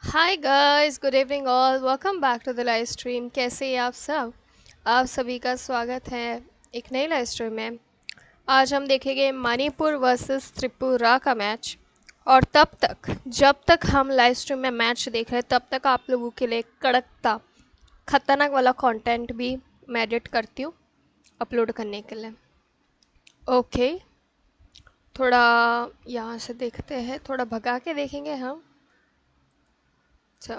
Hi guys, good evening all. Welcome back to the live stream. कैसे हैं आप सभी का स्वागत है एक नई लाइव स्ट्रीम में। आज हम देखेंगे मणिपुर वर्सेस त्रिपुरा का मैच। और जब तक हम लाइव स्ट्रीम में मैच देख रहे हैं तब तक आप लोगों के लिए कड़कता खतरनाक वाला कंटेंट भी मैं एडिट करती हूँ अपलोड करने के लिए। ओके, थोड़ा यहाँ से देखते हैं, थोड़ा भगा के देखेंगे हम। अच्छा,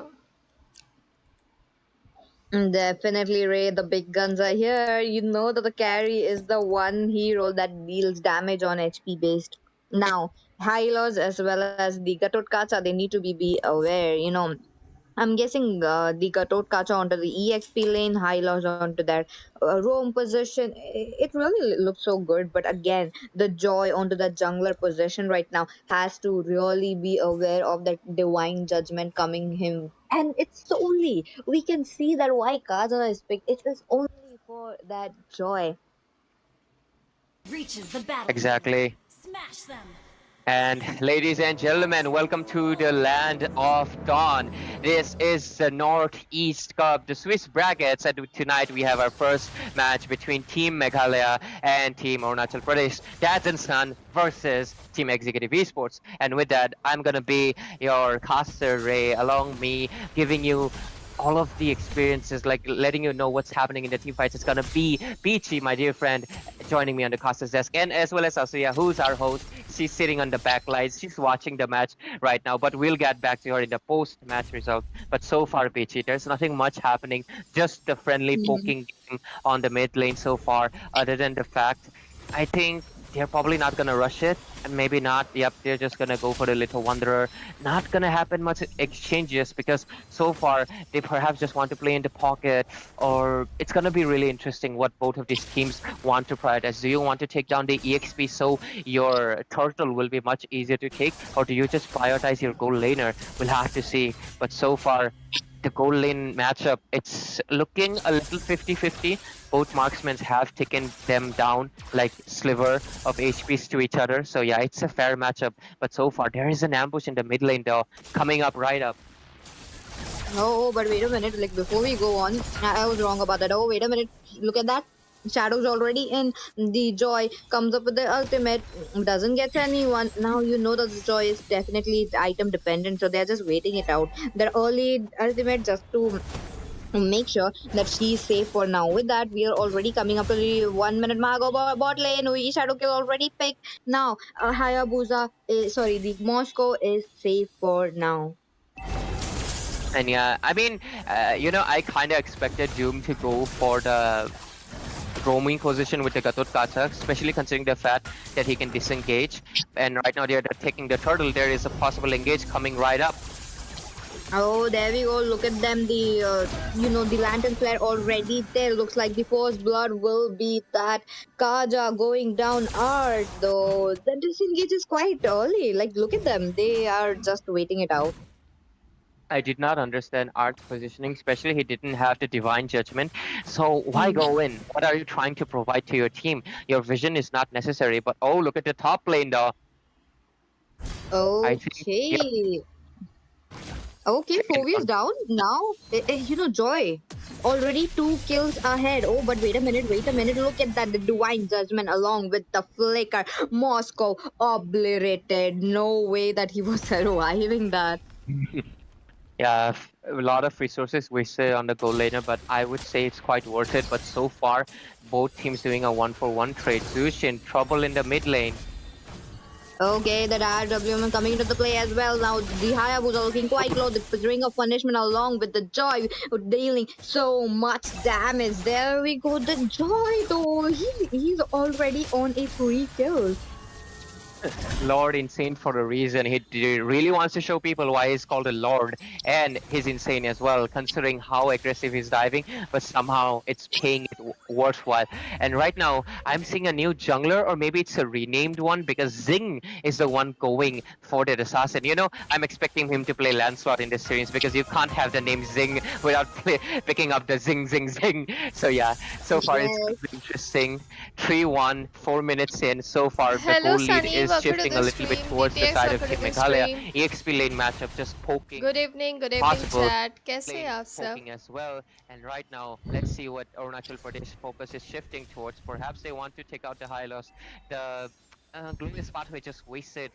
Definitely, Ray. The big guns are here. You know that the carry is the one hero that deals damage on HP based. Now, Hylos as well as the Gatot Kacha, they need to be aware. I'm guessing the Gatot Kacha onto the EXP lane, Hylos onto that roam position. It really looks so good. But again, the Joy onto that jungler position right now has to really be aware of that divine judgment coming him. And it's only, we can see that why Kaja is picked. It is only for that Joy. Reaches the battlefield. Exactly. Smash them. And ladies and gentlemen, welcome to the land of dawn. This is the Northeast Cup, the Swiss brackets, and tonight we have our first match between Team Meghalaya and Team Arunachal Pradesh. Dads and Son versus Team Executive Esports. And with that, I'm gonna be your caster Ray, along me, giving you all of the experiences, like letting you know what's happening in the team fights. It's gonna be Peachy, my dear friend, joining me on the caster's desk, and as well as Asuya, who's our host. She's sitting on the back lines. She's watching the match right now, but we'll get back to her in the post-match result. But so far, Peachy, there's nothing much happening. Just the friendly poking game on the mid lane so far. Other than the fact, I think they're probably not gonna rush it, and maybe not. Yep, they're just gonna go for the little wanderer. Not gonna happen much exchanges because so far they perhaps just want to play in the pocket, or it's gonna be really interesting what both of these teams want to prioritize. Do you want to take down the EXP so your turtle will be much easier to take, or do you just prioritize your gold laner? We'll have to see. But so far, the gold lane matchup, it's looking a little 50-50. Both marksmen have taken them down like sliver of HPs to each other. So yeah, it's a fair matchup. But so far, there is an ambush in the mid lane though, coming up right up. Oh, but wait a minute. Like, before we go on, I was wrong about that. Oh, wait a minute. Look at that. Shadow's already in. The Joy comes up with the ultimate, doesn't get anyone. Now you know that the Joy is definitely item dependent, so they're just waiting it out. Their early ultimate just to make sure that she's safe for now. With that, we are already coming up to the 1 minute mark of our bot lane. We Shadow Kill already picked. Now, the Moscow is safe for now. And yeah, I mean, I kind of expected Doom to go for the roaming position with the Gatot Kacha, especially considering the fact that he can disengage. And right now they're taking the turtle. There is a possible engage coming right up. Oh, there we go. Look at them. The lantern flare already there. Looks like the first blood will be that Kaja going down art, though. The disengage is quite early. Like, look at them. They are just waiting it out. I did not understand Art's positioning, especially he didn't have the divine judgment. So why go in? What are you trying to provide to your team? Your vision is not necessary. But oh, look at the top lane though. I think, yep. Okay. Okay, Fovi is down now. Joy already 2 kills ahead. Oh, but wait a minute. Look at that. The divine judgment along with the flicker. Moscow obliterated. No way that he was surviving that. Yeah, a lot of resources wasted on the goal laner, but I would say it's quite worth it. But so far, both teams doing a 1-for-1 trade. Zeus in trouble in the mid lane. Okay, the RWM coming into the play as well. Now the Hayabusa looking quite low. The ring of punishment along with the Joy dealing so much damage. There we go. The Joy though, he's already on a 3 kills. Lord Insane for a reason. He really wants to show people why he's called a Lord, and he's insane as well, considering how aggressive he's diving, but somehow it's paying worthwhile. And right now, I'm seeing a new jungler, or maybe it's a renamed one, because Zing is the one going for the assassin. You know, I'm expecting him to play Lancelot in this series because you can't have the name Zing without picking up the Zing, Zing, Zing. So yeah, so far it's Yes. interesting. 3-1, 4 minutes in. So far, the Hello goal lead Sunny, is welcome to shifting a the little bit stream. towards the DTX, side of welcome to Team the Meghalaya. stream. EXP lane matchup just poking Good evening possible chat. कैसे हैं lane आप सब? poking as well. And right now, let's see what Arunachal Pradesh focus is shifting towards. Perhaps they want to take out the Hylos. The Glorious Pathway just wasted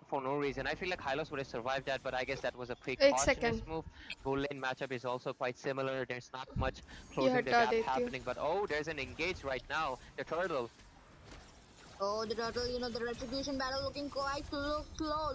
for no reason. I feel like Hylos would have survived that, but I guess that was a एक precautious second, move. Goal lane matchup is also quite similar. There's not much ये closing the हटा gap देती हूँ. happening, but oh, there's an engage right now. The turtle. Oh, the turtle, the retribution battle looking quite slow.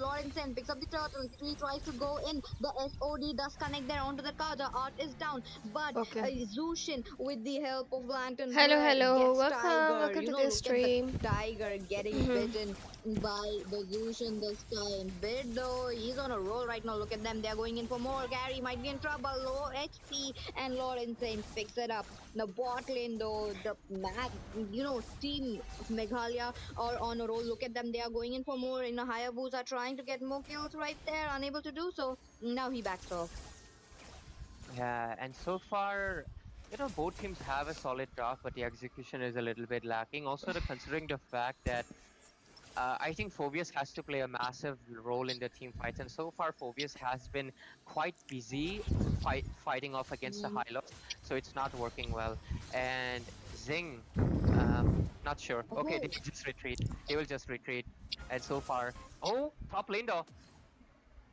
Lawrenson picks up the turtle. He tries to go in. The SOD does connect there onto the card. The art is down. But okay. Zushin, with the help of Lantern hello Flare, hello, gets welcome Tiger. Welcome to the Look at the stream. Tiger getting bitten by the Zushin this time. Bit though, he's on a roll right now. Look at them. They're going in for more. Gary might be in trouble. Low HP. And Lawrenson picks it up. The bot lane though, the team of Meghalaya are on a roll. Look at them, they are going in for more. Hayabusa trying to get more kills right there, unable to do so. Now he backs off. Yeah, and so far, both teams have a solid draft, but the execution is a little bit lacking. Also, considering the fact that I think Phobius has to play a massive role in the team fights, and so far Phobius has been quite busy fighting off against the Mm. Hylos, so it's not working well. And Zing, not sure. Okay, they Oh, will just retreat. They will just retreat. And so far, oh, top lane though,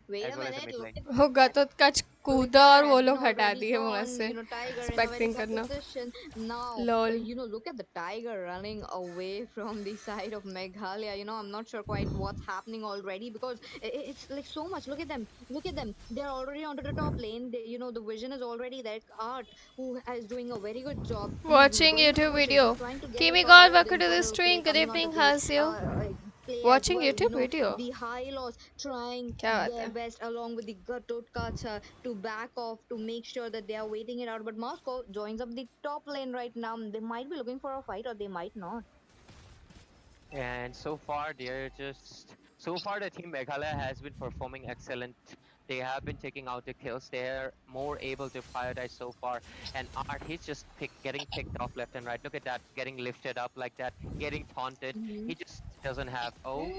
wait as a well as the minute, mid look lane. at वो that. गतोत्कच कूदा Tripura और वो has been लोग हटा already दिए वहां gone. से. Tiger in a very expecting tough करना. position now. Lol. Look at the Tiger running away from the side of Meghalaya. I'm not sure quite what's happening already because it's like so much. Look at them. Look at them. They're already onto the top lane. The vision is already there. Art, who is doing a very good job. He's Watching going for the YouTube bushes. video. He's trying to get a Kimi God, cover. The welcome to the internal play stream. Good coming onto evening, the how's you? play as Watching well. YouTube video. The high loss trying क्या बात their है? best along with the Gatotkacha to back off to make sure that they are waiting it out. But Moscow joins up the top lane right now. They might be looking for a fight or they might not. And so far, so far the team Meghalaya has been performing excellent. They have been taking out the kills. They're more able to prioritize so far. And Art, he's just getting picked off left and right. Look at that, getting lifted up like that, getting taunted. Mm-hmm. He just doesn't have. Oh,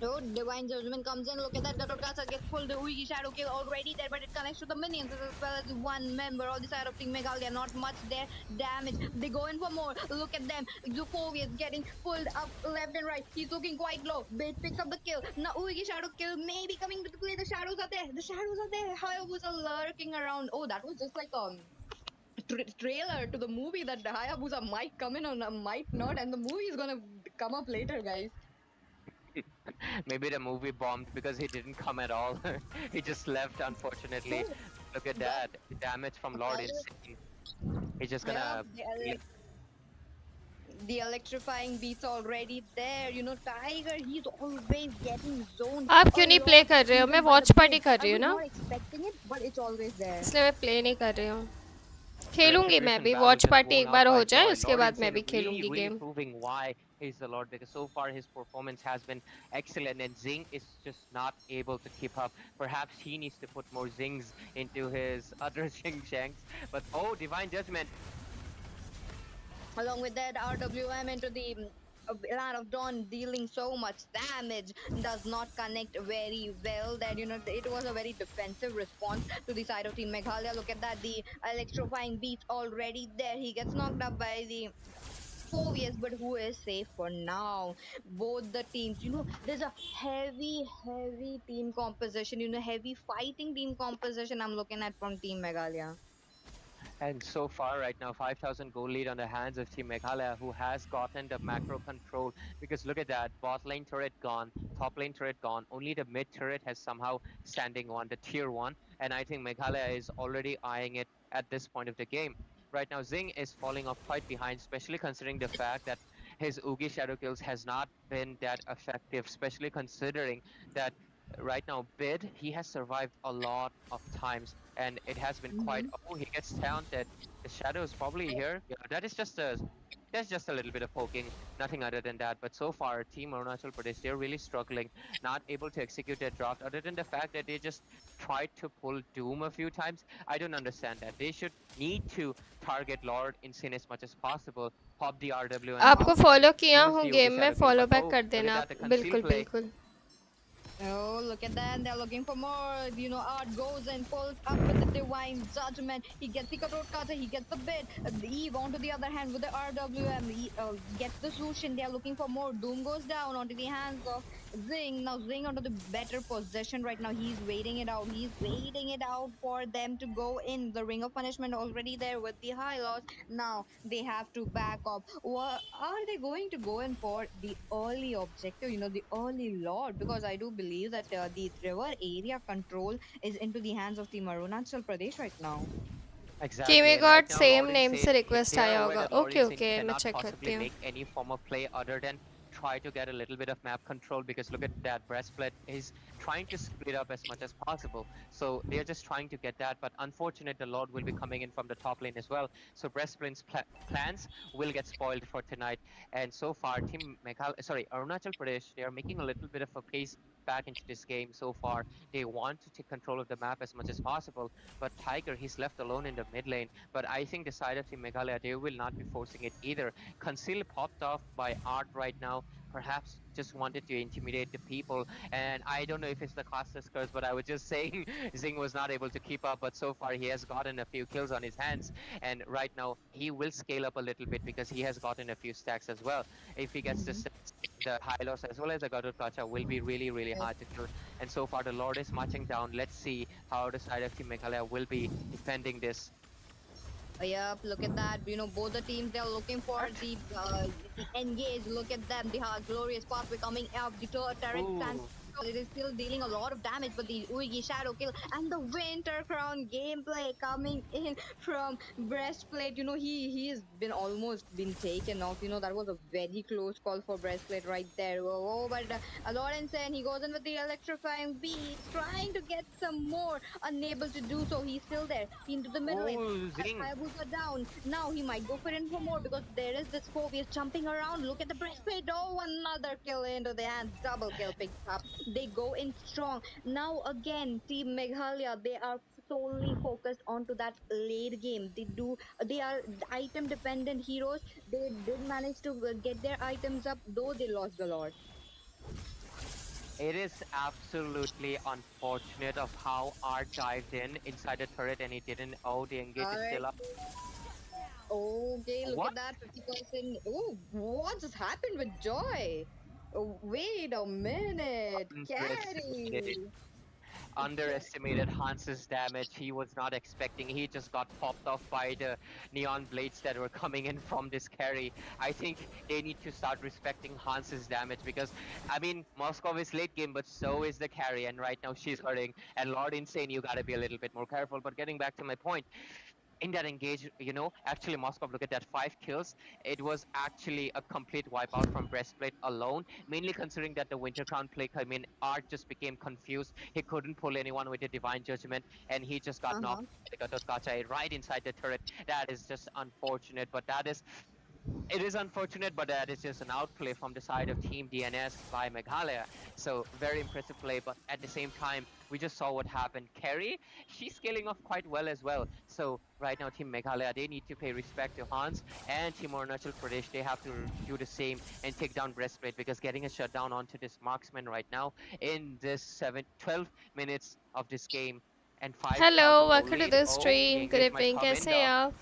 Oh, Divine Judgment comes in. Look at that. Gatotkacha gets pulled. The Uigi Shadow kill already there, but it connects to the minions as well as one member on the side of Team Meghalaya. Not much there. Damage. They go in for more. Look at them. Zukovi is getting pulled up left and right. He's looking quite low. Bait picks up the kill. Now Uigi Shadow kill may be coming to play. The shadows are there. The shadows are there. Hayabusa lurking around. Oh, that was just like trailer to the movie that the Hayabusa might come in or might not, and the movie is gonna come up later, guys. maybe the movie bombed because he didn't come at all. He just left, unfortunately. Oh, Look at but that. The damage from Lord is insane. He's just yeah, gonna. the electrifying beats already there. Tiger, he's always getting zoned आप a क्यों नहीं play lot, कर रहे हो? मैं even by watch the party mid. कर I रही हूँ was ना, not expecting it, but it's always there. इसलिए मैं प्ले नहीं कर रही हूँ. खेलूंगी मैं Retribution भी. battle watch just party blown एक up बार by हो जाए, Joy. उसके Lord बाद मैं Insane भी खेलूंगी really game. proving why he's the Lord, because so far his performance has been excellent and Zing is just not able to keep up. Perhaps he needs to put more Zings into his other Zing Shanks. But oh, Divine Judgment. Along with that, RWM into the Land of Dawn dealing so much damage does not connect very well. That it was a very defensive response to the side of Team Meghalaya. Look at that, the electrifying beats already there. He gets knocked up by the Phobius, but who is safe for now? Both the teams, there's a heavy team composition, heavy fighting team composition I'm looking at from Team Meghalaya. And so far, right now, 5,000 goal lead on the hands of Team Meghalaya, who has gotten the macro control. Because look at that, bot lane turret gone, top lane turret gone. Only the mid turret has somehow standing one, the tier one. And I think Meghalaya is already eyeing it at this point of the game. Right now, Zing is falling off quite behind, especially considering the fact that his Oogie Shadow kills has not been that effective, especially considering that right now, Bid, he has survived a lot of times and it has been quite. Oh, he gets taunted. The shadow is probably here. Yeah, that is just a. That's just a little bit of poking, nothing other than that. But so far, Team Arunachal Pradesh, they're really struggling, not able to execute their draft, other than the fact that they just tried to pull Doom a few times. I don't understand that. They should need to target Lord Insane as much as possible, pop the RW and आपको pop, follow किया use हूँ the Yogi game में, Shadow kill. Follow But back oh, कर look at देना that, the आप, conceal बिल्कुल play. बिल्कुल. Oh, look at that. They're looking for more. Art goes and pulls up with the divine judgment. He gets the Katot Kata, he gets the bit. The Eve, onto the other hand, with the RWM, he gets the Sushin. They're looking for more. Doom goes down onto the hands of Zing. Now, Zing onto the better possession right now. He's waiting it out. He's waiting it out for them to go in. The Ring of Punishment already there with the high loss. Now, they have to back up. What are they going to go in for? The early objective, the early lord, because I do believe that the river area control is into the hands of the Arunachal Pradesh right now. Exactly, कीमी and right God now same Lord name से Insane, request they are आया aware होगा. that Lord okay Insane okay, मैं cannot check possibly करती हूँ. make any form of play other than try to get a little bit of map control, because look at that breastplate is trying to split up as much as possible. So they're just trying to get that, but unfortunate the Lord will be coming in from the top lane as well. So breastplate's plans will get spoiled for tonight. And so far, Team Arunachal Pradesh, they are making a little bit of a pace back into this game so far. They want to take control of the map as much as possible, but Tiger, he's left alone in the mid lane. But I think the side of Team Meghalaya, they will not be forcing it either. Conceal popped off by Art right now, perhaps just wanted to intimidate the people. And I don't know if it's the classless curse, but I was just saying Zing was not able to keep up. But so far, he has gotten a few kills on his hands. And right now, he will scale up a little bit because he has gotten a few stacks as well. If he gets the high loss as well as the Gadot Kacha will be really, really hard to kill. And so far, the Lord is marching down. Let's see how the side of Team Meghalaya will be defending this. Yep, look at that. Both the teams, they're looking for What? the engage. Look at them. The glorious pathway coming up. The turret stands. Ooh. It is still dealing a lot of damage, but the Uigi shadow kill and the winter crown gameplay coming in from breastplate. He has been almost been taken off. That was a very close call for breastplate right there. But Lawrence, and he goes in with the electrifying beats, trying to get some more, unable to do so. He's still there into the middle lane. Oh, Zing. Hayabusa down. Now he might go for it for more because there is this Phobius jumping around. Look at the breastplate. Oh, another kill into the hands. Double kill picked up. They go in strong. Now again, Team Meghalaya, they are solely focused onto that late game. They are item dependent heroes. They did manage to get their items up, though they lost a lot. It is absolutely unfortunate of how Art dived in inside the turret and he didn't. Oh, the engage is Alright. still up. Okay, look What? at that 50%. Oh, what just happened with Joy? Oh, wait a minute. Underestimated. Carry. Underestimated Hans's damage. He was not expecting. He just got popped off by the neon blades that were coming in from this carry. I think they need to start respecting Hans's damage because, I mean, Moscow is late game, but so is the carry. And right now she's hurting. And Lord Insane, you gotta be a little bit more careful. But getting back to my point, in that engage, actually Moskov, look at that, 5 kills. It was actually a complete wipeout from breastplate alone, mainly considering that the winter crown play, I mean, Art just became confused. He couldn't pull anyone with a divine judgment, and he just got Uh-huh. knocked by the Gatot right inside the turret. That is just unfortunate, but it is unfortunate, but that is just an outplay from the side of Team DNS by Meghalaya. So very impressive play, but at the same time, we just saw what happened. Kerry, she's scaling off quite well as well. So right now, Team Meghalaya, they need to pay respect to Hans, and Team Arunachal Pradesh, they have to do the same and take down Breastplate, because getting a shutdown onto this marksman right now in this 12 minutes of this game and hello, 5,000 goal welcome to lead. The Oh, the stream. Good engage might evening, come in कैसे हैं though. आप?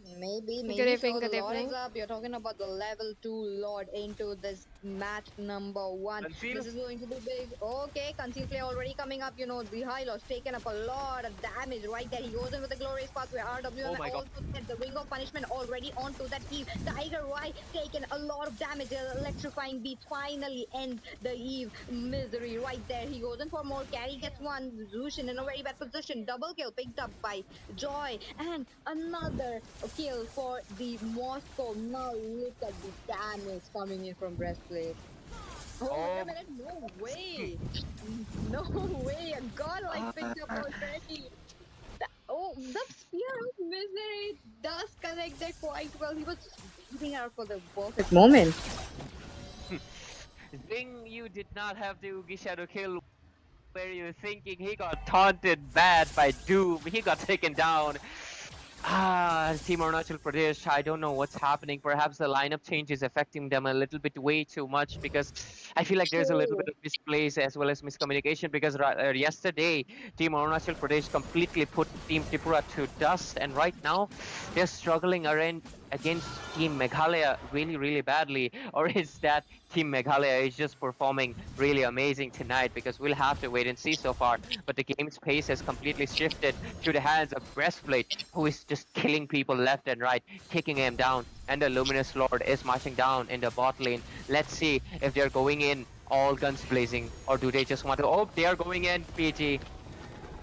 Good Maybe evening, so. The good Lord is evening. up. You're talking about the level 2 Lord into this match number 1. Conceal. This is going to be big. Okay, conceal play already coming up. The high loss taken up a lot of damage right there. He goes in with the glorious pathway. Oh RWM my god. also said the ring of punishment already onto that Eve. Tiger Y taken a lot of damage. Electrifying beats finally end the Eve misery right there. He goes in for more carry, gets one. Zushin in a very bad position. Double kill picked up by Joy, and another kill for the Moscow. Now look at the damage coming in from breastplate. Oh, wait a Oh, minute. No way. No way. A godlike picked up already. Presley does connect that quite well. He was just waiting out for the perfect moment. Zing, you did not have the Ugi Shadow kill. Where you thinking he got taunted bad by Doom? He got taken down. Team Arunachal Pradesh, I don't know what's happening. Perhaps the lineup change is affecting them a little bit way too much because I feel like there's a little bit True. of misplays as well as miscommunication because yesterday Team Arunachal Pradesh completely put Team Tripura to dust, and right now they're struggling against Team Meghalaya really, really badly. Or is that Team Meghalaya is just performing really amazing tonight? Because we'll have to wait and see so far. But the game's pace has completely shifted to the hands of Breastplate, who is just killing people left and right, kicking him down. And the Luminous Lord is marching down in the bot lane. Let's see if they're going in all guns blazing, or do they just want to? Oh, they are going in, PG.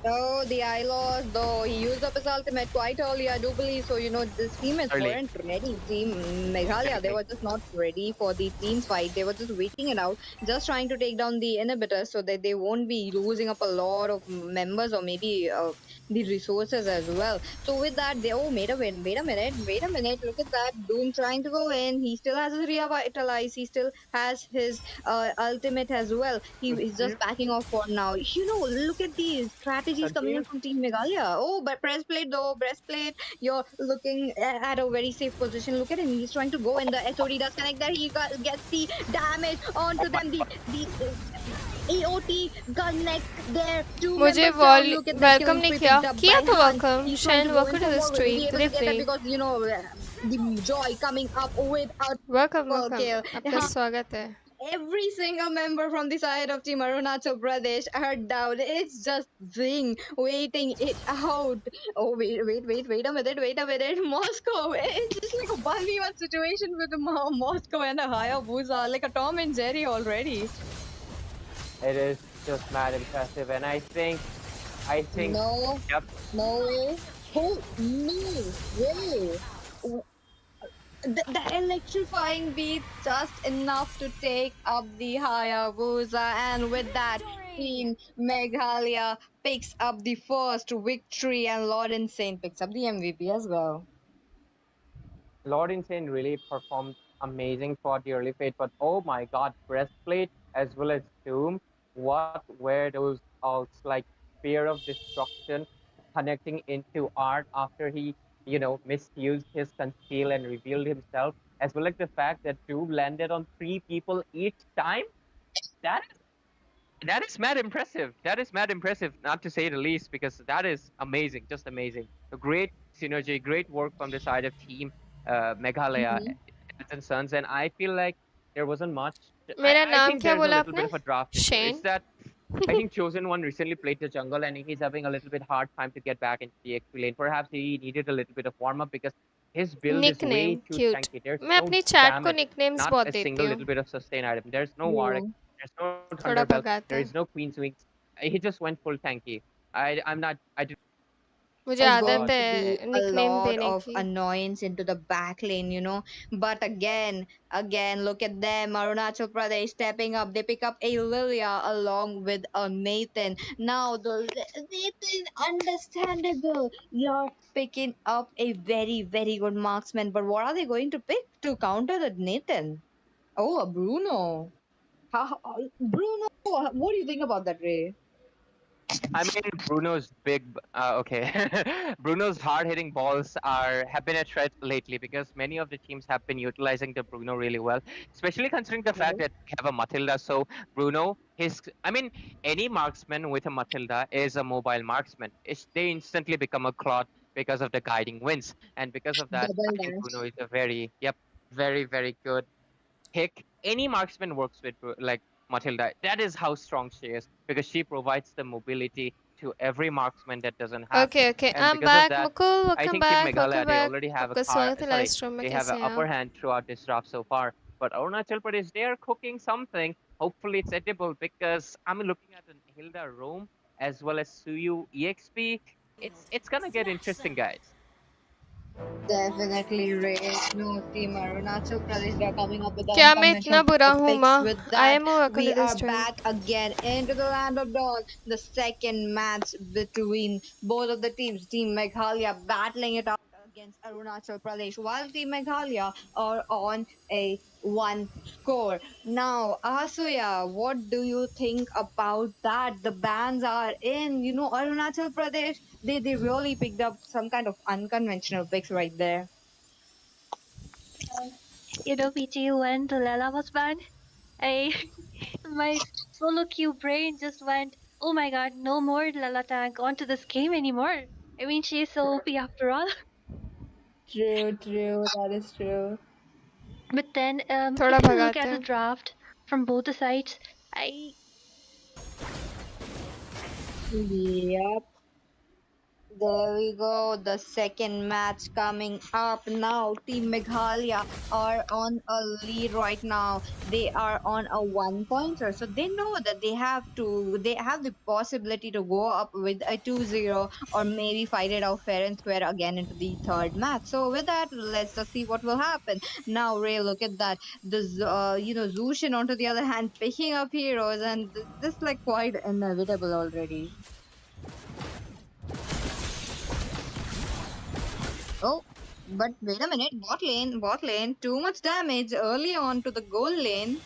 Oh, the I lost, though he used up his ultimate quite early, I do believe. So, these teammates Early. weren't ready. Team Meghalaya, they were just not ready for the team fight. They were just waiting it out, just trying to take down the inhibitors so that they won't be losing up a lot of members or maybe the resources as well. So, with that, wait a minute, look at that. Doom trying to go in. He still has his revitalize, he still has his ultimate as well. He's just backing off for now. Look at these strategies coming in Confused. from Team Meghalaya. Oh, but breastplate, you're looking at a very safe position. Look at him. He's trying to go in. The SOD does connect there. Gets the damage Oh onto my them. The god. AOT connect there. Two मुझे members down. Wall Look at the welcome kill नहीं spree किया picked up किया by तो Han. Welcome He's trying Shan to go in welcome to for the more. Will he be stream able good to get that? Evening Because the joy coming up with a welcome triple welcome kill. आपका स्वागत है Every single member from the side of Team Arunachal Pradesh are down. It's just Zing waiting it out. Oh, wait a minute. Moscow. It's just like a 1v1 situation with the Moscow and a Hayabusa, like a Tom and Jerry already. It is just mad impressive, and I think, No, yep. no way. Who? No way. The electrifying beat just enough to take up the Hayabusa, and with that, Team Meghalaya picks up the first victory, and Lord Insane picks up the MVP as well. Lord Insane really performed amazing for the early fate, but oh my god, Breastplate as well as Doom, what were those ults like? Fear of destruction connecting into art after he, misused his conceal and revealed himself, as well as the fact that Doom landed on 3 people each time. That that is mad impressive. That is mad impressive, not to say the least, because that is amazing, just amazing. A great synergy, great work from the side of Team Meghalaya Mhm. and Sons, and I feel like there wasn't much. I, मेरा I नाम think क्या there's a बोला little bit आपने of a draft issue. It's Shane that I think Chosen One recently played the jungle and he's having a little bit hard time to get back into the XP lane. Perhaps he needed a little bit of warm up because his build is way nickname too cute tanky. There's मैं no अपनी chat को damage, nicknames not बहुत a देती single हूँ little bit of sustain item. There's no Warwick, True. there's no Thunder थोड़ा Belt, भगाते there हैं is no Queen's Wings. He just went full tanky. I'm not. I did मुझे It's आदत going not. to be है a nickname lot देने of की annoyance into the back lane. But again, look at them. Arunachal Pradesh stepping up. They pick up a Lilia along with a Nathan. Now, the Nathan, understandable. You're picking up a very, very good marksman. But what are they going to pick to counter the Nathan? Oh, a Bruno. Bruno, what do you think about that, Ray? I mean, Bruno's okay. Bruno's hard-hitting balls have been a threat lately because many of the teams have been utilizing the Bruno really well, especially considering the fact Right. that we have a Matilda. So Bruno, I mean, any marksman with a Matilda is a mobile marksman. They instantly become a clot because of the guiding winds, and because of that, I Double think dash. Bruno is a very, very good pick. Any marksman works with like Matilda. That is how strong she is because she provides the mobility to every marksman that doesn't have okay it. Okay And I am because of back that, Mukul I welcome think Team back Meghalaya welcome they back already have a आपका स्वागत है live sorry, stream में they have कैसे an हैं upper आप hand throughout this draft so far. But Arunachal Pradesh they are cooking something. Hopefully it's edible because I'm looking at an Hilda Rome as well as Suyu EXP. It's gonna get interesting, guys. Definitely, Ray. No, Team Arunachal Pradesh, they're coming up with the क्या मैं इतना unconventional बुरा हूँ picks. माँ With I that, am welcome we to the are stream back again into the land of dawn. The second match between both of the teams, Team Meghalaya battling it out against Arunachal Pradesh, while Team Meghalaya are on a one score. Now, Asuya, what do you think about that? The bans are in, Arunachal Pradesh. They really picked up some kind of unconventional picks right there. PG, when the Lela was banned, I my solo queue brain just went, oh my god, no more Lala Tank onto this game anymore. I mean, she's so OP after all. True, true, that is true. But then, थोड़ा if you look भगाते at the हैं. draft from both the sides, I Yep. There we go. The second match coming up now. Team Meghalaya are on a lead right now. They are on a one pointer. So they know that they have the possibility to go up with a 2-0 or maybe fight it out fair and square again into the third match. So with that, let's just see what will happen. Now, Ray, look at that. Zushin on to the other hand picking up heroes, and this like quite inevitable already. Oh, but wait a minute. Bot lane. Too much damage early on to the goal lane.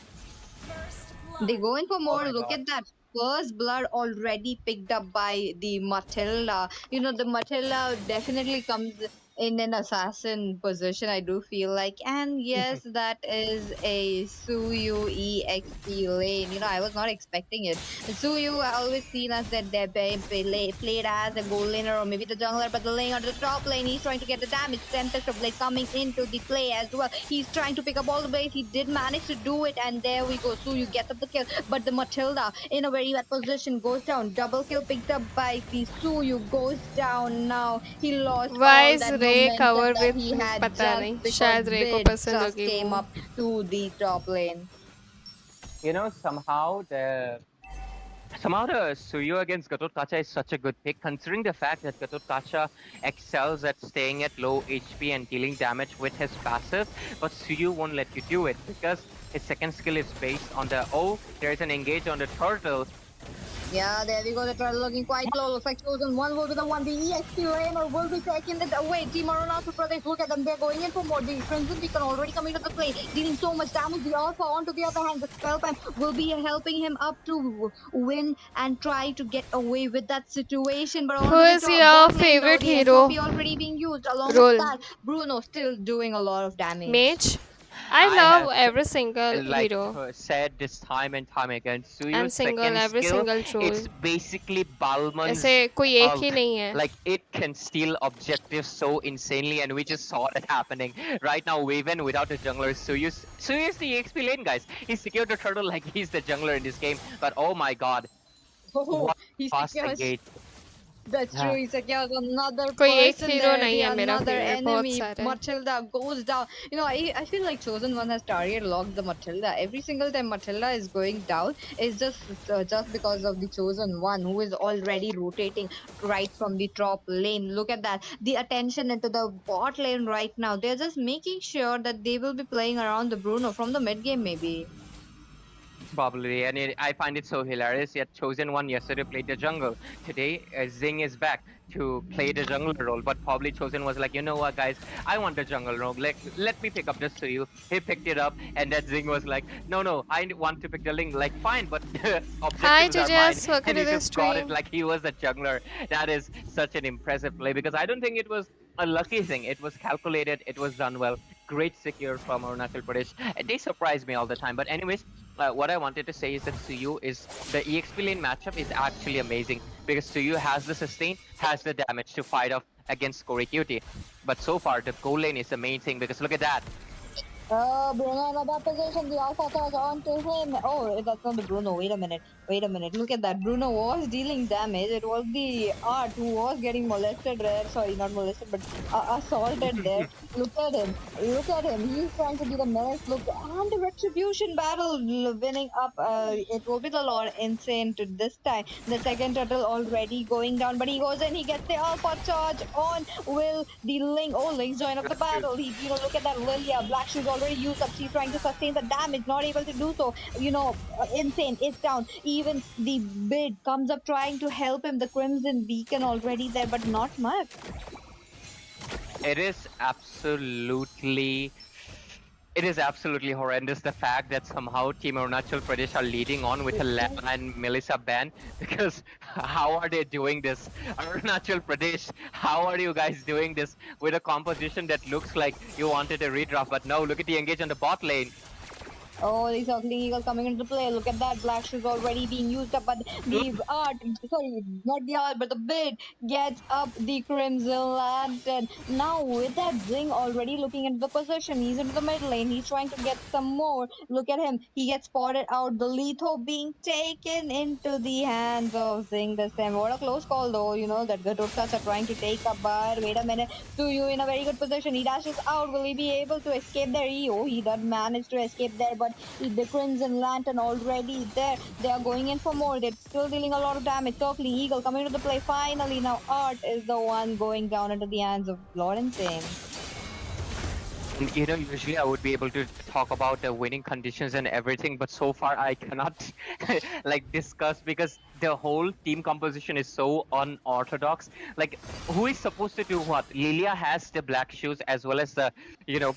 They go in for Oh more. my Look god. at that. First blood already picked up by the Matilda. The Matilda definitely comes in an assassin position, I do feel like. And yes, that is a Suyu EXP lane. I was not expecting it. Suyu, I always seen as that played as a gold laner or maybe the jungler, but the lane onto the top lane, he's trying to get the damage. Tempest of Blade coming into the play as well. He's trying to pick up all the blades. He did manage to do it, and there we go. Suyu gets up the kill, but the Matilda in a very bad position goes down. Double kill picked up by the Suyu goes down now. He lost Why all is that Ray momentum cover that with he had पता just नहीं, because शायद रे को Bid पसंद just होगी came वो. up to the top lane. Somehow the Suyu against Gatot Kacha is such a good pick, considering the fact that Gatot Kacha excels at staying at low HP and dealing damage with his passive, but Suyu won't let you do it because his second skill is based on the there's an engage on the turtle. Yeah, there we go. The turtle looking quite low. Looks like Chosen One will be the one. The EXP Rainer will be taking it away. Team Arunachal Pradesh, look at them. They're going in for more. The Crimson Beacon already coming to the play, dealing so much damage. The Alpha, on to the other hand, the Spellpan will be helping him up to win and try to get away with that situation. But Who onto the is top your bot lane, though, favorite the hero entropy already being used. Along with role? that, Bruno still doing a lot of damage. Mage? I I love have every single like hero said this time and time again, and Suyu's single second every skill, single it's role. basically ऐसे Balman's कोई एक ही ult. नहीं है. Like it can steal objectives so insanely, and we just saw it happening. Right now, Waven without a jungler, Suyu's the EXP lane, guys. He secured the turtle like he's the jungler in this game. But oh my god, Oh, what he fast secures. engage. That's true. Yeah. He secures another कोई एक person hero there. नहीं The है मेरा another favourite, बहुत enemy. सारे हैं. Matilda goes down. I feel like Chosen One has target locked the Matilda. Every single time Matilda is going down, it's just because of the Chosen One who is already rotating right from the top lane. Look at that. The attention into the bot lane right now. They're just making sure that they will be playing around the Bruno from the mid game maybe. Probably, and I find it so hilarious. Yet Chosen One yesterday played the jungle. Today, Zing is back to play the jungler role. But probably Chosen was like, you know what, guys, I want the jungle role. Let me pick up this to you. He picked it up, and then Zing was like, no, I want to pick the link. Like, fine, but the Hi objectives are mine, Tejas, welcome and to he the just got it stream. like he was a jungler. That is such an impressive play because I don't think it was a lucky thing. It was calculated. It was done well. Great secure from Arunachal Pradesh. They surprise me all the time. But anyways, what I wanted to say is that Suyu is the EXP lane matchup is actually amazing because Suyu has the sustain, has the damage to fight off against Korikuti. But so far, the goal lane is the main thing because look at that. Bruno in a bad position. The Alpha charge onto him. Oh, that's not the Bruno. Wait a minute. Wait a minute. Look at that. Bruno was dealing damage. It was the Art who was getting molested there. Sorry, not molested, but assaulted there. Look at him. Look at him. He's trying to be the menace. Look, and the retribution battle winning up. It will be the Lord insane to this time. The second turtle already going down, but he goes in. He gets the Alpha charge on. Will the Link? Oh, Link's join up the battle. Look at that Lilia. Black shoes already used up. She's trying to sustain the damage, not able to do so. Insane. It's down. Even the Bid comes up trying to help him. The Crimson Beacon already there, but not much. It is absolutely It is absolutely horrendous the fact that somehow Team Arunachal Pradesh are leading on with a Lama and Melissa ban because how are they doing this? Arunachal Pradesh, how are you guys doing this with a composition that looks like you wanted a redraft, but no, look at the engage on the bot lane. Oh, the circling eagle coming into play. Look at that. Black shoes already being used up, but the art, sorry, not the art, but the bid gets up the Crimson Lantern. Now, with that Zing already looking into the position, he's into the mid lane. He's trying to get some more. Look at him. He gets spotted out. The Letho being taken into the hands of Zing this time. What a close call, though. You know, that Gatotkas are trying to take up, but wait a minute. Suyu in a very good position. He dashes out. Will he be able to escape there? He does manage to escape there, but the Crimson Lantern already there. They are going in for more. They're still dealing a lot of damage. Circling Eagle coming into the play. Finally, now Art is the one going down into the hands of Lord Insane. You know, usually I would be able to talk about the winning conditions and everything, but so far I cannot like discuss because the whole team composition is so unorthodox. Like, who is supposed to do what? Lilia has the black shoes as well as the, you know,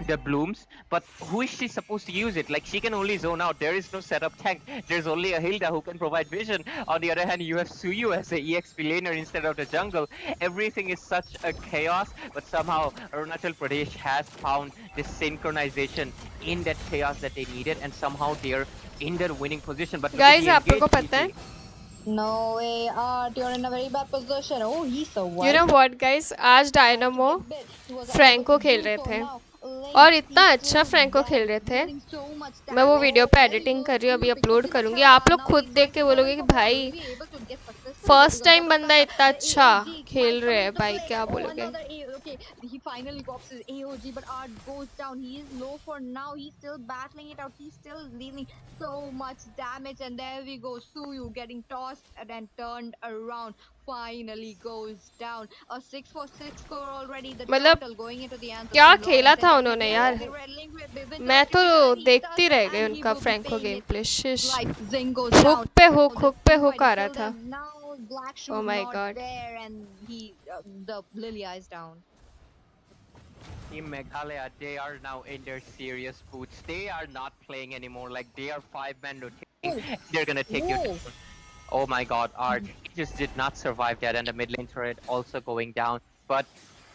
the blooms, but who is she supposed to use it? Like, she can only zone out. There is no setup tank. There's only a Hilda who can provide vision. On the other hand, you have Suyu as a EXP laner instead of the jungle. Everything is such a chaos, but somehow Arunachal Pradesh has found this synchronization in that chaos that they needed, and somehow they're in their winning position. But guys, आप लोगों को पता है? No way, Art, you're in a very bad position. Oh, he survived. You know what, guys? आज dynamo Franco खेल रहे थे और इतना अच्छा फ्रैंको खेल रहे थे. मैं वो वीडियो पे एडिटिंग कर रही हूँ, अभी अपलोड करूँगी. आप लोग खुद देख के बोलोगे कि भाई फर्स्ट टाइम बंदा इतना अच्छा खेल रहे हैं. भाई क्या बोलोगे? He finally pops his AOG, but Art goes down. He is low for now. He's still battling it out. He's still dealing so much damage, and there we go. Suyu getting tossed and then turned around. Finally goes down. A 6-for-6 score already. The total going into the answer. क्या खेला था उन्होंने यार. मैं तो देखती रह गई उनका फ्रैंको गेम प्ले. शिश हुक पे हुक आ रहा था. Oh my god. There and the Lilia is down. Team Meghalaya, they are now in their serious boots. They are not playing anymore. Like, they are 5-man rotating. They're gonna take you down. Oh my god, Art. He just did not survive that, and the mid lane turret also going down. But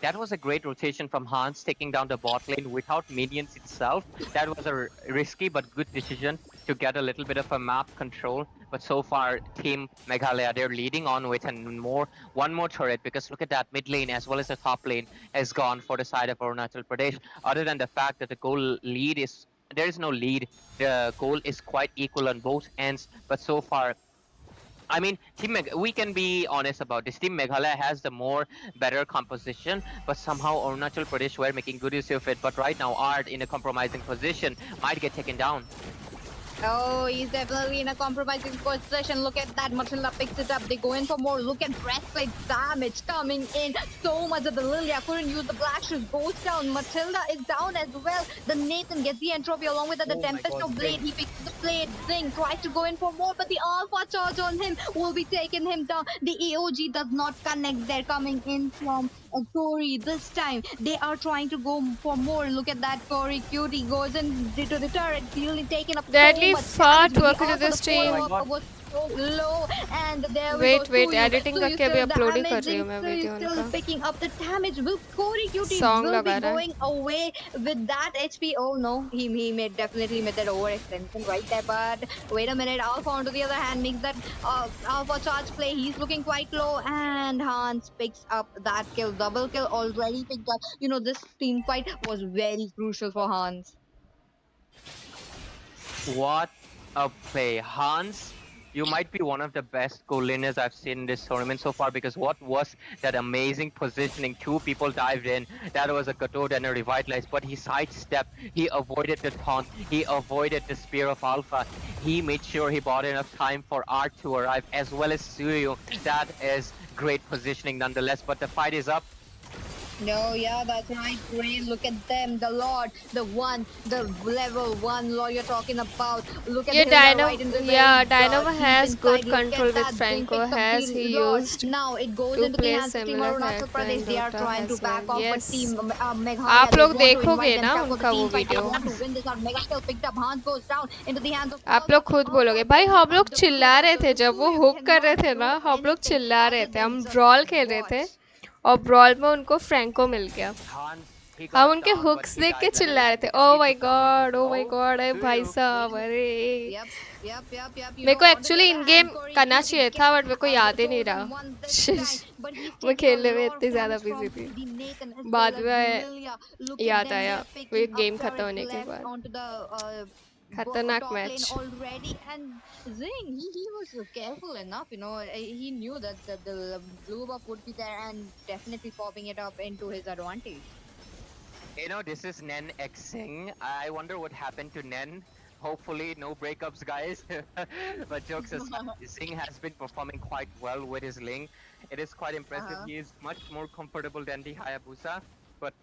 that was a great rotation from Hans, taking down the bot lane without minions itself. That was a risky but good decision to get a little bit of a map control. But so far, Team Meghalaya, they're leading on with one more turret, because look at that, mid lane as well as the top lane has gone for the side of Arunachal Pradesh. Other than the fact that the goal lead is, there is no lead. The goal is quite equal on both ends, but so far, I mean, we can be honest about this. Team Meghalaya has the better composition, but somehow Arunachal Pradesh were making good use of it. But right now, Art in a compromising position might get taken down. Oh, he's definitely in a compromising position. Look at that. Matilda picks it up. They go in for more. Look at breastplate damage coming in. So much of the Lilia couldn't use the black shoes. Goes down. Matilda is down as well. The Nathan gets the entropy along with the Tempest of Blade. He picks the blade. Zing tries to go in for more, but the Alpha charge on him will be taking him down. The EOG does not connect. They're coming in from Corey this time. They are trying to go for more. Look at that. Corey Cutie goes into the turret. He's taken up Deadly so much fart. damage. Welcome to the stream. Was so low, and there Wait, we go. editing करके अभी upload ही कर रही हूँ मैं video still उनका. picking up the damage. Will Corey Cutie Song will be लगा रहा है. going away with that HP? Oh no, he definitely made that overextension right there. But wait a minute, Alpha on the other hand makes that Alpha charge play. He's looking quite low, and Hans picks up that kill. Double kill already picked up. You know, this team fight was very crucial for Hans. What a play. Hans, you might be one of the best goal laners I've seen in this tournament so far, because what was that amazing positioning? Two people dived in. That was a Gatot and a Revitalize, but he sidestepped. He avoided the taunt. He avoided the Spear of Alpha. He made sure he bought enough time for Art to arrive, as well as Suyu. That is great positioning nonetheless, but the fight is up. No, yeah, that's right, Ray. Look at them, the Lord, the one, the level one Lord you're talking about. Look at Yeah, the Hilda right in the very Dynamo deep has inside. good Look at control with that. Zing Franco, picks up has the he Lord. used Now it goes to into the play hands of Team similar Arunachal character in Pradesh. They are Dota trying to as back well. off, but Yes, Team आप Meghalaya, they लोग want to invite देखोगे ना themselves for the उनका team वो fight. They video? want to win this out. Mega kill picked up. Hans goes down into the hands of आप Alpha. लोग खुद बोलोगे Alpha भाई, bringing हम up लोग the blue चिल्ला buff. रहे The थे जब वो Luxurious हुक कर रहे cannot थे do ना, हम लोग anything चिल्ला रहे other थे, than हम just ब्रॉल खेल रहे थे watch. और ब्रॉल में उनको फ्रैंको मिल गया। Hans, he हम got उनके down, but हुक्स he देख के died like चिल्ला रहे that थे, because oh he my took someone to god, oh my oh god, अरे to भाई you. साहब, अरे Yep, yep. मेरे को Onto the actually other in hand, game Corey करना Q, they चाहिए था, get बट मेरे को याद ही नहीं chosen रहा। one this time, but he's मैं taking a खेलने में lot of इतनी ज्यादा damage बिजी from थी, the Nathan as well बाद as the में Lilia. Look at याद them, they आया are वो picking up गेम खत्म turrets होने के left बाद। onto the खतरनाक top lane match. already. And Zing, he was careful enough, he knew that the blue buff would be there and definitely popping it up into his advantage. This is Nen Xing. I wonder what happened to Nen. Hopefully, no breakups, guys. But jokes aside, Xing has been performing quite well with his Ling. It is quite impressive. Uh-huh. He is much more comfortable than the Hayabusa. But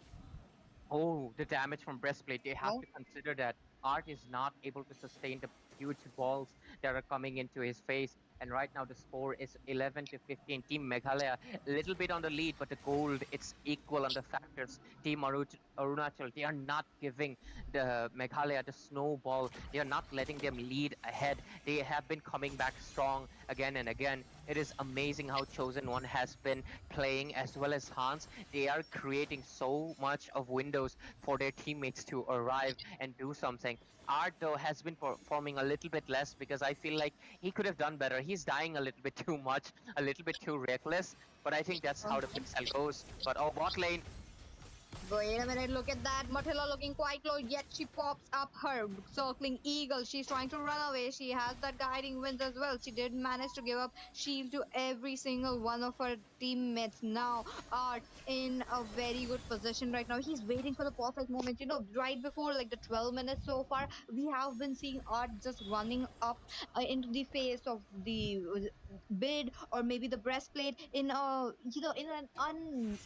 oh, the damage from breastplate. They have Oh, to consider that Art is not able to sustain the huge balls that are coming into his face. And right now the score is 11 to 15. Team Meghalaya a little bit on the lead, but the gold it's equal on the factors. Team Arunachal, they are not giving the Meghalaya the snowball. They are not letting them lead ahead. They have been coming back strong again and again. It is amazing how Chosen One has been playing as well as Hans. They are creating so much of windows for their teammates to arrive and do something. Art though has been performing a little bit less because I feel like he could have done better. He's dying a little bit too much, a little bit too reckless, but I think that's how the pixel goes. But oh, bot lane. Wait a minute, look at that. Matilla looking quite low, yet she pops up her circling eagle. She's trying to run away. She has that guiding wind as well. She did manage to give up shield to every single one of her teammates. Now, Art in a very good position right now. He's waiting for the perfect moment. Right before like the 12 minutes so far, we have been seeing Art just running up into the face of the bid or maybe the breastplate in in an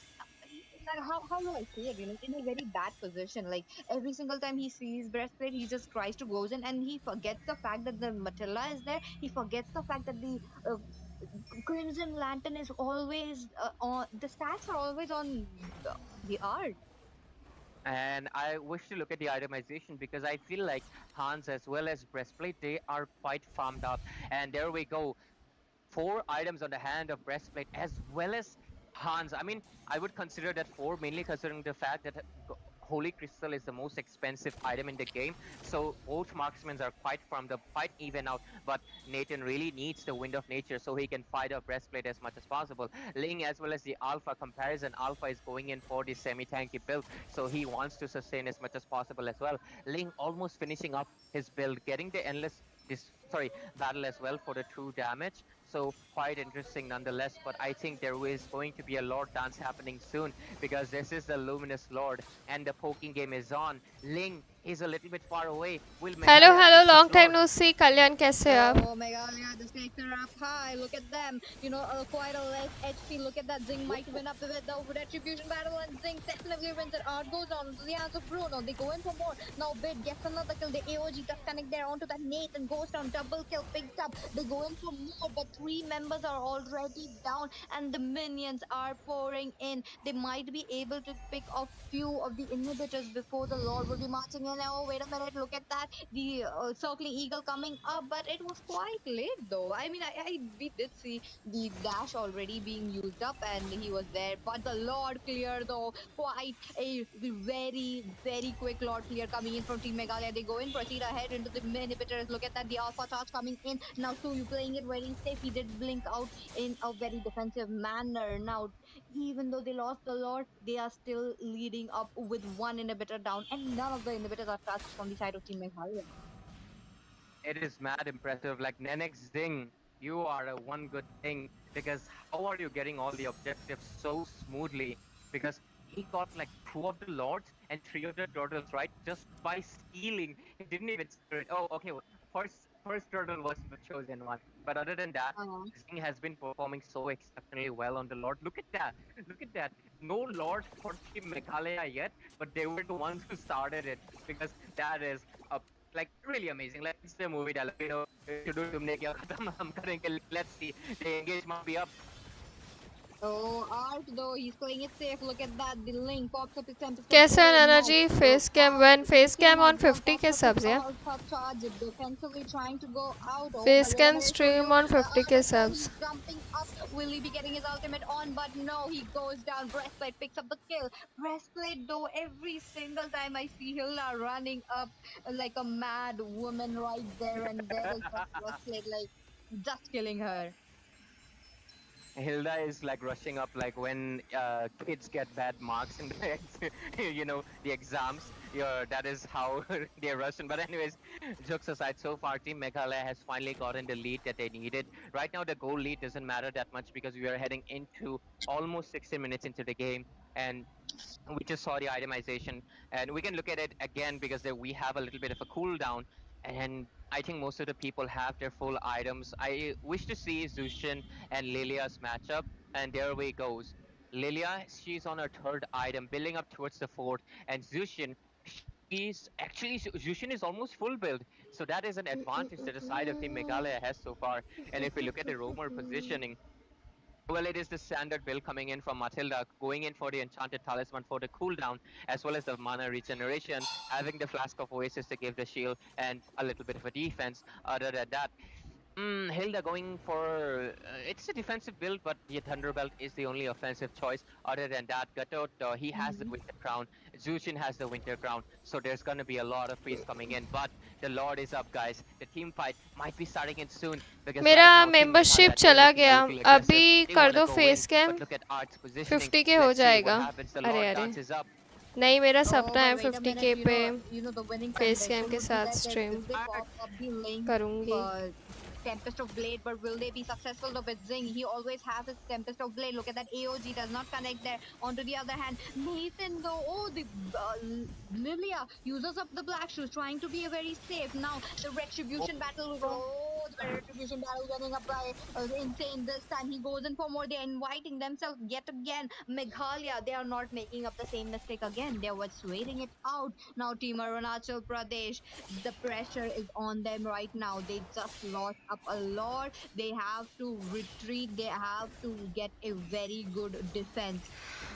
how do I say it? In a very bad position. Like every single time he sees breastplate, he just tries to goes in, and he forgets the fact that the Matilla is there. He forgets the fact that the Crimson Lantern is always on. The stats are always on the art. And I wish to look at the itemization because I feel like Hans as well as breastplate they are quite farmed up. And there we go, four items on the hand of breastplate as well as Hans. I mean, I would consider that four mainly considering the fact that Holy Crystal is the most expensive item in the game. So both marksmen are quite from the quite even out. But Nathan really needs the Wind of Nature so he can fight up breastplate as much as possible. Ling as well as the Alpha comparison. Alpha is going in for the semi-tanky build, so he wants to sustain as much as possible as well. Ling almost finishing up his build, getting the endless this sorry battle as well for the true damage. So quite interesting nonetheless. But I think there is going to be a Lord dance happening soon because this is the Luminous Lord and the poking game is on. Ling is a little bit far away. Will hello Meghalaya hello, take this long time Lord? No see. Kalyan कैसे हो आप? Oh my god, yeah, the stakes are up high. Look at them. Quite a less HP. Look at that. Zing might win up with the retribution battle, and Zing definitely wins it. Art goes on to the hands of Bruno. They go in for more. Now Bid gets another kill. The AOG does connect there onto that Nathan. Goes down. Double kill picked up. They go in for more, but three members are already down, and the minions are pouring in. They might be able to pick off few of the inhibitors before the Lord will be marching in. Oh, wait a minute. Look at that. The circling eagle coming up, but it was quite late though. I mean, we did see the dash already being used up, and he was there. But the Lord clear though, quite a very quick Lord clear coming in from Team Meghalaya. They go in, proceed ahead into the inhibitors. Look at that, the Alpha charge coming in now. So you playing it very safe. He did blink out in a very defensive manner. Now, even though they lost the Lord, they are still leading up with one inhibitor down, and none of the inhibitors are touched from the side of Team Meghalaya. It is mad impressive. Like Nenex Zing, you are a one good thing because how are you getting all the objectives so smoothly? Because he got like two of the lords and three of the turtles, right? Just by stealing. He didn't even secure it. Oh, okay. First first turtle was the chosen one. But other than that, Uh, Zing has been performing so exceptionally well on the Lord. Look at that. Look at that. No Lord for Team Meghalaya yet, but they were the ones who started it because that is like really amazing. Like it's the movie dialogue, you know, "Shudur tumne kya khatam, hum karenge." Let's see. The engage might be up. oh, Art though, he's playing it safe. Look at that. The link pops up his tempest of कैसा है blade नाना now. जी face cam one face Quickly cam now on jump 50 off के of his subs yeah alpha charge defensively trying to go out. Oh my face god, I'm cam gonna show you. stream on 50 Art के again, subs he's jumping up. Will he be getting his ultimate on? But no, he goes down. Breastplate picks up the kill. Breastplate though, every single time I see Hilda running up like a mad woman right there, and there is that Breastplate like just killing her. Hilda is like rushing up like when kids get bad marks in the you know the exams. That is how they're rushing. But anyways, jokes aside, so far Team Meghalaya has finally gotten the lead that they needed. Right now, the goal lead doesn't matter that much because we are heading into almost 60 minutes into the game, and we just saw the itemization, and we can look at it again because there we have a little bit of a cooldown, and I think most of the people have their full items. I wish to see Zushin and Lilia's matchup, and there we goes. Lilia, she's on her third item, building up towards the fourth, and Zushin, she's actually Zushin is almost full build, so that is an advantage that the side of Team Meghalaya has so far. And if we look at the roamer positioning, well, it is the standard build coming in from Matilda, going in for the Enchanted Talisman for the cooldown, as well as the mana regeneration, having the Flask of Oasis to give the shield and a little bit of a defense. Other than that, Hilda going for it's a defensive build, but the Thunderbelt is the only offensive choice. Other than that, Gatot he has the Mhm. Winter Crown, Zushin has the Winter Crown, so there's gonna be a lot of freeze coming in. But the Lord is up, guys. The team fight might be starting in soon because मेरा right now Team membership Meghalaya they're चला looking a गया little aggressive. अभी They कर want to दो go in, face cam but look at Art's positioning. 50 के हो Let's see what जाएगा happens. The अरे Lord अरे dances up. नहीं मेरा Oh, सपना but है wait a 50 minute. के पे The winning face combination cam के would be साथ that stream they Art, pop up the link करूँगी Tempest of Blade, but will they be successful though with Zing? He always has his Tempest of Blade. Look at that AOG does not connect there. On to the other hand, Nathan though, oh the Lilia uses up the black shoes, trying to be a very safe. Now the Retribution battle, oh the Retribution battle getting up by Insane this time. He goes in for more. They're inviting themselves yet again. Meghalaya, they are not making up the same mistake again. They're what's waiting it out. Now Team Arunachal Pradesh, the pressure is on them right now. They just lost up a lot. They have to retreat. They have to get a very good defense.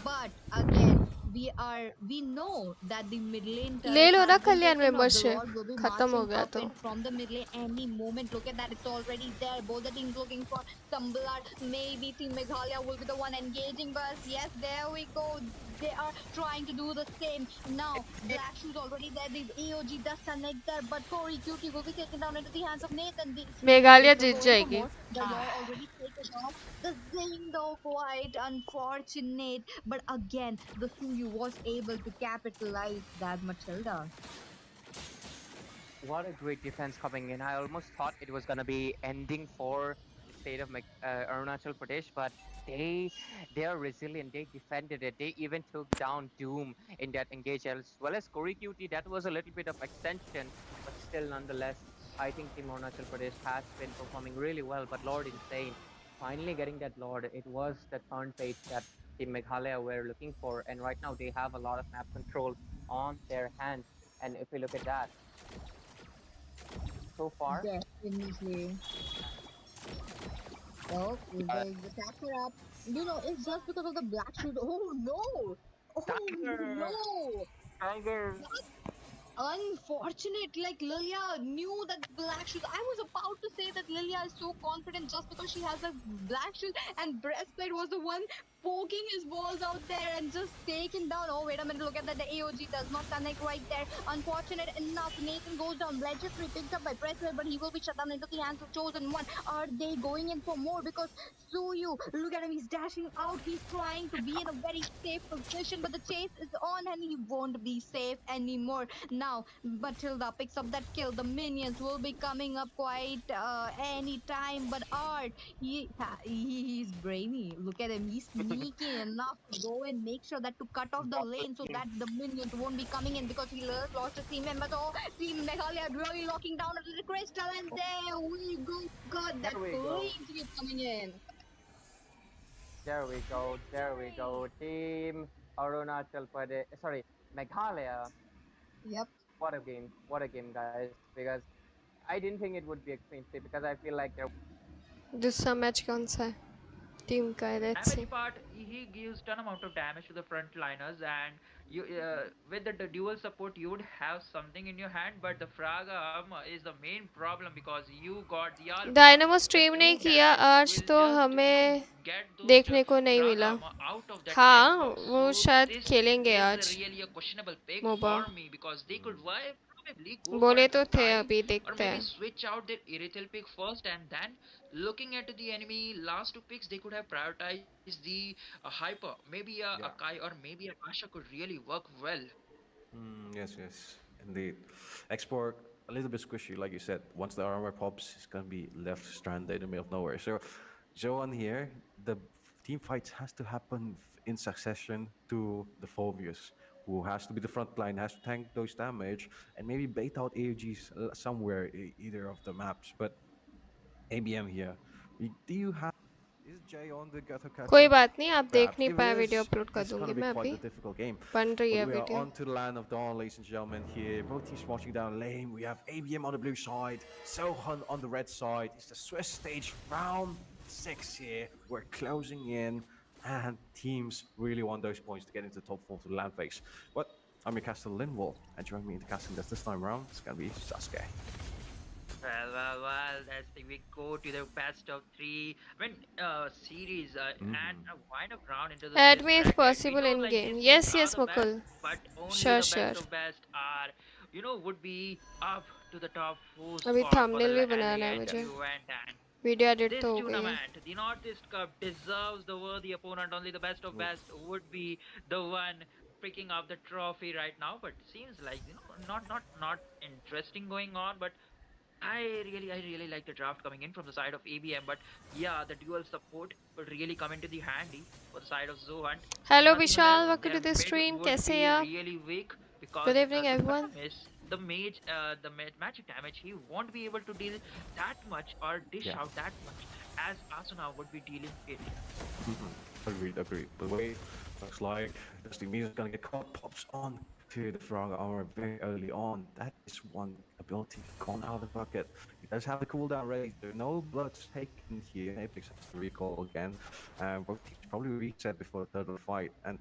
But again, we know that the mid lane ले turret लो ना has been Kalyan taken. Now the membership Lord will be खत्म हो marching गया up तो in from the mid lane any moment. Look at that, it's already there. Both the teams looking for some blood. Maybe Team Meghalaya will be the one engaging, but yes, there we go. They are trying to do the same. Now, Black Shoes already there. The AOG does connect there, but Corey Cutie will be taken down into the hands of Nathan. They Meghalaya still Jeet going for जाएगी more. The Lord already taken off. The Zing though quite unfortunate, but again, the Suyu was able to capitalize that Matilda. what a great defense coming in. I almost thought it was going to be ending for the state of Arunachal Pradesh, but they are resilient. They defended it. They even took down Doom in that engage, as well as Kori Cutie. That was a little bit of extension, but still, nonetheless, I think Team Arunachal Pradesh has been performing really well. But Lord Insane, finally getting that Lord, it was the turn page that Team Meghalaya were looking for, and right now they have a lot of map control on their hands. And if we look at that, so far. Definitely. Oh, Uh, the stats are up. It's just because of the black shoes. Oh no! Oh Tiger, no! Tiger. Unfortunate. Like Lilia knew that black shoes. I was about to say that Lilia is so confident just because she has the black shoes, and breastplate was the one poking his balls out there and just taking down. Oh wait a minute, look at that. The AOG does not connect right there. Unfortunate enough, Nathan goes down. Legendary picked up by breastplate, but he will be shut down into the hands of chosen one. Are they going in for more? Because Suyu, look at him, he's dashing out. He's trying to be in a very safe position, but the chase is on and he won't be safe anymore. Now Now, Matilda picks up that kill. The minions will be coming up quite any time. But Art, he's brainy. Look at him. He's sneaky enough to go and make sure that to cut off the lane so that the minions won't be coming in because he lost a team member. So Team Meghalaya really locking down a little crystal, and there we go. God, that There we go. flame keeps coming in. There we go. There we go. Team Arunachal Pradesh. Sorry, Meghalaya. Yep. What a game. What a game, guys. Because I didn't think it would be extreme sweep because I feel like there. दूसरा match कौन सा है team का है let's see Damage part, he gives ton amount of damage to the frontliners, and you with the dual support you would have something in your hand, but the frag arm is the main problem because you got the alpha. Dynamo The stream नहीं cube किया damage आज will तो just हमें get those देखने को नहीं frag मिला armor out of that हाँ Xbox. वो So शायद this खेलेंगे is आज really a questionable pick मोबा for me because they could probably go for बोले an तो थे Akai, अभी or देखते maybe हैं switch out their Irithel pick first, and then looking at the enemy last two picks, they could have prioritized the Hyper. Maybe a Yeah. Akai or maybe a Asha could really work well. Yes, yes, indeed. Export a little bit squishy, like you said. Once the armor pops, it's gonna be left stranded in the middle of nowhere. So, Joan here, the team fights has to happen in succession to the Phobius, who has to be the front line, has to tank those damage, and maybe bait out AUGs somewhere either of the maps. But ABM here, do you have? Is Jay on the Gato कोई catcher? बात नहीं आप देख Perhaps. नहीं If it पाए video is, upload कर it's gonna दूंगी be मैं quite अभी a difficult game. बन रही But है we are video on to the land of dawn, ladies and gentlemen. Here, both teams marching down lane. We have ABM on the blue side, Sohan on the red side. It's the Swiss stage round 6 here. We're closing in, and teams really want those points to get into the top 4 to the land phase. But I'm your caster Linwall, and joining me in the casting desk this time around, it's gonna be Sasuke. Well, that's the we go to the best of three. Series and a wind up round into the add Swiss me if bracket. We possible know in like game these teams yes are yes the best, Mukul but only sure the best sure of best are, would be up to the top four अभी spot for the thumbnail भी बनाना है LAND मुझे event. And video edit this तो हो गई है tournament, the Northeast Cup, deserves the worthy opponent. Only the best of best would be the one picking up the trophy right now. But seems like not interesting going on. But I really like the draft coming in from the side of ABM. But yeah, the dual support would really come into the handy for the side of Zohunt. Hello Nothing less, Vishal welcome their to the mid stream would कैसे be हैं आप really weak good because evening everyone Skirmish, the magic damage, he won't be able to deal that much or dish Yeah. out that much as Asuna would be dealing it. Agreed, agreed. The way looks like Dusty Me's gonna get caught, pops on to the frog armor very early on. That is one ability gone out of the bucket. He does have the cooldown raised. There are no bloods taken here. Apex has to recall again. Both teams probably reset before the third fight. And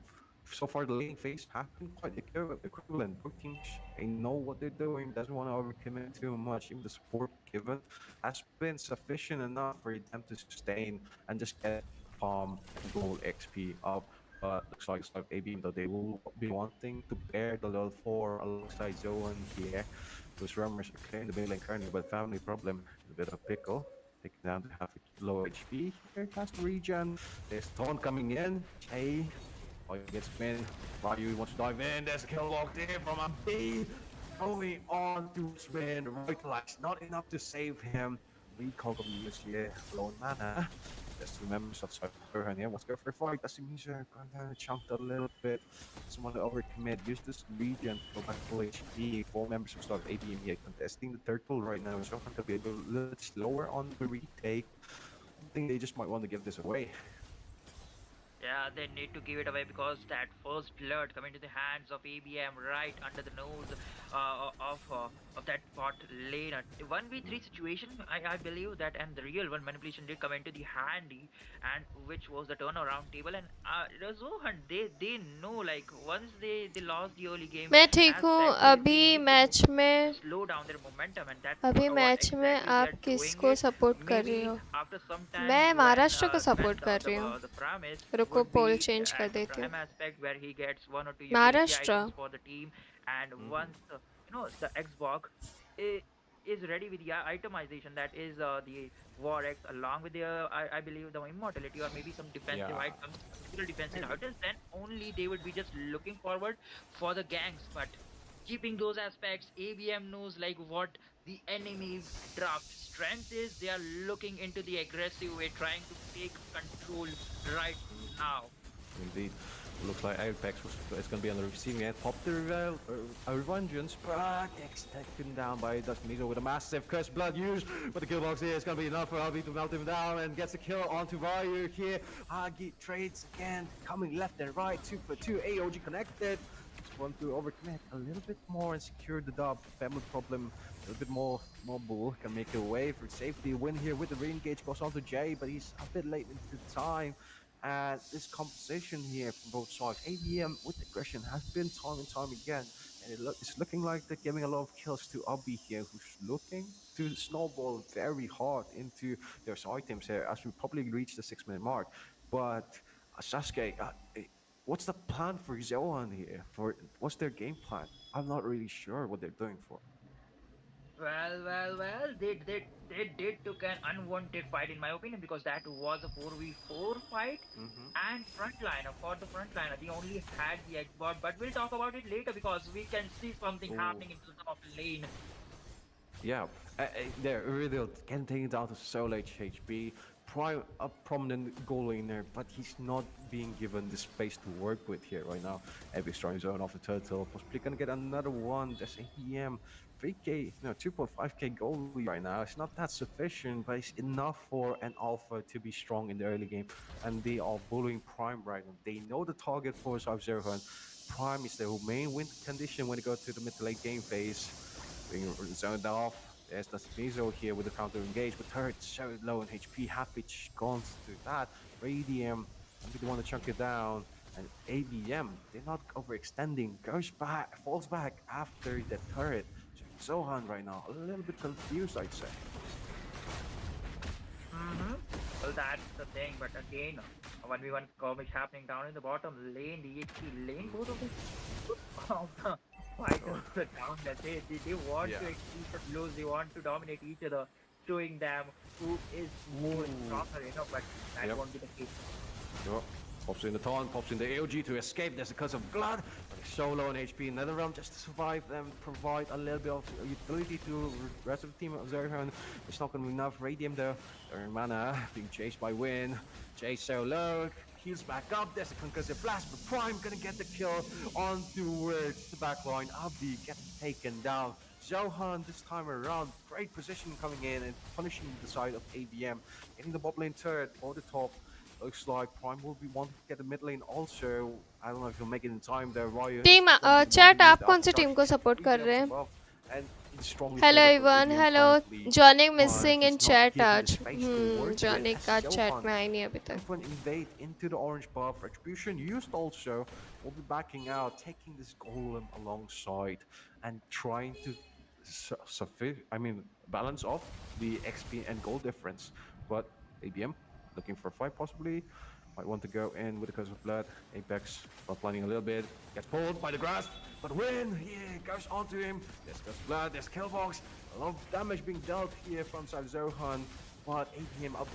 so far the laning phase has been quite equivalent. Both teams, they know what they're doing, doesn't want to overcommit too much. Even the support given has been sufficient enough for them to sustain and just get farm gold XP up. But looks like Star AB, though they will be wanting to bear the level 4 alongside Zoan here. Those rumors are clearing the mid lane currently, but family problem is a bit of a pickle. Taking down to half low HP. Here has the regen. There's Taunt coming in. Jay. Oh, he gets in. Ryu wants to dive in. There's a kill locked in from a B. Going on to spin. Revitalize. Not enough to save him. Recall of use here. Lone mana. Just two members of Cypher here. Let's go for a fight. That's the music. Going down chunked a little bit. Someone to overcommit. Use this regen to go back full HP. 4 members of Star ABM here contesting the third pull right now. So to be a little slower on the retake. I think they just might want to give this away. Yeah, they need to give it away because that first blood coming to the hands of ABM right under the nose of that bot lane. 1v3 situation, I believe that, and the real one manipulation did come into the handy, and which was the turnaround table. And Zohan, they know like once they lost the early game, मैं ठीक as हूँ said, they अभी need to match में slow down their momentum, and that's अभी what match में exactly they आप are doing किसको it. Support कर रही Maybe हो after some time मैं when महाराष्ट्र को when सपोर्ट कर रही हूँ the premise रुको would पोल be चेंज कर at the देती हूँ prime aspect where he gets 1 or 2 utility Maharashtra items for the team, and once the Xbox i- is ready with the itemization, that is the War X along with the I believe the immortality or maybe some defensive Yeah. items, particular defensive items, then only they would be just looking forward for the gangs. But keeping those aspects, ABM knows like what the enemy draft strength is. They are looking into the aggressive way, trying to take control right now. Indeed. Looks like Apex is going to be on the receiving end. Pop the Revengeance, but gets taken down by Dustin Mizo with a massive curse blood use. But the kill box here is going to be enough for Albi to melt him down and gets a kill onto Vayu here. Hagi trades again, coming left and right, 2 for 2. AOG connected. Just want to overcommit a little bit more and secure the dub. Family problem, a little bit more mobile, can make a way for safety. Win here with the re-engage goes on to Jay, but he's a bit late into the time. And this compensation here from both sides, ABM with aggression has been time and time again. And it's looking like they're giving a lot of kills to Abi here, who's looking to snowball very hard into their items here as we probably reach the 6-minute mark. But Sasuke, what's the plan for Zohan here? What's their game plan? I'm not really sure what they're doing for. Well. They did took an unwanted fight in my opinion because that was a 4v4 fight Mm-hmm. and frontliner for the frontliner. They only had the expert, but we'll talk about it later because we can see something Oh. happening in the top lane. Yeah, they're really getting taken down to solo HHB. Prime, a prominent goal in there, but he's not being given the space to work with here right now. Epic trying zone off the turtle, possibly gonna get another one. That's APM, 3k, no, 2.5k goal lead right now. It's not that sufficient, but it's enough for an alpha to be strong in the early game. And they are bullying Prime right now. They know the target for Sub-Zero, and Prime is their main win condition when they go to the mid to late game phase. Being zoned off. There's the Mizo here with the counter engage, but turret so low in HP. Happy gone to that. Radium, I'm the one to chunk it down. And ABM, they're not overextending. Goes back, falls back after the turret. So Zohan right now, a little bit confused, I'd say. Mm-hmm. Well, that's the thing, but again, a 1v1 skirmish happening down in the bottom lane, the HP lane, both of the fighters are down that they want Yeah. to exceed the blows, they want to dominate each other, showing them who is more stronger, but that Yep. won't be the case. Sure. Pops in the taunt, pops in the AOG to escape. There's a curse of blood. But he's so low on HP in NetherRealm just to survive and provide a little bit of utility to the rest of the team of Zerhan. It's not going to be enough. Radium though. Their mana being chased by Win. Jay so low. Heals back up. There's a concussive blast, but Prime gonna get the kill on towards the backline. Abdi getting taken down. Zohan this time around, great position coming in and punishing the side of ABM. Getting the bot lane turret for the top. Looks like Prime will be wanting to get the mid lane also. I don't know if he'll make it in time there. Ryu is team going to be the one chat to use आप the कौन alpha सी charge. Team को He's support 3 कर रहे levels हैं? above and he's strongly hello favored for everyone, ABM hello. currently. जॉनिक But missing in he's not chat given the आज. space to work with जॉनिक as का chat Zohan. में आई नहीं अभी तक. Open invade into the orange buff. Retribution used also. Will be backing out, taking this golem alongside and trying to balance off the XP and gold difference. But ABM looking for a fight possibly. Might want to go in with the curse of blood. Apex planning a little bit. Gets pulled by the grasp. But Win, yeah, goes onto him. There's curse of blood, there's killbox. A lot of damage being dealt here from Side Zohan. But ABM up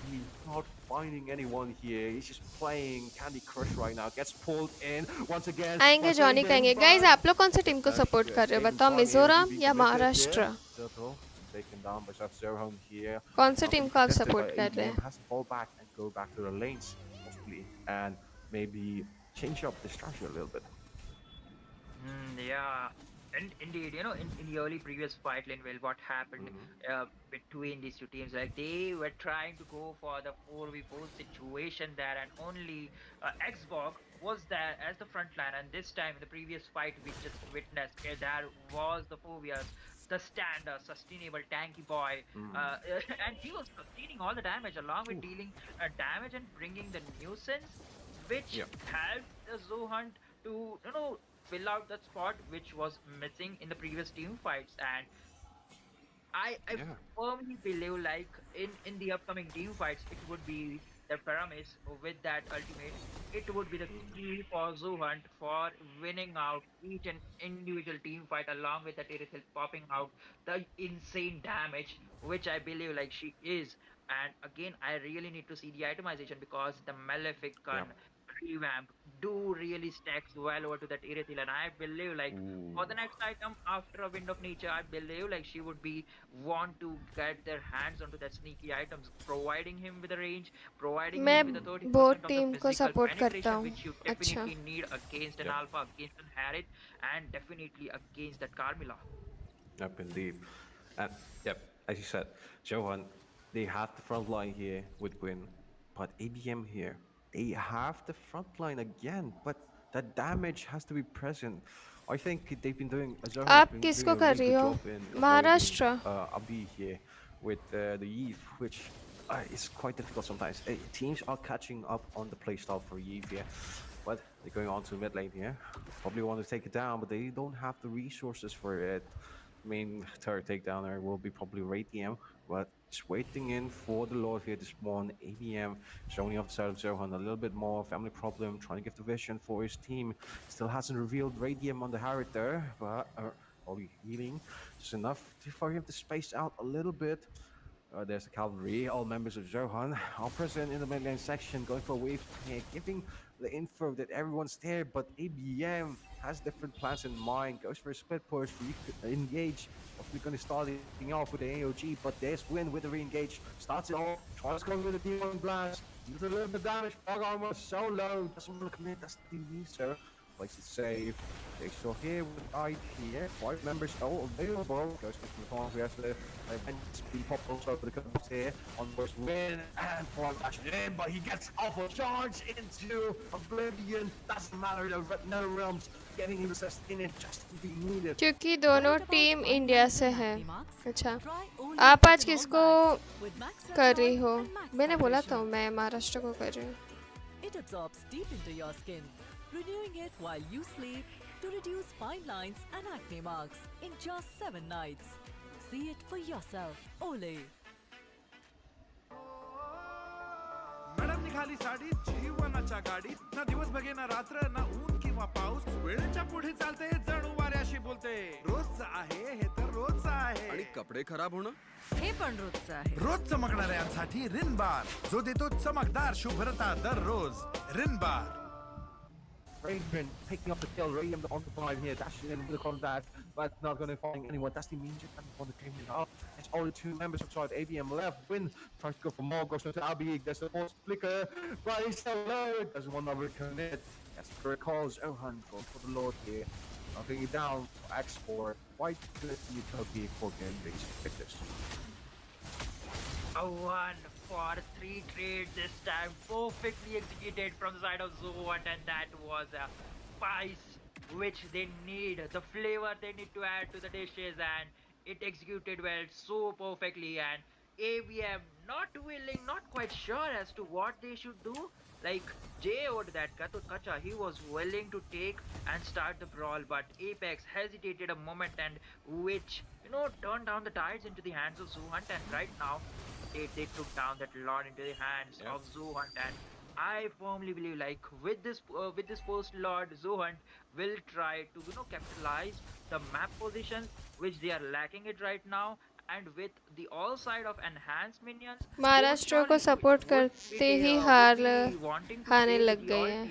not finding anyone here. He's just playing Candy Crush right now. Gets pulled in once again. आएंगे जॉनिक आएंगे. Guys आप लोग कौन सी team को support कर रहे हो बताओ? मिजोरम या Maharashtra? Taken down by Zohan here. कौन सी टीम को आप Contested सपोर्ट by कर रहे ABM, हैं? has to fall back and go back to the lanes possibly and maybe change up the strategy a little bit. Yeah, and indeed, in the early previous fight lane, well, what happened between these two teams, like they were trying to go for the 4v4 situation there, and only Xbox was there as the front line. And this time, in the previous fight we just witnessed, there was the Phobias, the standard, sustainable tanky boy, and he was sustaining all the damage along with dealing damage and bringing the nuisance, which Yep. helped the Zohunt to fill out that spot which was missing in the previous team fights. And I Yeah. firmly believe like in the upcoming team fights it would be the Pyramis with that ultimate. It would be the key for Zuhunt for winning out each and individual team fight along with the Terethil popping out the insane damage which I believe like she is. And again I really need to see the itemization because the Malefic gun Yep. revamp do really stacks well over to that Irithil, and I believe like for Ooh. the next item after a Wind of Nature, I believe like she would be want to get their hands onto that sneaky items, providing him with a range, providing मैं him with a both 30% of the team को physical support करता penetration हूँ. which you अच्छा. definitely need against an Yep. Alpha, against an Harith, and definitely against that Carmilla. Yep, indeed. And yep, as you said, Johan, they have the front line here with Gwyn, but ABM here, they have the front line again, but that damage has to be present. I think they've been doing, Johan has आप been doing किसको a कर really रही good हो? job in avoiding Maharashtra. Abi here with the Eve, which is quite difficult sometimes. Teams are catching up on the playstyle for Eve here, but they're going on to mid lane here. Probably want to take it down, but they don't have the resources for it. Main turret takedowner will be probably Radium, but just waiting in for the Lord here to spawn. ABM showing off the side of Zohan a little bit more. Family problem, trying to give the vision for his team. Still hasn't revealed Radium on the Harriet there, but probably healing just enough for him to space out a little bit. There's the cavalry. All members of Zohan are present in the main lane section, going for a wave clear, giving the info that everyone's there. But ABM has different plans in mind. Goes for a split push, engage. Hopefully, going to starting off with the AOG, but there's Win with the re-engage. Starts it off. Tries to go with the D1 blast. Deals a little bit of damage. Fog armor so low. Doesn't want to commit. That's the user. Plays it safe. They still here with IP here. 5 members all available. Goes for the corner. We have the speed pop also for the cuts here. On first Win and Paul dashes in, but he gets awful charge into Oblivion. Doesn't matter. No realms getting him sustained just to be needed. क्योंकि दोनों team India से हैं. अच्छा. आप आज किसको कर रही हो? मैंने बोला था मैं महाराष्ट्र को कर रही हूँ. It absorbs deep into your skin, renewing it while you sleep to reduce fine lines and acne marks in just 7 nights. See it for yourself. Olay. Madam निघाली साडी जीवनाच्या गाडीत ना दिवस बघे ना रात्र ना ऊन किंवा पाऊस वेळेच्या पुढे चालते जणू वाऱ्याशी बोलते रोजचं आहे हे तर रोजचं आहे आणि कपडे खराब होणं हे पण रोजचं आहे. रोज चमकणाऱ्यांसाठी रिन बार जो देतो चमकदार शुभ्रता दररोज रिन बार. Raven picking up the kill, Radium on the five here, dashing in with the contact, but not going to find anyone. That's the means just for the game up. It's only 2 members outside ABM left. Win tries to go for more, goes to Abi, there's the force flicker, but he's so low, doesn't want to recommit. That's for calls. Ohan going for the Lord here. Knocking it down for export. Quite good utopia for game base victors. A 1 for 3 trades this time, perfectly executed from the side of Zoant, and that was a spice which they need, the flavor they need to add to the dishes, and it executed well so perfectly. And AVM not willing, not quite sure as to what they should do. Like Jay over that Kacha, he was willing to take and start the brawl, but Apex hesitated a moment, and which turned down the tides into the hands of Zuhunt, and right now they took down that Lord into the hands of Zuhunt. And I firmly believe like with this post Lord, Zuhunt will try to capitalize the map positions which they are lacking it right now, and with the all side of enhanced minions, Maharashtra को support करते ही हारने लग गए हैं.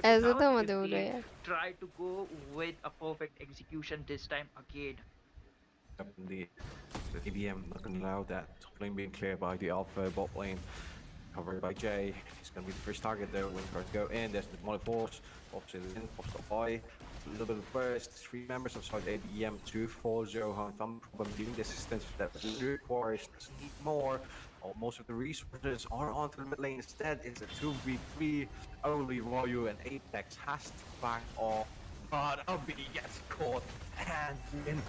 ऐसा तो मत बोलो यार. Try to go with a perfect execution this time again. Indeed. The EBM not going to allow that. Top lane being cleared by the Alpha bot lane. Covered by Jay. He's going to be the first target though. When tries to go in, there's the Molly Force. Pops it in, pops the by. A little bit of burst. 3 members outside ABM. 2-4 Zohan. Thumb problem giving the assistance that requires. Need more. Most of the resources are onto the mid lane. Instead, it's a 2v3. Only Royal and Apex has to back off. But Abi gets caught and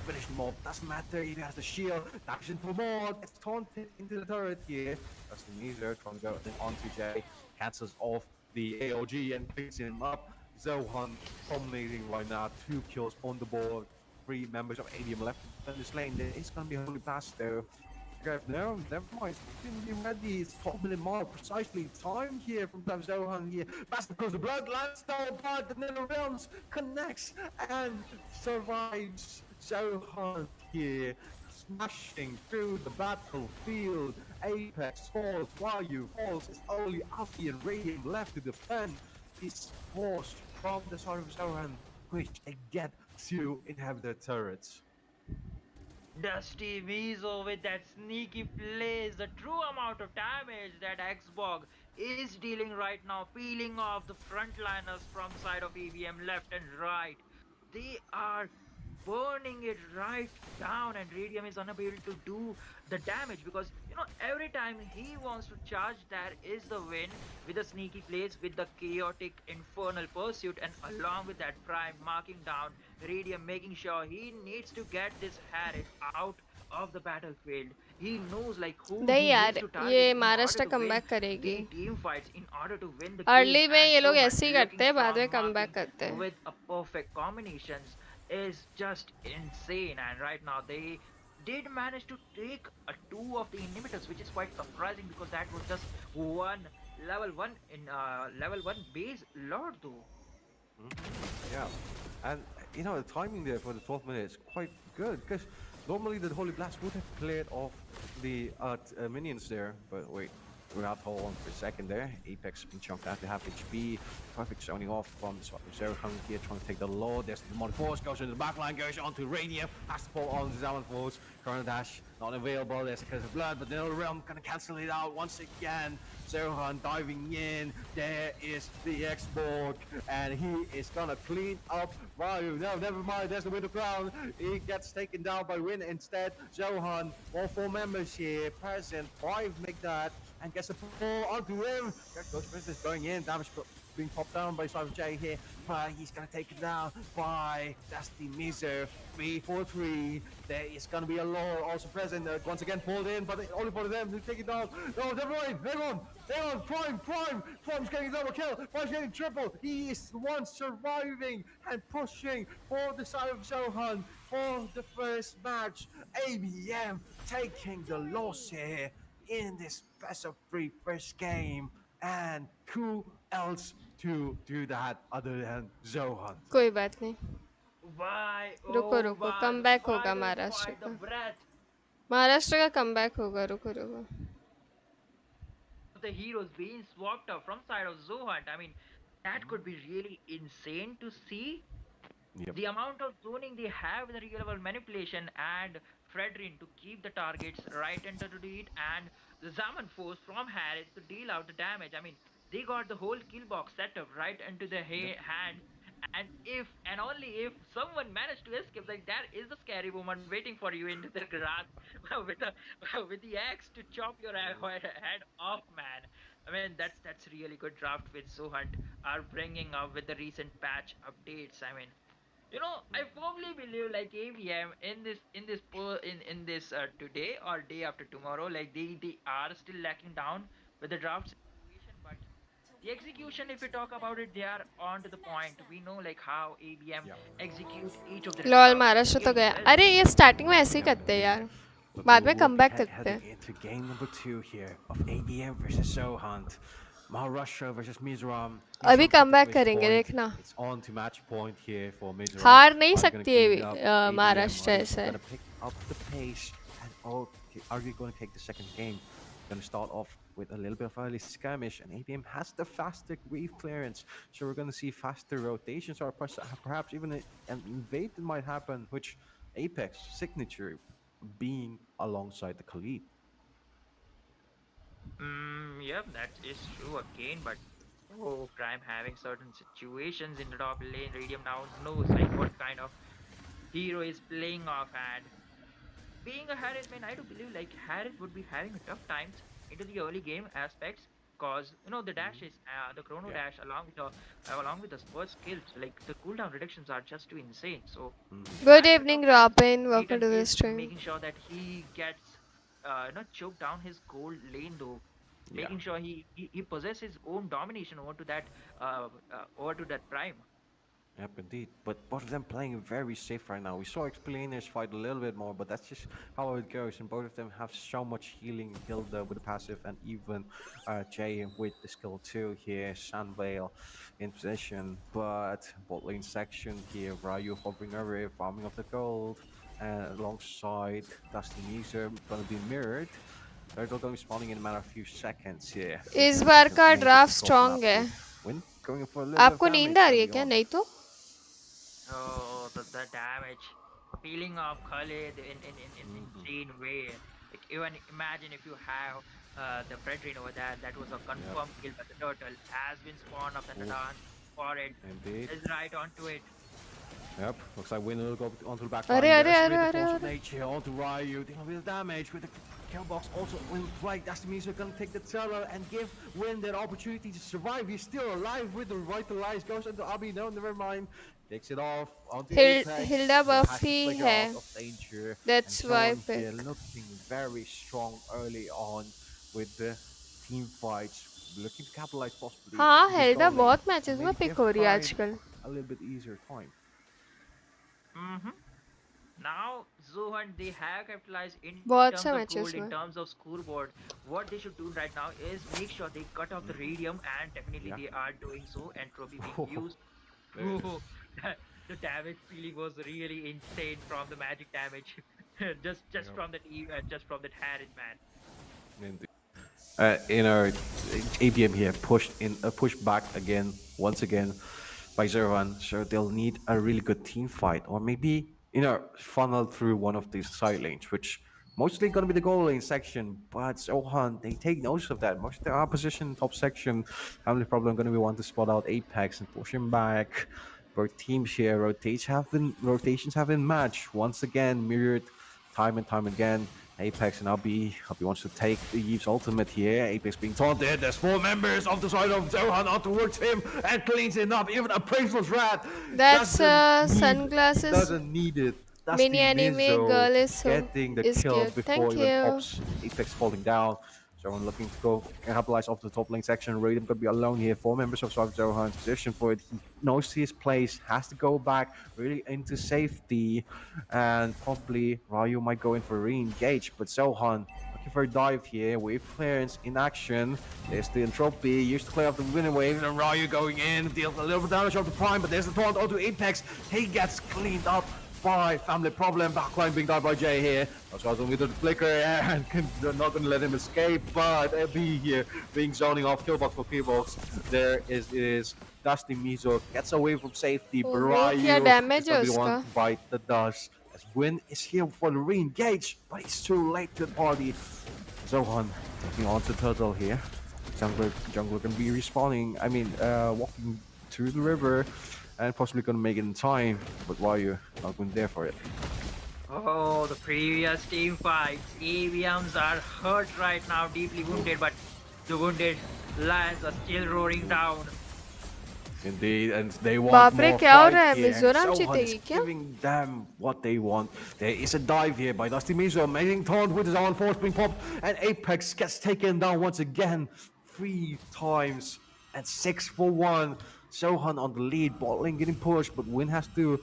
finished him off. Doesn't matter, he has the shield, dashes into more, gets taunted into the turret here. That's the user trying to go onto Jay, cancels off the AOG and picks him up. Zohan dominating right now, 2 kills on the board, 3 members of ADM left in this lane. It's gonna be Holy Pass though. No, never mind. Didn't be ready. It's 12 minute mark. Precisely time here from Zohan here. Master across the bloodline. Star apart. The Nether Realms connects and survives. Zohan here. smashing through the battlefield. Apex falls, Ryu falls. It's only Alfie and Radium left to defend. Is forced from the side of Zoran, which they get to inhabit their turrets. Dusty Mizo with that sneaky plays, the true amount of damage that Xbog is dealing right now, peeling off the frontliners from side of EVM left and right. They are burning it right down, and Radium is unable to do the damage because every time he wants to charge, there is the win with the sneaky plays, with the chaotic infernal pursuit, and along with that Prime marking down Radium, making sure he needs to get this Harris out of the battlefield. He knows like whom नहीं he needs यार, to target ये in order Maharashtra to win comeback करेगी. the team fights, in order to win the game. Early में And ये लोग Zohan ऐसे ही करते looking हैं, बाद में strong, कमबैक marking करते हैं. with a perfect combinations is just insane. And right now they did manage to take a two of the inhibitors, which is quite surprising because that was just one level one base lord though. Yeah, and the timing there for the 12 minutes quite good because normally the Holy Blast would have cleared off the minions there, but wait, we have to hold on for a second there. Apex being chunked out to half HP. Perfect zoning off from Zero Hunger here, trying to take the Lord. There's the Demonic Force, goes into the backline, goes onto Radium, has to fall on the Demonic Force. Current dash not available. There's a curse of blood, but the Other Realm gonna cancel it out once again. Zerohan diving in. There is the X-Borg, and he is gonna clean up Ryu. No, never mind. There's the Winter Crown. He gets taken down by Win instead. Zerohan, all four members here present. 5 make that, and gets the ball onto him. There goes Princess going in. Damage being popped down by Cyber J here. He's gonna take it down by Dusty Mizo. 3-4-3. There is gonna be a lore also present. Once again pulled in, but only for them to take it down. No, never mind. Hang on. Prime's getting double kill. Prime's getting triple. He is the one surviving and pushing for the side of Zohan for the first match. ABM taking the loss here in this best of 3 first game. And who else to do that other than Zohan? कोई बात नहीं. Why, रुको oh रुको, why, the comeback होगा final Maharashtra fight, the का. breath Maharashtra का comeback होगा. रुको रुको. of the heroes being swapped up from side of Zohunt. I mean, that could be really insane to see. Yep. The amount of zoning they have with the real level manipulation and Fredrin to keep the targets right into the it, and the Zaman force from Harris to deal out the damage. I mean, they got the whole kill box set up right into their Yep. hands. And if and only if someone managed to escape, like that is the scary moment waiting for you into the grass with the with the axe to chop your head off, man. I mean, that's really good draft with Zohunt are bringing up with the recent patch updates. I mean, I firmly believe like AVM in this today or day after tomorrow, like they are still lacking down with the draft situation, but the execution, if we talk about it, they are on to the point. We know like how ABM Yeah. execute each of the lol drafts Maharashtra तो really गया. well. अरे ये starting में ऐसे ही Yeah, करते हैं indeed. यार. But we बाद में will be कमबैक करते heading हैं. into game number 2 here of ABM versus Zohunt. Maharashtra versus Mizoram. अभी Mizoram took the comeback twist करेंगे, point. देखना. It's on to match point here for Mizoram. हार नहीं Are you going सकती to clean है it up? ABM, Maharashtra are you ऐसे. going to pick up the pace? And are you going to take the second game? Going to start off with a little bit of early skirmish, and ABM has the faster grief clearance, so we're going to see faster rotations, or perhaps even an invade that might happen, which Apex signature being alongside the Khalid. Yeah, that is true again, but Prime having certain situations in the top lane, Radium now knows like what kind of hero is playing off, and being a Harris man, I do believe like Harris would be having a tough times into the early game aspects because the dashes, the chrono Yeah. dash along with the spur skills, like the cooldown reductions are just too insane. So Good at the evening, top lane, Robin. Welcome Nathan to the is stream. making sure that he gets not choke down his gold lane though, Yeah. making sure he possesses his own domination over to that prime. Yep, indeed. But both of them playing very safe right now. We saw Explainers fight a little bit more, but that's just how it goes. And both of them have so much healing. Hilda with the passive, and even Jay with the skill 2 here. Sunvale in position, but bot lane section here. Ryu hovering over it, farming up the gold. alongside Dusty Meezer going to be mirrored. They're going to be spawning in a matter of few seconds here. इस Looking bar to का make it draft across the map strong है. here. Win going for a little bit of आपको नींद damage आ रही है early क्या? on. नहीं तो Oh, the damage. Peeling off Khalid in insane way. Like, even imagine if you have the Brethren over there, that was a confirmed kill, but the turtle has been spawned up and the dance for it. Indeed. Is right onto it. Yep, looks like Win will go onto the back अरे line. अरे There's अरे with the अरे force of अरे nature onto Ryu. Dealing with the damage with the kill box. Also, Win play. That's the means we're gonna take the turtle and give Win that opportunity to survive. He's still alive with the revitalize. Goes into Abi. No, never mind. Takes it off onto Apex. Hilda He has to buffy flicker है. out of danger. And That's so why on here, pick. looking very strong early on with the team fights. Looking to capitalize possibly. हाँ, This Hilda goal बहुत lane. Matches And में maybe pick give हो रही है Pride आजकल. a little bit easier time. Now, Zohan, they have capitalized in बहुत terms से of gold, matches in में. terms of scoreboard. What they should do right now is make sure they cut off the radium, and definitely Yeah. they are doing so. Entropy being Oh, used. there it Oh, the damage feeling was really insane from the magic damage. just Yeah. from that just from that Harris man. Indeed. ABM here pushed back again, once again by Zervan. So they'll need a really good team fight, or maybe funnel through one of these side lanes, which mostly gonna be the goal lane section. But Zohan, they take notice of that. Most of their opposition top section, family problem gonna be one to spot out Apex and push him back. Both teams here rotations have been matched once again, mirrored time and time again. Apex and Abi wants to take the Eve's ultimate here. Apex being taunted. There's 4 members of the side of Zohan on towards him and cleans it up. Even a Praisel's rat That's sunglasses. doesn't need it. That's Mini the anime Mizzo girl is so getting the is kill cute. before Thank even you. pops. Apex falling down. Zohan looking to go capitalize off the top lane section. Raiden could be alone here. 4 members of Zohan's position for it. He knows his place, has to go back really into safety, and probably Ryu might go in for re-engage. But Zohan looking for a dive here. Wave clearance in action. There's the entropy. Used to clear up the winning wave. And Ryu going in. Deals a little bit damage off the prime, but there's the taunt onto Apex. He gets cleaned up by family problem. Backline being done by Jay here. That's why I was only to the flicker and they're not going to let him escape. But B here being zoning off killbox for killbox. There is Dusty Mizo gets away from safety. Oh, Ryu क्या is damage है going to be the one उसका? to bite the dust. As Win is here for the re-engage, but it's too late to the party. Zohan taking on to Turtle here. Jungler can be respawning. Walking to the river and possibly gonna make it in time. But Ryu not going there for it. Oh, the previous team fights. AVMs are hurt right now, deeply wounded, but the wounded lions are still roaring down. Indeed, and they want बाप रे more क्या हो fight रहा है? here. Mizoram Zohan जीतेगी is क्या? giving them what they want. There is a dive here by Dusty Mizo. Amazing taunt with his own force being popped, and Apex gets taken down once again, 3 times, and 6 for 1. Zohan on the lead, bot lane getting pushed, but Win has to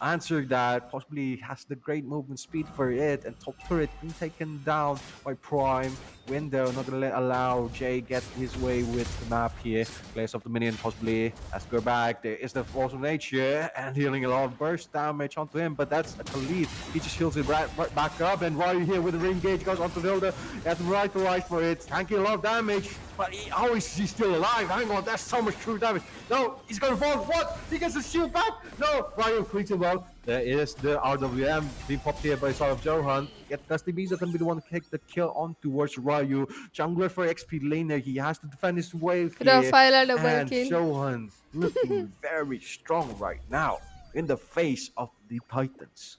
answer that. Possibly has the great movement speed for it, and top turret being taken down by Prime. Window not gonna allow Jay get his way with the map here. Clears off the minion, possibly has to go back. There is the force of nature and dealing a lot of burst damage onto him, but that's a Khalid. He just shields it right back up, and Ryu here with the re-engage goes onto Vilda. He has to right to right for it. Tanking a lot of damage, but how is he still alive? Hang on, that's so much true damage. No, he's gonna fall. What? He gets his shield back? No, Ryu cleans it well. There is the RWM being popped here by side of Johan. Yet Dusty Bees are going to be the one to kick the kill on towards Ryu. Jungler for XP laner. He has to defend his wave here. Rafaela double And kill. Johan looking very strong right now in the face of the Titans.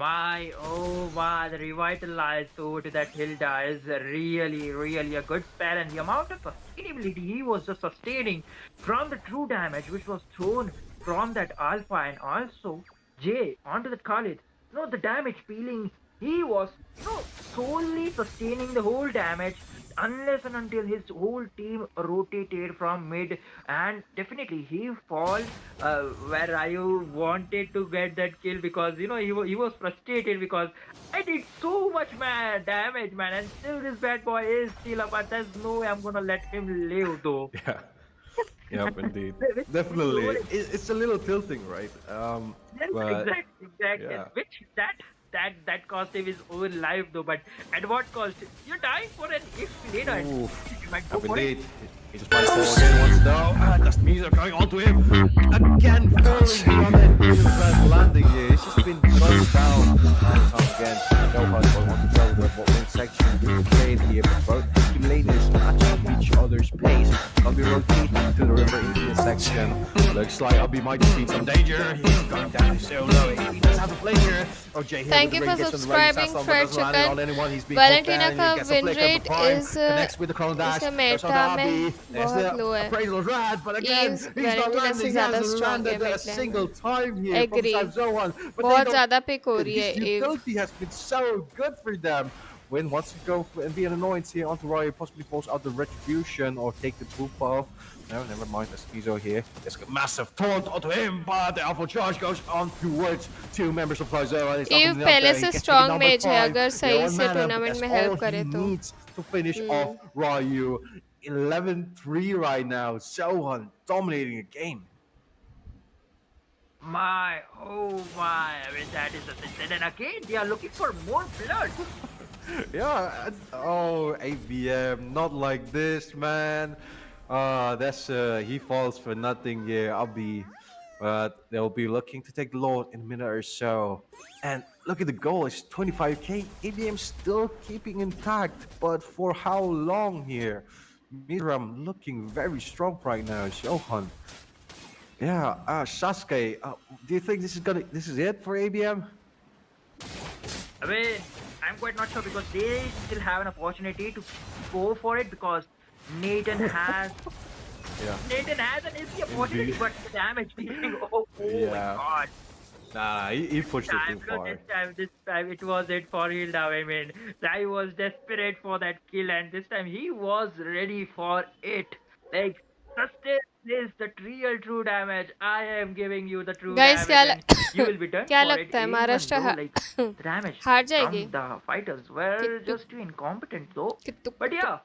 Oh my, the revitalized over to that Hilda is really a good spell, and the amount of sustainability he was just sustaining from the true damage which was thrown from that Alpha, and also Jay onto that Khalid. No, the damage feeling, he was solely sustaining the whole damage unless and until his whole team rotated from mid, and definitely he fall where Ryu wanted to get that kill, because he was frustrated because I did so much damage, man, and still this bad boy is still up, but there's no way I'm gonna let him live though. Yeah. Yep, indeed. which Definitely. role It's a little tilting, right? Yes, But exactly. yeah. Which that cost him his own life though, but at what cost? You're dying for an XP later, and Ooh. you might go Yep, for it. indeed. He just might fall again once though. That's Miso going onto him. Again, falling beyond that real fast landing here. He's just been gunned down time and time again. No one will want to go the bottom section with the trade here, but both the laners matching each other's pace. I'll be rotating to the river into the section. Looks like Abby might just be in some danger. He's going down so low. He does have a play here. Oh, Jay here Thank with you the for ring gets on the right subscribing, side, but Fred doesn't land it on Chicken. anyone. He's being Valentina poked का down. He gets a win flick of the rate prime. इस Connects with the chrono dash. इसमें Goes on to meta में Abby. There's बहुत low the है. appraisal rad, but again, Eves he's not Valentina से landing. He ज़्यादा hasn't strong है landed a mid lane single में. time here from Agree. Zohan. But they बहुत don't. ज़्यादा pick हो रही His है Eve. utility has been so good for them. When wants to go and be an annoyance here onto Ryu, possibly pulls out the retribution or take the poop off. No, never mind. Eskizo here. There's a massive taunt onto him, but the alpha charge goes on towards two members of Zohan. Eve पहले से strong mage है अगर सही से tournament में help करे तो. Needs to finish off Ryu. 11-3 right now. Zohan dominating the game. Oh my! I mean, that is a sin. And again, they are looking for more blood. Yeah. Oh, ABM, not like this, man. That's he falls for nothing here. But they'll be looking to take the Lord in a minute or so. And look at the goal, it's 25k. ABM still keeping intact, but for how long here? Miram looking very strong right now. Shohan. Yeah, Sasuke, do you think this is it for ABM? I mean, I'm quite not sure because they still have an opportunity to go for it because Nathan has an easy opportunity, Indeed. but the damage being oh Yeah. my god. Nah, he pushed it too far. This time it was it for real now. I mean, I was desperate for that kill, and this time he was ready for it. Like, sustain this, the real true damage. I am giving you the true Guys damage, and you will be done क्या for it. लगता है Even Maharashtra though, like, the damage हार जाएगी? from the fighters were कितु- just too incompetent, though. कितु- But yeah,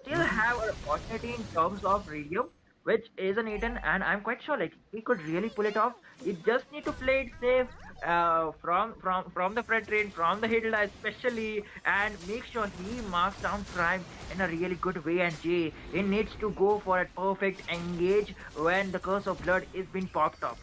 still have an opportunity in terms of radium, which is an Aiden, and I'm quite sure like he could really pull it off. You just need to play it safe from the front train, from the Hilda especially, and make sure he marks down Prime in a really good way. And Jay, he needs to go for a perfect engage when the curse of blood is being popped up.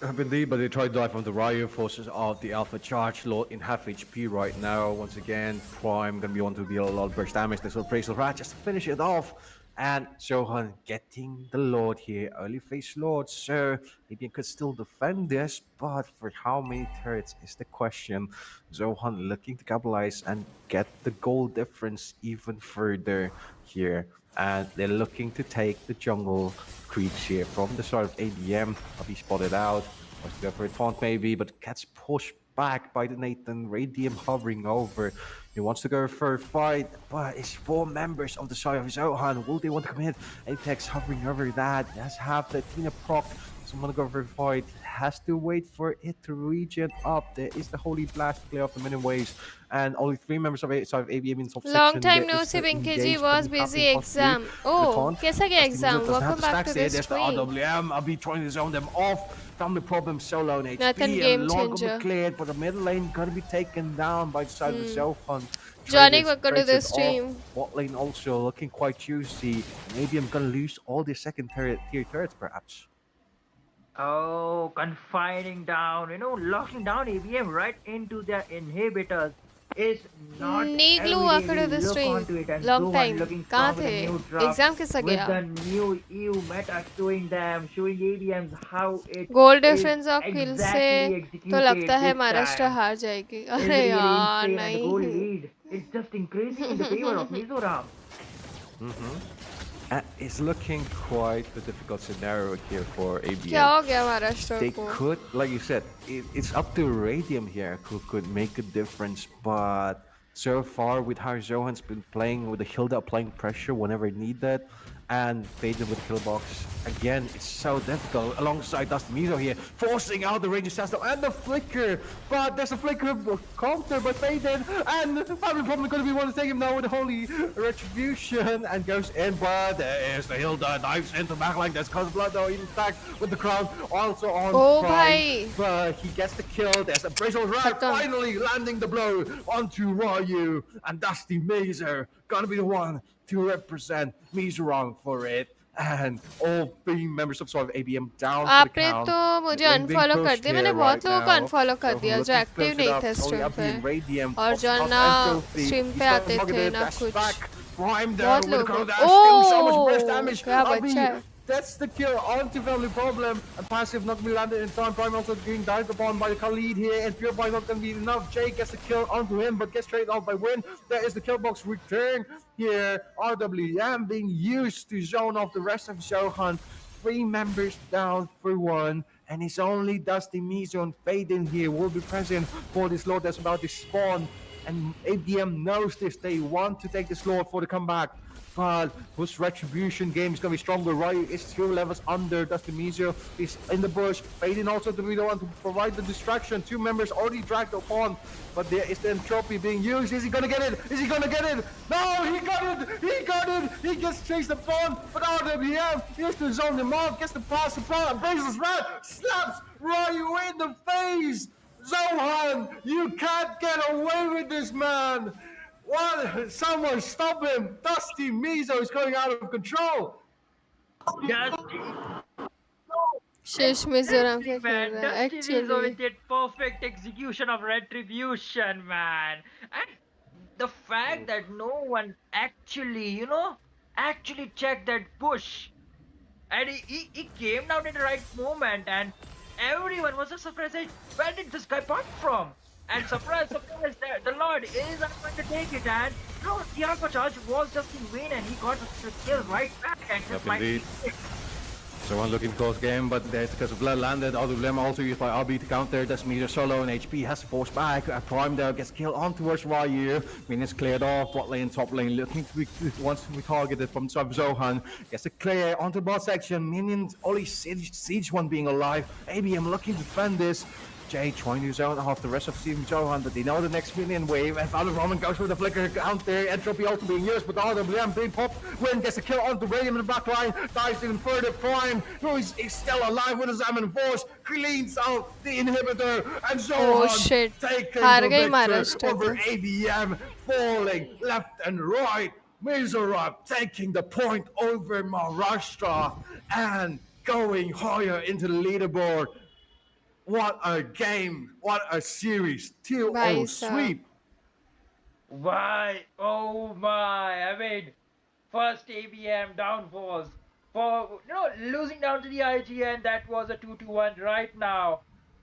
Indeed, but they try to dive from the Ryu forces of the Alpha Charge Lord in half HP right now. Once again, Prime gonna be on to deal a lot of burst damage. There's a Praise of Rat just to finish it off. And Zohan getting the Lord here, early phase Lord, so maybe could still defend this, but for how many turrets is the question. Zohan looking to capitalize and get the goal difference even further here. And they're looking to take the jungle creeps here from the start of ADM. I'll be spotted out. Wants to go for a taunt maybe, but gets pushed back by the Nathan. Radium hovering over. He wants to go for a fight, but it's 4 members on the side of Zohan. Will they want to come in? Apex hovering over that. Has half the Tina proc. Doesn't want to go for a fight. Has to wait for it to regen up. There is the Holy Blast clear off the minion waves. And only 3 members of ABM in top Long section. time There no is see the Pinky ji engage was coming busy happening possibly. exam. The Oh, taunt. कैसा गया Justin exam? Bieber doesn't have Welcome the back stacks to here. the There's the stream. RWM. I'll be trying to zone them off. Found the problem solo in HP. Nathan game and Long changer. cleared, but the mid lane gonna be taken down by the side of the Zohan. Johnny, welcome to the stream. Bot lane also looking quite juicy. Maybe I'm gonna lose all the second tier turrets perhaps. Oh, confining down, locking down ABM right into their inhibitors is not Niglu, every welcome day to the we look stream. onto it and Long Zohan time. looking कहाँ strong with a थे? new drop, Exam कैसा with गया? the new EU meta showing ABMs how it goal is difference of kill से exactly तो executed लगता है this Maharashtra time हार जाएगी. is अरे really यार insane, and the goal नहीं. lead is just increasing in the favor of Mizoram. It's looking quite a difficult scenario here for ABM. क्या हो गया महाराष्ट्र They को? could, like you said, it's up to Radium here who could make a difference, but so far with how Zohan's been playing with the Hilda applying pressure whenever needed, and Faden with the kill box. Again, it's so difficult alongside Dusty Mizo here, forcing out the range assassin and the flicker. But there's a flicker counter by Faden, and I'm probably going to be one to take him now with the Holy Retribution and goes in. But there is the Hilda, dives into backline. There's Blood though, intact with the crown, also on O Prime. भाई But he gets the kill. There's a Brazil right, खत्म finally landing the blow onto Ryu, and Dusty Mazer gonna be the one to represent Mizoram for it. And all three members of sort of ABM down for the आपने count. तो मुझे Lane being unfollow कर pushed दिया मैंने here बहुत right लोगों को now. Unfollow कर So दिया looking जो to एक्टिव close it नहीं up. थे Only स्ट्रीम up पे in Radium. और जो Oxford ना and Filthy. स्ट्रीम He's पे got आते targeted, थे ना dash कुछ back. Prime there बहुत with the लोग crown dash. Still so much burst ओ damage. क्या Abhi, बच्चा है that's the kill. Anti-family problem. And passive not going to be landed in time. Prime also being dived upon by the Khalid here. And Purify not going to be enough. Jay gets the kill onto him, but gets traded off by Win. There is the kill box return here. RWM being used to zone off the rest of Shohan. 3 members down for 1. And it's only Dusty Mizo and Faden here will be present for this Lord that's about to spawn. And ABM knows this. They want to take this Lord for the comeback. But whose retribution game is going to be stronger? Ryu is 2 levels under. Dusty Mizo is in the bush. Faden also to be the one to provide the distraction. 2 members already dragged upon. But there is the entropy being used. Is he going to get it? Is he going to get it? No, he got it! He got it! He gets chased upon. But RWM is to zone him off. Gets the pass upon. Baseless red slaps Ryu in the face. Zohan, you can't get away with this, man. What? Someone stop him! Dusty Mizo is going out of control. Dusty, शेष मिजोरम क्या interesting, खेल man. रहा है Dusty Rizzo actually with that perfect execution of retribution, man. And the fact that no one actually, actually checked that push. And he came down in the right moment, and everyone was just surprised. Like, where did this guy pop from? And surprise, surprise, the Lord is not going to take it. And the Alpha Charge was just in vain, and he got the kill right back. And just Yep, indeed. So one looking close game, but there's because of blood landed. AutoBlem also used by RB to counter. That's Meter solo and HP has to force back. Prime there gets killed on towards Ryu. Minions cleared off. Bot lane, top lane looking to be once we targeted from sub Zohan. Gets a clear onto bot section. Minions only siege one being alive. ABM looking to defend this. Jay trying to zone off the rest of Team Johan, but they know the next minion wave. And Father Roman goes for the flicker counter. Entropy also being used, but the RWM being popped. Win gets a kill onto Radium in the back line. Dives even further. Prime, who is still alive with his Examine Force, cleans out the inhibitor. And oh Zohan shit taking हार the गई victory Maharashtra over तो ABM, falling left and right. Mizoram taking the point over Maharashtra and going higher into the leaderboard. What a game! What a series! 2-0 भाई साहब sweep. why? Oh my! I mean, first ABM downfalls for losing down to the IGN. That was a 2-1 right now.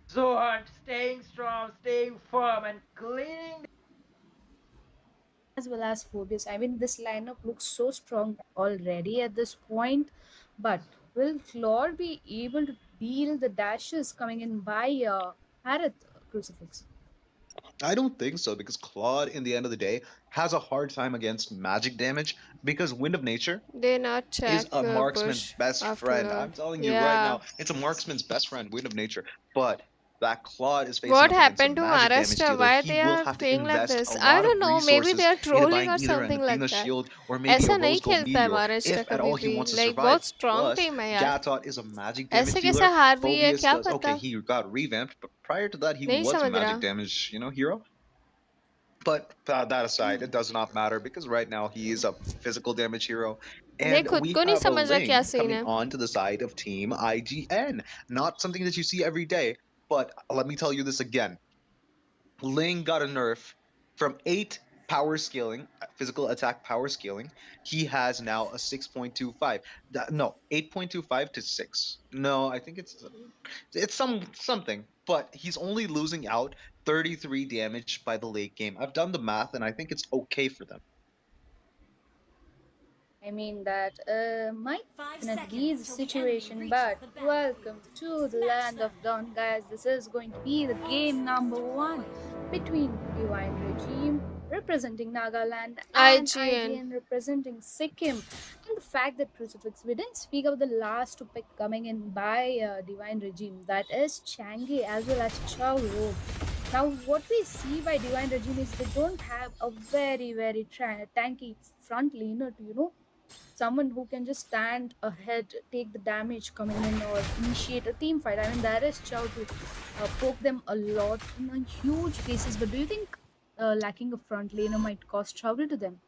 Zohan staying strong, staying firm, and cleaning. As well as Phoebus. I mean, this lineup looks so strong already at this point. But will Claude be able to deal the dashes coming in by Harith Crucifix? I don't think so because Claude, in the end of the day, has a hard time against magic damage because Wind of Nature they not is check a marksman's bush best after friend. all I'm telling you right yeah now, it's a marksman's best friend, Wind of Nature. But that Claude is facing what up against a happened to magic damage Maharashtra? dealer. Why He they will are have to playing like invest a this? I lot don't of know. Maybe they resources are into trolling buying or either an something like Athena that. shield or maybe a ऐसा नहीं rose gold खेलता है meteor Maharashtra if at कभी all he भी wants to like survive. बहुत strong Plus, team है यार Gatot is a magic damage ऐसे dealer. कैसे हार रही है Phobius क्या does okay, पता he got revamped, but prior to that he नहीं was a समझ magic रहा damage, hero. But that aside, it does not matter because right now he is a physical damage hero. ये And खुद we को नहीं have a समझ रहा क्या Ling सीन coming है on to the side of Team IGN. Not something that you see every day, but let me tell you this again. Ling got a nerf from 8 power scaling, physical attack power scaling. He has now a 6.25. No, 8.25 to 6. No, I think it's something, but he's only losing out 33 damage by the late game. I've done the math and I think it's okay for them. I mean, that might 5 definitely be the seconds till the enemy situation, reaches but the welcome battlefield. to the Smash land them. of Dawn, guys. This is going to be the game number 1 between Divine Regime representing Nagaland and IGN. IGN representing Sikkim. And the fact that Crucifix, we didn't speak of the last pick coming in by Divine Regime, that is Changi as well as Chow Road. Now, what we see by Divine Regime is they don't have a very tanky front laner to, someone who can just stand ahead, take the damage coming in, or initiate a team fight. I mean, there is Chow to poke them a lot in a huge cases. But do you think lacking a front laner might cause trouble to them?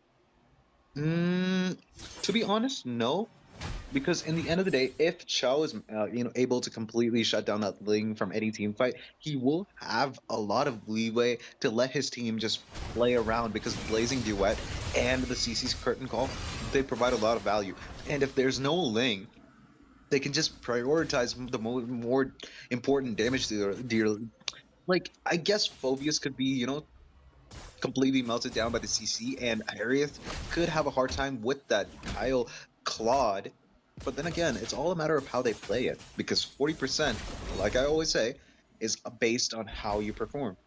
Mm, to be honest, no. Because in the end of the day, if Chow is able to completely shut down that Ling from any team fight, he will have a lot of leeway to let his team just play around because Blazing Duet and the CC's Curtain Call, they provide a lot of value. And if there's no Ling, they can just prioritize the more important damage dealer. Like I guess Phobius could be, completely melted down by the CC, and Harriet could have a hard time with that Kyle Claude. But then again, it's all a matter of how they play it, because 40%, like I always say, is based on how you perform.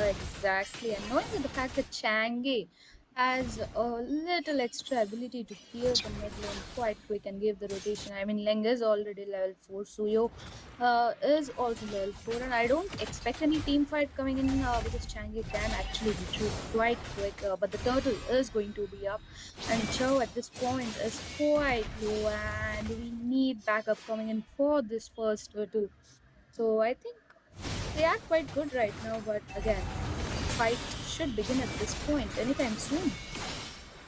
Exactly, and knowing that the fact that Changi has a little extra ability to clear the mid lane quite quick and give the rotation. I mean, Leng is already level 4, Suyo is also level 4, and I don't expect any team fight coming in because Changi can actually retreat quite quick. But the turtle is going to be up, and Chow at this point is quite low, and we need backup coming in for this first turtle. So I think they are quite good right now, but again, fight should begin at this point anytime soon.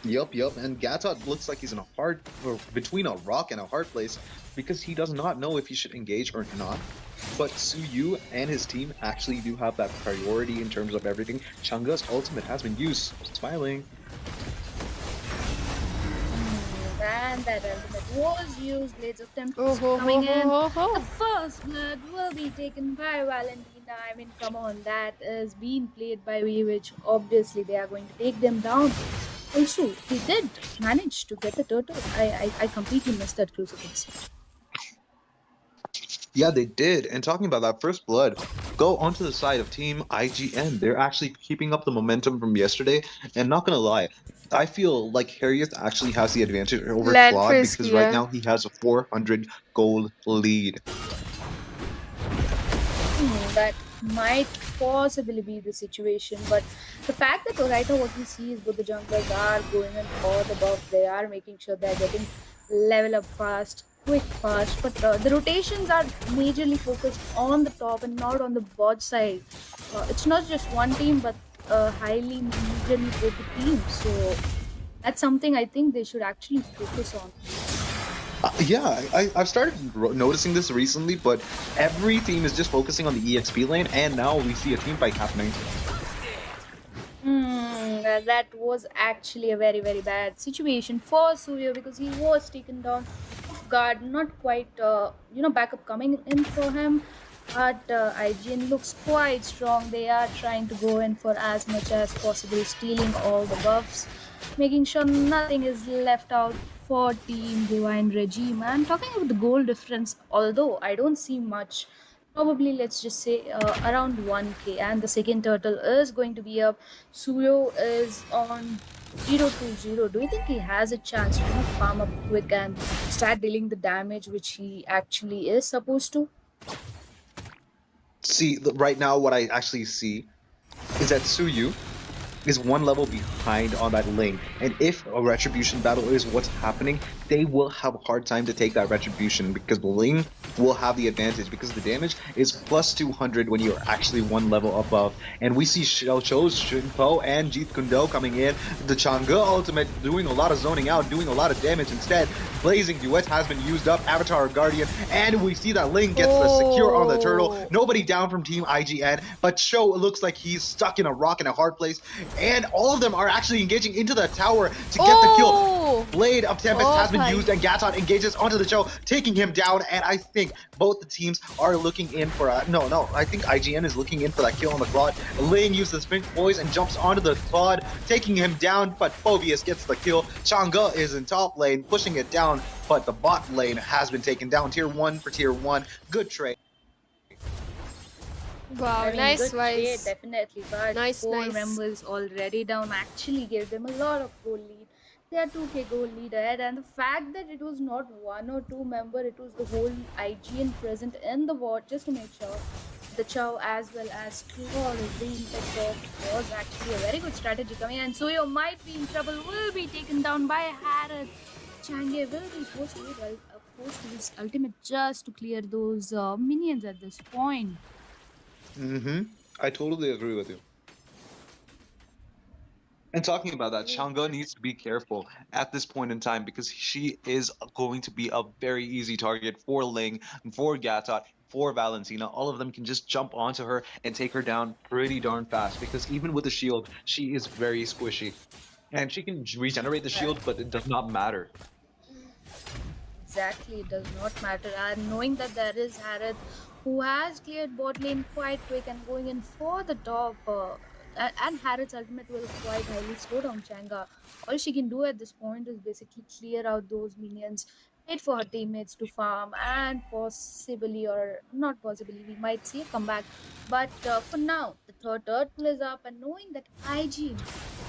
Yup. And Gatot looks like he's in a or between a rock and a hard place because he does not know if he should engage or not. But Suyu and his team actually do have that priority in terms of everything. Chang'e's ultimate has been used. Smiling. And that ultimate was used. Blades of Oh, Tempest ho, coming ho, ho, in. ho, ho. The first blood will be taken by Valentina. I mean, come on, that is being played by V, which obviously they are going to take them down. Also, he did manage to get the turtle. I completely missed that crucifix. Yeah, they did. And talking about that first blood, go onto the side of Team IGN. They're actually keeping up the momentum from yesterday. And not gonna lie, I feel like Harriet actually has the advantage over Land Claude freeze because right किया. now he has a 400 gold lead. That might possibly be the situation, but the fact that right now what we see is both the junglers are going in for the buff, they are making sure they're getting level up fast, quick fast, but the rotations are majorly focused on the top and not on the bot side. It's not just one team, but highly majorly both the teams, so that's something I think they should actually focus on. Yeah, I've started noticing this recently, but every team is just focusing on the EXP lane, and now we see a team fight happening. That was actually a very bad situation for Surya because he was taken down off guard. Not quite, backup coming in for him. But IGN looks quite strong. They are trying to go in for as much as possible, stealing all the buffs, making sure nothing is left out for Team Divine Regime. And talking about the goal difference, although I don't see much, probably let's just say around 1k, and the second turtle is going to be up. Suyo is on 0-0. Do you think he has a chance to farm up quick and start dealing the damage which he actually is supposed to? See, right now, what I actually see is that Suyu is one level behind on that lane. And if a retribution battle is what's happening, they will have a hard time to take that retribution because Ling will have the advantage because the damage is plus 200 when you're actually one level above. And we see Cho's Shinpo and Jeet Kundo coming in. The Chang'e ultimate doing a lot of zoning out, doing a lot of damage instead. Blazing Duet has been used up, Avatar Guardian, and we see that Ling gets the secure on the turtle. Nobody down from Team IGN, but Cho looks like he's stuck in a rock in a hard place. And all of them are actually engaging into the tower to get the kill. Blade of Tempest has been used, and Gatot engages onto the Cho, taking him down. And I think both the teams are looking in for a no. I think IGN is looking in for that kill on the Claude. Ling uses the Sphinx Poise and jumps onto the Claude, taking him down. But Phobius gets the kill. Chang'e is in top lane, pushing it down. But the bot lane has been taken down. Tier 1 for Tier 1. Good trade. Wow, I mean, nice good trade, voice. definitely. But Nice, four nice. members already down actually gave them a lot of goal lead. They are 2K goal lead ahead, and the fact that it was not one or two member, it was the whole IGN present in the war just to make sure the Chow as well as Claude is being picked off was actually a very good strategy coming. And Suyo might be in trouble, will be taken down by Harrod. Change will be forced to his ultimate just to clear those minions at this point. Mm-hmm. I totally agree with you. And talking about that, Chang'e needs to be careful at this point in time because she is going to be a very easy target for Ling, for Gatot, for Valentina. All of them can just jump onto her and take her down pretty darn fast because even with the shield, she is very squishy. And she can regenerate the shield, but it does not matter. Exactly, it does not matter. And knowing that there is Harith who has cleared bot lane quite quick and going in for the top, and Harith's ultimate will quite highly slow down Changa. All she can do at this point is basically clear out those minions, wait for her teammates to farm, and possibly, or not possibly, we might see a comeback. But for now, the third turtle is up, and knowing that IG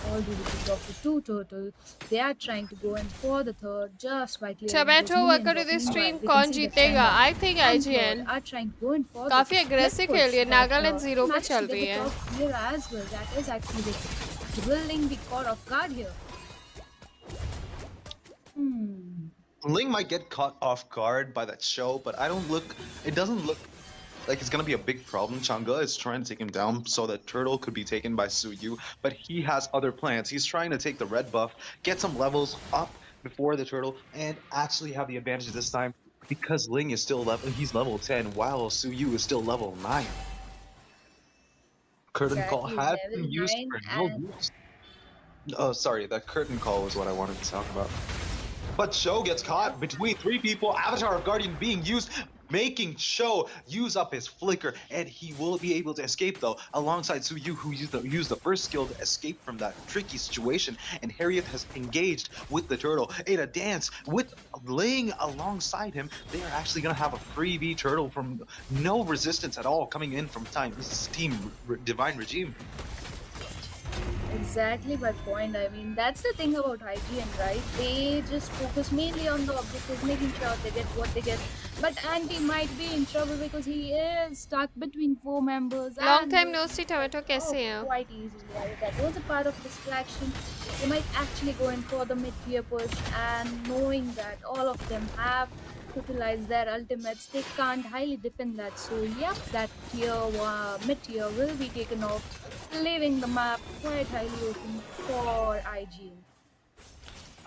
already picked off the two turtles, they are trying to go in for the third just by clearing those tomato minions worker off. To stream Meanwhile, we can कौन see that जीतेगा? Changa I think and Claude IGN are trying to go in for the काफी split aggressive खेल push, रही है. but Nagaland they 0 पे managed to चल get रही the है. top clear as well. That is actually the willing be caught off guard here. Hmm. Ling might get caught off guard by that show, but I don't look. It doesn't look like it's gonna be a big problem. Chang'e is trying to take him down so that Turtle could be taken by Suyu, but he has other plans. He's trying to take the red buff, get some levels up before the Turtle, and actually have the advantage this time because Ling is still level. He's level 10, while Suyu is still level 9. Curtain call Exactly, has been level used 9 for no and use. Oh, sorry, that curtain call was what I wanted to talk about. But Show gets caught between three people. Avatar of Guardian being used, making Show use up his flicker, and he will be able to escape though, alongside Suyu, who used the first skill to escape from that tricky situation. And Harriet has engaged with the turtle in a dance with Ling alongside him. They are actually gonna have a freebie turtle from no resistance at all coming in from time. This is Team Divine Regime. exactly my point. I mean, that's the thing about IGN, right? They just focus mainly on the objectives, making sure they get what they get. But Andy might be in trouble because he is stuck between four members long and time will no be see picked tomato कैसे off हैं? quite easily. That was a part of distraction. They might actually go in for the mid-tier push, and knowing that all of them have utilize their ultimates, they can't highly defend that. So yep, that mid-tier will be taken off, leaving the map quite highly open for IGN.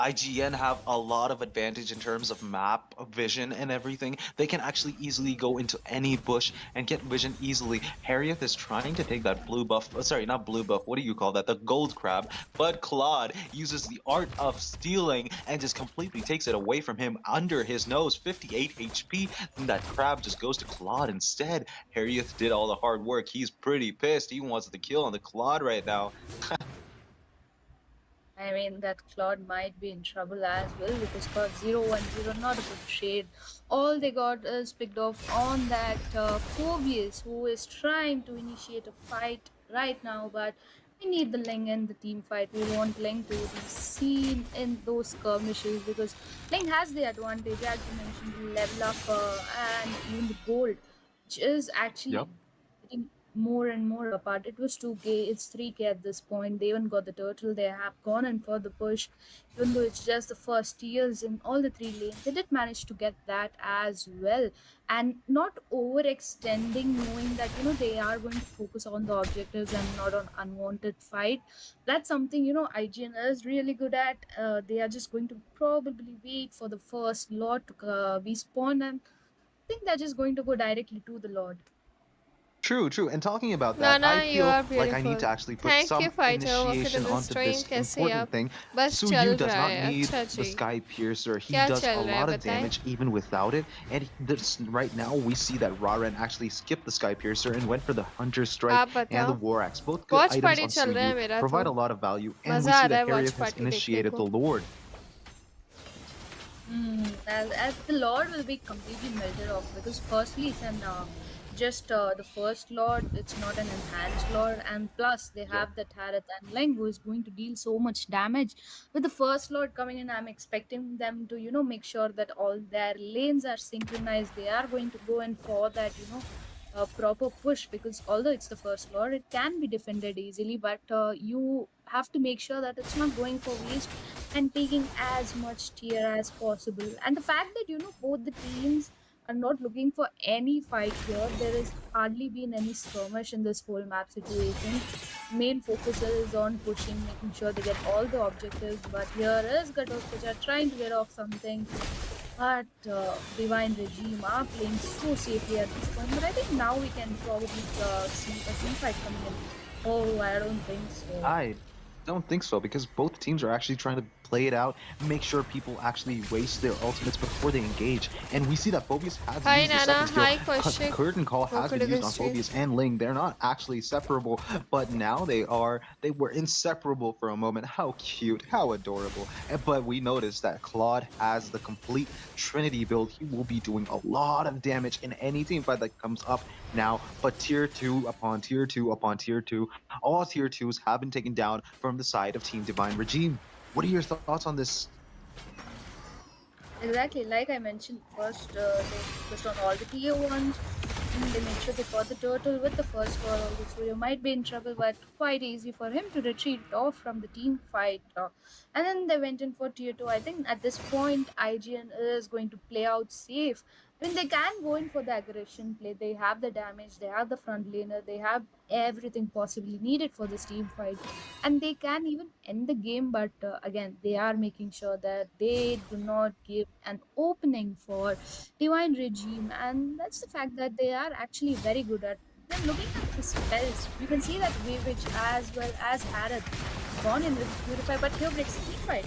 IGN have a lot of advantage in terms of map vision and everything. They can actually easily go into any bush and get vision easily. Harriet is trying to take that blue buff, sorry, not blue buff, what do you call that? The gold crab. But Claude uses the art of stealing and just completely takes it away from him under his nose. 58 HP, and that crab just goes to Claude instead. Harriet did all the hard work. He's pretty pissed. He wants the kill on the Claude right now. I mean, that Claude might be in trouble as well because Claude 010, not a good trade. All they got is picked off on that Phobius, who is trying to initiate a fight right now, but we need the Ling in the team fight. We want Ling to be seen in those skirmishes because Ling has the advantage, as you mentioned, the level up and even the gold, which is actually Yep. getting more and more apart. It was 2K, it's 3K at this point. They even got the turtle, they have gone in for the push. Even though it's just the first years in all the three lanes, they did manage to get that as well. And not overextending, knowing that they are going to focus on the objectives and not on unwanted fight. That's something IGN is really good at. They are just going to probably wait for the first lot to be spawned, and I think they're just going to go directly to the lord. True, true. And talking about that, Nana I you feel are like I need beautiful. to actually put thank you some fighter welcome initiation to the onto stream. this कैसे हैं important आप? thing. बस Suyu चल does रहा not है. need अच्छा the ji. Sky Piercer. He क्या does a चल रहा है lot of बताएं? damage even without it. And right now, we see that Raren actually skipped the Sky Piercer and went for the Hunter Strike आप and the बताओ. War Axe. Both good watch items party on चल रहा है Suyu, मेरा तो. provide a lot of value. And we मजा आ see रहा that है वॉच Harriet has पार्टी देखने initiated को. the Lord. As the Lord will be completely melted off because firstly it's an just the first lord, it's not an enhanced lord, and plus they Yep. have the Tarot and Ling who is going to deal so much damage. With the first lord coming in, I'm expecting them to, make sure that all their lanes are synchronized. They are going to go in for that, proper push, because although it's the first lord, it can be defended easily, but you have to make sure that it's not going for waste and taking as much tier as possible. And the fact that, both the teams are not looking for any fight here. There has hardly been any skirmish in this whole map situation. Main focus is on pushing, making sure they get all the objectives. But here is Gatotkacha trying to get off something. But Divine Regime are playing so safely at this point. But I think now we can probably see a team fight coming in. Oh, I don't think so. I don't think so because both teams are actually trying to play it out, make sure people actually waste their ultimates before they engage. And we see that Phobius has Hi used the Nana, second skill. hi Kaushik. Curtain Call has Welcome been to used the on stream. Phobius and Ling. They're not actually separable, but now they were inseparable for a moment. How cute, how adorable. But we noticed that Claude has the complete Trinity build. He will be doing a lot of damage in any team fight that comes up now. But tier 2 upon tier 2 upon tier 2, all tier 2s have been taken down from the side of Team Divine Regime. What are your thoughts on this? Exactly, like I mentioned, first they focused on all the tier ones, and they made sure they caught the turtle with the first ball. Also, Surya might be in trouble, but quite easy for him to retreat off from the team fight. And then they went in for tier two. I think at this point, IGN is going to play out safe. I mean, they can go in for the aggression play. They have the damage, they have the front laner, they have everything possibly needed for this team fight, and they can even end the game. But again, they are making sure that they do not give an opening for Divine Regime, and that's the fact that they are actually very good at. Then looking at the spells, you can see that Wavage as well as Harith gone in with Purify, but here breaks the team fight.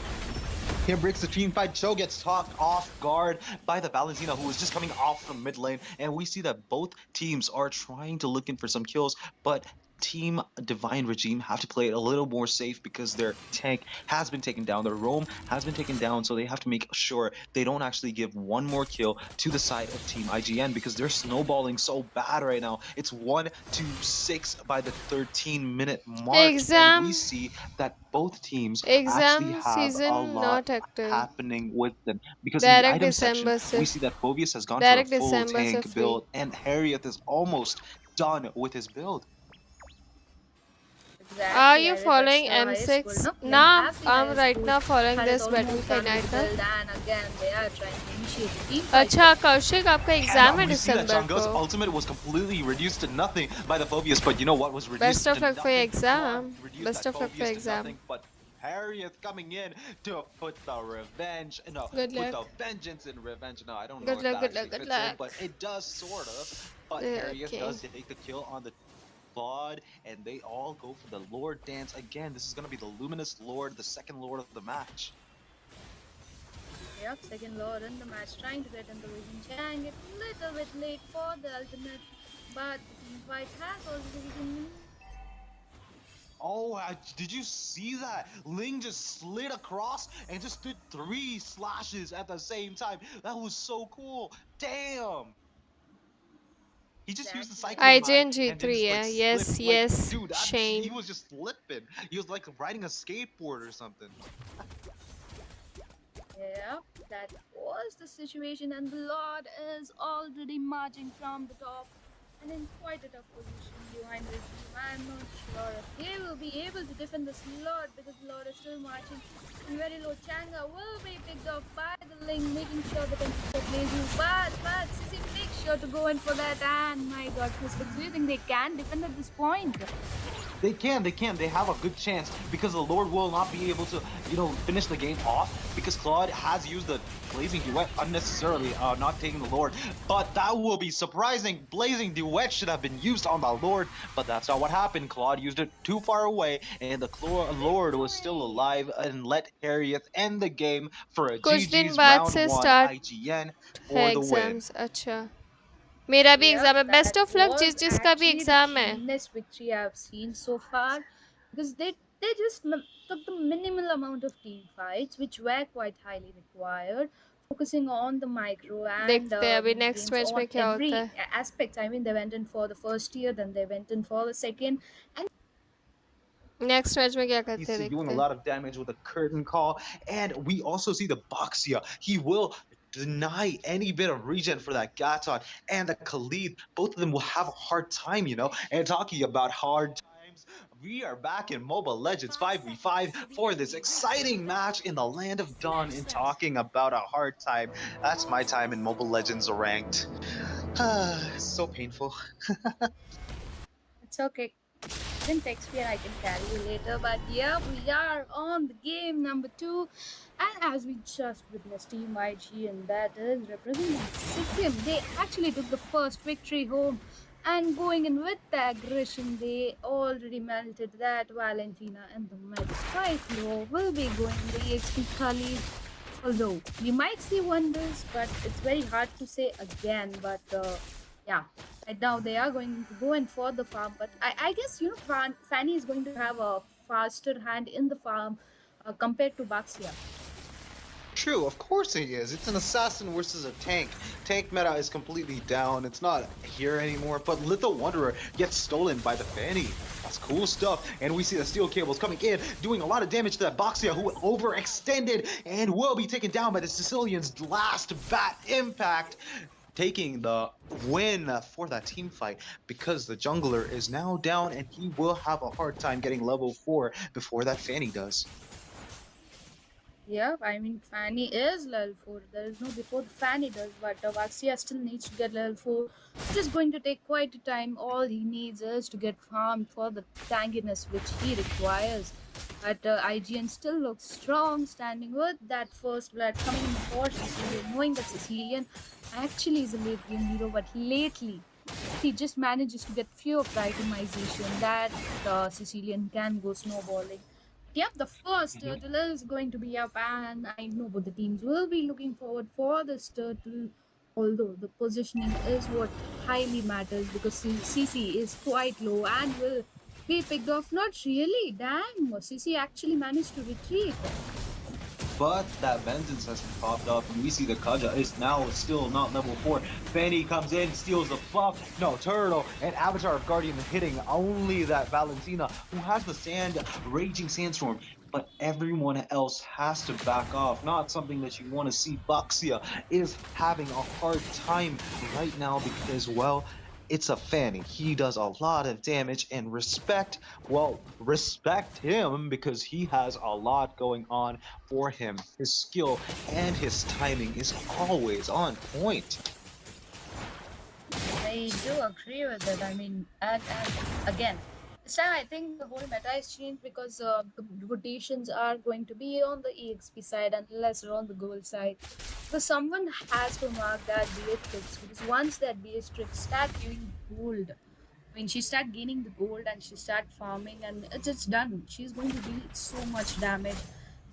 Here breaks the team fight. Joe gets caught off guard by the Valenzina, who is just coming off from mid lane. And we see that both teams are trying to look in for some kills, but Team Divine Regime have to play it a little more safe because their tank has been taken down, their roam has been taken down, so they have to make sure they don't actually give one more kill to the side of Team IGN because they're snowballing so bad right now. It's 1-6 by the 13-minute mark, and we Exam, see that both teams actually exam have a season lot not active. happening with them because in the Direct item section December we shift. see that Phobius has gone for a Direct full December tank से free. build and Harriet is almost done with his build. Are Exactly, you Harith, that's following the highest gold. M6? No, Ling Nah, have the I'm highest right gold. now following Harith this almost Battlefield done with the Night ना. build, and again they are trying to initiate the team fight अच्छा here. Kaushik आपका And exam है we see that December Changa's को. ultimate was completely reduced to nothing by the Phobius, but you know what was reduced Best to of luck for your nothing? Claude exam. reduced Best that of luck for Phobius your to exam. nothing, but Harriet coming in to put the revenge, no, Good put luck. the vengeance in revenge. No, I don't know Good if luck. that Good luck. actually Good fits in, luck. but it does sort of. But Harriet Okay. does take the kill on the Claude, and they all go for the Lord dance again. This is going to be the Luminous Lord, the second Lord of the match. Yep, second lord in the match, trying to get in the vision. Chang, it's a little bit late for the ultimate, but the team fight has already begun. Oh, did you see that? Ling just slid across and just did 3 slashes at the same time. That was so cool. Damn. He just used the Exactly, cyclone Harith. knife IGN and then G3 just like yeah. slipped. Yes, Like, yes. dude, he Shane. was just slipping. He was like riding a skateboard or something. Yeah, that was the situation, and the Lord is already marching from the top and in quite a tough position behind Regime. I'm not sure if they will be able to defend this Lord because the Lord is still marching. And very low Changa will be picked off by the Ling, making sure the temperature plays you. But Sissy makes sure to go in for that. And my god, Crystal, do you think they can defend at this point? They can. They have a good chance because the Lord will not be able to, finish the game off because Claude has used the Blazing Duet unnecessarily, not taking the Lord. But that will be surprising. Blazing Duet should have been used on the Lord, but that's not what happened. Claude used it too far away, and the Lord was still alive and let Harriet end the game for a कुछ दिन GG's बाद round से one start IGN है for the win. Exams. अच्छा मेरा भी Yep, exam है. that best of luck was जिसका भी actually the एग्जाम है. cleanest victory I've seen so far, because they just took the minimal amount of team fights which were quite highly required focusing on the micro and देखते हैं अभी mid next games match में on क्या होता every है. aspect. I mean, they went in for the first tier, then they went in for the second, and next match में क्या You करते हैं see doing a देखते हैं. lot of damage with a curtain call, and we also see the Baxia. He will deny any bit of regen for that Gaton and the Khalid. Both of them will have a hard time, you know. And talking about hard times, we are back in Mobile Legends 5v5 for this exciting match in the Land of Dawn. And talking about a hard time, that's my time in Mobile Legends ranked. So painful. it's okay. Then text me and I can carry you later. But yeah, we are on the game number 2. And as we just witnessed Team IG, and that is representing Sikkim, they actually took the first victory home. And going in with the aggression, they already melted that Valentina and the mid. Quite low will be going the EXP Khalid. Although we might see wonders, but it's very hard to say again. But yeah, right now they are going to go in for the farm. But I guess Fanny is going to have a faster hand in the farm compared to Baxia. True, of course he is. It's an assassin versus a tank. Tank meta is completely down. It's not here anymore. But Little Wanderer gets stolen by the Fanny. That's cool stuff. And we see the steel cables coming in, doing a lot of damage to that Baxia, who overextended and will be taken down by the Sicilian's last bat impact, taking the win for that team fight, because the jungler is now down and he will have a hard time getting level 4 before that Fanny does. Yeah, I mean, Fanny is level 4. There is no before the Fanny does, but Vaxia still needs to get level 4. It is going to take quite a time. All he needs is to get farmed for the tankiness which he requires. But IGN still looks strong, standing with that first blood coming in for Sicilian, knowing that Sicilian actually is a late game hero, but lately he just manages to get few of the itemization that Sicilian can go snowballing. Yep, the first turtle is going to be up, and I know both the teams will be looking forward for this turtle. Although the positioning is what highly matters, because CC is quite low and will be picked off. Not really, damn, CC actually managed to retreat. But that vengeance has popped up, and we see the Kaja is now still not level 4. Fanny comes in, steals the buff. No, Turtle and Avatar of Guardian hitting only that Valentina, who has the raging sandstorm. But everyone else has to back off. Not something that you want to see. Baxia is having a hard time right now because, well, it's a Fanny. He does a lot of damage, and respect him, because he has a lot going on for him. His skill and his timing is always on point. I do agree with it. I mean, and again, this time I think the whole meta has changed, because the rotations are going to be on the EXP side and lesser on the gold side. So someone has to mark that Beatrix, because once that Beatrix start giving gold, I mean, she start gaining the gold and she start farming, and it's done. She's going to deal so much damage.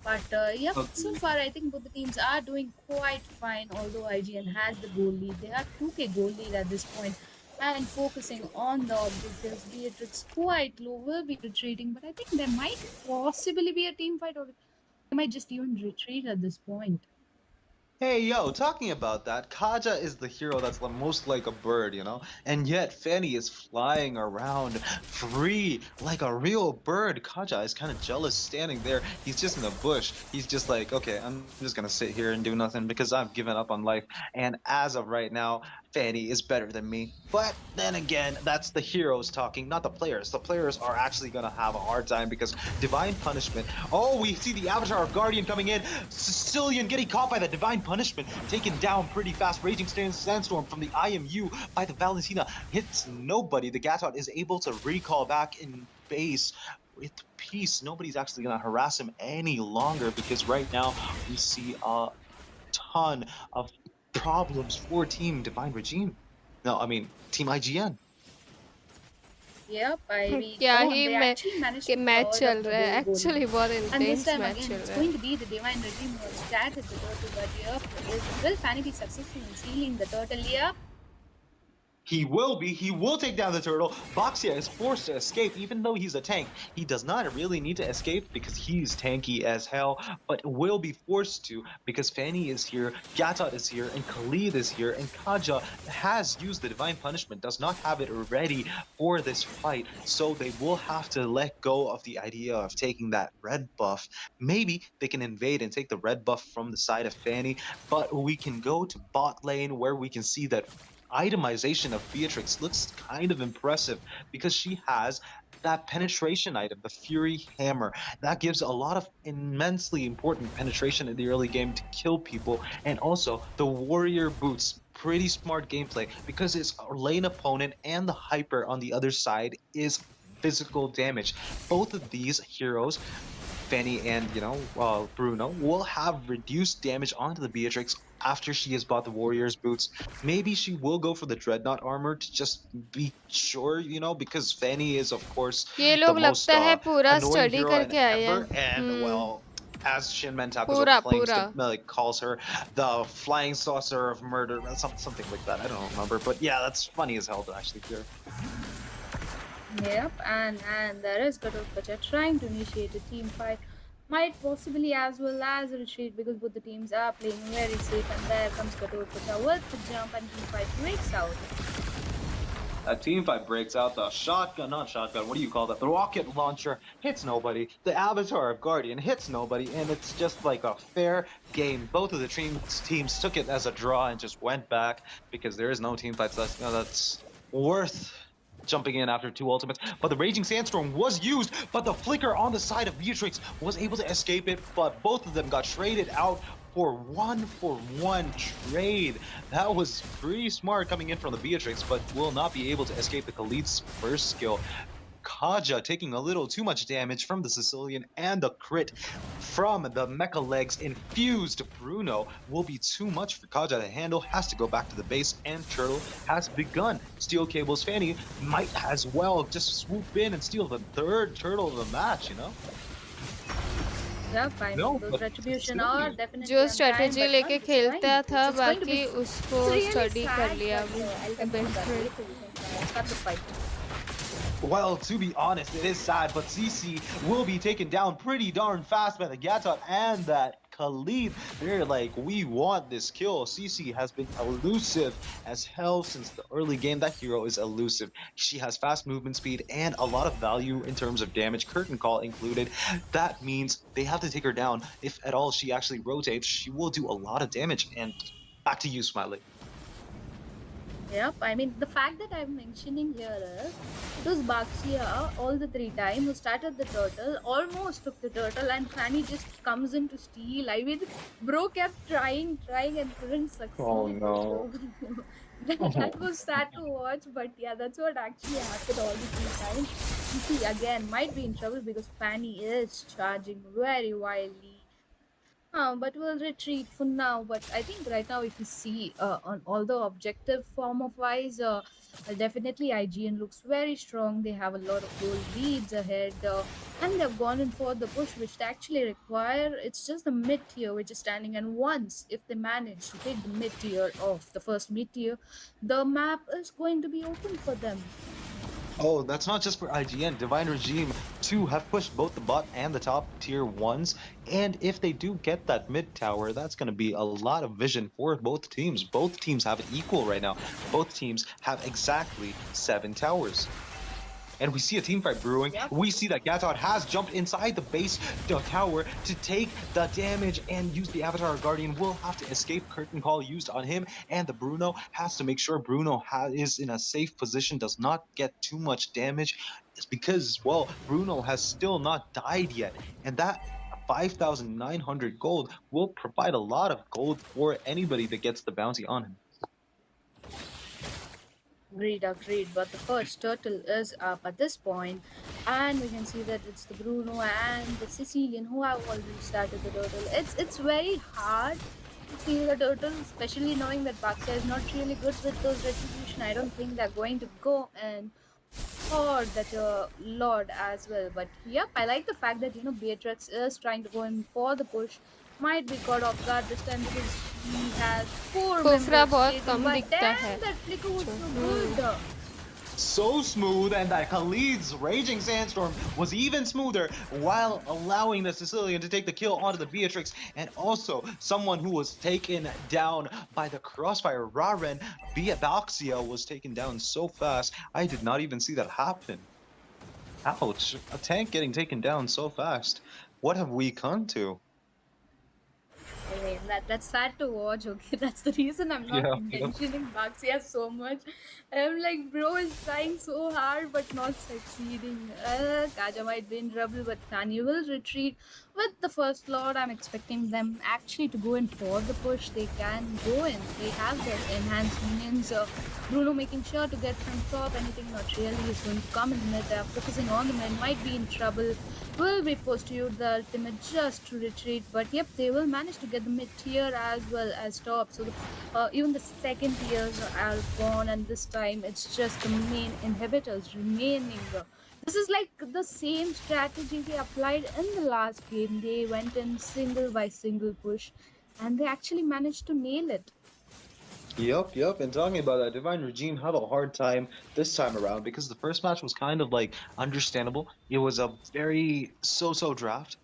But yeah, so far I think both the teams are doing quite fine. Although IGN has the goal lead, they have 2k goal lead at this point, and focusing on the objectives. Beatrix quite low, will be retreating, but I think there might possibly be a team fight, or they might just even retreat at this point. Hey, yo, talking about that, Kaja is the hero that's most like a bird, you know? And yet, Fanny is flying around free like a real bird. Kaja is kind of jealous standing there. He's just in the bush. He's just like, okay, I'm just gonna sit here and do nothing because I've given up on life. And as of right now, Fanny is better than me. But then again, that's the heroes talking, not the players. The players are actually gonna have a hard time because Divine Punishment. Oh, we see the Avatar of Guardian coming in. Sicilian getting caught by the Divine Punishment, taken down pretty fast. Raging Sandstorm from the IMU by the Valentina hits nobody. The Gatot is able to recall back in base with peace. Nobody's actually gonna harass him any longer, because right now we see a ton of problems for Team Divine Regime. No, I mean Team IGN. Yep, I mean, क्या come on, he they actually managed to match cover चल up the रहा है. goal. Actually बहुत And this intense time match again, चल it's रहा है. going to be the Divine Regime who has started the turtle, but yep, will Fanny be successful in sealing the turtle? Yep. He will be. He will take down the turtle. Boxia is forced to escape, even though he's a tank. He does not really need to escape because he's tanky as hell, but will be forced to because Fanny is here, Gatot is here, and Khalid is here, and Kaja has used the Divine Punishment, does not have it ready for this fight, so they will have to let go of the idea of taking that red buff. Maybe they can invade and take the red buff from the side of Fanny, but we can go to bot lane where we can see that itemization of Beatrix looks kind of impressive because she has that penetration item, the Fury Hammer. That gives a lot of immensely important penetration in the early game to kill people. And also the Warrior Boots. Pretty smart gameplay because its lane opponent and the Hyper on the other side is physical damage. Both of these heroes, Fanny and Bruno, will have reduced damage onto the Beatrix after she has bought the Warrior's boots. Maybe she will go for the Dreadnought armor to just be sure, because Fanny is of course ये the लोग most लगता है पूरा annoying study hero and करके आए हैं। ever, and well. As Shin Mentakuzo पूरा claims पूरा। to calls her the flying saucer of murder, something like that. I don't remember, but yeah, that's funny as hell to actually hear. Yep, and there is Gatot trying to initiate a team fight. Might possibly as well as a retreat because both the teams are playing very safe, and there comes Gatot with the jump and team fight breaks out. A team fight breaks out. The not shotgun, what do you call that? The rocket launcher hits nobody. The Avatar of Guardian hits nobody, and it's just like a fair game. Both of the teams took it as a draw and just went back because there is no team fights that's worth jumping in after 2 ultimates. But the Raging Sandstorm was used, but the flicker on the side of Beatrix was able to escape it, but both of them got traded out for 1-for-1 trade. That was pretty smart coming in from the Beatrix, but will not be able to escape the Khalid's first skill. Kaja taking a little too much damage from the Sicilian, and the crit from the Mecha Legs infused Bruno will be too much for Kaja to handle. Has to go back to the base, and Turtle has begun. Steel Cable's Fanny might as well just swoop in and steal the third turtle of the match, Yeah, fine. No, Those but retribution Sicilian. are definitely जो on time, strategy but लेके not this खेलता time. था It's going to बाकी be उसको really study कर sad, लिया but, I'll अभी continue that best later. We can start the fight. Well, to be honest, it is sad, but CC will be taken down pretty darn fast by the Gatot and that Khalid. They're like, we want this kill. CC has been elusive as hell since the early game. That hero is elusive. She has fast movement speed and a lot of value in terms of damage, curtain call included. That means they have to take her down. If at all she actually rotates, she will do a lot of damage. And back to you, Smiley. Yep, I mean, the fact that I'm mentioning here is it was Baxia all the 3 times who started the turtle, almost took the turtle, and Fanny just comes in to steal. I mean, bro kept trying, and couldn't succeed. Oh, no. That was sad to watch, but yeah, that's what actually happened all the 3 times. You see, again, might be in trouble because Fanny is charging very wildly. But we'll retreat for now. But I think right now, if you see on all the objective form of wise, definitely IGN looks very strong. They have a lot of gold leads ahead, and they've gone in for the push, which they actually require. It's just the mid tier which is standing, and once if they manage to take the mid tier off the first mid tier, the map is going to be open for them. Oh, that's not just for IGN. Divine Regime 2 have pushed both the bot and the top tier 1s. And if they do get that mid tower, that's going to be a lot of vision for both teams. Both teams have it equal right now. Both teams have exactly 7 towers. And we see a team fight brewing. Yep. We see that Gatot has jumped inside the base tower to take the damage and use the Avatar Guardian. Will have to escape curtain call used on him, and the Bruno has to make sure Bruno is in a safe position, does not get too much damage. It's because, well, Bruno has still not died yet, and that 5,900 gold will provide a lot of gold for anybody that gets the bounty on him. Agreed. But the first turtle is up at this point, and we can see that it's the Bruno and the Sicilian who have already started the turtle. It's very hard to feel the turtle, especially knowing that Baxia is not really good with those retribution. I don't think they're going to go and for that Lord as well. But yep, I like the fact that Beatrix is trying to go in for the push. Might be caught off guard this time because He has four खुसरा members बहुत chasing, come but दिखता है. damn, that flicker was जो- so hmm. good. So smooth, and that Khalid's Raging Sandstorm was even smoother while allowing the Sicilian to take the kill onto the Beatrix, and also someone who was taken down by the Crossfire. Raren Biabaxia was taken down so fast, I did not even see that happen. Ouch, a tank getting taken down so fast. What have we come to? I mean, that's sad to watch. Okay, that's the reason I'm not Yeah, mentioning Baxia so much. I'm like, bro is trying so hard but not succeeding. Kaja might be in trouble, but Fanny will retreat with the first lord. I'm expecting them actually to go in for the push. They can go in. They have their enhanced minions. Bruno making sure to get from top. Anything not really is going to come in the mid. They're focusing on the mid. Might be in trouble. Will be forced to use the ultimate just to retreat, but yep, they will manage to get the mid tier as well as top. So even the second tiers are gone, and this time it's just the main inhibitors remaining. This is like the same strategy they applied in the last game. They went in single by single push, and they actually managed to nail it. Yup. And talking about that, Divine Regime had a hard time this time around because the first match was kind of like understandable. It was a very so-so draft.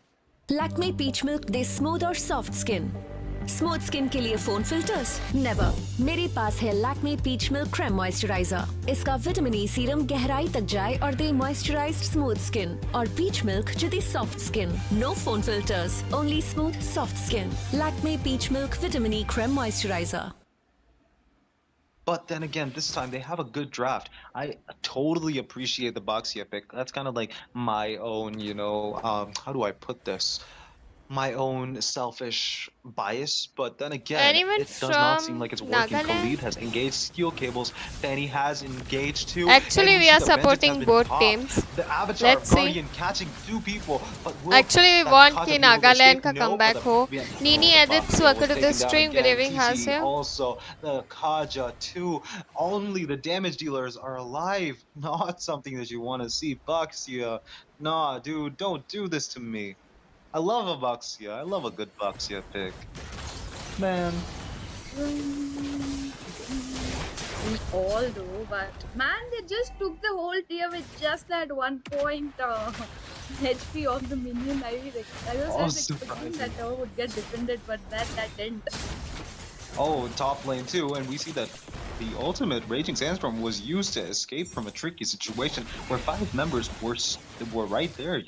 Lakme peach milk दे smooth और soft skin. Smooth skin के लिए phone filters never. मेरे पास है Lakme peach milk cream moisturiser. इसका vitamin E serum गहराई तक जाए और दे मॉइस्चराइज्ड स्मूथ स्किन. और पीच मिल्क जो दे soft skin. No phone filters, only smooth soft skin. Lakme peach milk vitamin E cream moisturiser. But then again, this time they have a good draft. I totally appreciate the Boxia pick. That's kind of like my own, how do I put this? My own selfish bias, but then again, Anyone it does not seem from like it's working. Nagaland? Khalid has engaged steel cables, Fanny has engaged too, Actually, and we see are the Vengeance has supporting been both popped. teams. The Avatar Let's of see. Guardian catching 2 people, but will Actually, we that want Kaja कि be able to Nagaland escape? का No, comeback but हो. the Nini the edits, Boxia welcome was to the taken down stream. Good again. evening, how's TC you? also, the Kaja too. Only the damage dealers are alive, not something that you want to see. Boxia, nah, dude, don't do this to me. I love a Boxia. I love a good Boxia pick. Man. We all do, but man, they just took the whole tier with just that 1 point HP of the minion. I was Oh, just expecting surprising. that tower would get defended, but that didn't. Oh, top lane too, and we see that the ultimate Raging Sandstorm was used to escape from a tricky situation where 5 members were right there.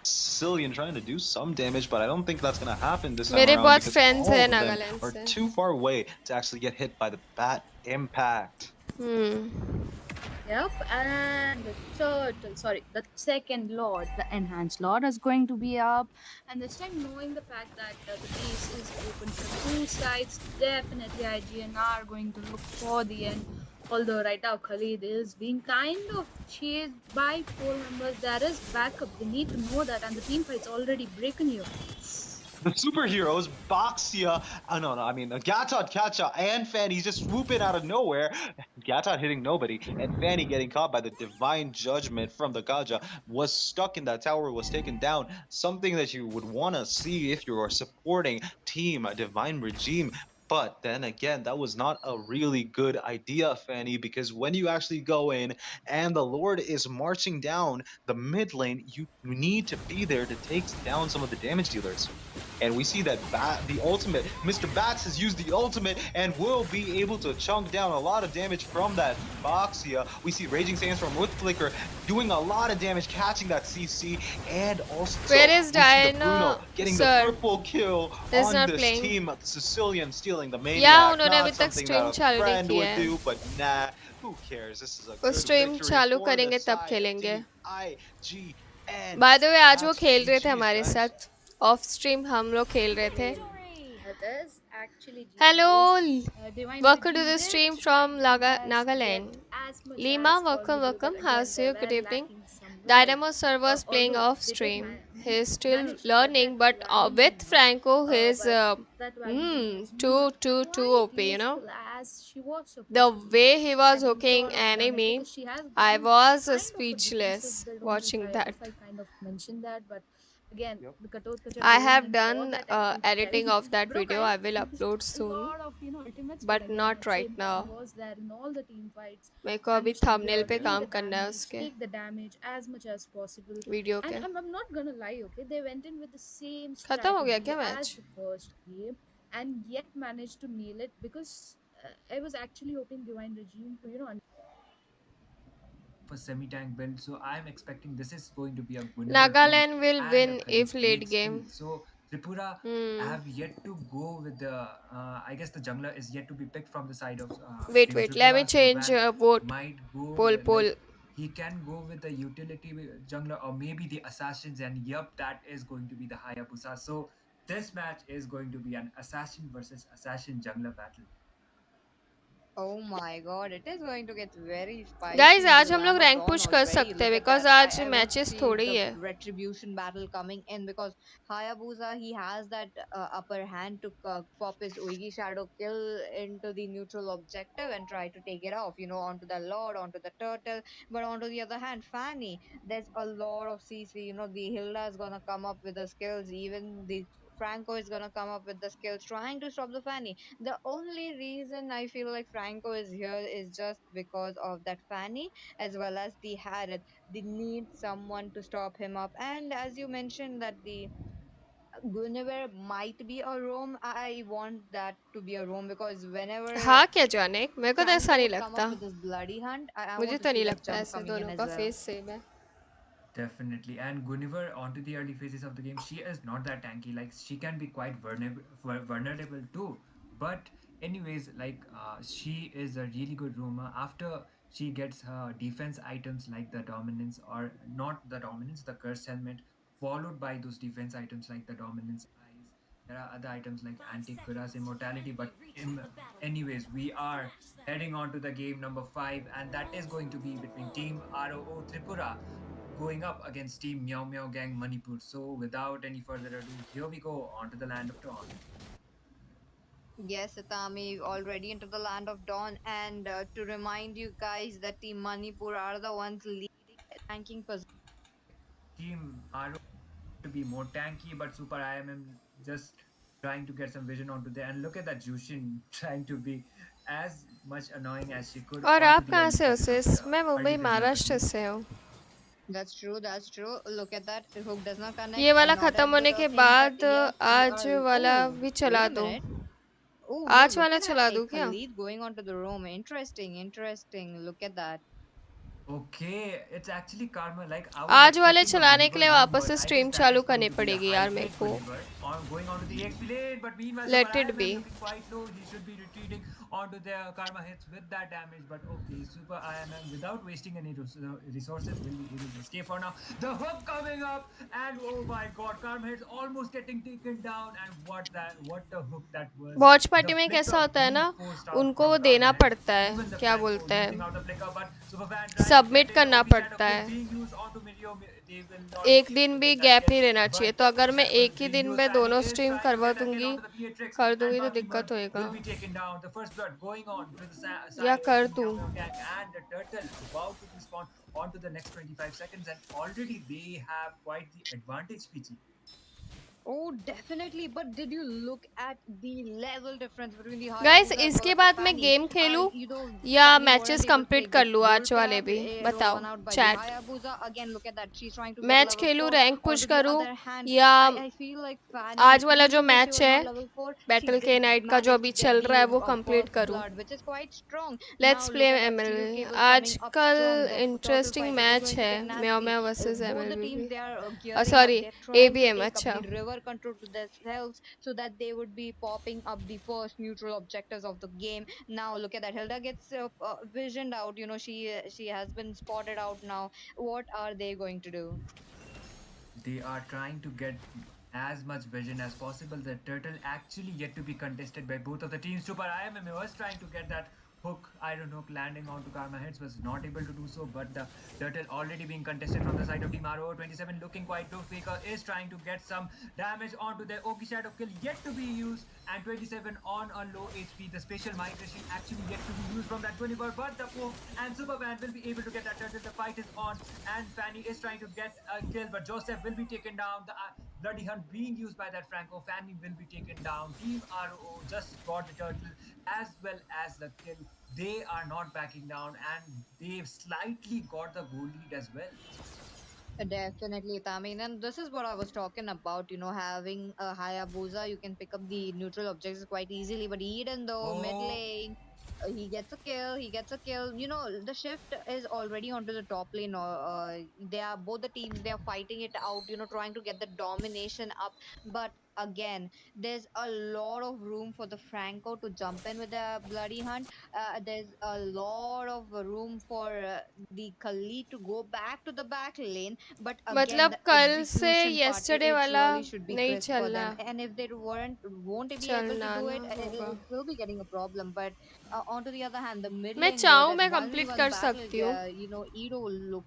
Sicilian trying to do some damage, but I don't think that's gonna happen this time मेरे around बहुत because friends all हैं of them Nagaland are से. too far away to actually get hit by the bat impact. Yep, and the second lord, the enhanced lord, is going to be up. And this time, knowing the fact that the base is open from 2 sides, definitely IGN are going to look for the end. Although right now Khalid is being kind of chased by 4 members, there is backup. They need to know that, and the team fight's already breaking you. The superheroes, Boxia, I mean, Gatot, Kacha, and Fanny just swooping out of nowhere. Gatot hitting nobody, and Fanny getting caught by the divine judgment from the Kaja, was stuck in that tower, was taken down. Something that you would want to see if you are supporting Team Divine Regime. But then again, that was not a really good idea, Fanny, because when you actually go in and the Lord is marching down the mid lane, you need to be there to take down some of the damage dealers. And we see that the ultimate, Mr. Bats has used the ultimate and will be able to chunk down a lot of damage from that Boxia. We see Raging Sandstorm with Flicker doing a lot of damage, catching that CC, and also Where is we see the Dino, Bruno getting the sir? triple kill He's on not this playing. team. Sicilian stealing the maniac. Yeah, उन्होंने Not अभी तक something stream that a चालू नहीं friend की would है. do, but nah, who cares? This is a वो good stream victory चालू for the करेंगे तब side of खेलेंगे. Team IGN. By the way, आज वो That's खेल रहे थे GG's, हमारे guys. साथ. Off stream हम लोग खेल रहे थे. That is actually Hello, genius. Divine welcome to Regime the did stream try from their best to Nagaland. get as much Lima, as welcome, possible, but how's again they you? Good were evening. lacking somewhere. Dynamo servers playing Although off they did stream. manage He's still to get learning, that but Dragon with King, Franco, he's but that Dragon King was too not too quite OP. useful as she was The supposed to be. way he was Adding hooking lot of damage enemy, because she has I gone was kind of a speechless defensive build only watching if that. I kind of mention that, but Again, Yep. the Katotkacha I came have and saw done that and editing telling, of that bro, video. guys, I will upload a soon, lot of ultimates. But but again, not at right same time, now. was there in all the team fights, मेरे को अभी managed to thumbnail पे do the काम करना है damage, उसके take the damage as much as possible. Video And के. I'm not gonna lie, okay, they went in with the same खत्म हो गया strategy क्या as match? the first game and yet managed to nail it because I was actually hoping Divine Regime to, a semi-tank build, so I'm expecting this is going to be a winnable room Nagaland will and a win if late 38 still. game. So Tripura Hmm. have yet to go with the. I guess the jungler is yet to be picked from the side of Wait, Team wait. Let me Tripura. change Supervan vote. might go Poll, poll. like he can go with the utility jungler or maybe the assassins, and yup, that is going to be the Hayabusa. So this match is going to be an assassin versus assassin jungler battle. Oh my god, it is going to get very guys spicy into आज the हम लोग land of rank dawn push कर already. सकते हैं Look at because that. आज I would matches see थोड़ी ही the है. retribution battle coming in because Hayabusa, he has that upper hand to pop his Uigi Shadow kill into the neutral objective and try to take it off, onto the Lord, onto the Turtle. But onto the other hand, Fanny, there's a lot of CC. The Hilda is gonna come up with the skills, even the Franco is gonna come up with the skills trying to stop the Fanny. The only reason I feel like Franco is here is just because of that Fanny as well as the Harriet. They need someone to stop him up. And as you mentioned that the Guinevere might be a roam, I want that to be a roam because whenever हाँ क्या जाने, मेरे को तो ऐसा Franco नहीं would come up लगता. with this bloody hunt, I मुझे want to तो see नहीं that लगता jump ऐसे coming in दोनों as का well. फेस सेम है. Definitely. And Guinevere, onto the early phases of the game, she is not that tanky. Like, she can be quite vulnerable too. But, anyways, like, she is a really good roamer. After she gets her defense items like the dominance, or not the dominance, the curse helmet, followed by those defense items like the dominance eyes. There are other items like anti cuirass immortality. But, anyways, we are heading on to the game number 5, and that is going to be between Team ROO Tripura going up against Team MeowMeow Gang Manipur. So, without any further ado, here we go onto the land of dawn. Yes, Itami, already into the land of dawn. And to remind you guys that Team Manipur are the ones leading ranking position. Team RO to be more tanky, but Super IMM just trying to get some vision onto there. And look at that Jushin trying to be as much annoying as she could और onto आप the कहाँ early से हो phases of sis? the मैं early Mumbai phases of the Maharashtra game. से हूँ. That's true, that's true. Look at that. The hook does not ये connect. वाला Not ख़त्म as good होने a के thing, but बाद yes, we आज are. वाला Oh, भी wait चला a दो. minute. Oh, no, आज look वाला at that. चला A दूँ क्या? Khalid going on to the room. Interesting, interesting. Look at that. Okay, it's actually karma. Like I was आज वाले expecting a चलाने के Guinevere लिए room, वापस but से I guess स्ट्रीम that चालू is going करनी to be a पड़ेगी यार मेरे hybrid को. Guinevere on going on to the EXP lane. But meanwhile, Super Let it IMM be. looking quite low. He should be retreating onto the karma hits with that damage. But okay, Super IMM without wasting any resources will be able to escape for now. The hook coming up, and oh my God, karma hits almost getting taken down. And what the hook that was! Watch The party में कैसा flicker होता है being ना, forced out उनको वो from देना karma hits. पड़ता है, Even the क्या Franco बोलते using हैं, out the flicker, but Superfan trying to get submit in. करना OG Shadow पड़ता kill है. being used onto Mirio. They will not be एक able दिन to भी get that गैप kill. नहीं रहना चाहिए, But तो अगर मैं Shackle एक ही being दिन used. में Fanny दोनों is स्ट्रीम trying to करवा get that kill दूंगी, onto the Beatrix. कर And दूंगी तो Bucky दिक्कत Bird होएगा. will be taken down. The first blood going on to the या side of कर Team दूं. Meow Meow Gang. And the turtle about to respawn onto the next 25 seconds. And already they have quite the advantage, PG. Oh, definitely. But did you look at the level difference between the guys Hayabusa as well इसके as the बाद मैं Fanny? Game खेलूं या Fanny matches weren't able to complete take कर this लूं bull आज वाले trap भी? roll बताओ one out by the chat. Hayabusa. Again, look at that. She's trying to go to match level खेलूं, 4. Rank push Onto the करूं other hand, या I feel like Fanny, आज वाला जो even though she match was है not level 4, she battle के did night का जो manage अभी to get चल रहा है the वो कंप्लीट first करूं. blood, which is quite strong. Let's Now, play look at that. Steel MLB. cable coming up आजकल strong. The turtle interesting fight, it is match going to है, get meow nasty. Meow versus Both the MLB teams, भी. they are gearing up. Sorry, They're trying to ABM. take up the अच्छा. river control to themselves so that they would be popping up the first neutral objectives of the game. Now look at that. Hilda gets visioned out. She has been spotted out now. What are they going to do? They are trying to get as much vision as possible. The turtle actually yet to be contested by both of the teams. Super IMM was trying to get that hook, iron hook landing onto Karma Hits was not able to do so, but the turtle already being contested from the side of Team RO. 27 looking quite low. Faker is trying to get some damage onto the Oki Shadow kill yet to be used, and 27 on a low HP. The special migration actually yet to be used from that 24, but the Poke and Superman will be able to get that turtle. The fight is on, and Fanny is trying to get a kill, but Joseph will be taken down. The Bloody Hunt being used by that Franco. Fanny will be taken down. Team RO just got the turtle as well as the kill. They are not backing down, and they've slightly got the goal lead as well. Definitely, Tamin. And this is what I was talking about, having a Hayabusa, you can pick up the neutral objectives quite easily. But Eden, though, mid Oh, lane, he gets a kill, he gets a kill. The shift is already onto the top lane. They are both the teams, they are fighting it out, trying to get the domination up. But again, there's a lot of room for the Franco to jump in with the Bloody Hunt. There's a lot of room for the Khalid to go back to the back lane, but again मतलब the कल से execution part, yesterday it वाला really should be नहीं crisp for चलना them, and if they won't be able to चलना do ना it, होगा it will be getting a problem. But on to the other hand, the mid मैं lane, bro, चाहूँ that मैं 1v1 complete कर battle, सकती हूँ Edo look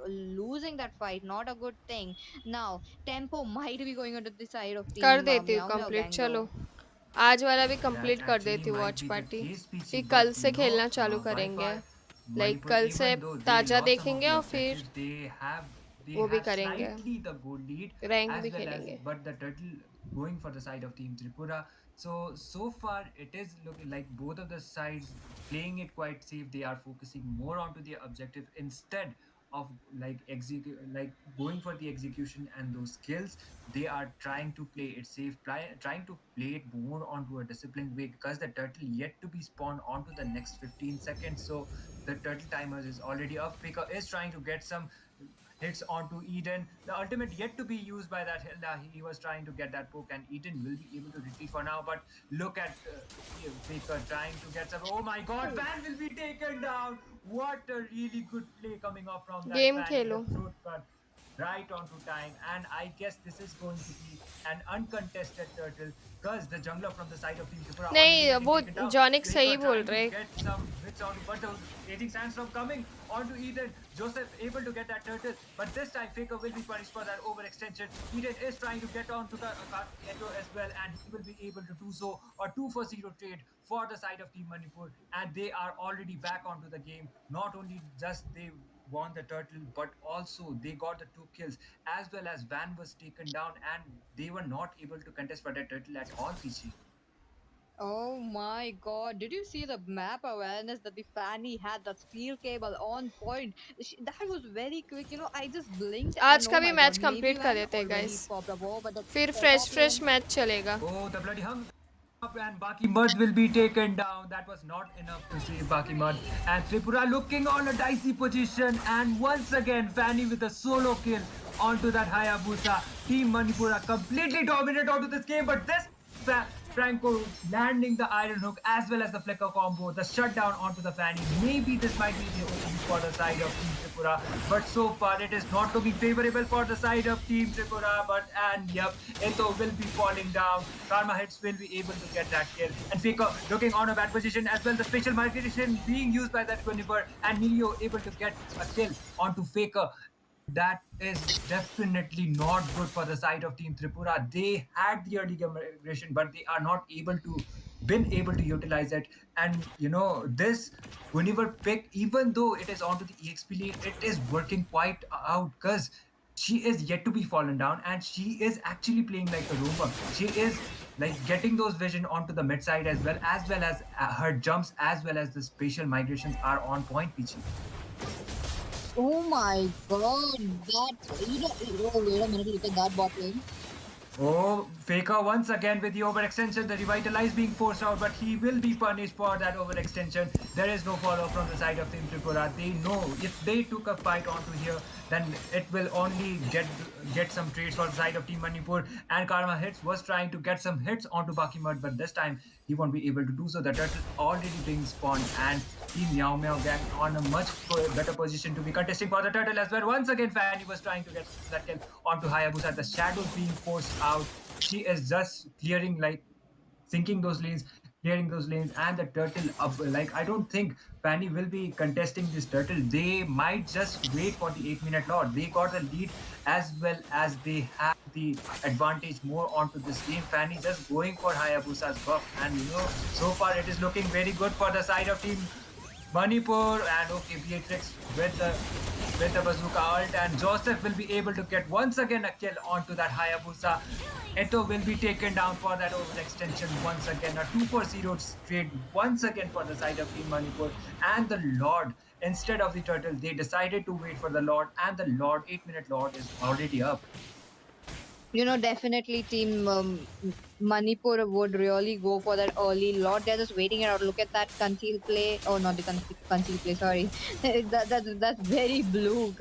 losing that fight, not a good thing. Now tempo might be going onto the side of कर team देती हूँ Meow Meow complete gang though. चलो आज वाला भी that कंप्लीट कर actually देती हूँ might watch be the party case, फिर PC. कल But से खेलना चालू by करेंगे far, लाइक Manipur, कल से even though they ताज़ा lost some of देखेंगे the और फिर objectives, they वो भी have करेंगे slightly the goal lead rank as भी well as, खेलेंगे but the turtle going for the side of Team Tripura. So far it is looking like both of the sides playing it quite safe. They are focusing more onto their objective instead of like going for the execution and those skills. They are trying to play it safe, trying to play it more onto a disciplined way, because the turtle yet to be spawned onto the next 15 seconds. So the turtle timers is already up. Faker is trying to get some hits onto Eden. The ultimate yet to be used by that Hilda. He was trying to get that poke, and Eden will be able to retreat for now. But look at Faker trying to get some. Oh my God! Fan will be taken down. What a really good play coming off from that game Fanny. The Khelo throat cut right onto time, and I guess this is going to be an uncontested turtle, because the jungler from the side of Team Tripura already नहीं getting वो taken down. जॉनिक Faker सही बोल trying to रहे get some hits onto, but the aging sandstorm coming onto Eden. Joseph able to get that turtle, but this time Faker will be punished for that overextension. Eden is trying to get onto the Echo as well, and he will be able to do so. A 2-for-0 trade for the side of Team Manipur, and they are already back onto the game. Not only just they won the turtle, but also they got the 2 kills, as well as Van was taken down, and they were not able to contest for that turtle at all, PC. Oh my God. Did you see the map awareness that the Fanny had? That steel cable on point. That was very quick. I just blinked and आज oh का भी my match God, maybe complete कर Van देते हैं already guys popped up. Oh, but the फिर fresh top fresh lane. Match चलेगा Oh, the bloody hung up, and Baki Mud will be taken down. That was not enough to save Baki Mud. And Tripura looking on a dicey position. And once again, Fanny with a solo kill onto that Hayabusa. Team Manipura completely dominant onto this game. But this Franco landing the iron hook as well as the flicker combo, the shutdown onto the Fanny. Maybe this might be the opening for the side of Team Tripura, but so far it is not looking favorable for the side of Team Tripura. And yep, Eto will be falling down. Karma Hits will be able to get that kill, and Faker looking on a bad position as well. The special migration being used by that Guniver, and Neo able to get a kill onto Faker. That is definitely not good for the side of Team Tripura. They had the early game migration, but they are not been able to utilize it. And this Guniver pick, even though it is onto the EXP lane, it is working quite out, because she is yet to be fallen down, and she is actually playing like a roamer. She is like getting those vision onto the mid side as well as her jumps as well as the spatial migrations are on point, Pichi. Oh my God. Oh, wait a minute. Look at that bot lane. Oh, Faker once again with the overextension, the Revitalize being forced out, but he will be punished for that overextension. There is no follow from the side of Team Tripura. They know if they took a fight onto here, then it will only get some trades for the side of Team Manipur. And Karma Hits was trying to get some hits onto Baki Mud, but this time he won't be able to do so. The turtle already being spawned, and Team MeowMeow gang on a much better position to be contesting for the turtle as well. Once again, Fanny was trying to get that kill onto Hayabusa. The shadow being forced out. She is just clearing, like sinking those lanes, clearing those lanes, and the turtle up. Like, I don't think Fanny will be contesting this turtle. They might just wait for the 8-minute lord. They got the lead as well as they have the advantage more onto this game. Fanny just going for Hayabusa's buff, and so far it is looking very good for the side of team Manipur. And okay, Beatrix with the bazooka ult, and Joseph will be able to get once again a kill onto that Hayabusa. Eto will be taken down for that overextension once again. A 2-for-0 trade once again for the side of Team Manipur. And the Lord, instead of the turtle, they decided to wait for the Lord, and the Lord, 8-minute Lord, is already up. Definitely Team Manipur would really go for that early lot. They're just waiting it out. Look at that conceal play. Oh, not the conceal play, sorry. That's very blue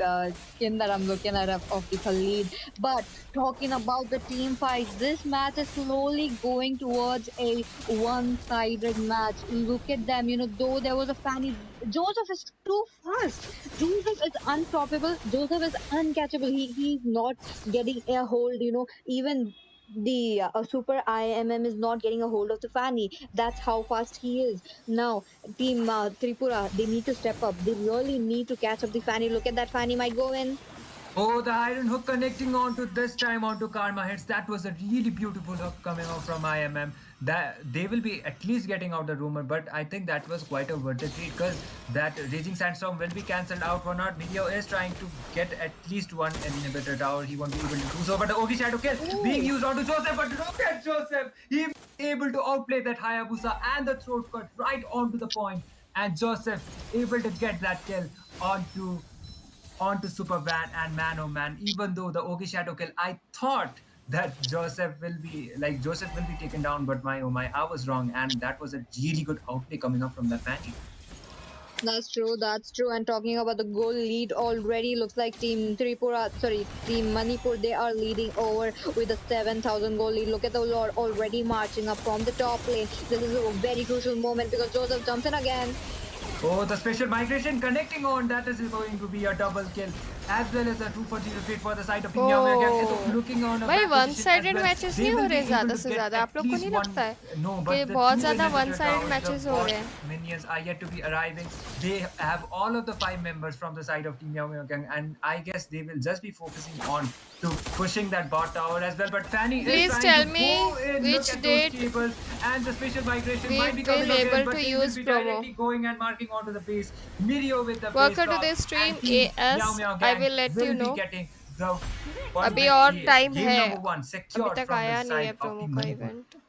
skin that I'm looking at of the Khalid. But talking about the team fight, this match is slowly going towards a one-sided match. Look at them, though there was a Fanny. Joseph is too fast. Joseph is unstoppable. Joseph is uncatchable. He's not getting a hold, even the super IMM is not getting a hold of the Fanny. That's how fast he is. Now, Team Tripura, they need to step up. They really need to catch up the Fanny. Look at that Fanny might go in. Oh, the iron hook connecting onto this time onto Karma hits. That was a really beautiful hook coming out from IMM. That they will be at least getting out the rumor, but I think that was quite a worth it because that Raging Sandstorm will be cancelled out for not. Meow is trying to get at least one inhibitor tower. He won't be able to do so, but the Ogi Shadow kill being used onto Joseph, but look at Joseph. He was able to outplay that Hayabusa and the throat cut right onto the point, and Joseph able to get that kill onto Super Van. And man, oh man, even though the Ogi Shadow kill, I thought that Joseph will be taken down, but my oh my, I was wrong, and that was a really good outplay coming up from that Fanny. That's true. And talking about the goal lead already, looks like Team Manipur, they are leading over with a 7,000 goal lead. Look at the Lord already marching up from the top lane. This is a very crucial moment because Joseph jumps in again. Oh, the special migration connecting on, that is going to be a double kill, as well as a 2-for-0 trade for the side of Oh, looking on a भाई back one position as sided well. Matches They नहीं हो will रहे be ज़्यादा able to से get ज़्यादा at आप लोग को least नहीं one. लगता है No, कि but the बहुत two ज़्यादा one inhibitor sided towers, the matches हो bot रहे हैं minions are yet to be arriving. They have all of the 5 members from the side of Team MeowMeow Gang, and I guess they will just be focusing on to pushing that bot tower as well. But Fanny is Please trying tell to me go in. Look which at those date cables, and the special migration we might be coming will again, able but to they will use be promo. directly going and marking onto the base. Mirio with the base Welcome to lock, this stream and Team Meow AS. Meow I Gang will let you will be know. getting the first अभी और time game है, number 1 अभी secured तक from the आया नहीं है side of promo Team का Manipur. Event.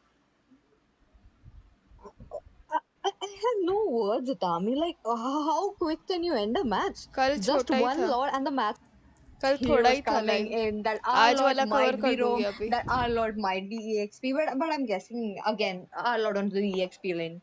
I have no words, Tami. Like, how quick can you end a match? कल Just छोटा ही one था, lord and the match कल थोड़ा heroes ही था coming live. in. That our आज lord वाला cover might कर be दूंगी Rome, अभी. that our lord might be EXP, but I'm guessing again, our lord on the EXP lane.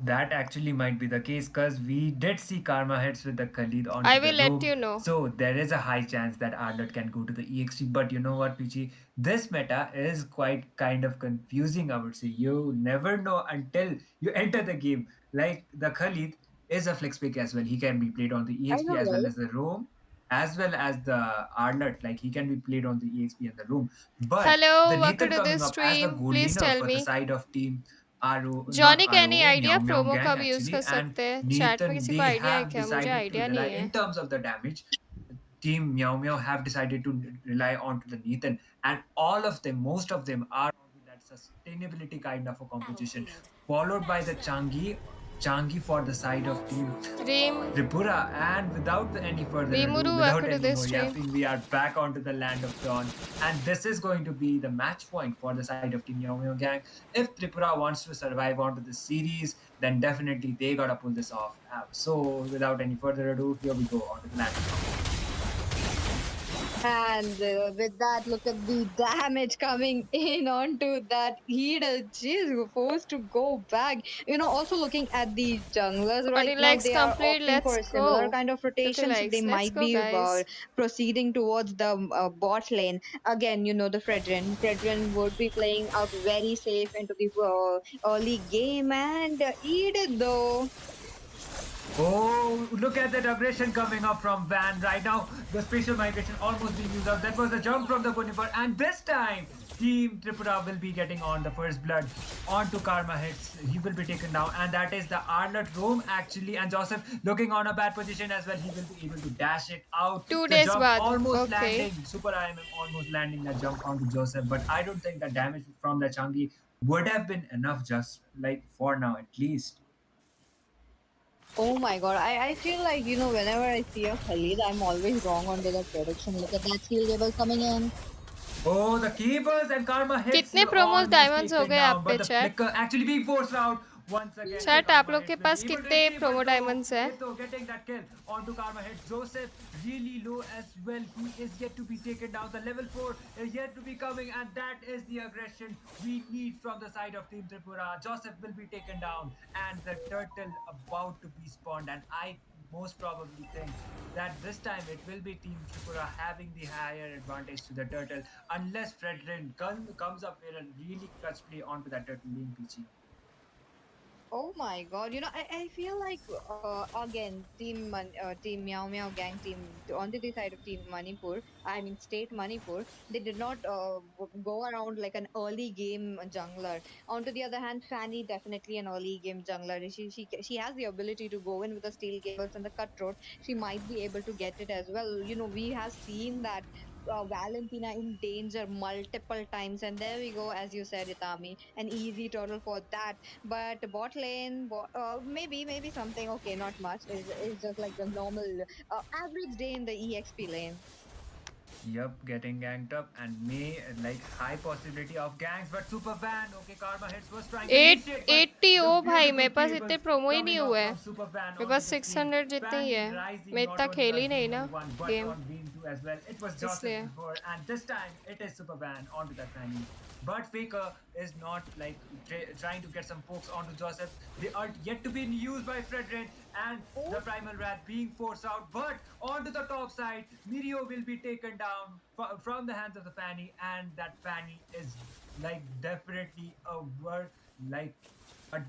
That actually might be the case because we did see Karma hits with the Khalid I onto will the let room. you know. So there is a high chance that Arlott can go to the EXP. But you know what, Pichi? This meta is quite kind of confusing, I would say. You never know until you enter the game. Like the Khalid is a flex pick as well. He can be played on the I EXP know, as well right? as the roam, as well as the Arlott. Like he can be played on the EXP and the room. But the Hello, welcome Nathan to coming this up as the stream. goal Please laner tell for the me. side of team RO, not Johnny का any RO, idea Meow Meow promo Gang कब use कर actually, and सकते हैं? Chat में Nathan, किसी को they idea है have क्या? मुझे decided to आइडिया rely नहीं है. in terms of the damage. Team Meow Meow have decided to rely on to the Nathan, and all of them, most of them are onto that sustainability kind of a composition, followed by the Changi for the side of Team रीम Tripura. And without any further ado, रीमुरू, without welcome to any this more stream. yapping, we are back onto the land of dawn. And this is going to be the match point for the side of Team Meow Meow Gang. If Tripura wants to survive onto the series, then definitely they gotta pull this off. So without any further ado, here we go onto the land of dawn. And with that, look at the damage coming in onto that heater. Jeez, forced to go back. Also looking at the junglers 40 right now, likes they are complete. opting for Let's a similar go. kind of 50 rotation. So they likes. Let's might go, be guys. proceeding towards the bot lane. Again, the Fredrin. Fredrin would be playing out very safe into the early game. And Edith, though. Oh, look at that aggression coming up from Van right now. The spatial migration almost being used up. That was a jump from the Bonifer. And this time, Team Tripura will be getting on the first blood onto Karma hits. He will be taken down. And that is the Arlet Rome actually. And Joseph looking on a bad position as well. He will be able to dash it out. 2 The days jump बाद. almost Okay. landing. Super IMM almost landing that jump onto Joseph. But I don't think that damage from the Changi would have been enough just like for now at least. Oh my god, I feel like, whenever I see a Khalid, I'm always wrong onto the prediction. Look at that steel cable coming in. Oh, the cables and Karma hits कितने promos almost diamonds हो taken गए down, आप but पे the chat? flicker actually being forced out once again. The Chat आप Karma लोग के hits will pass be able to कितने escape, promo but no, diamonds हैं? Eto getting that kill onto Karma hits. Joseph really low as well. He is yet to be taken down. The level 4 is yet to be coming, and that is the aggression we need from the side of Team Tripura. Joseph will be taken down, and the turtle about to be spawned, and I most probably think that this time it will be Team Tripura having the higher advantage to the turtle unless Fredrin comes up with a really clutch play onto that turtle being peachy. Oh my god, I feel like again team Meow Meow gang team onto the side of team Manipur, I mean state Manipur, they did not go around like an early game jungler. On to the other hand, Fanny definitely an early game jungler. She has the ability to go in with the steel cables and the cutthroat. She might be able to get it as well. We have seen that Valentina in danger multiple times, and there we go, as you said, Itami, an easy turtle for that. But bot lane, maybe something okay, not much. Is just like the normal average day in the EXP lane. Yup, getting ganked up and may like high possibility of ganks, but Super Van, okay, Karma Hits was trying to 8 initiate, but 80 the ओ भाई beautiful मेरे पास इतने cables promo ही नहीं coming हुए up हैं. from Super Van मेरे onto pass the scene. 600 जितने ही Fanny है. rising मैं not इतना only खेल on ही नहीं Beam ना 1 but game, on Beam 2 as well. It was Joseph इसलिए. before, and this time it is Super Van onto that Fanny. But Faker is not like trying to get some pokes onto Joseph. The ult yet to be used by Fredrin, and the Primal Wrath being forced out. But onto the top side, Mirio will be taken down from the hands of the Fanny, and that Fanny is like definitely a like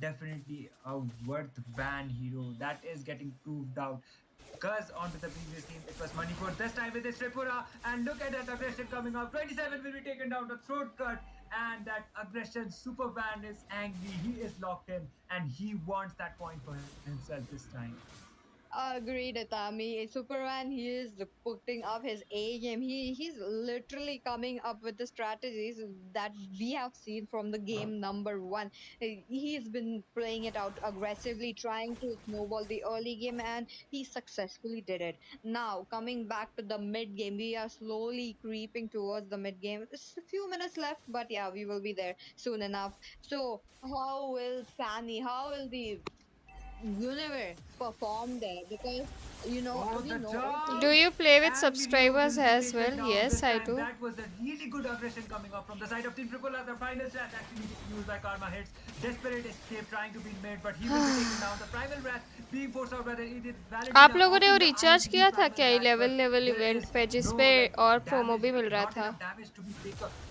definitely a worth ban hero that is getting proved out. Because onto the previous game, it was Manipur. This time it is Tripura. And look at that aggression coming up. 27 will be taken down to throat cut. And that aggression, Super Van is angry. He is locked in. And he wants that point for himself this time. Agreed, Atami. Superman, he is putting up his A game. He's literally coming up with the strategies that we have seen from the game number one. He's been playing it out aggressively, trying to snowball the early game, and he successfully did it. Now, coming back to the mid game, we are slowly creeping towards the mid game. It's a few minutes left, but yeah, we will be there soon enough. So, how will the universe perform there? Because Oh, we the know Do jump! you play with And Mirio subscribers will be as taken well? down Yes, this I time. do. That was a really good aggression coming up from the side of Team Triple. The final shot actually used by Karma Hits. Desperate escape trying to be made, but he will be taken down. The Primal Wrath being forced out by the idiot आप Valentina लोगों ने वो popping the recharge INT किया था Primal क्या Wrath, level but level there event is पे जिस no पे like और प्रोमो damage, भी मिल रहा not था? enough damage to be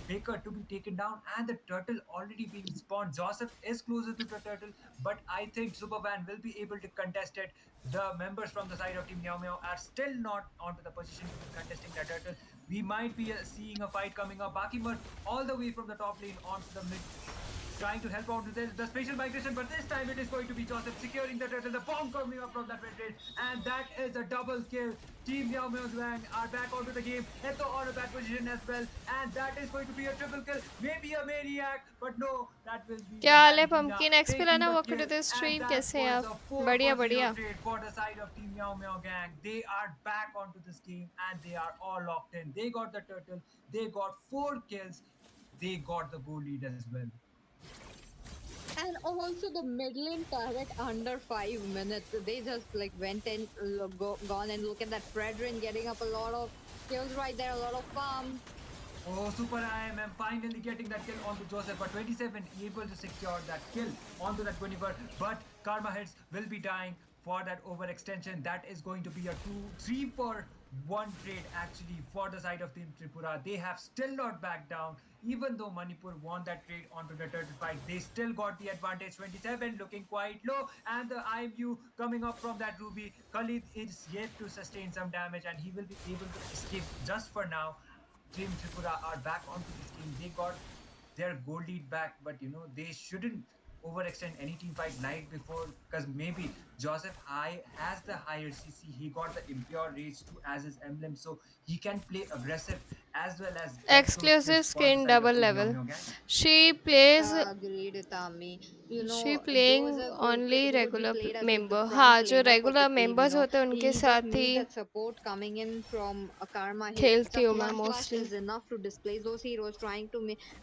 Baker to be taken down, and the turtle already being spawned. Joseph is closer to the turtle, but I think Supervan will be able to contest it. The members from the side of Team MeowMeow are still not onto the position to be contesting the turtle. We might be seeing a fight coming up. Bakimar all the way from the top lane onto the mid, trying to help out with the spatial migration, but this time it is going to be Joseph securing the turtle, the bomb coming up from that red raid, and that is a double kill. Team Meow Meow Gang are back onto the game. Eto on a bad position as well, and that is going to be a triple kill, maybe a maniac, but no, that will be क्या the हाल है Valentina pumpkin x पे taking लाना the welcome kill, to the and stream that कैसे हैं was आप? a 4 बढ़िया for 0 बढ़िया. trade for the side of Team Meow Meow Gang. They are back onto this game, and they are all locked in. They got the turtle, they got 4 kills, they got the goal lead as well. and also the mid lane turret under 5 minutes. They just like went and gone, and look at that Fredrin getting up a lot of kills right there, a lot of farm. Oh, Super IMM finally getting that kill onto Joseph, but 27 able to secure that kill onto that 24. But Karma Heads will be dying for that overextension. That is going to be a 2-3 for 1 trade actually for the side of Team Tripura. They have still not backed down. Even though Manipur won that trade onto the turtle fight, they still got the advantage. 27 looking quite low, and the IMU coming up from that Ruby. Khalid is yet to sustain some damage, and he will be able to escape just for now. Team Tripura are back onto this game. They got their goal lead back, but they shouldn't overextend any team fight like before, because maybe Joseph High has the higher CC. He got the Impure Rage 2 as his emblem, so he can play aggressive as well as get those Exclusive kills for the skin side of double Team level. Meow gang. She plays Agreed, Tami. she playing Joseph only would be regular played as the member. front हाँ, जो laner for the regular team. members होते हैं उनके He just साथ need he that support coming in from Karma. His खेलती हूँ मैं flash mostly. is enough to displace those heroes, trying to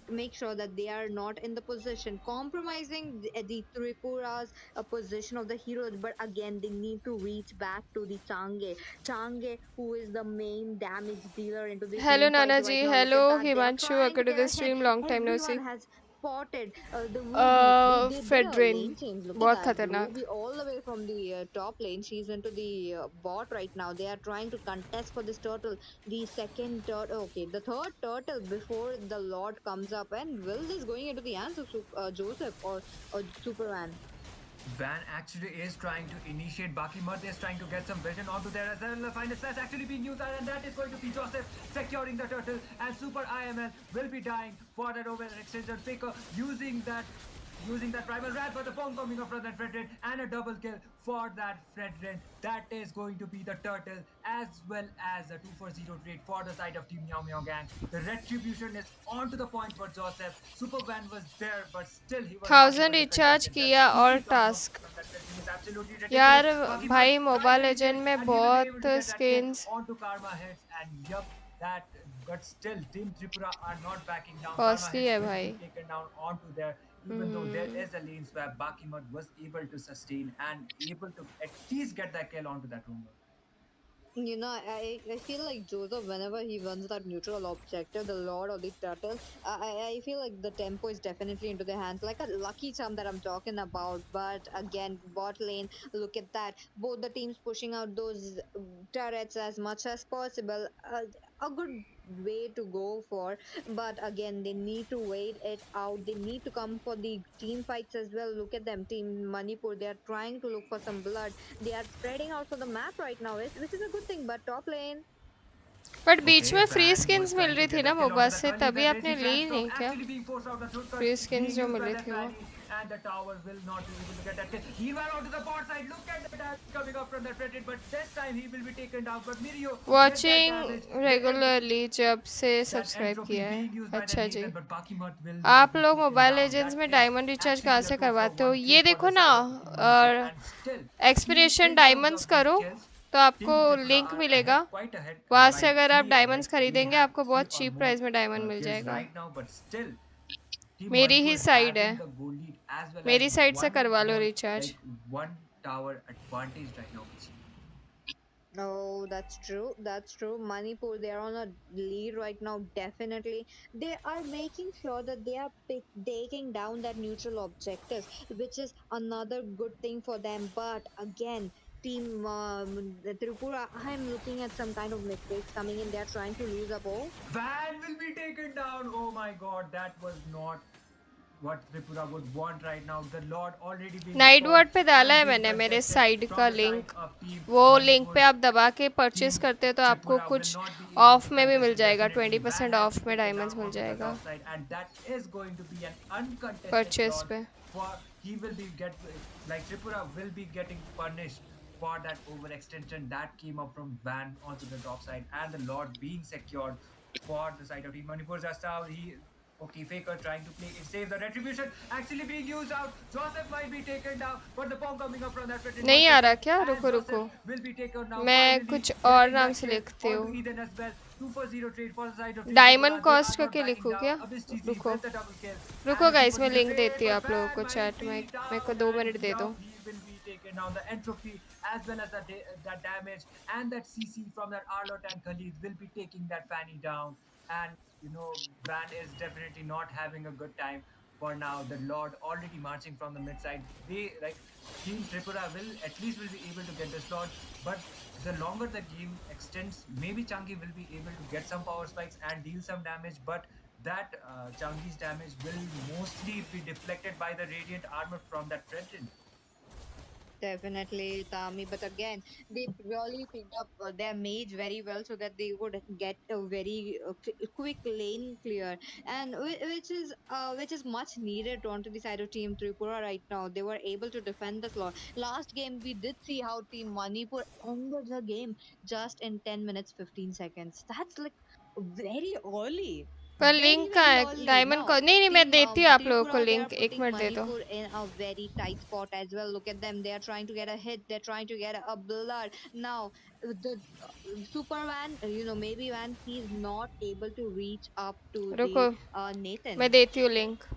make sure that they are not in the position, compromising the Tripura's position of the heroes. But again, they need to reach back to the Change, who is the main damage dealer into the Hello team Nana fights ji, right now. Look at hello that. They are Himanshu, trying to welcome to get the ahead. stream. Long time no Everyone see. has spotted the Ruby. They did a Fredrin, lane change. Look at बहुत that. खतरनाक. Ruby all the way from the top lane. She's into the bot right now. They are trying to contest for this turtle. The second turtle, okay, the third turtle before the Lord comes up. And will this going into the hands of Joseph or Superman? Van actually is trying to initiate. Baki Mud is trying to get some vision onto there as well. The final slash actually being used, and that is going to be Joseph securing the turtle. And Super IML will be dying for that over extension. Faker using that primal rat, but the bomb coming up from that Fredrin, and a double kill for that Fredrin. That is going to be the turtle as well as a 2-for-0 trade for the side of Team MeowMeow gang. The retribution is on to the point for Joseph. Superman was there, but still he was not 1000 able to defend recharge himself. किया और CC from task. from that Fredrin is absolutely यार ridiculous. Baki Mud भाई mobile trying to legend initiate, में and he will be able बहुत to get that kill skins onto Karma Hits, and yup, that, but still Team Tripura are not backing down. Karma costly Hits है will भाई. be taken down onto there. Even though there is a lane swap, Bakimut was able to sustain and able to at least get that kill onto that rumor. I feel like Joseph, whenever he wins that neutral objective, the Lord or the Turtle, I feel like the tempo is definitely into their hands, like a lucky charm that I'm talking about. But again, bot lane, look at that. Both the teams pushing out those turrets as much as possible. A good way to go for, but again, they need to wait it out. They need to come for the team fights as well. Look at them, Team Manipur. They are trying to look for some blood. They are spreading out for the map right now, which is a good thing. But top lane, but beach Okay, में free Van was skins mill trying रही to थी get ना that kill onto mobile the से, Kali. तभी The आपने Resi ली flash नहीं from क्या? actually being forced out the shortcut, free skins being जो used मिल by रही that थी वो. Fanny, and the tower will not be able to get that kill. He went onto the bot side. Look at the damage coming up from that Fredrin, but this time he will be taken down. But Mirio gets that damage. Watching The regularly जब से that subscribe entropy किया है. being used by that अच्छा जी. Nathan, but Bakimut will not आप be लोग taken mobile down. Legends That में is diamond recharge कहाँ actually a से 2 for करवाते हो? 1 ये kill for देखो the ना. side of Team Manipur, और and still team expedition in terms diamonds of these करो kills, तो आपको Team Tripura लिंक are मिलेगा. ahead, quite ahead. वहाँ से By अगर आप 3, डायमंड्स like they खरीदेंगे have आपको 3 बहुत or चीप more प्राइस में डायमंड मिल kills जाएगा. right now, but still Team मेरी ही Manipur साइड है. having the goal lead as well as मेरी साइड से one करवा लो wall, recharge. like one tower advantage right now with you. oh, that's true. That's true. Manipur, they are on a lead right now. Definitely, they are making sure that they are taking down that neutral objectives, which is another good thing for them. But again, Team the Tripura, I'm looking at some kind of mistakes coming in. They are trying to lose a ball. Van will be taken down. Oh my god, that was not what Tripura would want right now. The Lord already being night stalled word पे डाला and है being मैंने मेरे contested side का from the side link. of Team वो link पे Manipur. आप दबा के परचेस Team करते हो तो आपको Tripura will कुछ not be able of to में भी contest मिल it. जाएगा. Definitely, Van 20% has of been में taken diamonds down mill onto the जाएगा top side, and that is going to be an uncontested purchase loss पे. for he will be like Tripura will be getting punished for that overextension that came up from Van onto the top side, and the Lord being secured for the side of Team Manipur. Just how he. Okay, Faker trying to play it safe. The retribution actually being used out. Joseph might be taken down, but the bomb coming up from that Fredrin नहीं आ रहा क्या? and रुको Joseph रुको, will be taken down. मैं Finally, कुछ और getting नाम that से kill लिखती onto हूँ. Eden as well. 2-for-0 trade for the side of Team diamond Tripura. They are cost not करके backing लिखूँ down. क्या? Abyss TC रुको with the double kill. रुको And a गाइस, मैं 2-for-0 लिंक trade, देती हूँ but आप लोगों Van को might चैट में. be मेरे को down, 2 and मिनट दे दो. yup, he will be taken down. The entropy as well as that damage and that CC from that Arlot and Khalid will be taking that Fanny down. And Van is definitely not having a good time for now. The Lord already marching from the mid side. They like Team Tripura will at least will be able to get this Lord, but the longer the game extends, maybe Changi will be able to get some power spikes and deal some damage. But that Changi's damage will mostly be deflected by the radiant armor from that Fredrin. Definitely, Tami. But again, they really picked up their mage very well so that they would get a very quick lane clear, and which is much needed onto the side of Team Tripura right now. They were able to defend the slot. Last game, we did see how Team Manipur ended the game just in 10 minutes 15 seconds. That's like very early. पर Very, link कहाँ very है early. Diamond Now, को? नहीं नहीं, मैं Team देती हूँ आप लोगों को Tripura, they are लिंक, एक putting मिनट दे दो. Manipur in a very tight spot as well. Look at them. They are trying to get a hit. They're trying to get a blood. Now, the Superman, maybe when he's not able to reach up to रुको, the मैं Nathan. देती हूँ link.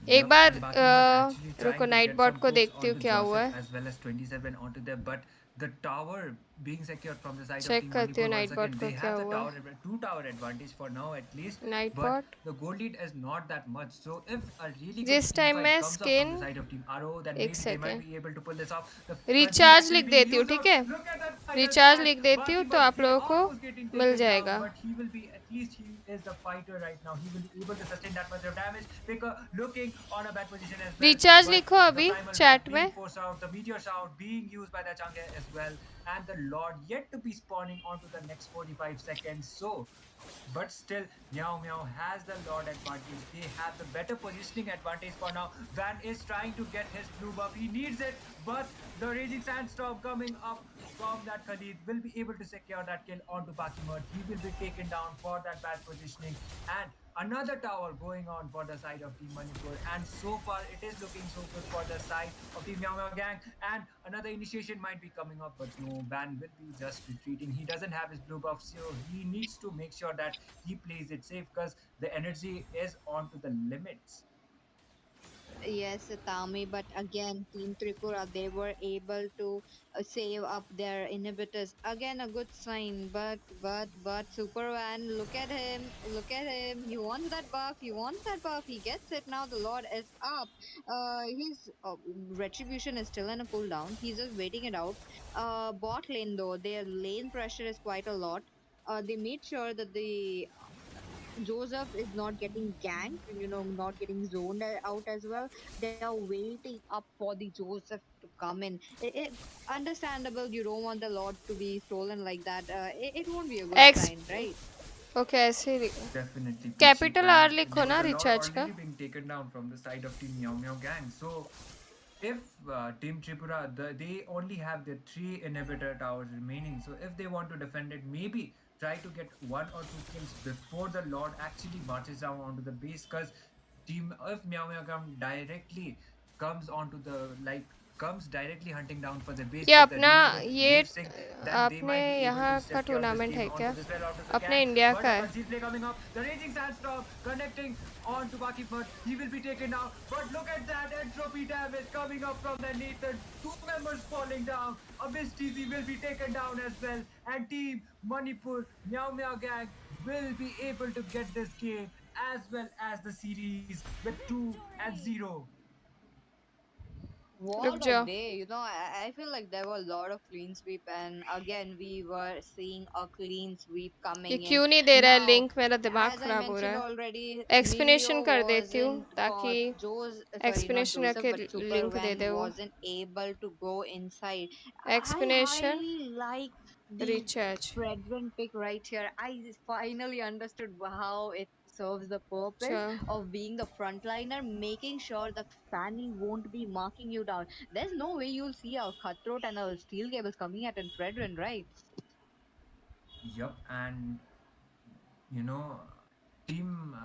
एक Yup, बार and Bakimart actually रुको, trying to get बॉट some को pokes देखती हूँ onto क्या हुआ Joseph है. as well as 27 onto there, but the tower being secured from the side of check Team करती Manipur हूँ once नाइट बॉट again. को They क्या have the हुआ है. two tower advantage for now at least, night but bought the gold lead is not that much. So if a really good जिस team time fight मैं comes up from the skin, side of Team Aro, then एक maybe they might second, be able to pull this off. The concede recharge actually लिख being देती हूँ, used ठीक out. है. Look at that final recharge stand. लिख देती हूँ तो Bakimat आप लोगों को almost getting मिल taken down, जाएगा. but he will be at least he is a fighter right now. He will be able to sustain that much of damage. Picker looking on a bad position as well, recharge but लिखो the अभी primal ban chat being में. forced out, the meteor shout being used by the Chang'e as well, and the Lord yet to be spawning onto the next 45 seconds. So, but still, MeowMeow has the Lord advantage. They have the better positioning advantage for now. Van is trying to get his blue buff. He needs it, but the Raging Sandstorm coming up from that Khalid will be able to secure that kill onto Bakimert. He will be taken down for that bad positioning. And another tower going on for the side of Team Manipur. And so far, it is looking so good for the side of Team MeowMeow gang. And another initiation might be coming up, but no, Van will be just retreating. He doesn't have his blue buff, so he needs to make sure that he plays it safe because the energy is on to the limits. Yes, Tami, but again, Team Tripura, they were able to save up their inhibitors. Again, a good sign, but Superman, look at him. He wants that buff, he wants that buff, he gets it now. The Lord is up. His retribution is still in a cooldown. He's just waiting it out. Bot lane though, their lane pressure is quite a lot. They made sure that the Joseph is not getting ganked, not getting zoned out as well. They are waiting up for the Joseph to come in. Understandable, you don't want the Lord to be stolen like that. It won't be a good x, sign, right? Okay ऐसे ही. Definitely, Peachy. Capital R And लिखो with ना the Lord recharge का. already being taken down from the side of Team MeowMeow gang. So, if Team Tripura, they only have their three inhibitor towers remaining. So, if they want to defend it, maybe try to get one or two kills before the Lord actually marches down onto the base. Because Team if MeowMeow gang directly comes onto the comes directly hunting down for the base ये with the अपना, really good ये wave sync, then they आपने might be able यहाँ to का secure this tournament game है onto क्या? this well out of the अपने gang. India But का a है. concede play coming up. The Raging Sandstorm connecting on to Bakimut. He will be taken down. But look at that entropy damage coming up from the Nathan. Two members falling down. Abyss TZ will be taken down as well. And Team Manipur, Meow Meow Gang will be able to get this game as well as the series with 2-0. रुक What a जाओ. day. I feel like there were a lot of clean sweep, and again, we were seeing a clean sweep ये coming in. क्यों नहीं दे रहा है Now, link? मेरा दिमाग as I खराब हो रहा mentioned है. already, एक्सप्लेनेशन Mio कर देती हूँ wasn't ताकि caught. Not एक्सप्लेनेशन Joseph, रखे but लिंक दे Superman दे वो. wasn't able to go inside. I explanation highly like the recharge. Fredrin pick right here. I finally understood how it serves the purpose चलो. of being the frontliner, making sure that Fanny won't be marking you down. There's no way you'll see a cutthroat and a steel cables coming at in Fredrin, right? Yup, and you know, team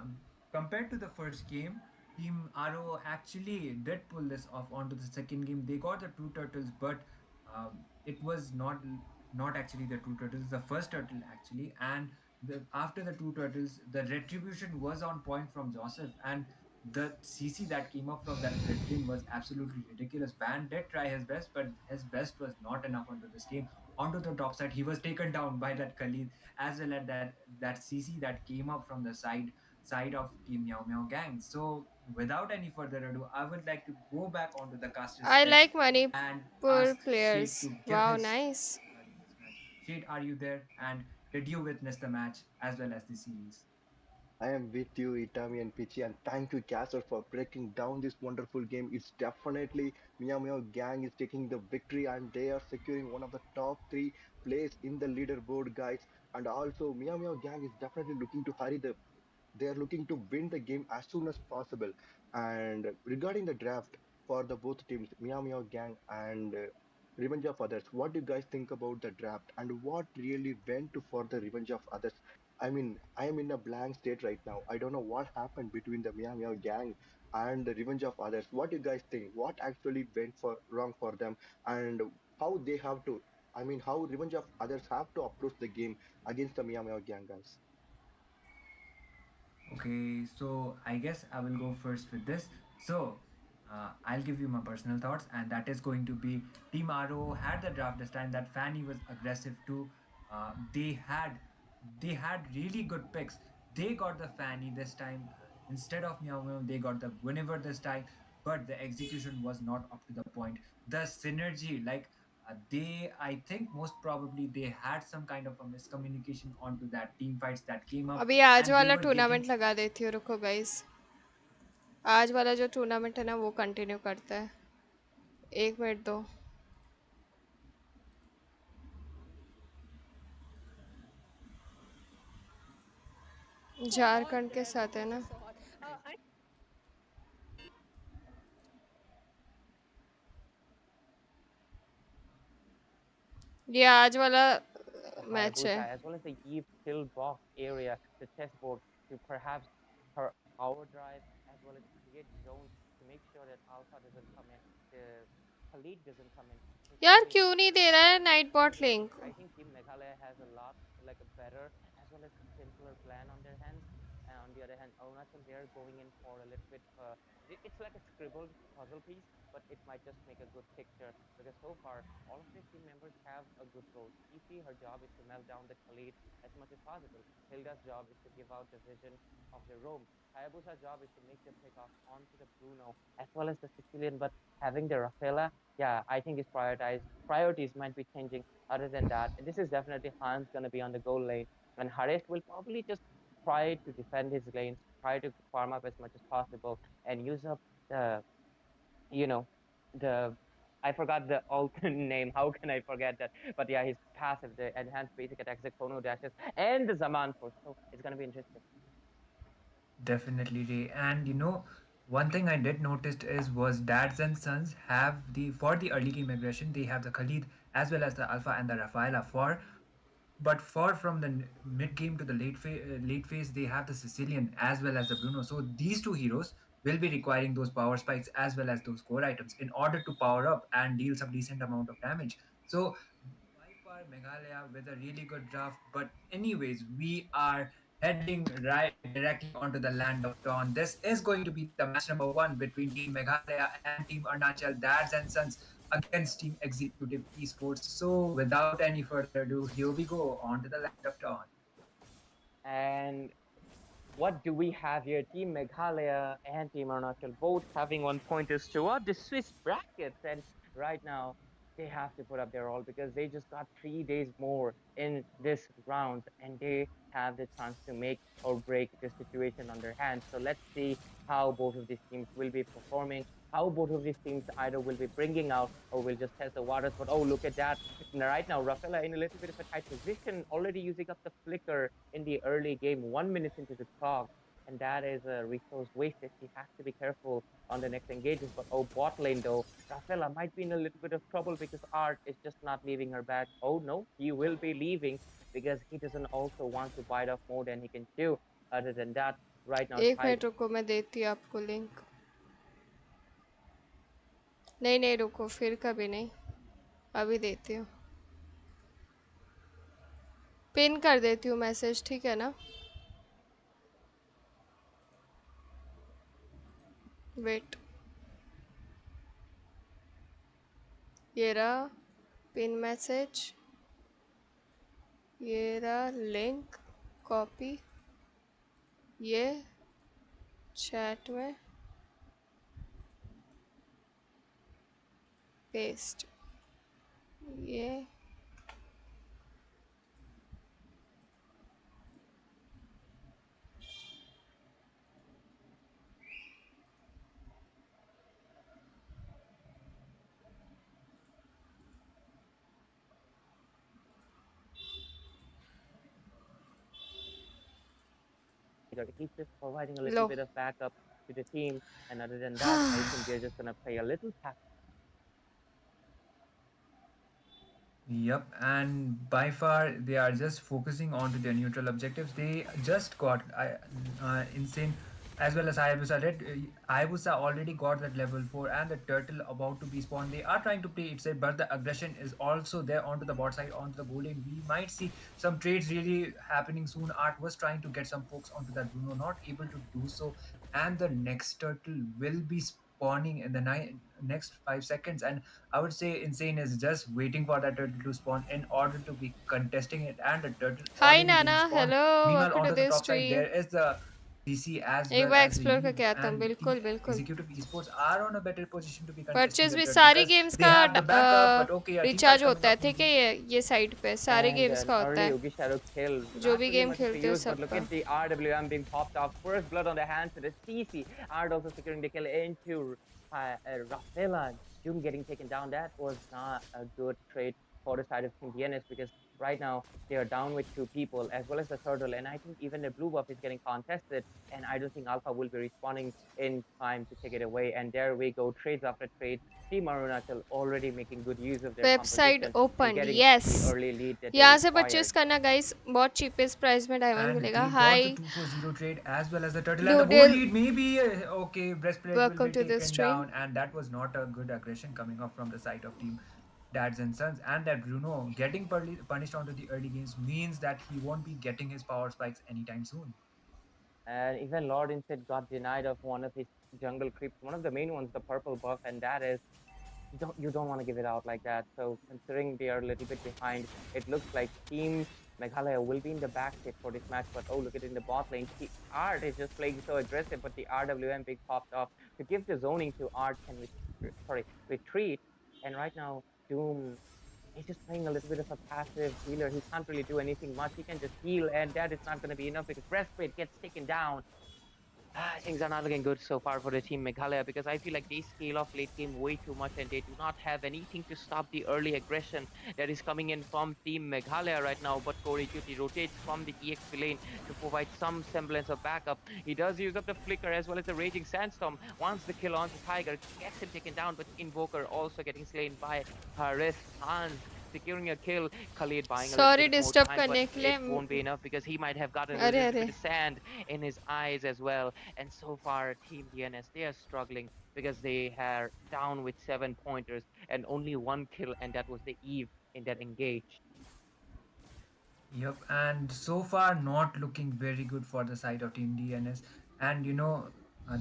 compared to the first game, Team RO actually did pull this off onto the second game. They got the two turtles, but it was not actually the two turtles. The first turtle actually, and after the two turtles, the retribution was on point from Joseph, and the CC that came up from that Fredrin was absolutely ridiculous. Van did try his best, but his best was not enough onto this game. Onto the top side, he was taken down by that Khalid as well as that CC that came up from the side of Team Meow Meow gang. So without any further ado, I would like to go back onto the caster I steps like and Manipur ask Shade players. to give wow his nice. regarding this match. Shade, are you there? And did you witness the match as well as the series? I am with you, Itami and Pichi, and thank you, Castle, for breaking down this wonderful game. It's definitely Meow Meow Gang is taking the victory, and they are securing one of the top three place in the leaderboard, guys. And also, Meow Meow Gang is definitely looking to hurry the they are looking to win the game as soon as possible. And regarding the draft for the both teams, Meow Meow Gang and Revenge of Others, what do you guys think about the draft and what really went to for the Revenge of Others? I mean, I am in a blank state right now. I don't know what happened between the Meow Meow Gang and the Revenge of Others. What do you guys think? What actually went for wrong for them, and how they have to? I mean, how Revenge of Others have to approach the game against the Meow Meow Gang, guys? Okay, so I guess I will go first with this. So, I'll give you my personal thoughts, and that is going to be Team RO had the draft this time. That Fanny was aggressive too. They had really good picks. They got the Fanny this time instead of Meow Meow. They got the Guinevere this time, but the execution was not up to the point. The synergy, like I think most probably they had some kind of a miscommunication onto that team fights that came up, अभी आज and they वाला were getting. Tournament लगा देती हूँ, रुको guys. आज वाला जो टूर्नामेंट है ना वो कंटिन्यू करता है। 1 मिनट दो। झारखंड के साथ है ना। ये आज वाला The मैच है। Hayabusa as well as the Eve kill box area, the chessboard, to perhaps her power drive as well as create zones to make sure that Alpha doesn't come in, the Khalid doesn't come in. यार Specifically, क्यों नहीं दे रहा है Nightbot link? I think Team Meghalaya has a lot like a better as well as simpler plan on their hands. And on the other hand, Arunachal, they're going in for a little bit. It's like a scribbled puzzle piece, but it might just make a good picture because so far all of their team members have a good role. TC, her job is to melt down the Khalid as much as possible. Hilda's job is to give out the vision of the roam. Hayabusa's job is to make the pickoff onto the Bruno as well as the Sicilian, but having the Rafaela, yeah, I think is prioritized. Priorities might be changing. Other than that, this is definitely Han's gonna be on the goal lane, and Haresh will probably just try to defend his lanes, try to farm up as much as possible, and use up the, you know, the I forgot the alternate name. How can I forget that? But yeah, his passive, the enhanced basic attacks, the chrono dashes, and the Zaman force. So it's gonna be interesting. Definitely, Ray. And one thing I did notice is was dads and sons have the for the early game aggression, they have the Khalid as well as the Alpha and the Rafaela for, but far from the mid game to the late phase, they have the Sicilian as well as the Bruno. So these two heroes will be requiring those power spikes as well as those core items in order to power up and deal some decent amount of damage. So by far Meghalaya with a really good draft. But anyways, we are heading right directly onto the land of dawn. This is going to be the match number one between Team Meghalaya and Team Arunachal Dads and Sons against Team Executive Esports. So without any further ado, here we go on to the land of dawn. And what do we have here? Team Meghalaya and Team Arunachal both having 1 pointers toward the Swiss brackets. And right now, they have to put up their all because they just got 3 days more in this round and they have the chance to make or break the situation on their hands. So let's see how both of these teams will be performing, how both of these teams either will be bringing out or will just test the waters. But oh, look at that. Right now, Rafaela in a little bit of a tight position, already using up the flicker in the early game, 1 minute into the clock. And that is a resource wasted. He has to be careful on the next engages. But oh, bot lane though, Rafaela might be in a little bit of trouble because Art is just not leaving her back. Oh no, he will be leaving because he doesn't also want to bite off more than he can chew. Other than that, right now, 1 minute रुको, मैं देती हूँ आपको link. नहीं नहीं रुको, फिर कभी नहीं, अभी देती हूँ। पिन कर देती हूँ मैसेज, ठीक है ना? वेट, ये रहा पिन मैसेज, ये रहा लिंक कॉपी, ये चैट में पेस्ट, ये He's just providing a little Low. bit of backup to the team. And other than that, I think they're just gonna play a little Yep, and by far they are just focusing on to their neutral objectives. They just got insane as well as Hayabusa. Hayabusa already got that level 4 and the turtle about to be spawned. They are trying to play it safe, but the aggression is also there onto the bot side, onto the goal lane. We might see some trades really happening soon. Art was trying to get some pokes onto that Bruno, not able to do so. And the next turtle will be spawning in the next 5 seconds. And I would say Insane is just waiting for that turtle to spawn in order to be contesting it, and the turtle Hi already being Nana, spawned. hello, Meanwhile, welcome to onto the the top side, stream. there is the CC as एक well bar as the explore Eve, करके आता हूँ, and बिल्कुल Team बिल्कुल. Executive Esports are on a better position to be contesting purchase the भी turtle सारे because games they का have the backup. But okay, a team fight recharge coming होता है, up from ठीक है? Team. ये साइड पे सारे and गेम्स an का होता early है, Yogi Shadow kill. जो Not भी really game much of a खेलते हो use, but look सबका. at the RWM being popped off. First blood on the hands of the CC. Ard also securing the kill into Rafaela. Doom getting taken down. That was not a good trade for the side of Team DNS because right now they are down with 2 people as well as the turtle. And I think even the blue buff is getting contested. And I don't think Alpha will be responding in time to take it away. And there we go, trades after trade. Team Arunachal already making good use of their website composition and open, getting yes. the early lead that they यहाँ से required. Purchase करना guys, बहुत cheapest price में diamond And मिलेगा. they got the hi 2-4-0 trade as well as the turtle and the gold doodle, lead. Maybe okay, breastplate will welcome be to the taken stream. down, and that was not a good aggression coming up from the side of Team Dads and Sons. And that Bruno getting punished onto the early games means that he won't be getting his power spikes anytime soon. And even Lord Instead got denied of one of his jungle creeps, one of the main ones, the purple buff, and that is you don't want to give it out like that. So considering they are a little bit behind, it looks like Team Meghalaya will be in the back seat for this match. But oh, look at it in the bot lane. Art is just playing so aggressive, but the RWM big popped off to give the zoning to Art can retreat. And right now, Doom, he's just playing a little bit of a passive healer. He can't really do anything much. He can just heal, and that is not going to be enough because Breastplate gets taken down. Things are not looking good so far for the team Meghalaya because I feel like they scale off late game way too much and they do not have anything to stop the early aggression that is coming in from team Meghalaya right now. But Corey Cutie rotates from the EXP lane to provide some semblance of backup. He does use up the Flicker as well as the Raging Sandstorm. Wants the kill onto Tiger, gets him taken down, but Invoker also getting slain by Haris Hans. Securing a kill, Khalid buying a little sorry bit more disturb time, but करने के it लिए. won't be enough because he might have gotten a अरे little अरे, bit of sand in his eyes as well. And so far, Team DNS, they are struggling because they are down with 7 pointers and only 1 kill, and that was the Eve in that engage. Yep, and so far not looking very good for the side of Team DNS. And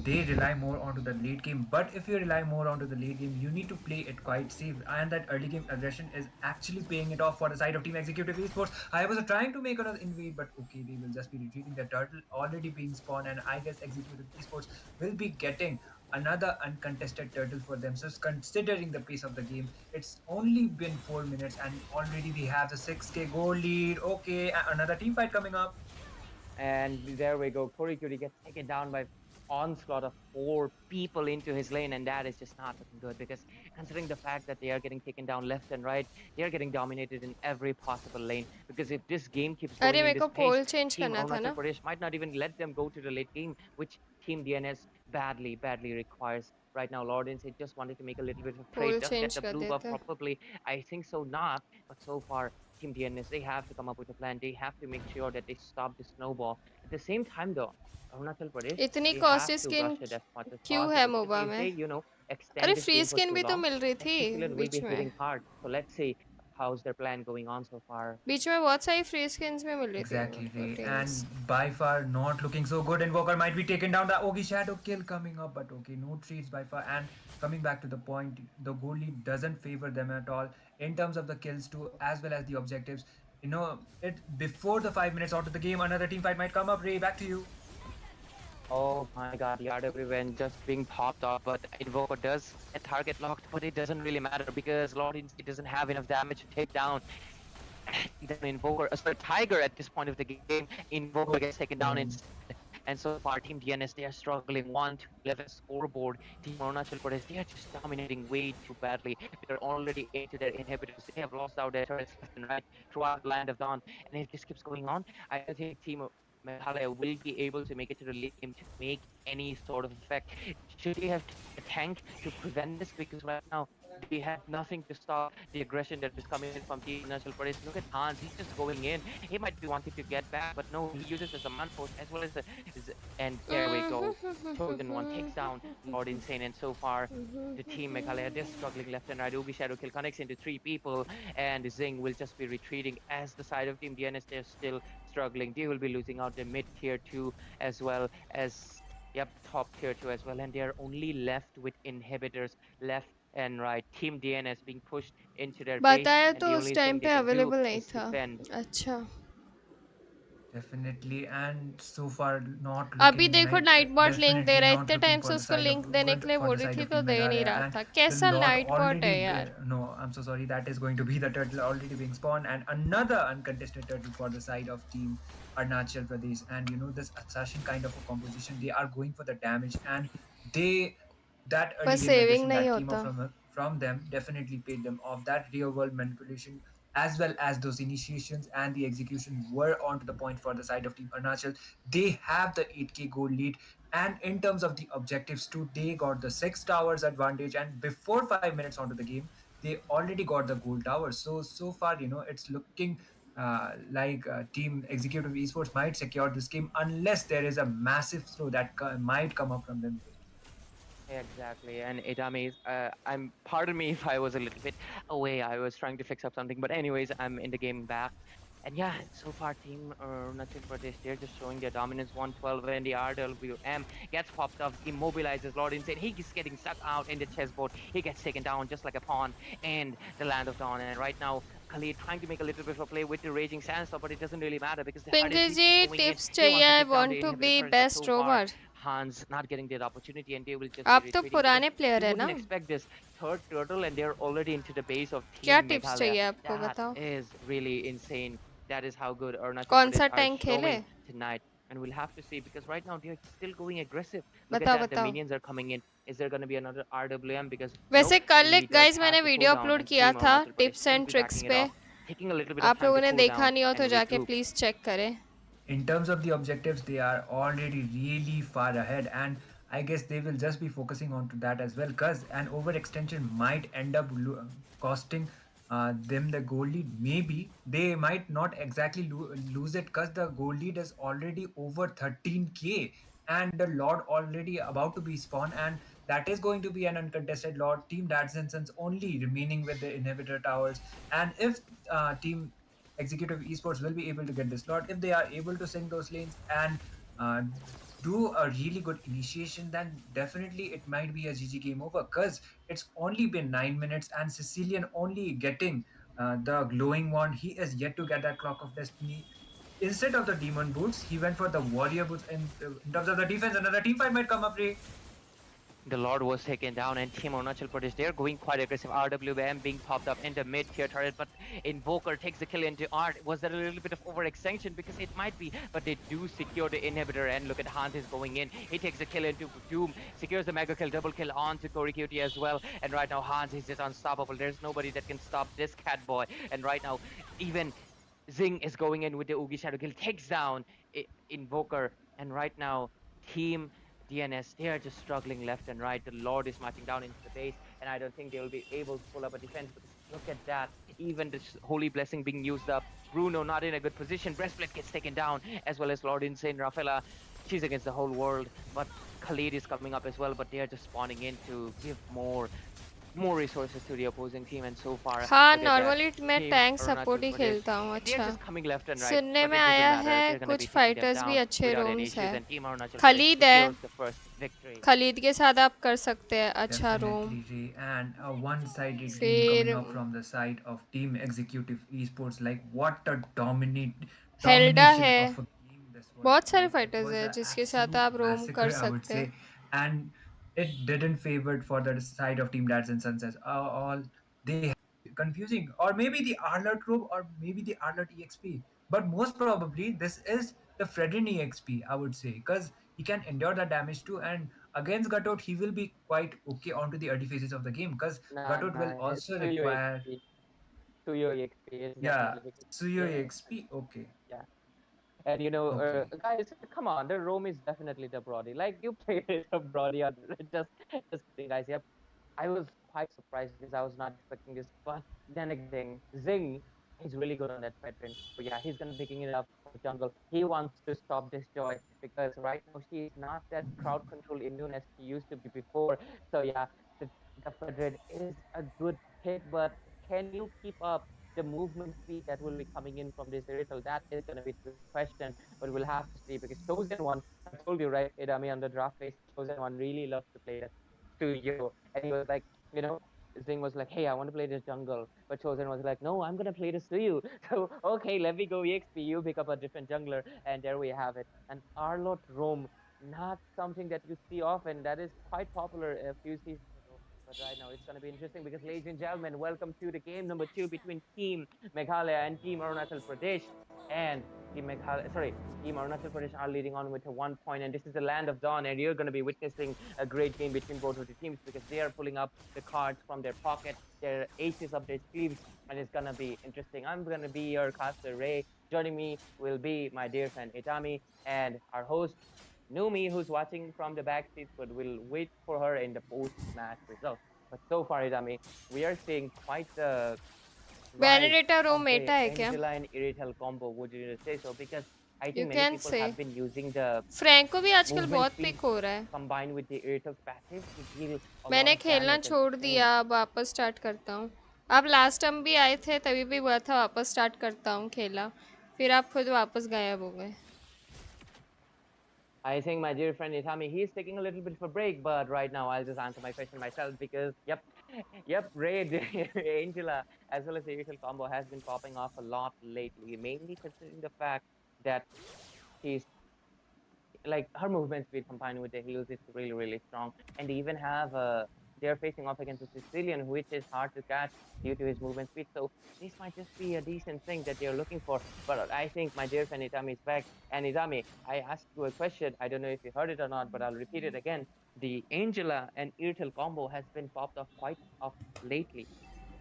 they rely more onto the late game. But if you rely more onto the late game, you need to play it quite safe. And that early game aggression is actually paying it off for the side of Team Executive Esports. I was trying to make another invade, but okay, they will just be retreating. The turtle already being spawned, and I guess Executive Esports will be getting another uncontested turtle for themselves considering the pace of the game. It's only been 4 minutes and already we have the 6k goal lead. Okay, another team fight coming up. And there we go. Kurikuri gets taken down by onslaught of 4 people into his lane, and that is just not looking good because considering the fact that they are getting taken down left and right, they are getting dominated in every possible lane. Because if this game keeps अरे going in मेरे this को pace, पोल change Team करना था Arunachal ना. Pradesh might not even let them go to the late game, which Team DNS badly requires. Right now, Lord Insight just wanted to make a little bit of trade, poll just get change the कर blue buff देते. probably. I think so not, but so far Team DNS, they have to come up with a plan. They have to make sure that they stop the snowball. At the same time, though, Arunachal Pradesh, इतनी they have costly to skin rush it as much as क्यों है possible because मोबा if they, में? अरे extend this free game for skin too भी तो long, मिल रही थी next villain will be बीच में. hitting hard. So let's see how's their plan going on so far. बीच में बहुत सारी फ्री स्किन्स भी मिल रही थी. Exactly, Ray. Proteins. And by far not looking so good. Invoker might be taken down. The Ogi Shadow kill coming up, but okay, no trades by far. And coming back to the point, the goal lead doesn't favor them at all in terms of the kills too, as well as the objectives. It before the 5 minutes out of the game, another team fight might come up. Ray, back to you. Oh my god, the RWN just being popped off, but Invoker does get target locked, but it doesn't really matter because Lord Insight doesn't have enough damage to take down even Invoker, sorry, Tiger at this point of the game. Invoker gets taken down instead. And so far, Team DNS, they are struggling 1-11 scoreboard. Team Arunachal Pradesh, they are just dominating way too badly. They're already into their inhibitors. They have lost out their turrets left and right throughout the land of Dawn. And if this keeps going on, I don't think Team Meghalaya will be able to make it to the late game to make any sort of effect. Should they have a tank to prevent this? Because right now they have nothing to stop the aggression that is coming in from Team Arunachal Pradesh. Look at Hans; he's just going in. He might be wanting to get back, but no, he uses the Zaman Force as well as the. And there we go. Chosen one takes down Lord Insane, and so far the team Meghalaya they're struggling left and right. Ugi Shadow Kill connects into three people, and Zing will just be retreating as the side of Team DNS they're still struggling. They will be losing out the mid tier two as well as top tier two as well, and they are only left with inhibitors left and right. Team DNS being pushed into their base, बताया and तो the उस only time thing पे they can do available नहीं is था। defend. अच्छा, Definitely, and so far not अभी looking देखो like night bot link दे definitely रहा है, not इतने looking टाइम for से the उसको side of लिंक देने के good लिए for बोल the रही side थी of तो Team दे नहीं Meghalaya. रहा And था। the कैसा Lord नाइट बॉट है already यार। no, I'm so sorry. That is going to be the turtle already being spawned, and another uncontested turtle for the side of Team Arunachal Pradesh. And this assassin kind of a composition, they are going for the damage, and they that पर early game saving aggression नहीं that came up होता। from them definitely paid them off. That real world manipulation as well as those initiations and the execution were on to the point for the side of Team Arunachal. They have the 8k goal lead, and in terms of the objectives too, they got the 6 towers advantage, and before 5 minutes onto the game they already got the gold towers. So far it's looking like Team Executive Esports might secure this game unless there is a massive throw that might come up from them. Exactly, and Itami, I'm pardon me if I was a little bit away. I was trying to fix up something, but anyways, I'm in the game back. And yeah, so far, Team Arunachal Pradesh, they're just showing their dominance. 112 and the RWM gets popped off, immobilizes Lord Insane. He's getting stuck out in the chessboard. He gets taken down just like a pawn in the Land of Dawn. And right now, Khalid trying to make a little bit of a play with the Raging Sandstorm, but it doesn't really matter because the hard Pinky he's ji just going in. Tips He चाहिए, wants to I take down want the to inhibitor be turret, but so best far, rover. Hans not getting that opportunity, and they will just be आप तो retreating because पुराने you player है wouldn't ना, expect this third turtle, and they're already into the base of क्या Team tips Meghalaya. चाहिए आपको That बताओ। is really insane. That is how good Arunachal कौन Pradesh सा are टैंक खेले? showing tonight. And we'll have to see because right now they're still going aggressive. Look at बताओ that. The बताओ। minions are coming in. Is there going to be another RWM? Because वैसे nope, कल he एक does guys have मैंने the video cooldown, upload and किया Team था Arunachal Pradesh tips will and be tricks backing it पे, off, taking a little bit of आप time लोगों to ने cool देखा down नहीं हो and तो जाके regroup. प्लीज चेक करें। In terms of the objectives, they are already really far ahead, and I guess they will just be focusing on to that as well, because an overextension might end up costing them the goal lead. Maybe they might not exactly lose it because the goal lead is already over 13k, and the Lord already about to be spawned, and that is going to be an uncontested Lord. Team Dadsenson's only remaining with the inhibitor towers, and if Team Executive Esports will be able to get this slot if they are able to sink those lanes and uh, do a really good initiation. Then definitely it might be a GG game over, because it's only been 9 minutes and Sicilian only getting the glowing wand. He is yet to get that clock of destiny. Instead of the demon boots, he went for the warrior boots. In terms of the defense, another team fight might come up, Ray. The Lord was taken down, and Team Arunachal Pradesh, they're going quite aggressive. RWM being popped up in the mid-tier turret, but Invoker takes the kill into Art. Was that a little bit of overextension? Because it might be, but they do secure the inhibitor, and look at Hans is going in. He takes the kill into Doom, secures the mega kill, double kill onto Corey Cutie as well, and right now Hans is just unstoppable. There's nobody that can stop this cat boy, and right now, even Zing is going in with the Oogie Shadow Kill, takes down Invoker, and right now, Team DNS, they are just struggling left and right. The Lord is marching down into the base, and I don't think they will be able to pull up a defense because look at that. Even this Holy Blessing being used up. Bruno not in a good position. Breastplate gets taken down, as well as Lord Insane. Rafaela, she's against the whole world, but Khalid is coming up as well, but they are just spawning in to give more resources to the opposing team, and so far हाँ, look at that. Normally मैं Team tank Arunachal support ही Pradesh, खेलता हूँ। they're अच्छा, just coming left and right, सुनने but में it doesn't आया matter. है They're gonna be कुछ taking them फाइटर्स भी down अच्छे without any रूम्स issues, है। and Team Arunachal Pradesh Khalid है, secures the first victory. Khalid के साथ आप कर सकते हैं अच्छा room. Definitely, Ray. And a one-sided game फिर coming up from the side of Team Executive Esports. Like what a Hilda domination है, of a game this was. बहुत सारे Like it फाइटर्स was है an जिसके साथ absolute आप रोम कर massacre, I would सकते हैं। say. And it didn't favor for the side of Team Dads and Sunsets. All they had confusing, or maybe the Arlert group, or maybe the Arlert EXP. But most probably this is the Fredrin EXP, I would say, because he can endure the damage too. And against Gatot, he will be quite okay onto the early phases of the game, because Nah, Gatot will nah, it's also Suyo require, XP. Suyo XP is yeah, definitely because Suyo yeah, EXP. Okay. yeah. And Okay. guys, come on, the roam is definitely the Brody. Like you played it a Brody on just kidding, guys. Yep. I was quite surprised because I was not expecting this. But then again, Zing, he's really good on that veteran. So yeah, he's gonna picking it up for jungle. He wants to stop this Joy because right now she is not that crowd control immune as she used to be before. So yeah, the veteran is a good pick, but can you keep up the movement speed that will be coming in from this Irrital? That is gonna be the question, but we'll have to see because Chosen One, I told you right, Idami on the draft phase, Chosen One really loves to play that Suyo, and he was like, you know, Zing was like, hey, I want to play this jungle. But Chosen was like, no, I'm going to play the Suyu. So, okay, let me go EXP. You pick up a different jungler. And there we have it. An Arlot roam, not something that you see often. That is quite popular a few seasons ago. But right now, it's going to be interesting because, ladies and gentlemen, welcome to the game number 2 between Team Meghalaya and Team Arunachal Pradesh. And Team Meghalaya, sorry, Team Arunachal Pradesh are leading on with a 1 point, and this is the land of dawn, and you're going to be witnessing a great game between both of the teams because they are pulling up the cards from their pocket, their aces up their sleeves, and it's going to be interesting. I'm going to be your caster, Ray. Joining me will be my dear friend Itami and our host, Numi, who's watching from the back seats, but we'll wait for her in the post-match results. But so far, Itami, we are seeing quite the rise Benedetta रो of the meta है क्या? Angela and Irithel combo. Would you say so? Because I You think many can people say. have been using the Franco भी आजकल movement बहुत speed pick हो रहा है. combined with the Irrithel's passive to deal a lot मैंने of खेलना damage at the छोड़ same. दिया, अब वापस स्टार्ट करता हूँ. अब लास्ट टाइम भी आए थे तभी भी हुआ था, वापस स्टार्ट करता हूँ खेला. फिर आप खुद वापस गायब हो गए. I think my dear friend Itami, he's taking a little bit of a break, but right now I'll just answer my question myself because, yep, Raid, Angela, as well as the Irithel combo has been popping off a lot lately, mainly considering the fact that she's like her movement speed combined with the heals is really really strong, and they even have they're facing off against a Sicilian which is hard to catch due to his movement speed. So this might just be a decent thing that they're looking for. But I think my dear friend Itami is back. And Itami, I asked you a question. I don't know if you heard it or not, but I'll repeat it again. The Angela and Irtel combo has been popped off quite off lately.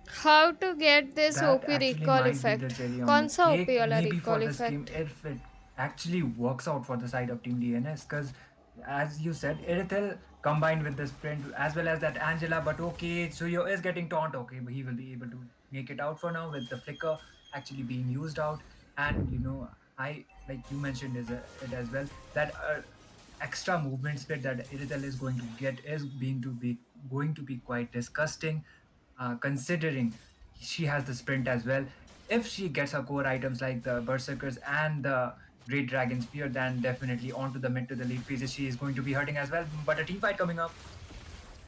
How to get this That OP actually recall might be the effect? cherry on कौन the सा OP cake, वाला maybe for recall this game, effect? if it actually works out for the side of Team DNS. Because, as you said, Irithel combined with the sprint as well as that Angela, but okay, Suyo is getting taunt. Okay, but he will be able to make it out for now with the flicker actually being used out. And I like you mentioned it as well that extra movement speed that Irithel is going to get is being to be going to be quite disgusting, considering she has the sprint as well. If she gets her core items like the Berserkers and the Great Dragon Spear, then definitely onto the mid to the late phases, she is going to be hurting as well. But a team fight coming up.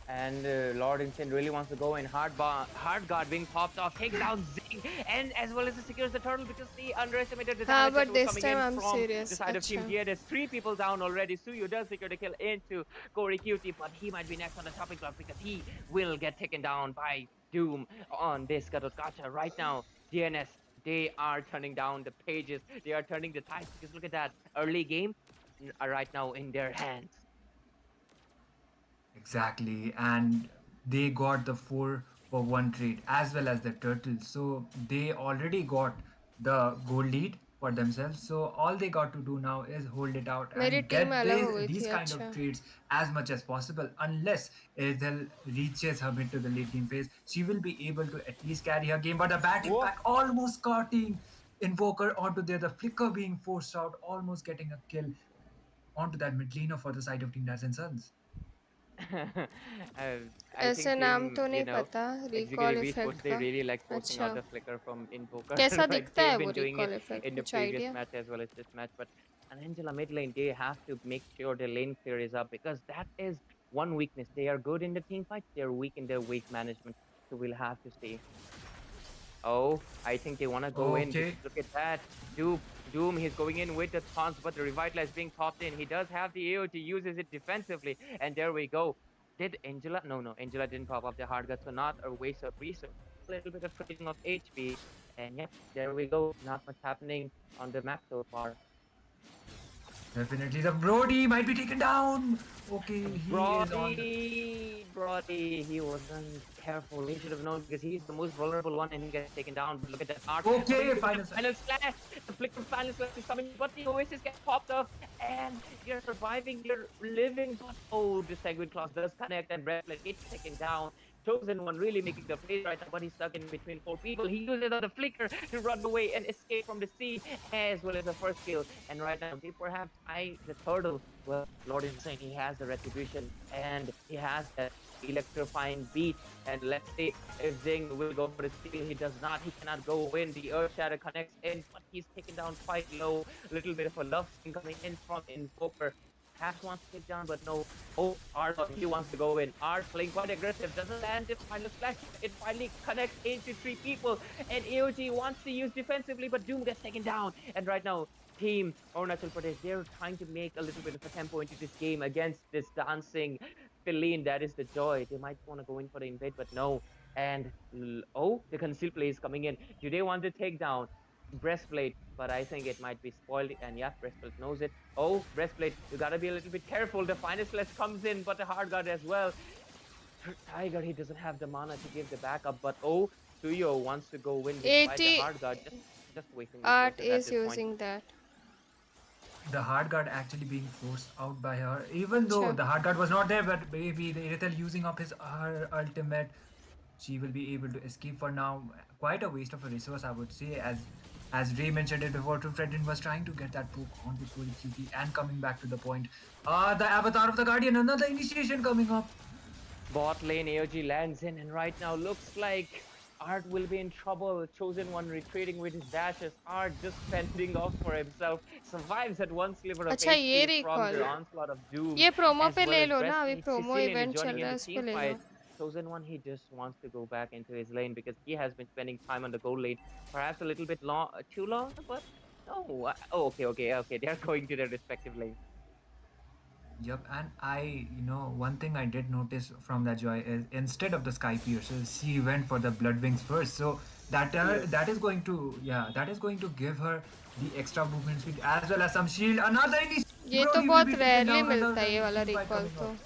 And Lord Insane really wants to go in hard guard being popped off, takes down Zing, and as well as he secures the turtle because he underestimated the हाँ, damage that but was this coming time in I'm from the serious. side of Team अच्छा. DNS. 3 people down already. Suyu does secure the kill into Corey Cutie, but he might be next on the chopping block because he will get taken down by Doom on this Gadot Gacha right now. DNS, they are turning down the pages. They are turning the tides because look at that early game right now in their hands. Exactly, and they got the 4 for 1 trade as well as the turtle. So they already got the gold lead for themselves. So all they got to do now is hold it out मेरी and team get अलग हो गई these थी. kind of अच्छा. trades as much as possible. Unless Ethel reaches her mid to the late game phase, she will be able to at least carry her game. But the bat Whoa. impact almost cutting Invoker onto there, the flicker being forced out, almost getting a kill onto that mid laner for the side of Team Dads and Sons. uh, I ऐसे think नाम Team, तो नहीं पता Executive recall Esports, effect they का. really like forcing out अच्छा. the flicker from Invoker, कैसा but दिखता they've है वो been doing it recall effect? in the कुछ previous idea? match as well as this match. But on Angela mid lane, they have to make sure the lane clear is up because that is one weakness. They are good in the team fights, they are weak in their weight management. So we'll have to see. Oh, I think they want to go in because Okay. look at that. Doom, he's going in with the taunts, but the Revitalize being popped in. He does have the AoT, uses it defensively, and there we go. Did Angela? No, Angela didn't pop up the hard gut, so not a waste of resource. A little bit of trading of HP, and yep, there we go. Not much happening on the map so far. Definitely the Brody might be taken down. Okay, he is on. Brody Brody, he wasn't careful. He should have known because he's the most vulnerable one and he gets taken down. But look at that art. Okay, final Final slash. The flicker final slash is coming, but the Oasis gets popped off and they're surviving, they're living. But oh, the Sanguine Claws does connect and Breastplate gets taken down. Chosen one really making the play right now, but he's stuck in between four people. He uses the flicker to run away and escape from the sea, as well as the first kill. And right now, they perhaps eye the turtle. Well, Lord Insane, he has the retribution and he has that electrifying beat. And let's see if Zing will go for the steal. He does not. He cannot go in. The Earth Shadow connects in, but he's taken down quite low. A little bit of a love scene coming in from Invoker. Perhaps wants to take down, but no. Oh, Art, he wants to go in. Art playing quite aggressive, doesn't land the final slash. It finally connects into three people, and AOG wants to use defensively, but Doom gets taken down. And right now, Team Arunachal Pradesh, they're trying to make a little bit of a tempo into this game against this dancing Feline. That is the joy. They might want to go in for the invade, but no. And oh, the conceal play is coming in. Do they want to take down Breastplate? But I think it might be spoiled. And yeah, Breastplate knows it. Oh, Breastplate, you gotta be a little bit careful. The final slash comes in, but the hard guard as well. Tiger, he doesn't have the mana to give the backup, but oh, Suyo wants to go win despite the 80 hard guard. Just wasting Art resources at is this point. using that. The hard guard actually being forced out by her, even though Sure. the hard guard was not there, but maybe the Irithel using up her ultimate, she will be able to escape for now. Quite a waste of a resource, I would say, as Ray mentioned it before, Fredrin was trying to get that poke on the Holy QT and coming back to the point. The Avatar of the Guardian, another initiation coming up. Bot lane AOG lands in, and right now looks like Art will be in trouble. Chosen one retreating with his dashes. Art just fending off for himself. Survives at one sliver of अच्छा ये HP from recall the onslaught of Doom. ये promo as पे well ले as लो ना अभी Breastplate. Promo Sicilian is event चल joining in रहा है the उस पे team ले fight. Low Chosen one, he just wants to go back into his lane because he has been spending time on the gold lane. Perhaps a little bit long, too long, but no. Oh, okay. They are going to their respective lanes. Yep, and one thing I did notice from that Joy is instead of the Sky Piercers, she went for the Blood Wings first. So that is going to give her the extra movement speed as well as some shield. Another ये तो बहुत rarely मिलता है ये वाला recall तो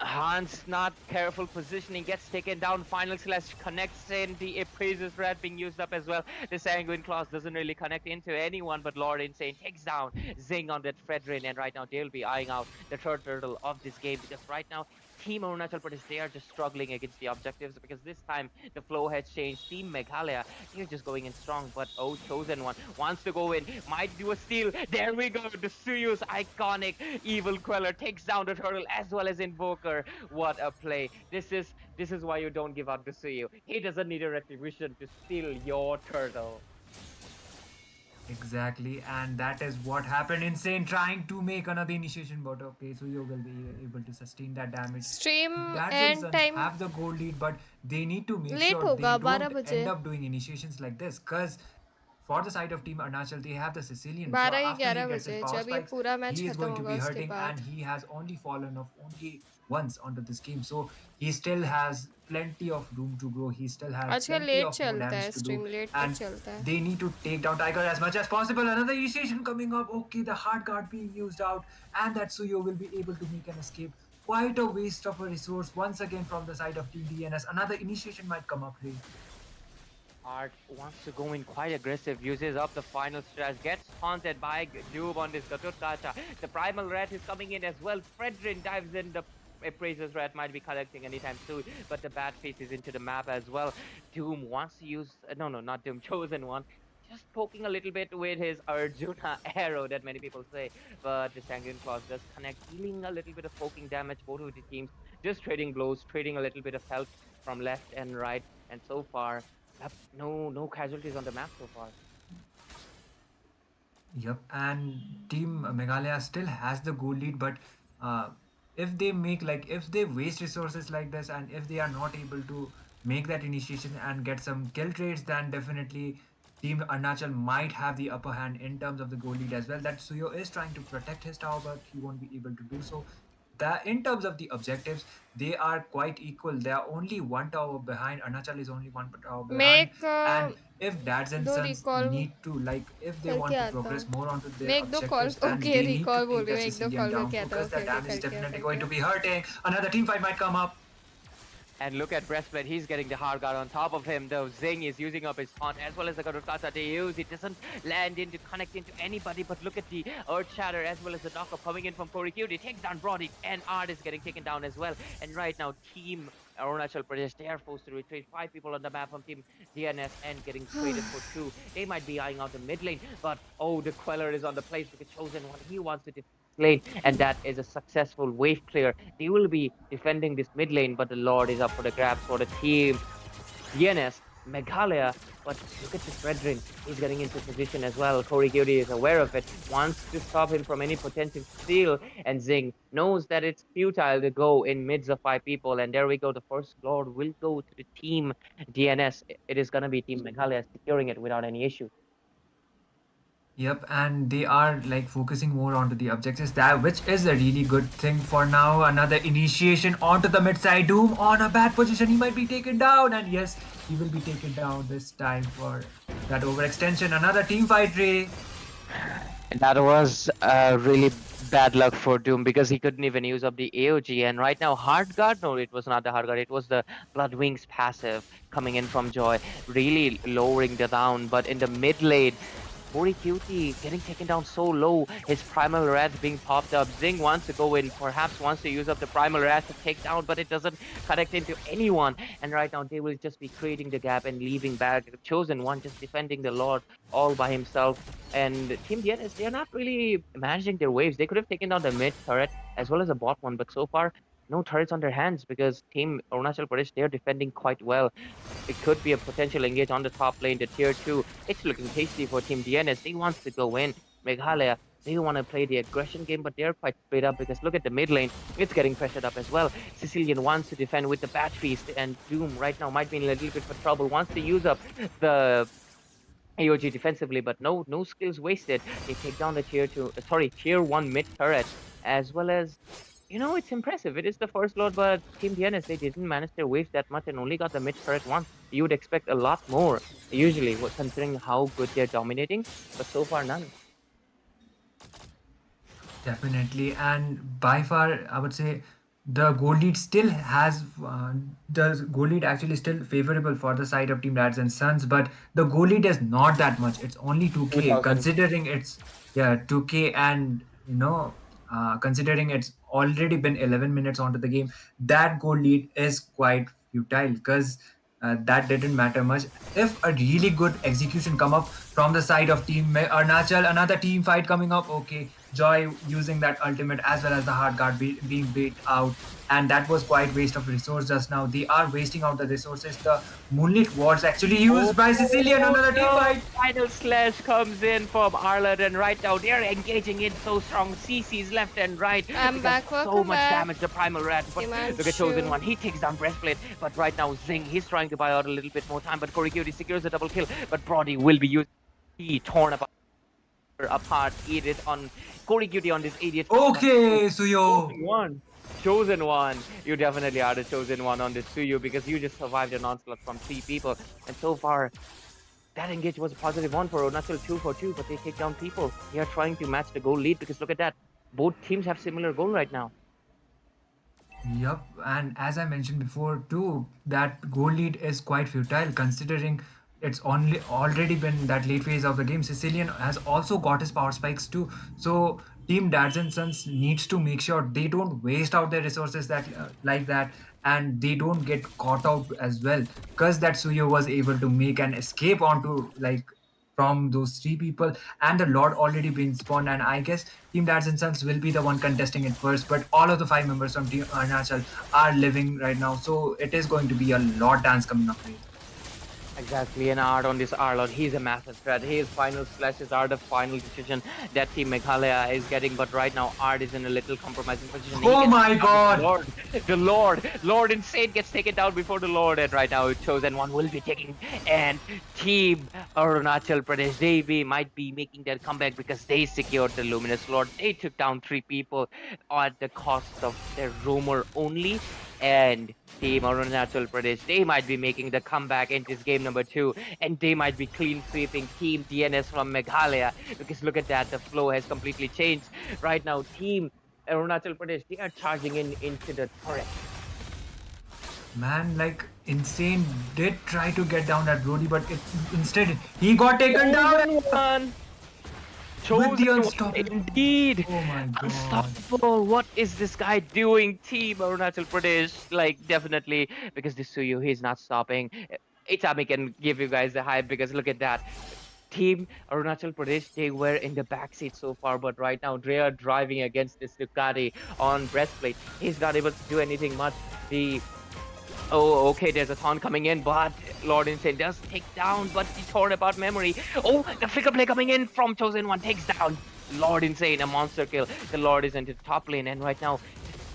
Hans not careful positioning, gets taken down. Final slash connects in. The Appraiser's Rat being used up as well. The Sanguine Claws doesn't really connect into anyone, but Lord Insane takes down Zing on that Fredrin. And right now they'll be eyeing out the third turtle of this game because right now Team Arunachal Pradesh, they are just struggling against the objectives because this time the flow has changed. Team Meghalaya, they're just going in strong, but oh, Chosen One wants to go in, might do a steal. There we go, the Suyu's iconic Evil Queller takes down the turtle as well as Invoker. What a play. This is why you don't give out the Suyu. He doesn't need a retribution to steal your turtle. Exactly, and that is what happened. Insane trying to make another initiation, but okay, so you will be able to sustain that damage. stream Dad's end time have the gold lead, but they need to make late sure होगा they 12 don't बजे end up doing initiations like this. Because for the side of Team Arunachal, they have the Sicilian. So 12 या after he 11 gets his बजे power जब ये spikes, पूरा match he is खत्म going to होगा be उसके hurting, बाद and he has only fallen off only once onto this game. So he still has plenty of room to grow. He still has आजकल plenty late of more चलता है damage to do, stream late पे and चलता है they need to take down Tiger as much as possible. Another initiation coming up. Okay, the hard guard being used out, and that Suyo will be able to make an escape. Quite a waste of a resource once again from the side of Team DNS. Another initiation might come up here. Art wants to go in quite aggressive, uses up the final stress, gets haunted by Dube on this Gatutkacha. The Primal Rat is coming in as well. Fredrin dives in. The Appraiser's Rat might be collecting anytime soon, but the Bat Face is into the map as well. Doom wants to use... no, not Doom, Chosen One. Just poking a little bit with his Arjuna arrow that many people say, but the Sanguine Claws does connect, dealing a little bit of poking damage both of the teams, just trading blows, trading a little bit of health from left and right, and so far, no casualties on the map so far. Yep, and Team Meghalaya still has the goal lead, but if they waste resources like this, and if they are not able to make that initiation and get some kill trades, then definitely Team Arunachal might have the upper hand in terms of the goal lead as well. That Suyo is trying to protect his tower, but he won't be able to do so. That in terms of the objectives, they are quite equal. They are only one tower behind. Arunachal is only one tower behind. make And if dads and दो sons recall need to, like, if they करके want to आता progress हूँ more onto their make दो call objectives, then okay they need to recall बोल take रही the हूँ एक दो Sicilian कॉल down करके आता हूँ because the okay damage is करके definitely करके going to be hurting. Another team fight might come up. And look at Breastplate, he's getting the hard guard on top of him, though Zing is using up his taunt as well as the Garukasa to use. It doesn't land into connect into anybody, but look at the Earth Shatter as well as the knockup coming in from Korikyu. He takes down Brody, and Art is getting taken down as well. And right now, Team Arunachal Pradesh, they are forced to retreat. 5 people on the map from Team DNS and getting traded for 2. They might be eyeing out the mid lane, but oh, the Queller is on the place because Chosen One, he wants to lane, and that is a successful wave clear. They will be defending this mid lane, but the Lord is up for the grabs for the team. DNS, Meghalaya, but look at this Brethren. He's getting into position as well. Corey Gyuri is aware of it, wants to stop him from any potential steal, and Zing knows that it's futile to go in mids of 5 people, and there we go. The first Lord will go to the team DNS. It is going to be Team Meghalaya securing it without any issue. Yep, and they are like focusing more onto the objectives, that which is a really good thing for now. Another initiation onto the mid side. Doom on a bad position. He might be taken down, and yes, he will be taken down this time for that overextension. Another team fight, Ray. And that was really bad luck for Doom because he couldn't even use up the AOG. And right now, Hard Guard, no, it was not the Hard Guard. It was the Blood Wings passive coming in from Joy, really lowering the down. But in the mid lane, Bori Cutie getting taken down so low. His Primal Wrath being popped up. Zing wants to go in, perhaps wants to use up the Primal Wrath to take down, but it doesn't connect into anyone. And right now, they will just be creating the gap and leaving back. Chosen One just defending the Lord all by himself. And Team DNS, they're not really managing their waves. They could have taken down the mid turret as well as the bot one, but so far, no turrets on their hands because Team Arunachal Pradesh, they're defending quite well. It could be a potential engage on the top lane, the tier 2. It's looking tasty for Team DNS. They want to go in. Meghalaya, they want to play the aggression game, but they're quite split up because look at the mid lane. It's getting pressured up as well. Sicilian wants to defend with the Bat Feast, and Doom right now might be in a little bit of trouble. Wants to use up the AOG defensively, but no skills wasted. They take down the tier 1 mid turret, as well as, it's impressive. It is the first Lord, but Team DNS, they didn't manage their waves that much and only got the mid turret once. You would expect a lot more, usually, considering how good they're dominating, but so far none. Definitely, and by far, I would say the goal lead still has the goal lead actually still favorable for the side of Team Dads and Sons, but the goal lead is not that much. It's only 2k, 2000. considering it's 2k, and considering it's already been 11 minutes onto the game, that goal lead is quite futile because that didn't matter much. If a really good execution come up from the side of Team Arunachal, another team fight coming up, okay, Joy using that ultimate as well as the hard guard being beat out, and that was quite waste of resource just now. They are wasting out the resources. The Moonlit Wards actually used by Sicilian, another team fight. Final slash comes in from Arlad, and right now they're engaging in so strong. CC's left and right. I'm back. So Welcome much back. damage, the Primal Rat. But look at Chosen One. He takes down Breastplate. But right now, Zing, he's trying to buy out a little bit more time. But Korikyu secures a double kill. But Brody will be used. He torn apart. Edit on Korikyu on this idiot. Okay, Suyo. Chosen One. You definitely are the Chosen One on this Suyu because you just survived an onslaught from 3 people. And so far, that engage was a positive one for Arunachal 2 for 2, but they take down people. They are trying to match the goal lead because look at that. Both teams have similar goal right now. Yep, and as I mentioned before too, that goal lead is quite futile considering it's only already been that late phase of the game. Sicilian has also got his power spikes too. So Team Dads and Sons needs to make sure they don't waste out their resources that like that, and they don't get caught out as well. Because that Suyo was able to make an escape onto from those 3 people, and the Lord already been spawned, and I guess Team Dads and Sons will be the one contesting it first, but all of the 5 members from Team Arunachal are living right now, so it is going to be a Lord dance coming up here. Exactly, and Art on this Arlord, he's a massive threat. His final slashes are the final decision that Team Meghalaya is getting, but right now Art is in a little compromising position. Oh my god! The Lord Insane gets taken down before the Lord, and right now Chosen One will be taking, and Team Arunachal Pradesh, they might be making their comeback because they secured the Luminous Lord. They took down 3 people at the cost of their rumor only, and Team Arunachal Pradesh, they might be making the comeback in this game number 2, and they might be clean sweeping Team DNS from Meghalaya, because look at that, the flow has completely changed. Right now, Team Arunachal Pradesh, they are charging into the turret. Man, like Insane did try to get down at Brody, but instead he got taken down Chosen one. with Chosen the one, unstoppable. indeed. Oh my god. Unstoppable. What is this guy doing, Team Arunachal Pradesh? Like, definitely, because this Suyu, he's not stopping. Itami can give you guys the hype because look at that. Team Arunachal Pradesh, they were in the backseat so far, but right now they are driving against this Ducati on breastplate. He's not able to do anything much. The Oh, okay, there's a taunt coming in, but Lord Insane does take down, but the torn apart memory. Oh, the flicker play coming in from Chosen One takes down Lord Insane, a monster kill. The Lord is into the top lane, and right now,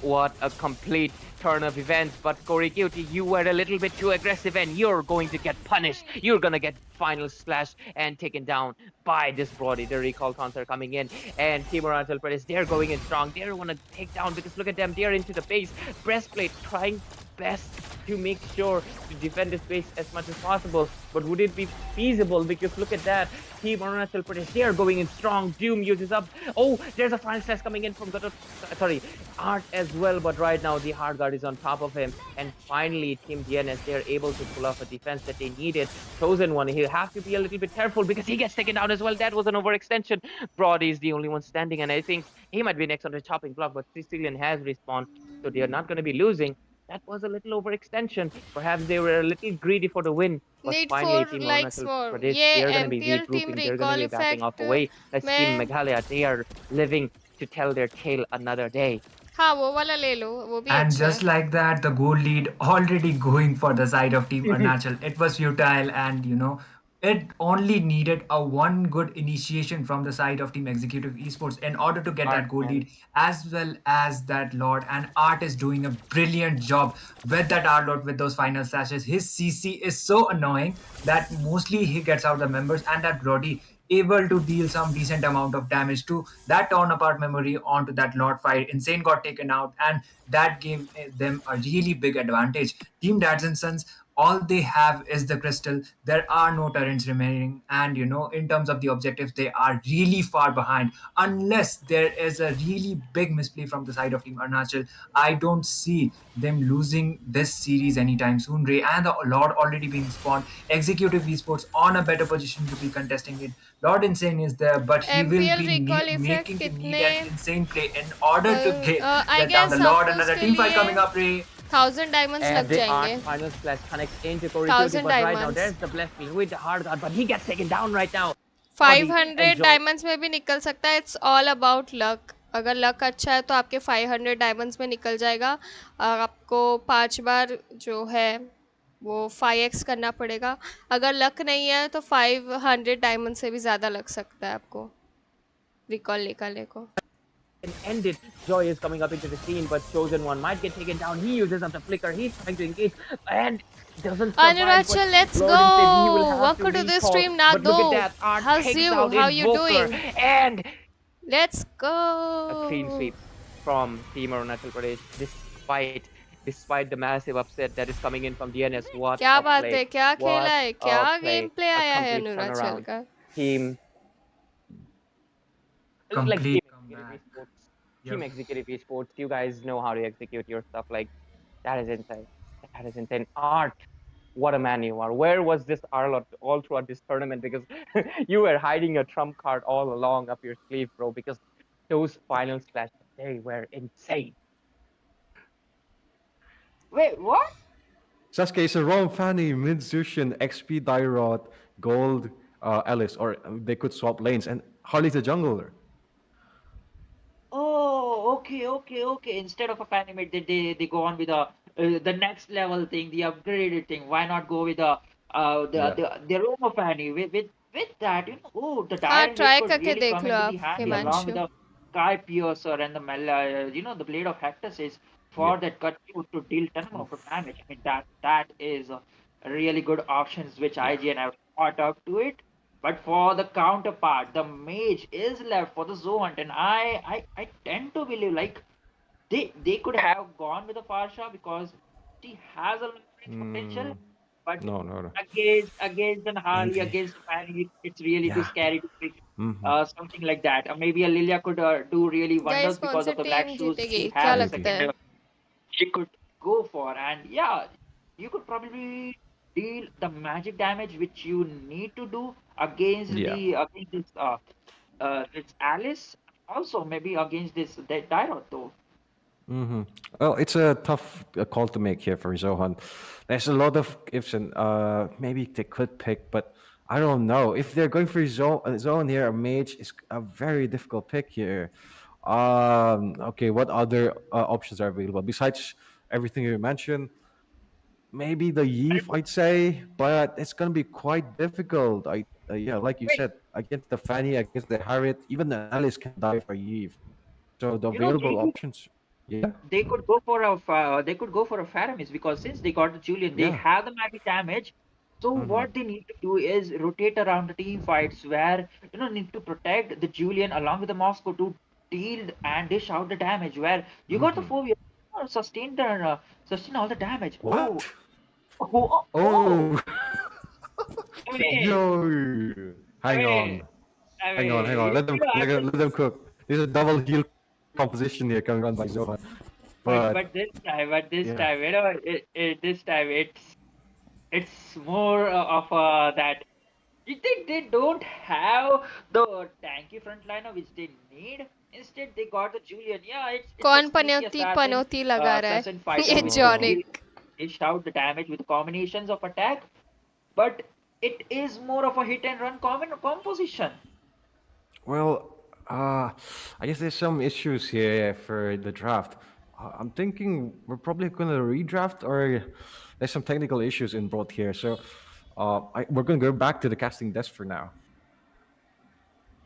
what a complete turn of events. But Corey Cutie, you were a little bit too aggressive, and you're going to get punished. You're gonna get final slash and taken down by this Brody. The recall counter coming in, and Team Arunachal Pradesh, they're going in strong. They want to take down because look at them, they're into the base. Breastplate trying best to make sure to defend the space as much as possible. But would it be feasible? Because look at that. Team Arunachal Pradesh, they are going in strong. Doom uses up. Oh, there's a final slash coming in from Art as well. But right now, the hard guard is on top of him. And finally, Team DNS, they're able to pull off a defense that they needed. Chosen One, he'll have to be a little bit careful because he gets taken down as well. That was an overextension. Brody is the only one standing. And I think he might be next on the chopping block. But Sicilian has respawned. So they're not going to be losing. That was a little overextension. Perhaps they were a little greedy for the win. But need finally, for Team likes Arunachal more Pradesh, ये they're going to be MPL team regrouping. They're going to recall be backing off effect away. Let's Team में Meghalaya, they are living to tell their tale another day. हाँ वो वाला ले लो वो भी And अच्छा है just like that, the goal lead already going for the side of Team Arunachal. It was futile, and it only needed a one good initiation from the side of Team Executive Esports in order to get Art that goal man. lead, as well as that Lord. And Art is doing a brilliant job with that Art Lord with those final slashes. His CC is so annoying that mostly he gets out the members, and that Brody able to deal some decent amount of damage to that torn apart memory onto that Lord fight. Insane got taken out, and that gave them a really big advantage. Team Dads and Sons, all they have is the crystal. There are no turrets remaining, and in terms of the objectives, they are really far behind. Unless there is a really big misplay from the side of Team Arunachal, I don't see them losing this series anytime soon. Ray and the Lord already being spawned. Executive Esports on a better position to be contesting it. Lord Insane is there, but he will MPL be recall effect making to need कितने an insane play in order to I get down the guess Lord. आपको Another उसके team fight लिए coming up, Ray. 1000 diamonds And लग the Art जाएंगे final slash connects into Corey Cutie. 1000 But right now, diamonds there's the blessing with the hard guard, but he gets taken down right now. Brody 500 enjoy. Diamonds में भी निकल सकता है it's all about luck अगर luck अच्छा है तो आपके 500 डायमंड्स में निकल जाएगा और आपको 5 बार जो है वो 5x करना पड़ेगा अगर लक नहीं है तो 500 डायमंड से भी ज़्यादा लग सकता है आपको रिकॉल निकालने को And end it. Joy is coming up into the scene, but Chosen One might get taken down. He uses up the flicker. He's trying to engage and doesn't survive. Anurachal, let's Lord go. Insane, he will have Welcome to this recall. stream, But Nado. look at that. Art How's takes you? out How you Invoker. doing? And Let's go. a clean sweep from Team Arunachal Pradesh, despite the massive upset that is coming in from DNS. What क्या a बात play. है क्या खेला है What क्या a play. Game play A आया है complete अनुराचल turnaround. का Team like Complete Team comeback. Team Yep. Executive Esports, you guys know how to execute your stuff. Like, that is insane. That is insane. Art, what a man you are. Where was this Arlot all throughout this tournament? Because you were hiding a trump card all along up your sleeve, bro. Because those final splashes, they were insane. Wait, what? Sasuke is a Rom Fanny, Mid Zushin, XP Dairot, Gold, Alice, or they could swap lanes, and Harley's a jungler. Oh, okay. Instead of a Fanimate, they go on with the next level thing, the upgraded thing. Why not go with Yeah. the Roma Fanny with that? The हाँ dire Hit try could करके really देख come low into the आप handy along with Himanshu the Sky Piercer and the the Blade of Hectus is Yeah. for that cut to deal ton amount of damage. I mean that is a really good options which Yeah. IGN have thought up to it. But for the counterpart, the mage is left for the zoo hunt, and I tend to believe like they could have gone with the Farsha because she has a long range potential, Mm, but no. against an Harley, Okay. against a Fanny, it's really too Yeah. scary to pick Mm-hmm. something like that. Maybe a Lilia could do really guys wonders कौन because see of the black team shoes जीतेगी she क्या has a Thank you. लगता second है she could go for. And yeah, you could probably deal the magic damage which you need to do against Yeah. the against this Alice, also maybe against this Dyrot though. hmm Well, it's a tough call to make here for Zohan. There's a lot of ifs and maybe they could pick, but I don't know if they're going for zone here. A mage is a very difficult pick here. Okay, what other options are available besides everything you mentioned? Maybe the Eve, I'd say, but it's gonna be quite difficult. Yeah, like you Wait, said, against the Fanny, against the Harriet, even the Alice can die for Eve. So the you know available options, yeah, they could go for a Faramis because since they got the Julian, they yeah. have the magic damage. So hmm what they need to do is rotate around the team fights where need to protect the Julian along with the Moscow to deal and dish out the damage. Where you got the hmm phobia, sustain all the damage. What? Oh, Oh, I mean, yo! I Hang mean, on, I hang on. mean, Let them you know, cook. I'm just Let them cook. There's a double heal composition here coming on by Zohan. but But this yeah, time, this time it's more of that. You think they don't have the tanky frontliner which they need? Instead, they got the Julian. Yeah, it's a कौन sneaky पनौती पनौती लगा रहा assassin है fighter ये which could oh, deal जॉनिक dish out the damage with combinations of attack, but it is more of a hit and run common composition. well, I guess there's some issues here for the draft. I'm thinking we're probably gonna redraft, or there's some technical issues involved here. So, we're gonna go back to the casting desk for now.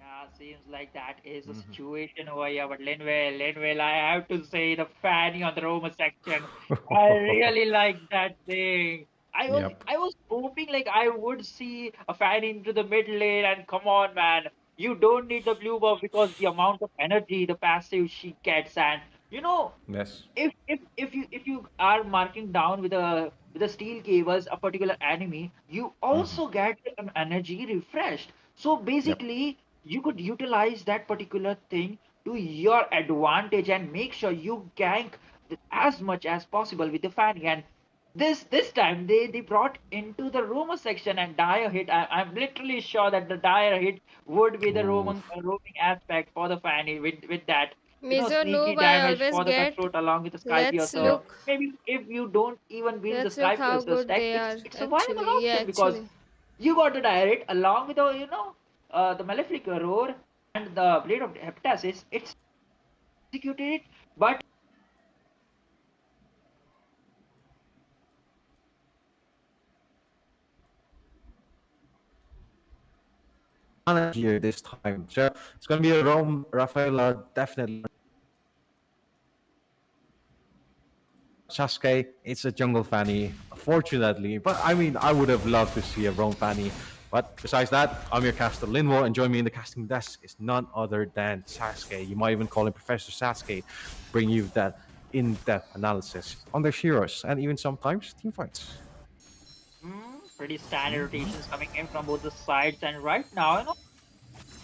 Yeah, seems like that is the hmm situation over here. But Linwell, I have to say the fanny on the Roma section. I really like that thing. Yep. I was hoping like I would see a fan into the mid lane, and come on, man, you don't need the blue buff because the amount of energy, the passive she gets, and you know Yes. if you are marking down with a steel cables a particular enemy, you hmm also get an energy refreshed. So Yep. basically you could utilize that particular thing to your advantage and make sure you gank as much as possible with the fanny. And this time they brought into the rumor section and dire hit. I'm literally sure that the dire hit would be the Ooh. roaming aspect for the fanny with that Mizo sneaky noob, I damage always for the get. cutthroat along with the Sky Let's Piercer. Yep. look. Maybe if you don't even build the Let's Sky look how Piercer good stack, they are it's a viable actually. Yeah, option because actually. you got the direct along with the Malefic Roar and the Blade of Heptasis. It's executed it, but Here this time. So it's gonna be a Rome Rafaela definitely. Sasuke, it's a jungle fanny, fortunately. But I mean, I would have loved to see a Rome fanny. But besides that, I'm your caster Linwo, and join me in the casting desk is none other than Sasuke. You might even call him Professor Sasuke, bring you that in-depth analysis on their heroes and even sometimes team fights. pretty standard Mhm. rotations coming in from both the sides. And right now,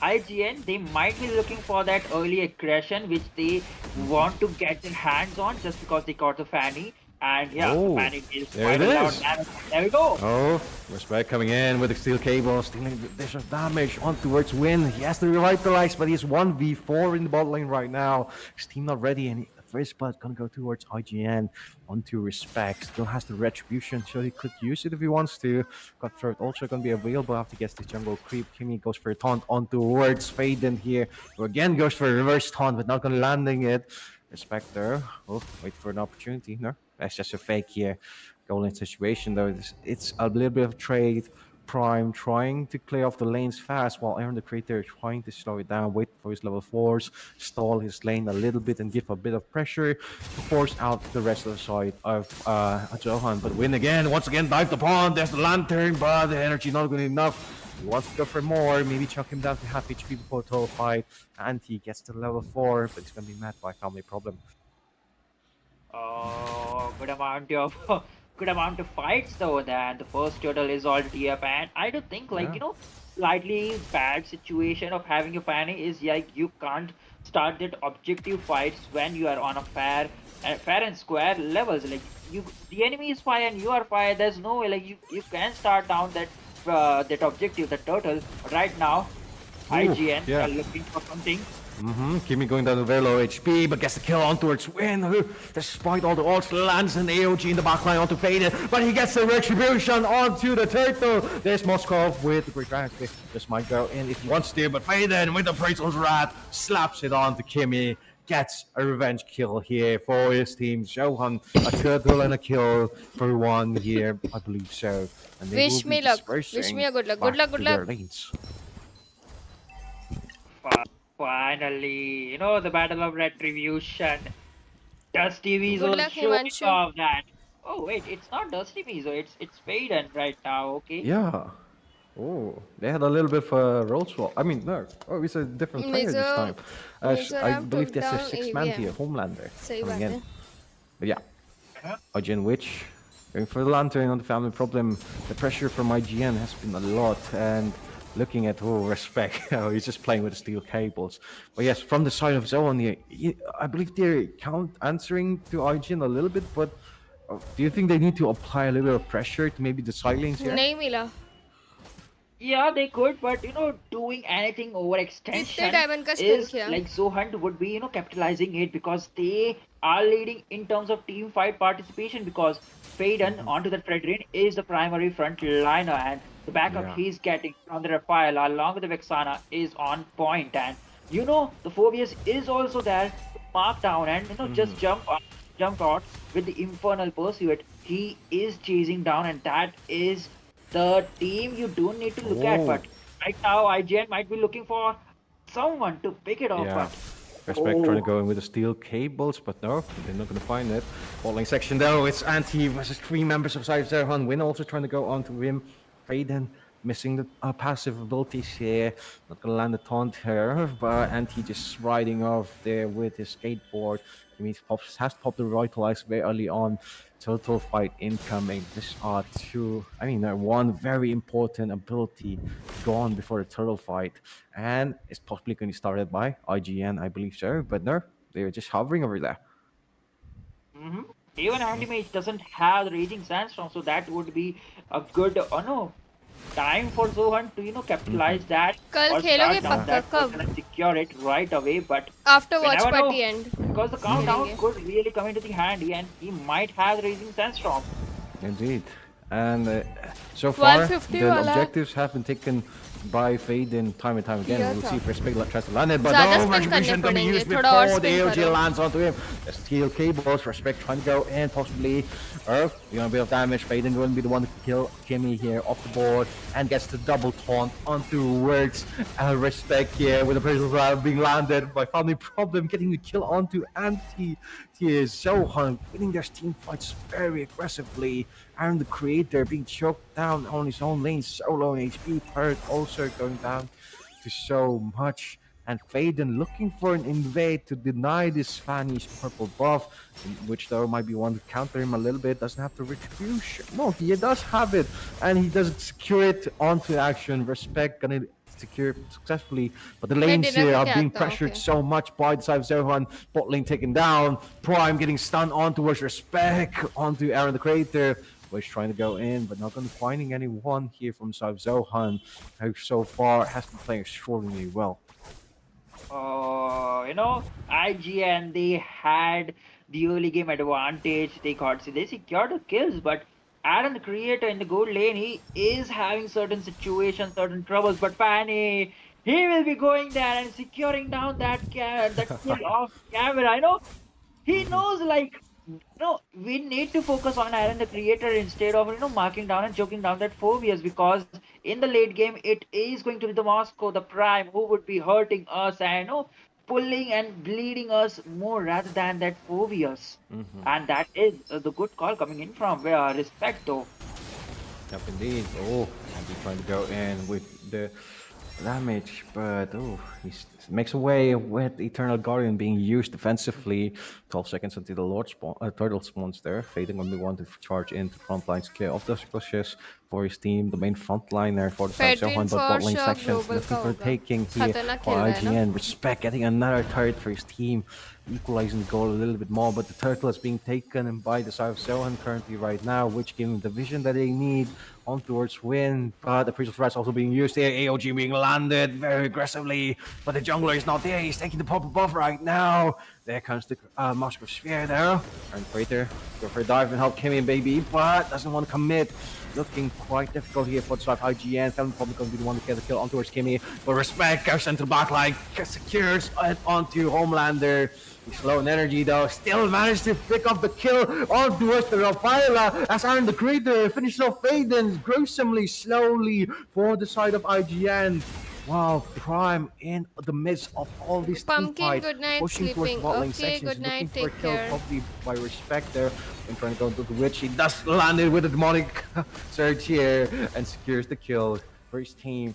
IGN, they might be looking for that early aggression which they Mhm. want to get their hands on just because they got the Fanny. And yeah, the Oh, Fanny deals there it quite a lot of is. damage. There we go. Oh, Respect coming in with the steel cable, stealing the dish of damage on towards Win. He has to revitalize, but he's 1v4 in the bot lane right now. His team not ready, and the first blood gonna go towards IGN. Onto Respect. Still has the retribution, so he could use it if he wants to. Cutthroat also gonna be available after he gets the jungle creep. Kimmy goes for a taunt on towards Faden here, who again goes for a reverse taunt, but not gonna landing it. Respect there. Oh, wait for an opportunity. No, that's just a fake here. Goal in situation though, it's a little bit of trade. Prime trying to clear off the lanes fast while Aaron the Creator trying to slow it down, wait for his level 4s, stall his lane a little bit and give a bit of pressure to force out the rest of the side of Johan. But Win again, once again dived upon, there's the lantern, but the energy not good enough. He wants to go for more, maybe chuck him down to half HP before total fight, and he gets to level 4, but he's gonna be met by family problem. Oh, good amount of good amount of fights though. That the first turtle is already up, and I do think Yeah. slightly bad situation of having a fanny is like you can't start that objective fights when you are on a fair fair and square levels. Like the enemy is fire and you are fire. There's no way like you can start down that objective, the turtle. But right now, Ooh, IGN yeah. are looking for something. Kimmy going down to very low HP, but gets the kill on towards Win, who, despite all the odds, lands an AOG in the backline onto Faded, but he gets the retribution onto the turtle. There's Moskov with the great rank. This might go in if he wants to, but Faded with the Appraisal's Rat slaps it onto Kimmy. Gets a revenge kill here for his team. Johan, a turtle and a kill for one here, I believe so. And they will Wish be me luck. dispersing Wish me a good luck. back Good luck. to Good their luck. lanes. Finally, the battle of retribution. Dusty Good Weasel luck, showing Himanshu. off that. Oh wait, it's not Dusty Weasel, it's Faden right now. Okay. Yeah. Oh, they had a little bit of a role swap. I mean, no. Oh, he's a different player this time. I Mizoram believe took there's a down six-man AVM. here, Homelander, सही coming बात in. है. But yeah, Uh-huh. IGN Witch going for the lantern on the family problem. The pressure from IGN has been a lot, and looking at respect, he's just playing with the steel cables. But yes, from the side of Zoan here, I believe they're answering to IGN a little bit. But do you think they need to apply a little bit of pressure to maybe the side lanes here? नहीं मिला. Yeah, they could, but doing anything कितने overextension diamond का spin is किया? like Zohunt would be, capitalizing it because they are leading in terms of team fight participation because Faden onto that Fredrin is the primary front liner and the backup Yeah. he's getting from the Rafael along with the Vexana is on point and the Phobius is also there to mark down and just jump out with the Infernal Pursuit. He is chasing down and that is the team you don't need to look at, but right now IGN might be looking for someone to pick it up. Yeah. But Respect trying to go in with the steel cables, but no, they're not going to find it. Falling section though, it's Anti versus three members of Side Zerhan. Win also trying to go onto him. Faden missing the passive abilities here. Not going to land a taunt here, but Anti just riding off there with his skateboard. It means has to pop the Revitalize very early on. Total fight incoming. These are one very important ability gone before the turtle fight. And it's possibly going to be started by IGN, I believe so. But no, they're just hovering over there. Even Anti-Mage doesn't have the Raging Sandstorm, so that would be a good time for Zohan to capitalize that कल or खेलोगे start down पक्का that कब? and secure it right away. But After we watch never party know, end. because the countdown could really come into the handy and he might have the Raging Sandstorm. Indeed. And so far, 150 the वाला. objectives have been taken by Faden time and time again. किया We'll था. see if Respect tries to land it, but ज़्यादा no, spin retribution करने going to be पड़ेंगे, used थोड़ा और before the spin AOG करो. lands onto him. The steel cables, Respect trying to go in, possibly doing a bit of damage. Faden going to be the one to kill Kimmy here off the board and gets the double taunt onto Works. Respect here with the Appraisal Drive being landed by Family Problem, getting the kill onto Anti. Here, Zohan winning their team fights very aggressively, and the creator being choked down on his own lane, solo and HP. Turret also going down to so much. And Faden looking for an invade to deny this Spanish purple buff, which though might be one to counter him a little bit. Doesn't have the retribution. No, he does have it, and he doesn't secure it onto action. Respect gonna secure it successfully, but the lanes dinner here are करके being आता हूँ, pressured okay. so much by the side of Zohan. Bot lane taken down. Prime getting stunned on towards Respect onto Aaron the Creator. Was trying to go in, but not going to finding anyone here from side of Zohan, who so far has been playing extraordinarily well. IGN, they had the early game advantage. They secured the kills, but Aaron the Creator in the gold lane, he is having certain situations, certain troubles. But Fanny, he will be going there and securing down that kill off camera. He knows we need to focus on Aaron the Creator instead of marking down and choking down that Phobius because in the late game it is going to be the Moscow, the Prime, who would be hurting us and pulling and bleeding us more rather than that Phobius. And that is the good call coming in from Respect though. Yep, indeed. Oh, and we're trying to go in with the damage, but oh, he makes away with Eternal Guardian being used defensively. 12 seconds until the Turtle spawns there. Fading on the one to charge into front lines, clear off those pushes for his team. The main front liner for the side of Patreon Sohan, but for bot lane sure sections global का looking for होगा, taking here खतरनाक for खेल रहा है ना. IGN. Respect getting another turret for his team, equalizing the goal a little bit more, but the turtle is being taken by the side of Sohan currently right now, which giving the vision that they need on towards win. But the Priest of Threats also being used here. AOG being landed very aggressively, but the jungler is not there. He's taking the pop buff right now. There comes the Moscow Sphere there. And Crater, go for a dive and help Kimmy, baby, but doesn't want to commit. Looking quite difficult here for the side of IGN. Felon probably going to be the one to get the kill on towards Kimmy. But Respect goes into the back line, secures it onto Homelander. He's low in energy though, still managed to pick up the kill on towards the Rafaela as Aaron the Creator finishes off Faden gruesomely slowly for the side of IGN. Wow, Prime in the midst of all these team Pumpkin, fights, good night, pushing towards sleeping. bot lane Okay, sections, good looking night, for a take kill care. probably by Respect there. And trying to go to the witch, he does land it with a demonic surge here and secures the kill for his team.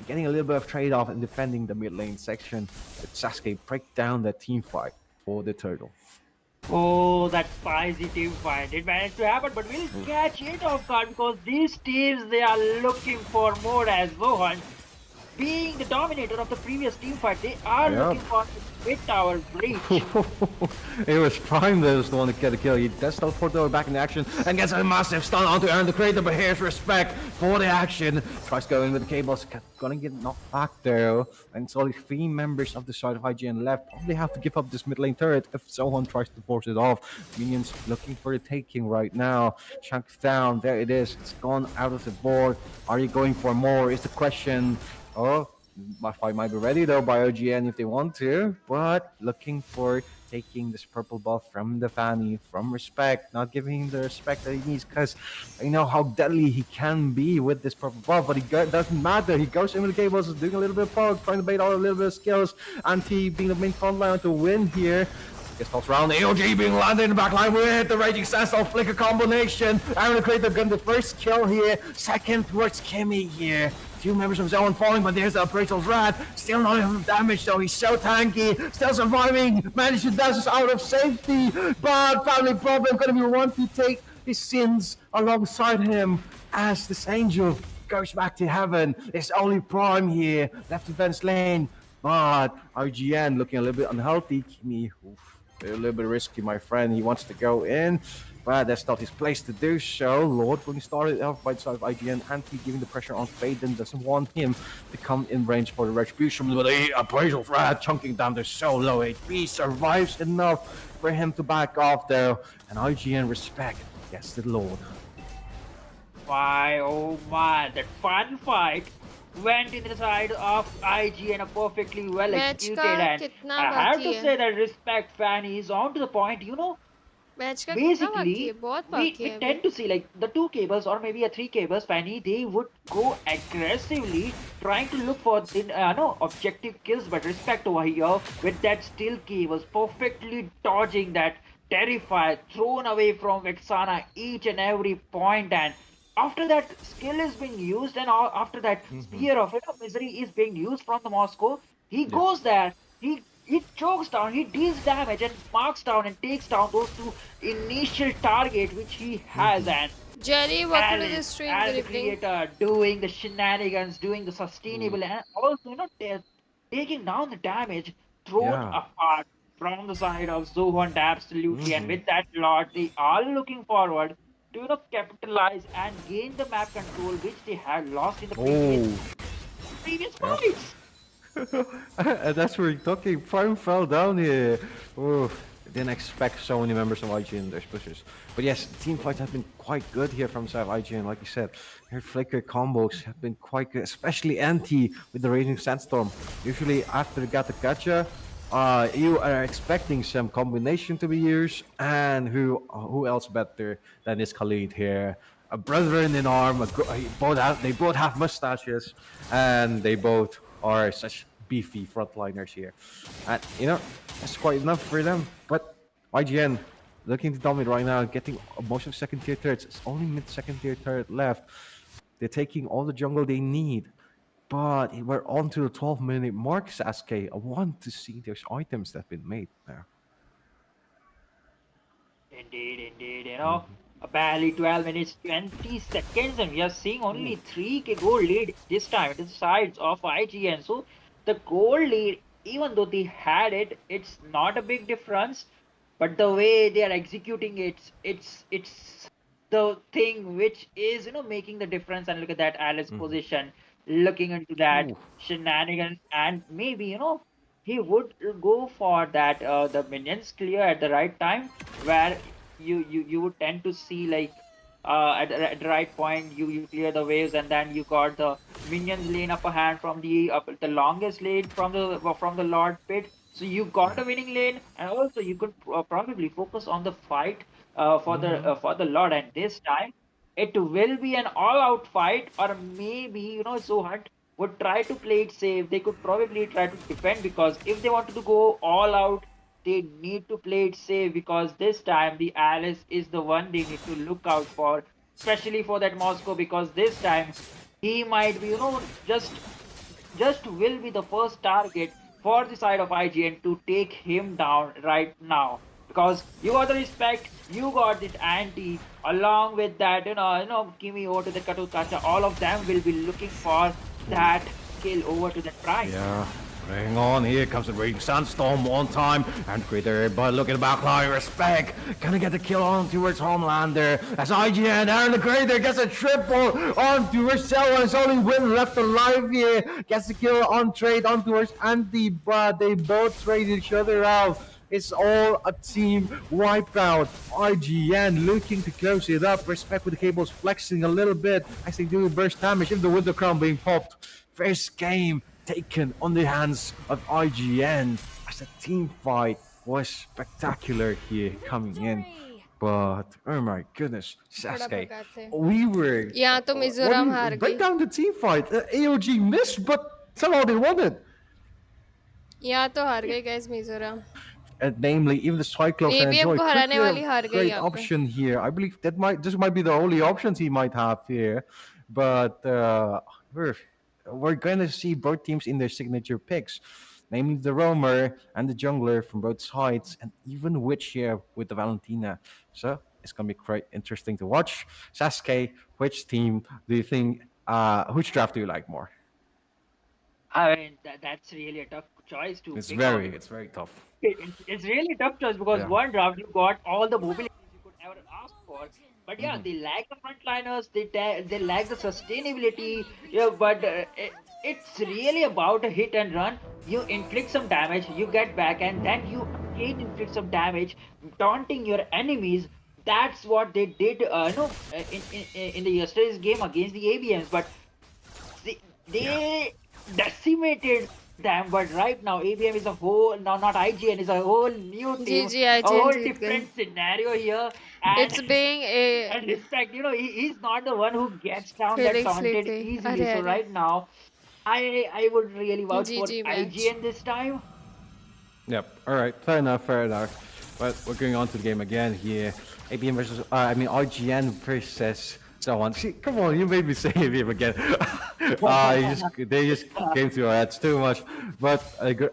Getting a little bit of trade-off and defending the mid lane section. But Sasuke break down that team fight for the turtle. Oh, that spicy team fight. It managed to happen, but we'll catch it off guard because these teams, they are looking for more as Zohan. Being the dominator of the previous team fight, they are looking for the mid-tower breach. It was Prime that was the one to get the kill. He does teleport though back in action and gets a massive stun onto Aaron the Creator, but here's Respect for the action. Tries going with the cables, gonna get knocked back there. And it's only 3 members of the side of IGN left. Probably have to give up this mid lane turret if someone tries to force it off. Minions looking for the taking right now. Chunks down, there it is. It's gone out of the board. Are you going for more is the question. Oh, my fight might be ready though by OGN if they want to, but looking for taking this purple buff from the Fanny, from Respect, not giving him the respect that he needs because I know how deadly he can be with this purple buff, but it doesn't matter. He goes into the cables, doing a little bit of poke, trying to bait out a little bit of skills, Anti being the main frontline to win here. Gets tossed around, AOG being landed in the back line with the Raging Sandstorm Flicker combination. Aaron the Creator got the first kill here, second towards Kimmy here. 2 members of Zone falling, but there's the Appraisal's Rat. Still not enough damage though, he's so tanky, still surviving, managed to dash us out of safety, but family problem gonna be one to take his sins alongside him as this angel goes back to heaven. It's only Prime here, left defense lane, but IGN looking a little bit unhealthy. Kimmy, oof, a little bit risky, my friend. He wants to go in, but that's not his place to do so. Lord being started off by the side of IGN. Anti giving the pressure on Faden. Doesn't want him to come in range for the retribution, but the appraisal rat chunking down. They're so low HP. Survives enough for him to back off there. And IGN Respect gets the Lord. Why, oh my, that fun fight went in the side of IGN, a perfectly well match executed, का and कितना I have बाकी to है? say that Respect fan is on to the point. Match का कितना बाकी Basically, है? बहुत we, बाकी we है अभी. tend to see like the 2 cables or maybe a 3 cables Fanny, they would go aggressively trying to look for the objective kills, but Respect over here with that steel cables perfectly dodging that terrified thrown away from Vexana each and every point, and after that skill is being used and after that spear of misery is being used from the Moscow, he goes there, he chokes down, he deals damage and marks down and takes down those 2 initial target which he has, and Jerry, welcome to the Alice stream. as Good the evening. creator doing the shenanigans, doing the sustainable, and also taking down the damage thrown Yeah. apart from the side of Zohant absolutely, and with that lot they are looking forward to capitalize and gain the map control which they had lost in the previous fights. And that's where you're talking. Prime fell down here. Oh, didn't expect so many members of IGN in their pushes. But yes, team fights have been quite good here from the side of IGN. Like you said, their flicker combos have been quite good, especially Anti with the Raging Sandstorm. Usually after the Gata, you are expecting some combination to be used, and who else better than this Khalid here? A brethren in arm. They both have mustaches, and they both are such beefy frontliners here. And that's quite enough for them. But IGN looking to dominate right now, getting most of second tier turrets. It's only mid second tier turret left. They're taking all the jungle they need. But we're on to the 12-minute mark, Sasuke. I want to see those items that have been made now. Indeed, indeed. Mhm. Barely 12 minutes, 20 seconds, and we are seeing Ooh. only 3K gold lead this time to the sides of IGN. So the gold lead, even though they had it, it's not a big difference. But the way they are executing it, it's the thing which is making the difference. And look at that Alice Mhm. position, looking into that Ooh. shenanigans, and maybe he would go for that the minions clear at the right time, where you would tend to see like at the right point you clear the waves, and then you got the minions lane upper hand from the longest lane from the Lord pit. So you got a winning lane, and also you could probably focus on the fight Mhm. for the Lord. And this time it will be an all-out fight, or maybe Zohat would try to play it safe. They could probably try to defend, because if they wanted to go all out, they need to play it safe, because this time the Alice is the one they need to look out for, especially for that Moscow, because this time he might be, just will be the first target for the side of IGN to take him down right now. Because you got the respect, you got this anti, along with that, Kimi over to the Katukacha, all of them will be looking for that kill over to the Prime. Yeah, hang on. Here comes the Raging Sandstorm one time. And Critter, but look at the backline. Respect. Gonna get the kill on towards Homelander. As IGN and the Critter gets a triple on towards Selwa. It's only Win left alive here. Gets the kill on trade on towards Andy, but they both trade each other out. It's all a team wipeout. IGN looking to close it up. Respect with the cables flexing a little bit as they do burst damage. If the Winter Crown being popped. First game taken on the hands of IGN as the team fight was spectacular here coming in. But oh my goodness, थोड़ा Sasuke, भगाते। we were. यहाँ तो What do Mizoram you हार break गई। down the team fight? AOG missed, but somehow they won it. यहाँ तो हार गई guys Mizoram. And namely, even the Cyclops and ABM Enjoy को could हराने be a वाली हार गई great यहाँ पे। option here. I believe that this might be the only options he might have here. But we're going to see both teams in their signature picks, namely the Roamer and the Jungler from both sides, and even Witch here with the Valentina. So it's going to be quite interesting to watch. Sasuke, which team do you think, which draft do you like more? I mean, that's really a tough choice to It's pick out. very tough. It's really a tough choice, because Yeah. one draft you got all the mobilities you could ever ask for. But yeah, Mhm. they lack the frontliners, they lack the sustainability. Yeah, but it's really about a hit and run. You inflict some damage, you get back, and then you again inflict some damage, taunting your enemies. That's what they did, in the yesterday's game against the ABMs. But Yeah. they decimated them. But right now ABM is a whole, now not IGN, is a whole new team, ji a IGN whole जीत गई। different scenario here. And It's being a and respect, he's not the one who gets down that Felix taunted Lately। easily. अरे So अरे right now I would really vouch for GG match. IGN this time. Yep. All right. Fair enough. Fair enough. But we're going on to the game again here. ABM versus, IGN versus someone. See, come on, you made me say ABM again. They just came to our heads too much. But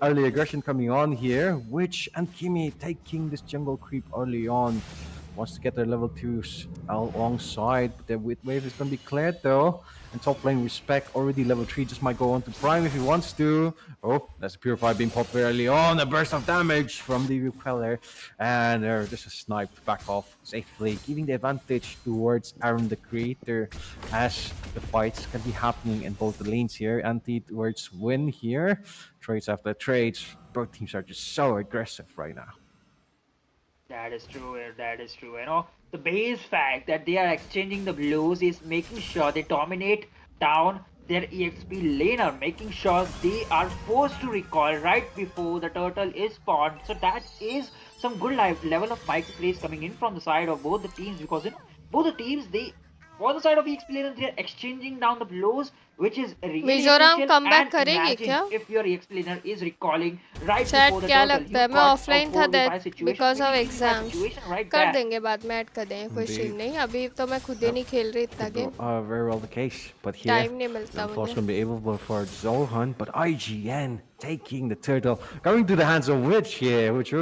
early aggression coming on here. Witch and Kimi taking this jungle creep early on. Wants to get their level 2s alongside. But the wave is going to be cleared though. And top lane Respect already level 3. Just might go on to Prime if he wants to. Oh, that's a Purify being popped early on. A burst of damage from the Repeller. And just a snipe back off safely. Giving the advantage towards Aaron the Creator. As the fights can be happening in both the lanes here. Anti towards Win here. Trades after trades. Both teams are just so aggressive right now. That is true. That is true. The base fact that they are exchanging the blues is making sure they dominate down their EXP laner, making sure they are forced to recall right before the turtle is spawned. So that is some good level of micro plays coming in from the side of both the teams, because both the teams, For the side of EX players, they're exchanging down the blows, which is really Mizoram essential. Come back And करेगी imagine क्या? if your EX player is recalling right chat before the क्या turtle, लगता you है? मैं got a offline था 4v5 that situation, because of mini 3v5 exams. situation right कर there. देंगे बाद में ऐड कर देंगे कोई सीन Indeed. नहीं. अभी तो मैं खुद ही Yep. नहीं खेल रही इतना Could game. go, very well the case, but here, time नहीं मिलता of course, मुझे. going to be able for Zohan, but IGN taking the turtle, going to the hands of Witch here, which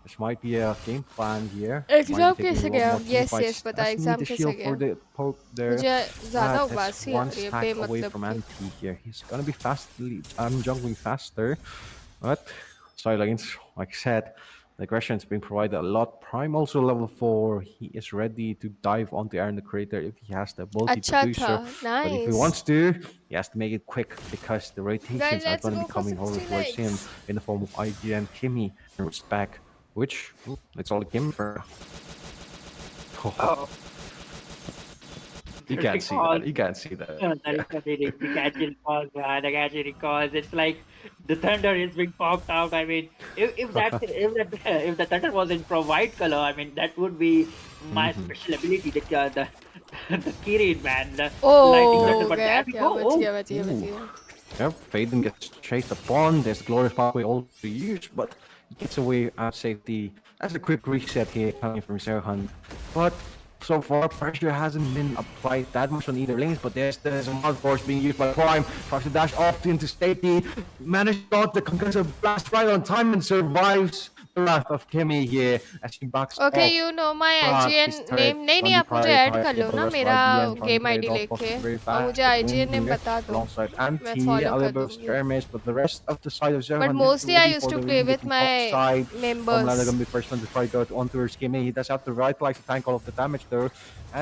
this might be a game plan here. Might exam be taking कैसे a lot गया? more team yes fights. Yes पता है Doesn't need exam the कैसे shield for गया. the poke there. मुझे ज़्यादा But it's उबासी uh one रही है stack away बेमतलब from की. anti here. He's gonna be I'm jungling faster. But side lanes, like I said, the aggression is being provided a lot. Prime also level 4. He is ready to dive onto Aaron the Creator if he has the ability to अच्छा do था. so. But if he nice. wants to, he has to make it quick because the guys rotations are let's going to go be for coming over 60 towards him likes. in the form of IGN, Kimmy, and Respect. Which, it's all Kimmy for now. Oh, You can't see recall. that. You can't see that. That is fascinating. The catchy recalls, man. The catchy recalls. It's like the thunder is being popped out. I mean, if the thunder wasn't from white color, I mean that would be my Mhm. special ability. The the Kirin, man, the lightning thunder. Oh But गया there we क्या? go. बच Oh, गया बच गया बच Ooh. गया. Yep, Faden gets chased upon. There's the glorious pathway all to use, but he gets away out safety. That's a quick reset here coming from Serhan. But so far, pressure hasn't been applied that much on either lanes, but there's a mud force being used by Prime. Tries to dash off into safety. Managed to dodge the concussive blast right on time and survives the wrath of Kimmy here as she backs okay off. You know my But IGN this name. turret नहीं नहीं gonna be आप मुझे add कर prioritized low over the ना rest of मेरा IGN, trying to game play ID it off लेके. possibly very और fast. मुझे The IGN Queen name here बता दो. alongside मैं Anti, फॉलो a कर little bit of दूंगी. skirmish, but the rest of the side of but Zerhan is mostly I ready used for to the play win, with getting top my side. Members. Homelander gonna be first one to try to go on towards Kimmy. He does have to right-click to tank all of the damage though,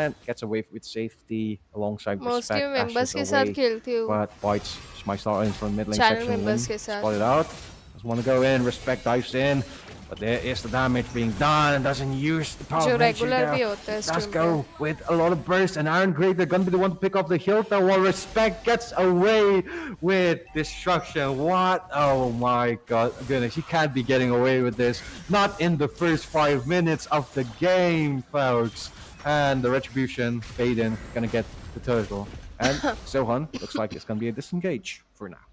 and gets away with safety alongside mostly Respect, मैं members dashes के साथ away. खेलती हूँ. But Bites might start in from mid lane channel section members win. के साथ. Spot it out. Doesn't want to go in. Respect dives in. But there is the damage being done and doesn't use the power जो of nature regular there. भी होता है Does stream पे. go with a lot of burst, and Aaron Gray, they're going to be the one to pick up the hill now while Respect gets away with destruction. What? Oh my god, goodness, you can't be getting away with this. Not in the first 5 minutes of the game, folks. And the Retribution, Faden, gonna get the turtle. And Sohan looks like it's gonna be a disengage for now.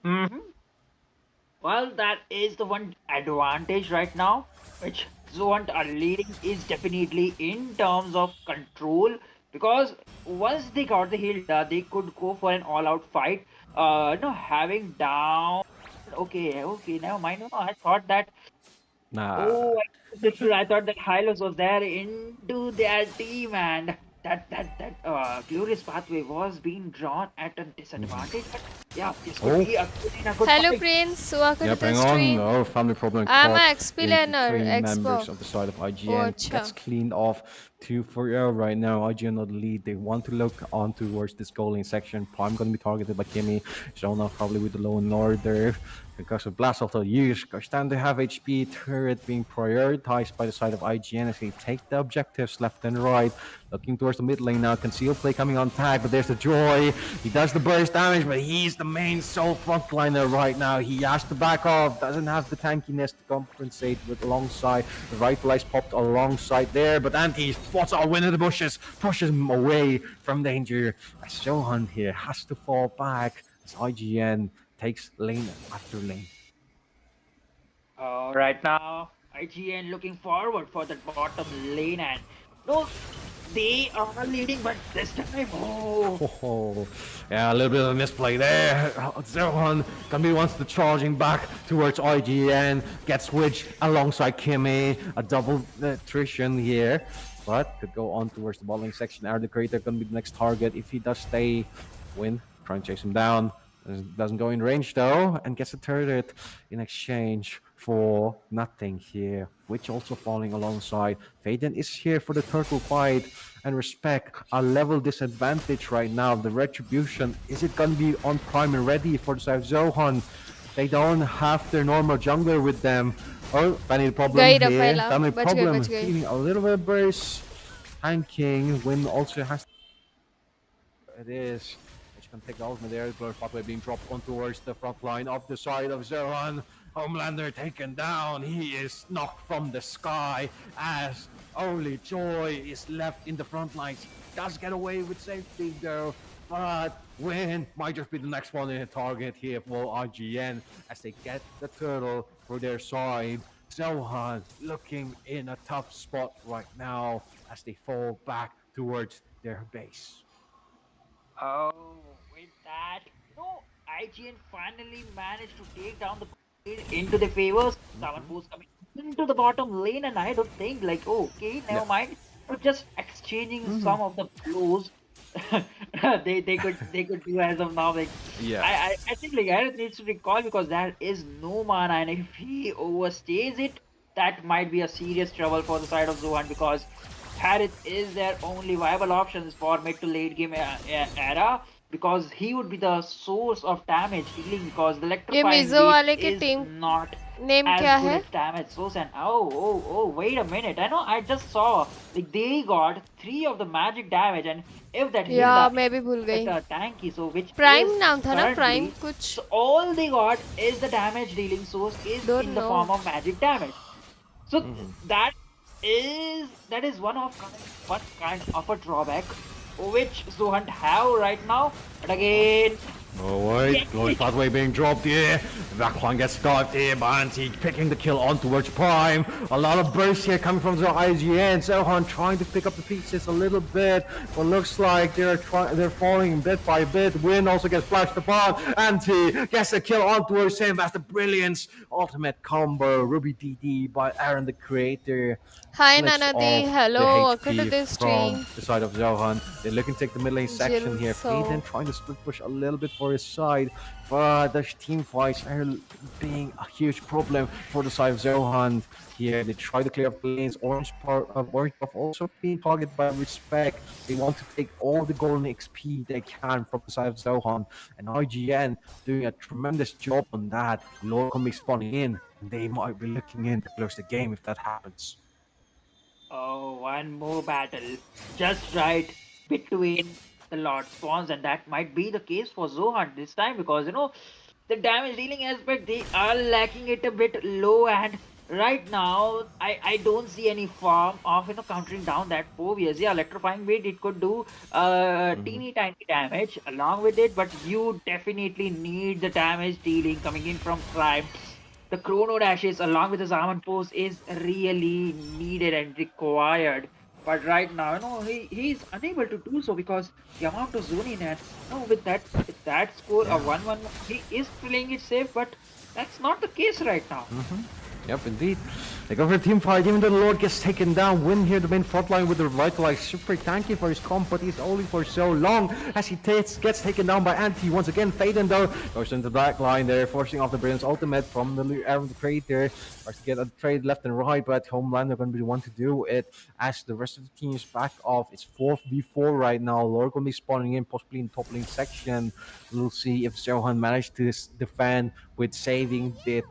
mm-hmm. Well, that is the one advantage right now, which Zoant are leading is definitely in terms of control, because once they got the Hilda, they could go for an all-out fight. Having down. Okay, okay, never mind. No, I thought that. Nah. Oh, I thought that Hylos was there into their team, and that glorious pathway was being drawn at a disadvantage. But yeah, this could be a good Hello fight. Prince, welcome Yep, to hang the on. stream. Oh, family problem I'm caught a XP into learner, three Expo. members of the side of Oh, IGN. अच्छा. Gets cleaned off 2-4 right now. IGN on the lead. They want to look on towards this goaling section. Prime going to be targeted by Kimmy. Shona probably with the low and order. Because of blast of the use, Karstand to have HP turret being prioritized by the side of IGN as they take the objectives left and right. Looking towards the mid lane now. Conceal play coming on tag, but there's the Joy. He does the burst damage, but he's the main sole frontliner right now. He has to back off. Doesn't have the tankiness to compensate with alongside. The right lights popped alongside there, but Anti spots our win in the bushes, pushes him away from danger. As Sohan here has to fall back as IGN takes lane after lane. Right now, IGN looking forward for that bottom lane, and no, they are leading, but this time, Oh, yeah, a little bit of a misplay there. Zerhan Kambi wants to charging back towards IGN, gets switched alongside Kimmy, a double attrition here, but could go on towards the bowling section. Aaron the Creator gonna be the next target if he does stay. Win, try and chase him down. Doesn't go in range though, and gets a turret in exchange for nothing here, which also falling alongside. Faden is here for the turtle fight, and Respect a level disadvantage right now. The Retribution, is it gonna be on prime and ready for the side of Zohan? They don't have their normal jungler with them. Oh, family problem गई here. रफेला. Family बच problem. गई. Feeling a little bit burst. Tanking. Win also has. It is. Which can take the ultimate there. Glorious pathway being dropped on towards the front line of the side of Zeron. Homelander taken down. He is knocked from the sky as only Joy is left in the front lines. does get away with safety though. But Win might just be the next one in the target here for IGN as they get the turtle for their side. Zohan looking in a tough spot right now as they fall back towards their base. Oh, with that, IGN finally managed to take down the lead into the favors. Someone was coming into the bottom lane, and I don't think like, okay, never mind. But just exchanging some of the blows they could do as of now. Like Yeah. I think like Gareth needs to recall because there is no mana, and if he overstays it, that might be a serious trouble for the side of Zohan because Harith is their only viable options for mid to late game era because he would be the source of damage dealing because the ये electrifying Mizo weight वाले की is team not name as क्या good है? as damage source. And oh, wait a minute. I know I just saw like they got 3 of the magic damage, and if that hit या the मैं भी भूल गई. tanky, so which prime is नाम था ना, prime currently, कुछ. so all they got is the damage dealing source is Don't in the know. form of magic damage. So that is one kind of a drawback which Zohan have right now. But again, Oh wait, Glorious Pathway being dropped here. Backline gets stopped here by Anti, picking the kill on towards Prime. A lot of bursts here coming from the IGN. Zohan trying to pick up the pieces a little bit, but looks like they're falling bit by bit. Win also gets flashed upon. Anti gets a kill on towards him as the Brilliance ultimate combo. Ruby DD by Aaron the Creator. Hi Flicks Nanadi, off hello, the welcome to HP this from stream. the side of Zohan. They're looking to take the mid lane section here. Jilso. Faden trying to split push a little bit for his side, but the team fights are being a huge problem for the side of Zohan here. They try to clear up the lanes. Orange buff also being targeted by Respect. They want to take all the golden XP they can from the side of Zohan, and IGN doing a tremendous job on that. Lord coming spawning in, and they might be looking in to close the game if that happens. oh, one more battle just right between the Lord spawns, and that might be the case for Zohan this time because the damage dealing aspect they are lacking it a bit low, and right now I don't see any form of countering down that Phobias. Yeah, electrifying weight it could do teeny tiny damage along with it, but you definitely need the damage dealing coming in from Prime. The chrono dashes along with the Zaman pose is really needed and required. But right now, he's unable to do so because the amount of zoning and with that score of 1-1, he is playing it safe, but that's not the case right now. Yep, indeed. They go for a team fight, even though the Lord gets taken down. Win here, the main front line with the Revitalize. Super tanky for his comp, but he's only for so long as he gets taken down by Anti. Once again, Faden though goes into the back line there, forcing off the Brilliance ultimate from the Aaron the Creator. Tries to get a trade left and right, but Homeland are going to be the one to do it as the rest of the team is back off. It's 4v4 right now. Lord going to be spawning in, possibly in top lane section. We'll see if Zohan managed to defend with saving their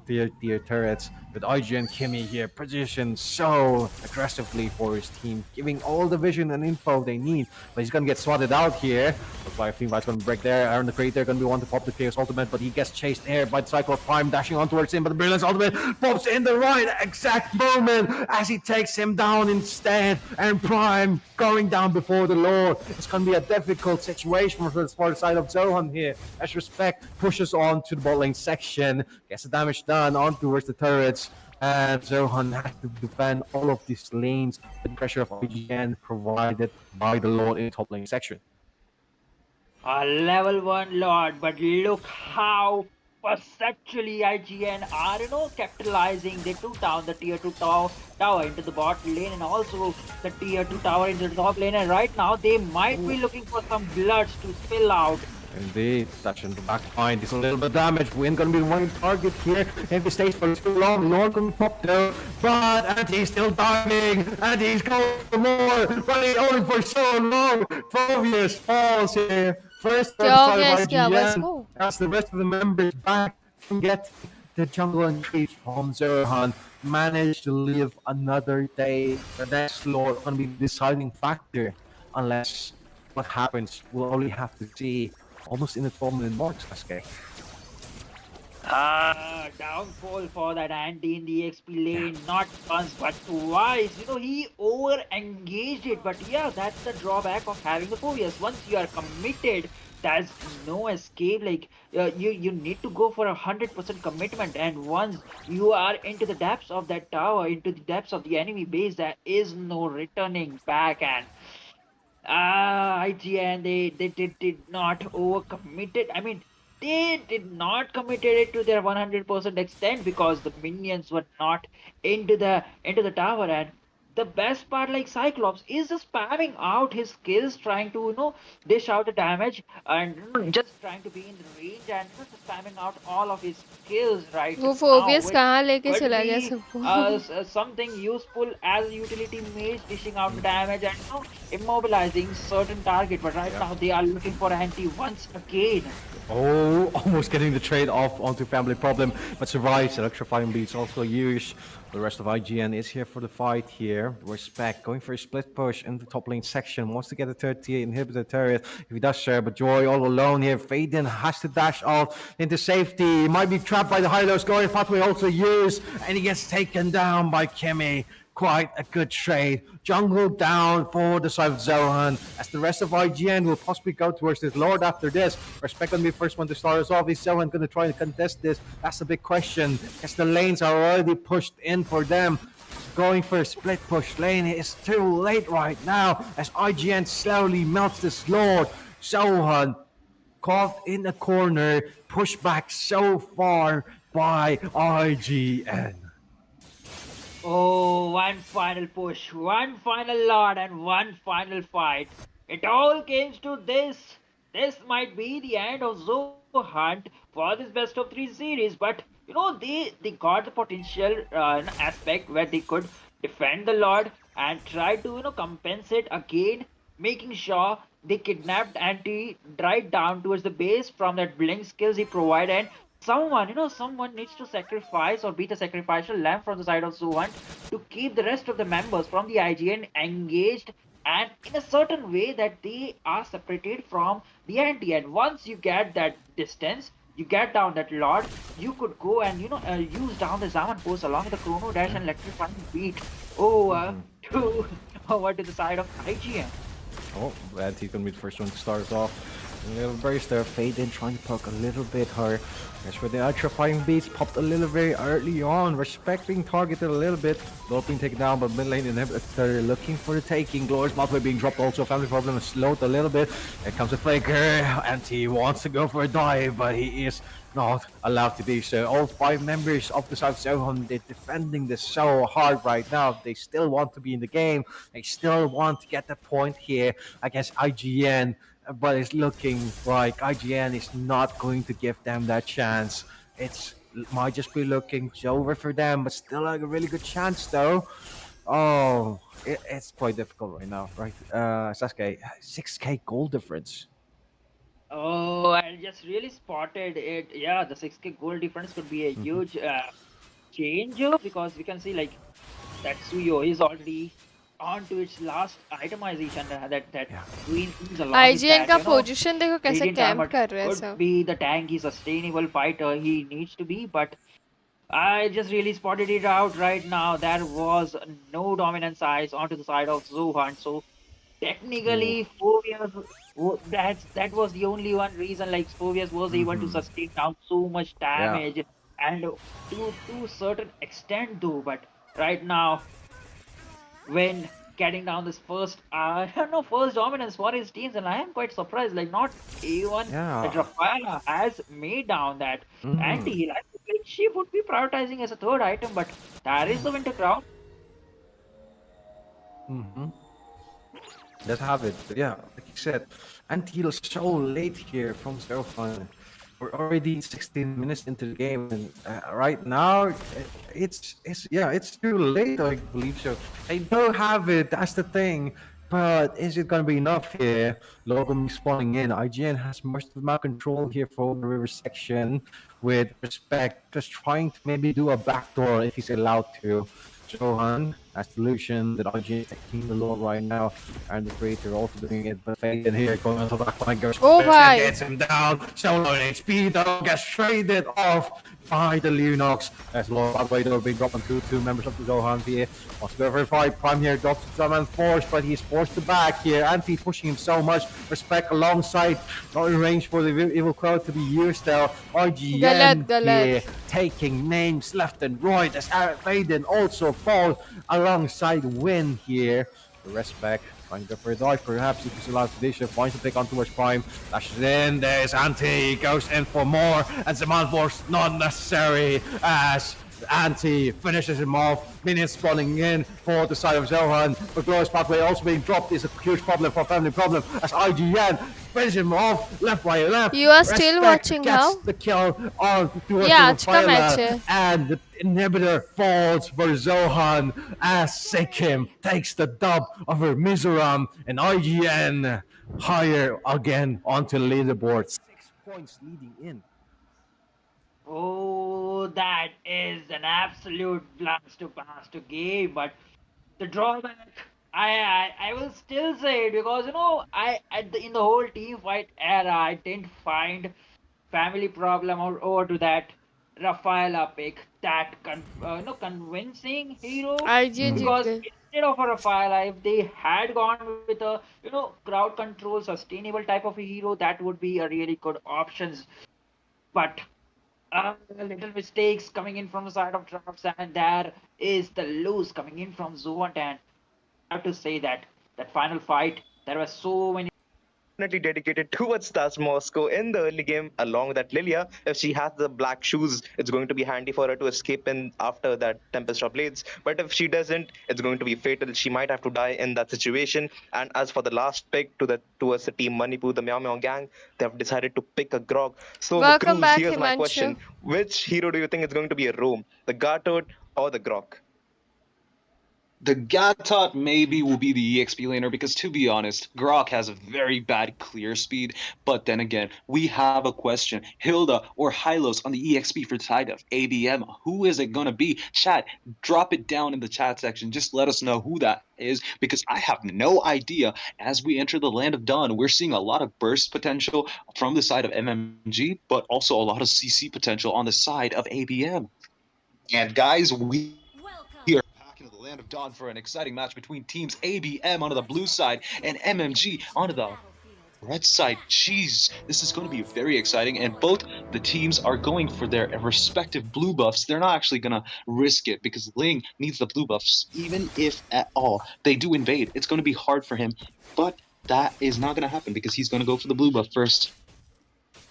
tier turrets. But IGN Kimmy here positioned so aggressively for his team, giving all the vision and info they need. But he's gonna get swatted out here. Looks like team fight's gonna break there. Aaron the Creator gonna be one to pop the Chaos ultimate, but he gets chased there by the Cycle of Prime, dashing on towards him. But the Brilliance ultimate pops in the right exact moment as he takes him down instead. And Prime going down before the Lord. It's gonna be a difficult situation for the side of Zohan here. As Respect pushes on to the bot lane section, gets the damage done on towards the turrets. And Zohan has to defend all of these lanes with pressure of IGN provided by the Lord in top lane section. A level 1 Lord, but look how perceptually IGN are capitalizing. They took down the tier 2 tower into the bot lane and also the tier 2 tower into the top lane, and right now they might be looking for some bloods to spill out. Indeed, touching the back line, it's a little bit damage. Win gonna be the one target here. If he stays for too long, Lord gonna pop though. But Anti's still diving, and he's going for more, but he's only for so long. Phobias falls here. First IGN, as the rest of the members back can get the jungle and trees from Zohan. Managed to live another day. The next Lord gonna be the deciding factor, unless what happens we'll only have to see almost in the 12-minute mark, SK. Downfall for that anti in the XP lane, not once but twice. He over engaged it, but yeah, that's the drawback of having the phobias. Once you are committed, there's no escape. Like you need to go for 100% commitment, and once you are into the depths of that tower, into the depths of the enemy base, there is no returning back. And IGN, they did not overcommit it. I mean, they did not committed it to their 100% extent because the minions were not into the tower. And the best part, like Cyclops, is just spamming out his skills, trying to dish out the damage, and just trying to be in the range, and just spamming out all of his skills right वो now, phobias which कहाँ लेके could चला गया be सबको? something useful as a utility mage, dishing out the damage and immobilizing certain target. But right now they are looking for anti once again. Oh, almost getting the trade off onto Family Problem, but survives. Electrifying Beats also used. The rest of IGN is here for the fight here. Respect going for a split push in the top lane section. Wants to get a third tier inhibitor turret. If he does, sir, but Joy all alone here. Faden has to dash off into safety. He might be trapped by the high-low scoring pathway also used. And he gets taken down by Kimmy. Quite a good trade. Jungle down for the side of Zohan, as the rest of IGN will possibly go towards this Lord after this. Respect gonna be the first one to start us off. Is Zohan gonna try and contest this? That's the big question, as the lanes are already pushed in for them. Going for a split push lane is too late right now, as IGN slowly melts this Lord. Zohan caught in the corner, pushed back so far by IGN. Oh, one final push, one final lord, and one final fight. It all came to this. This might be the end of Zoo Hunt for this best of 3 series, but they got the potential aspect where they could defend the lord and try to compensate again, making sure they kidnapped Anti right down towards the base from that blink skills he provided. Someone needs to sacrifice or be the sacrificial lamb from the side of Suwant to keep the rest of the members from the IGN engaged and in a certain way that they are separated from the anti. And once you get that distance, you get down that lord, you could go and use down the Zaman post along with the chrono dash and electrifying beat over to over to the side of IGN. Oh, he's gonna be the first one to start us off. A little burst there, Faden trying to poke a little bit hard. That's where the electrifying beats popped a little very early on. Respect being targeted a little bit. Both being taken down, but mid lane inhibitor looking for the taking. Glorious pathway being dropped also. Family Problem is slowed a little bit. Here comes a flaker, and he wants to go for a dive, but he is not allowed to do so. All 5 members of the South Zone, they're defending this so hard right now. They still want to be in the game. They still want to get the point here against IGN. But it's looking like IGN is not going to give them that chance. It might just be looking over for them, but still like a really good chance though. Oh, it's quite difficult right now, right? Sasuke, 6k gold difference. Oh, I just really spotted it. Yeah, the 6k gold difference could be a huge change because we can see like that Suyo is already on to its last itemization that Queen is along with IGN that, का position देखो कैसे Radiant camp Armor कर रहे हैं could सब. be the tanky sustainable fighter he needs to be, but I just really spotted it out right now. There was no dominant size onto the side of Zuhan, so technically Phobias that was the only one reason like Phobias was able to sustain down so much damage and to certain extent though. But right now, when getting down this first I don't know, first dominance for his teams, and I am quite surprised like not even that Rafaela has made down that anti-heal. I think like she would be prioritizing as a third item, but there is the Winter Crown. Let's have it. But yeah, like you said, anti-heal is so late here from Zerofan. We're already 16 minutes into the game, and right now, it's too late. I believe so. They don't have it. That's the thing. But is it gonna be enough here? Logan spawning in. IGN has most of the map control here for the river section. With Respect, just trying to maybe do a backdoor if he's allowed to. Johan as the Lucian, that IGN is taking the Lord right now, and the creator also doing it. But Faden here going on to the back line goes. Oh, bhai. Gets him down. So low HP though, gets traded off by the Lunox. As low pathway though being dropped onto two members of the Zohan here. Wants to go for a fight. Prime here drops to German force, but he's forced to back here. Anti pushing him so much. Respect alongside, not in range for the evil crowd to be used though. गलत IGN गलत here taking names left and right as Eric Vaden also falls alongside Win here. The respect. Trying to go for a dive, perhaps if he's allowed to dish it, finds the pick on towards Prime. Lashes in, there's Anti, goes in for more, and Zaman Force not necessary as Anti finishes him off. Minions spawning in for the side of Zohan. But Glorious Pathway also being dropped is a huge problem for Family Problem as IGN finishes him off left by left. You are still Respect watching gets how? the kill on towards Yeah, the आज का match Rafaela, है. and the inhibitor falls for Zohan as Sikkim takes the dub over Mizoram and IGN higher again onto the leaderboard. 6 points leading in. Oh, that is an absolute blast to pass to game, but the drawback, I will still say it because in the whole team fight era, I didn't find family problem or over to that Rafaela pick that convincing hero IGN Jeet because गए. instead of a Rafaela, if they had gone with a crowd control sustainable type of a hero, that would be a really good options. But little mistakes coming in from the side of drafts, and there is the lose coming in from Zuant. And I have to say that that final fight, there were so many definitely dedicated towards Stas Moscow in the early game along with that Lilia. If she has the black shoes, it's going to be handy for her to escape in after that Tempest of Blades. But if she doesn't, it's going to be fatal. She might have to die in that situation. And as for the last pick towards the team Manipur, the MeowMeow gang, they have decided to pick a Grog. So Welcome Cruz, back, here's my Himanshu. question. Which hero do you think is going to be a roam? The Gartoad or the Grog? The Gatot maybe will be the EXP laner because, to be honest, Grok has a very bad clear speed. But then again, we have a question. Hilda or Hylos on the EXP for the side of ABM. Who is it going to be? Chat, drop it down in the chat section. Just let us know who that is because I have no idea. As we enter the Land of Dawn, we're seeing a lot of burst potential from the side of MMG, but also a lot of CC potential on the side of ABM. And guys, we are back into the Land of Dawn for an exciting match between teams ABM onto the blue side and MMG onto the red side. Jeez, this is going to be very exciting, and both the teams are going for their respective blue buffs. They're not actually going to risk it because Ling needs the blue buffs, even if at all they do invade. It's going to be hard for him, but that is not going to happen because he's going to go for the blue buff first.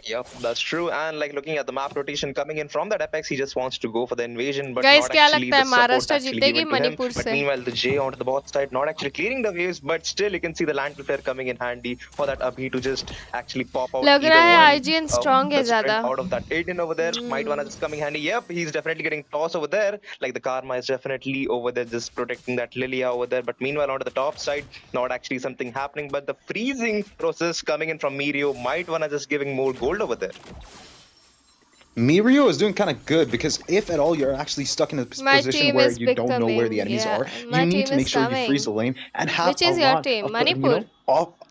Yep, that's true. And like looking at the map rotation coming in from that Apex, he just wants to go for the invasion, but Guys, not क्या actually लगता the है support Maharashtra actually जीतेगी given to him. Manipur But से? meanwhile, the J onto the bot side, not actually clearing the waves, but still you can see the land flare coming in handy for that Abhi to just actually pop out लग either रहा है one IGN strong है best friend ज्यादा. out of that 18 over there. Might wanna just coming handy. Yep, he's definitely getting tossed over there. Like the Karma is definitely over there just protecting that Lilia over there. But meanwhile, onto the top side, not actually something happening, but the freezing process coming in from Mirio might wanna just giving more gold over there. Mirio is doing kind of good because if at all you're actually stuck in a My position team where is you don't know where the becoming, enemies yeah. are, My you need team to make is sure you freeze the coming. lane and have Which a is your lot team? of Manipur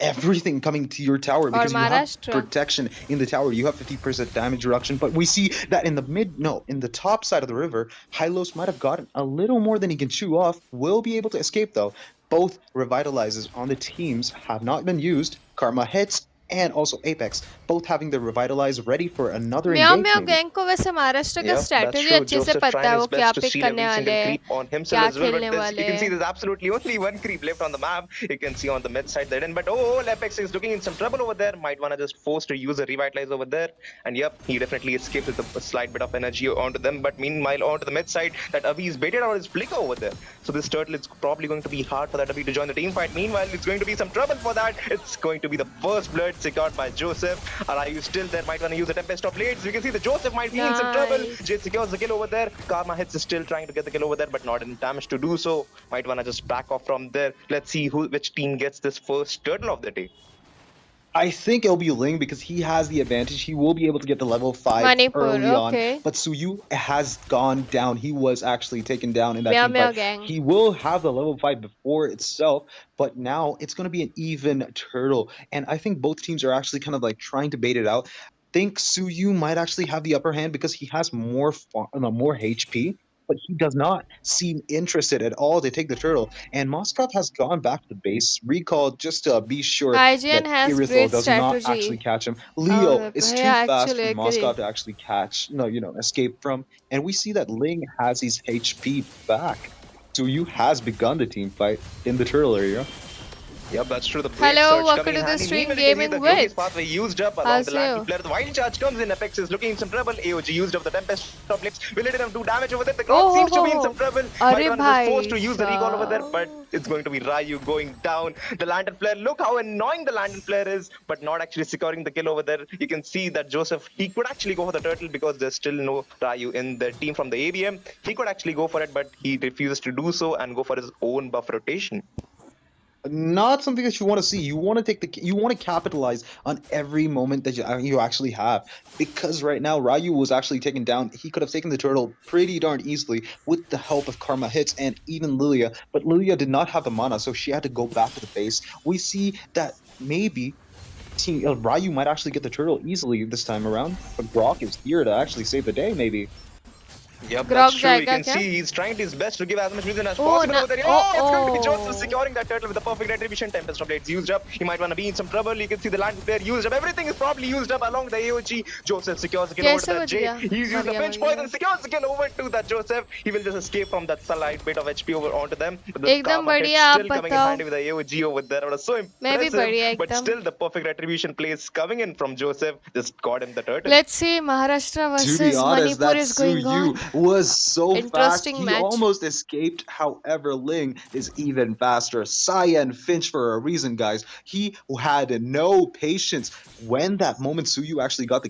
everything coming to your tower or because you have Maharashtra? protection in the tower. You have 50% damage reduction, but we see that in the top side of the river, Hylos might have gotten a little more than he can chew off. Will be able to escape though. Both revitalizers on the teams have not been used. Karma hits and also Apex, both having the revitalize ready for another meow engage meow maybe. Gang को वैसे महाराष्ट्र का Yep, that's strategy true. अच्छे से Joseph पता trying है his वो क्या best to pick steal करने every वाले single हैं, creep on himself क्या as well, but खेलने you वाले can see हैं. there's absolutely only one creep left on the map. You can see on the mid side there, but Apex is looking in some trouble over there. Might wanna just force to use a revitalize over there, and yep, he definitely escaped with a slight bit of energy onto them. But meanwhile, onto the mid side, that Abhi is baited out his flicker over there. So this turtle is probably going to be hard for that Abhi to join the team fight. Meanwhile, it's going to be some trouble for that. It's going to be the first blood secured by Joseph. Are you still there? Might wanna use the Tempest of Blades. You can see the Joseph might be in some trouble. Nice. Jay secures the kill over there. Karma hits is still trying to get the kill over there, but not enough damage to do so. Might wanna just back off from there. Let's see which team gets this first turtle of the day. I think it'll be Ling because he has the advantage. He will be able to get the level 5 Manipur, early on. okay. But Suyu has gone down. He was actually taken down in that meow team meow fight. Gang. He will have the level 5 before itself, but now it's going to be an even turtle. And I think both teams are actually kind of like trying to bait it out. think Suyu might actually have the upper hand because he has more HP, but he does not seem interested at all to take the turtle. And Moskov has gone back to the base, recalled just to be sure IGN that has Irithel great does not actually strategy. catch him. Leo is I too fast actually for agree. Moskov to actually catch, no, escape from. And we see that Ling has his HP back. Suyu has begun the team fight in the turtle area. Yep, that's true. The brave Hello, surge welcome coming in to the handy. stream Meanwhile, you can see the Gaming glorious with. pathway used up along How's the land you? player. The wild charge comes in. Apex is looking in some trouble. AOG used up the Tempest top lips. Will it enough do damage over there? The Grog Oh seems ho to be in ho. some trouble. अरे Might just forced भाई to use the recall over there, but साहब. it's going to be Ryu going down. The lantern flare. Look how annoying the lantern flare is, but not actually securing the kill over there. You can see that Joseph, he could actually go for the turtle because there's still no Ryu in the team from the ABM. He could actually go for it, but he refuses to do so and go for his own buff rotation. Not something that you want to see. You want to you want to capitalize on every moment that you actually have, because right now Ryu was actually taken down. He could have taken the turtle pretty darn easily with the help of Karma Hits and even Lilia, but Lilia did not have the mana, so she had to go back to the base. We see that maybe Ryu might actually get the turtle easily this time around, but Grok is here to actually save the day. Maybe. Yep, Grok that's true. You जाएगा can क्या? see he's trying his best to give as much vision as Oh possible na. over there. Oh Oh, it's going to be Joseph oh. securing that turtle with the perfect retribution. Tempest of Blades used up. He might want to be in some trouble. You can see the land player used up. Everything is probably used up along the AOG. Joseph secures the kill over to कैसे that बच Jay. गया? He's used मर the गया pinch मर poison, गया. secures the kill over to that Joseph. He will just escape from that slight bit of HP over onto them. But the एकदम Karma hit बढ़िया आप still coming in बताओ. handy with the AOG over there. It was so मैं भी impressive. बढ़िया But एकदम. still, the perfect retribution plays coming in from Joseph just got him the turtle. Let's see Maharashtra To be versus honest, Manipur that is going Suyu on. was so fast, Interesting he match. almost escaped. However, Ling is even faster. Cyan Finch for a reason, guys. He had no patience when that moment Suyu actually got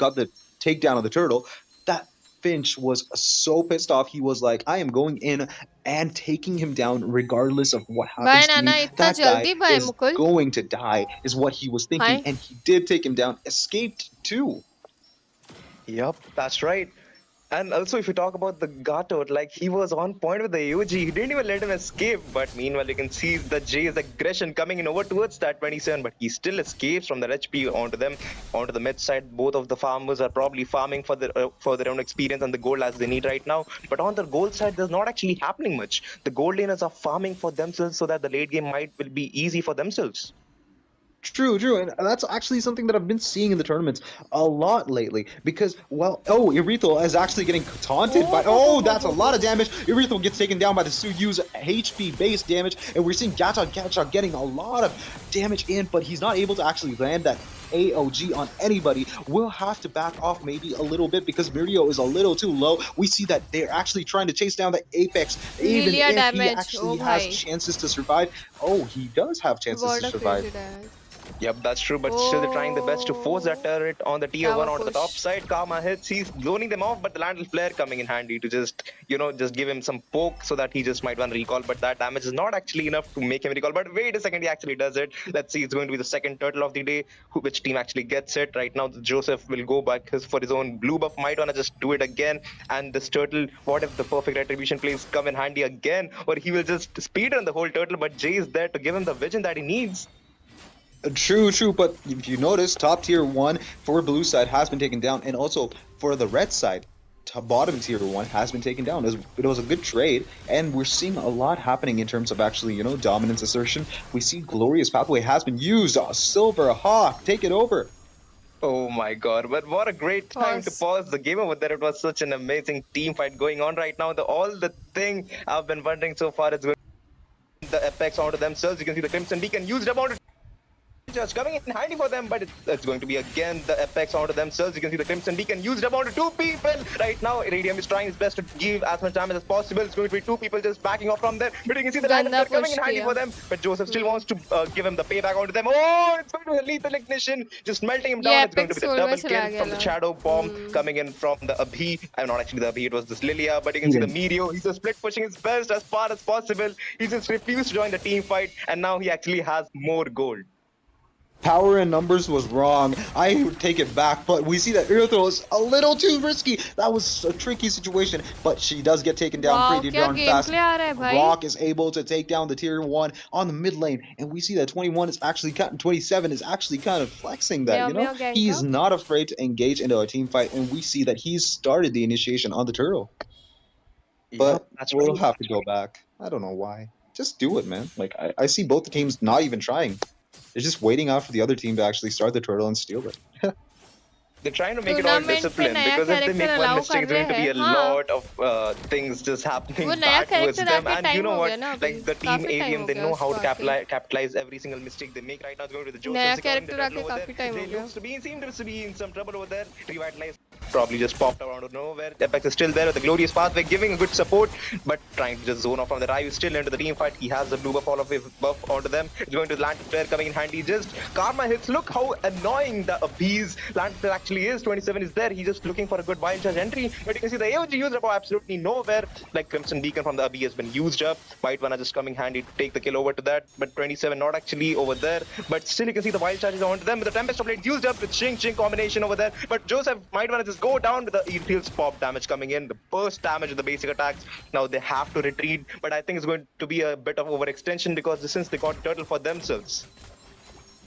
got the takedown of the turtle. That Finch was so pissed off. He was like, "I am going in and taking him down regardless of what bye happens to नाना me. इतना That guy जल्दी bye is Mukul. going to die," is what he was thinking, hi. and he did take him down. Escaped too. Yep, that's right. And also, if you talk about the Gatot, like he was on point with the AOG, he didn't even let him escape. But meanwhile, you can see the Jay's aggression coming in over towards that 27, but he still escapes from that HP onto them, onto the mid side. Both of the farmers are probably farming for their own experience and the gold as they need right now. But on the gold side, there's not actually happening much. The gold laners are farming for themselves so that the late game will be easy for themselves. True, true, and that's actually something that I've been seeing in the tournaments a lot lately. Because, well, Irithel is actually getting taunted by. Oh, that's a lot of damage. Irithel gets taken down by the Suyu's HP base damage, and we're seeing Gacha getting a lot of damage in, but he's not able to actually land that AOG on anybody. We'll have to back off maybe a little bit because Mirio is a little too low. We see that they're actually trying to chase down the Apex, even Lilia if he damage. actually Oh has भाई. chances to survive. Oh, he does have chances What to a survive. crazy damage. Yep, that's true, but still they're trying the best to force that turret on the tier 1 Tower onto the top push. side. Karma hits, he's zoning them off, but the Landal Flare coming in handy to just give him some poke so that he just might want to recall, but that damage is not actually enough to make him recall. But wait a second, he actually does it. Let's see, it's going to be the second turtle of the day. Which team actually gets it? Right now, Joseph will go back for his own blue buff, might want to just do it again. And this turtle, what if the perfect retribution plays come in handy again? Or he will just speedrun the whole turtle, but Jay is there to give him the vision that he needs. True, true, but if you notice, top tier 1 for blue side has been taken down, and also for the red side, bottom tier 1 has been taken down. It was a good trade, and we're seeing a lot happening in terms of actually, dominance assertion. We see Glorious Pathway has been used. Silver Hawk, take it over. Oh my god, but what a great time to pause the game over there. It was such an amazing team fight going on right now. All the thing I've been wondering so far is going the Apex onto themselves. You can see the Crimson Beacon used up onto just coming in handy for them, but it's going to be again the Apex onto themselves. You can see the Crimson Beacon used up onto 2 people. Right now, Radium is trying his best to give as much damage as possible. It's going to be 2 people just backing off from there. But you can see the Dynamite coming in handy for them. But Joseph still wants to give him the payback onto them. Oh, it's going to be a lethal ignition. Just melting him down. It's going to be the double kill from the Shadow Bomb coming in from the Abhi. I'm not actually the Abhi, it was this Lilia. But you can see the Meteor. He's just split pushing his best as far as possible. He just refused to join the team fight. And now he actually has more gold. power in numbers was wrong. I would take it back, but we see that Irithel is a little too risky. That was a tricky situation, but she does get taken down wow pretty क्या darn game fast. Play आ रहा है भाई. Rock is able to take down the tier 1 on the mid lane, and we see that 21 is actually 27 is actually kind of flexing that, Meow you know? Meow gang He's up. not afraid to engage into a team fight, and we see that he's started the initiation on the turtle. But that's we'll right. have to go back. I don't know why. Just do it, man. Like, I see both the teams not even trying. They're just waiting out for the other team to actually start the turtle and steal it. They're trying to make it all tournament पे disciplined नया because if they character make one allow mistake, कर there's रहे going to be हैं. a हाँ, lot of things just happening वो नया back towards character them. आके And you time know हो what? गया ना अभी. Like the team काफी टाइम AVM, हो they गया know how उसको to आके. capitalize every single mistake they make. Right now, it's going to the Joseph नया securing the कैरेक्टर turtle आके over काफी there. टाइम हो They गया. looks to be seem to be in some trouble over there. Revitalize probably just popped out of nowhere. Apex is still there with the glorious pathway, giving a good support, but trying to just zone off from the Ryu. Still into the team fight. He has the blue buff, all of it buff onto them. It's going to land player coming in handy. Just karma hits. Look how annoying the appease land player actually is. 27 is there. He's just looking for a good wild charge entry, but you can see the AOG used up absolutely nowhere. Like Crimson Beacon from the Abbey has been used up. White Wanna just coming handy to take the kill over to that, but 27 not actually over there. But still, you can see the wild charges onto them with the Tempest of Blade used up with Ching combination over there. But Joseph might want to just go down with the Eelfield's pop damage coming in, the burst damage of the basic attacks. Now they have to retreat, but I think it's going to be a bit of overextension because since they got turtle for themselves.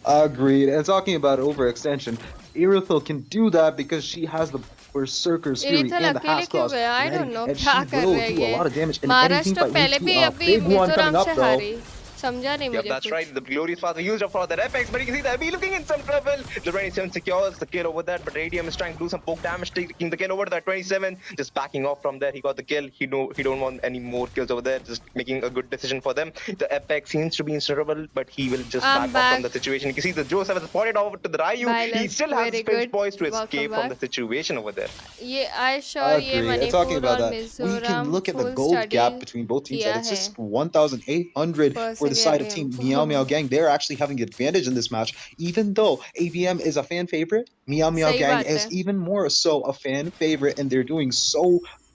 Agreed. And talking about overextension, Irithel can do that because she has the Berserker's Fury इरिथल and the अकेले Hask क्यों Claws गया? I ready, don't know and क्या she कर will रहे हैं do a ये. lot of damage in any team Maharashtra fight. We पहले see भी a अभी big one coming Mizoram up से though. हारी. समझा नहीं Yep, मुझे that's कुछ. right. The glorious path used up for the Apex, but you can see the Abbey looking in some trouble. The 27 secures the kill over that, but Radium is trying to do some poke damage, taking the kill over to that 27. Just backing off from there. He got the kill. He don't want any more kills over there. Just making a good decision for them. The Apex seems to be in trouble, but he will just I'm back off from back. the situation. You can see the Joseph has pointed over to the Ryu. Bye, He love. still has Very his pinch good. poised to Welcome escape from back. the situation over there. ये I sure ये Agreed. And talking Manipur about और that, we can Mizoram look at the full gold study gap between both teams, किया and it's है. just 1,800 for the side of Team Meow Meow Persevering. Gang. They're actually having the advantage in this match, even though AVM is a fan favorite. Meow Meow सही Gang बात is है. even more so a fan favorite, and they're doing so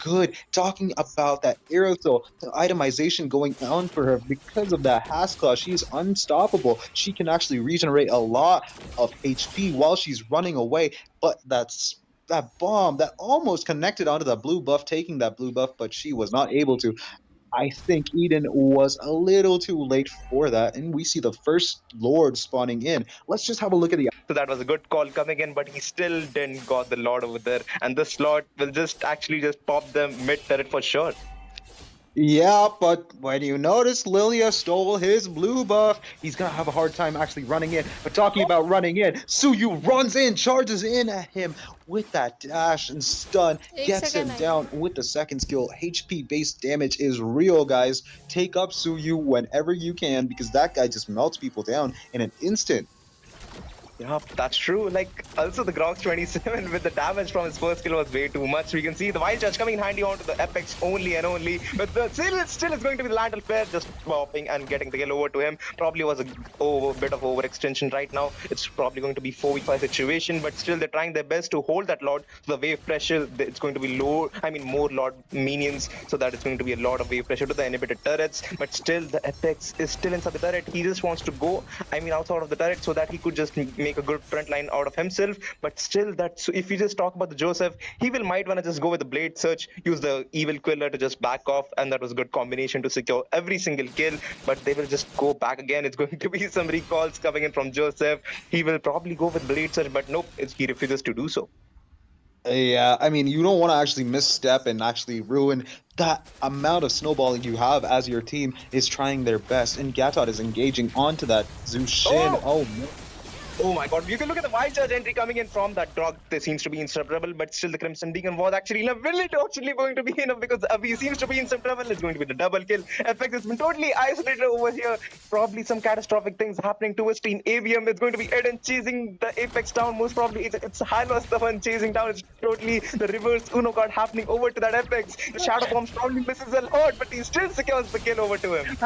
good. Talking about that Aerosol, the itemization going on for her because of that Hask Claw, she's unstoppable. She can actually regenerate a lot of HP while she's running away, but that bomb that almost connected onto the blue buff, taking that blue buff, but she was not able to. I think Eden was a little too late for that, and we see the first Lord spawning in. Let's just have a look at the. So that was a good call coming in, but he still didn't got the Lord over there. And the slot will just actually just pop them mid turret for sure. Yeah, but when you notice Lilia stole his blue buff, he's gonna have a hard time actually running in. But talking about running in, Suyu runs in, charges in at him with that dash and stun, एक gets him second down with the second skill. HP based damage is real, guys. Take up Suyu whenever you can because that guy just melts people down in an instant. Yeah, that's true. Like, also the Grox 27 with the damage from his first kill was way too much. We can see the Wild Charge coming in handy onto the Apex only and only. But the still is going to be the Landal player just popping and getting the kill over to him. Probably was a bit of overextension right now. It's probably going to be 4v5 situation, but still they're trying their best to hold that Lord. So the wave pressure, it's going to be low. I mean, more Lord minions, so that it's going to be a lot of wave pressure to the inhibited turrets. But still, the Apex is still inside the turret. He just wants to go, outside of the turret so that he could just make a good front line out of himself. But still, that's if you just talk about the Joseph, he might want to just go with the blade search, use the evil quiller to just back off, and that was a good combination to secure every single kill. But they will just go back again. It's going to be some recalls coming in from Joseph. He will probably go with blade search, but nope, he refuses to do so. Yeah, I mean, you don't want to actually misstep and actually ruin that amount of snowballing you have as your team is trying their best. And Gatot is engaging onto that Zushin. Oh, man. Oh my god, you can look at the Wild Charge entry coming in from that Grog. There seems to be in some trouble, but still the Crimson Beacon was actually in a village actually going to be enough because he seems to be in some trouble. It's going to be the double kill. FX has been totally isolated over here. Probably some catastrophic things happening towards Team AVM. It's going to be Eden chasing the Apex down. Most probably it's Hylos the one chasing down. It's totally the reverse Uno card happening over to that Apex. The Shadow Bombs probably misses a lot, but he still secures the kill over to him.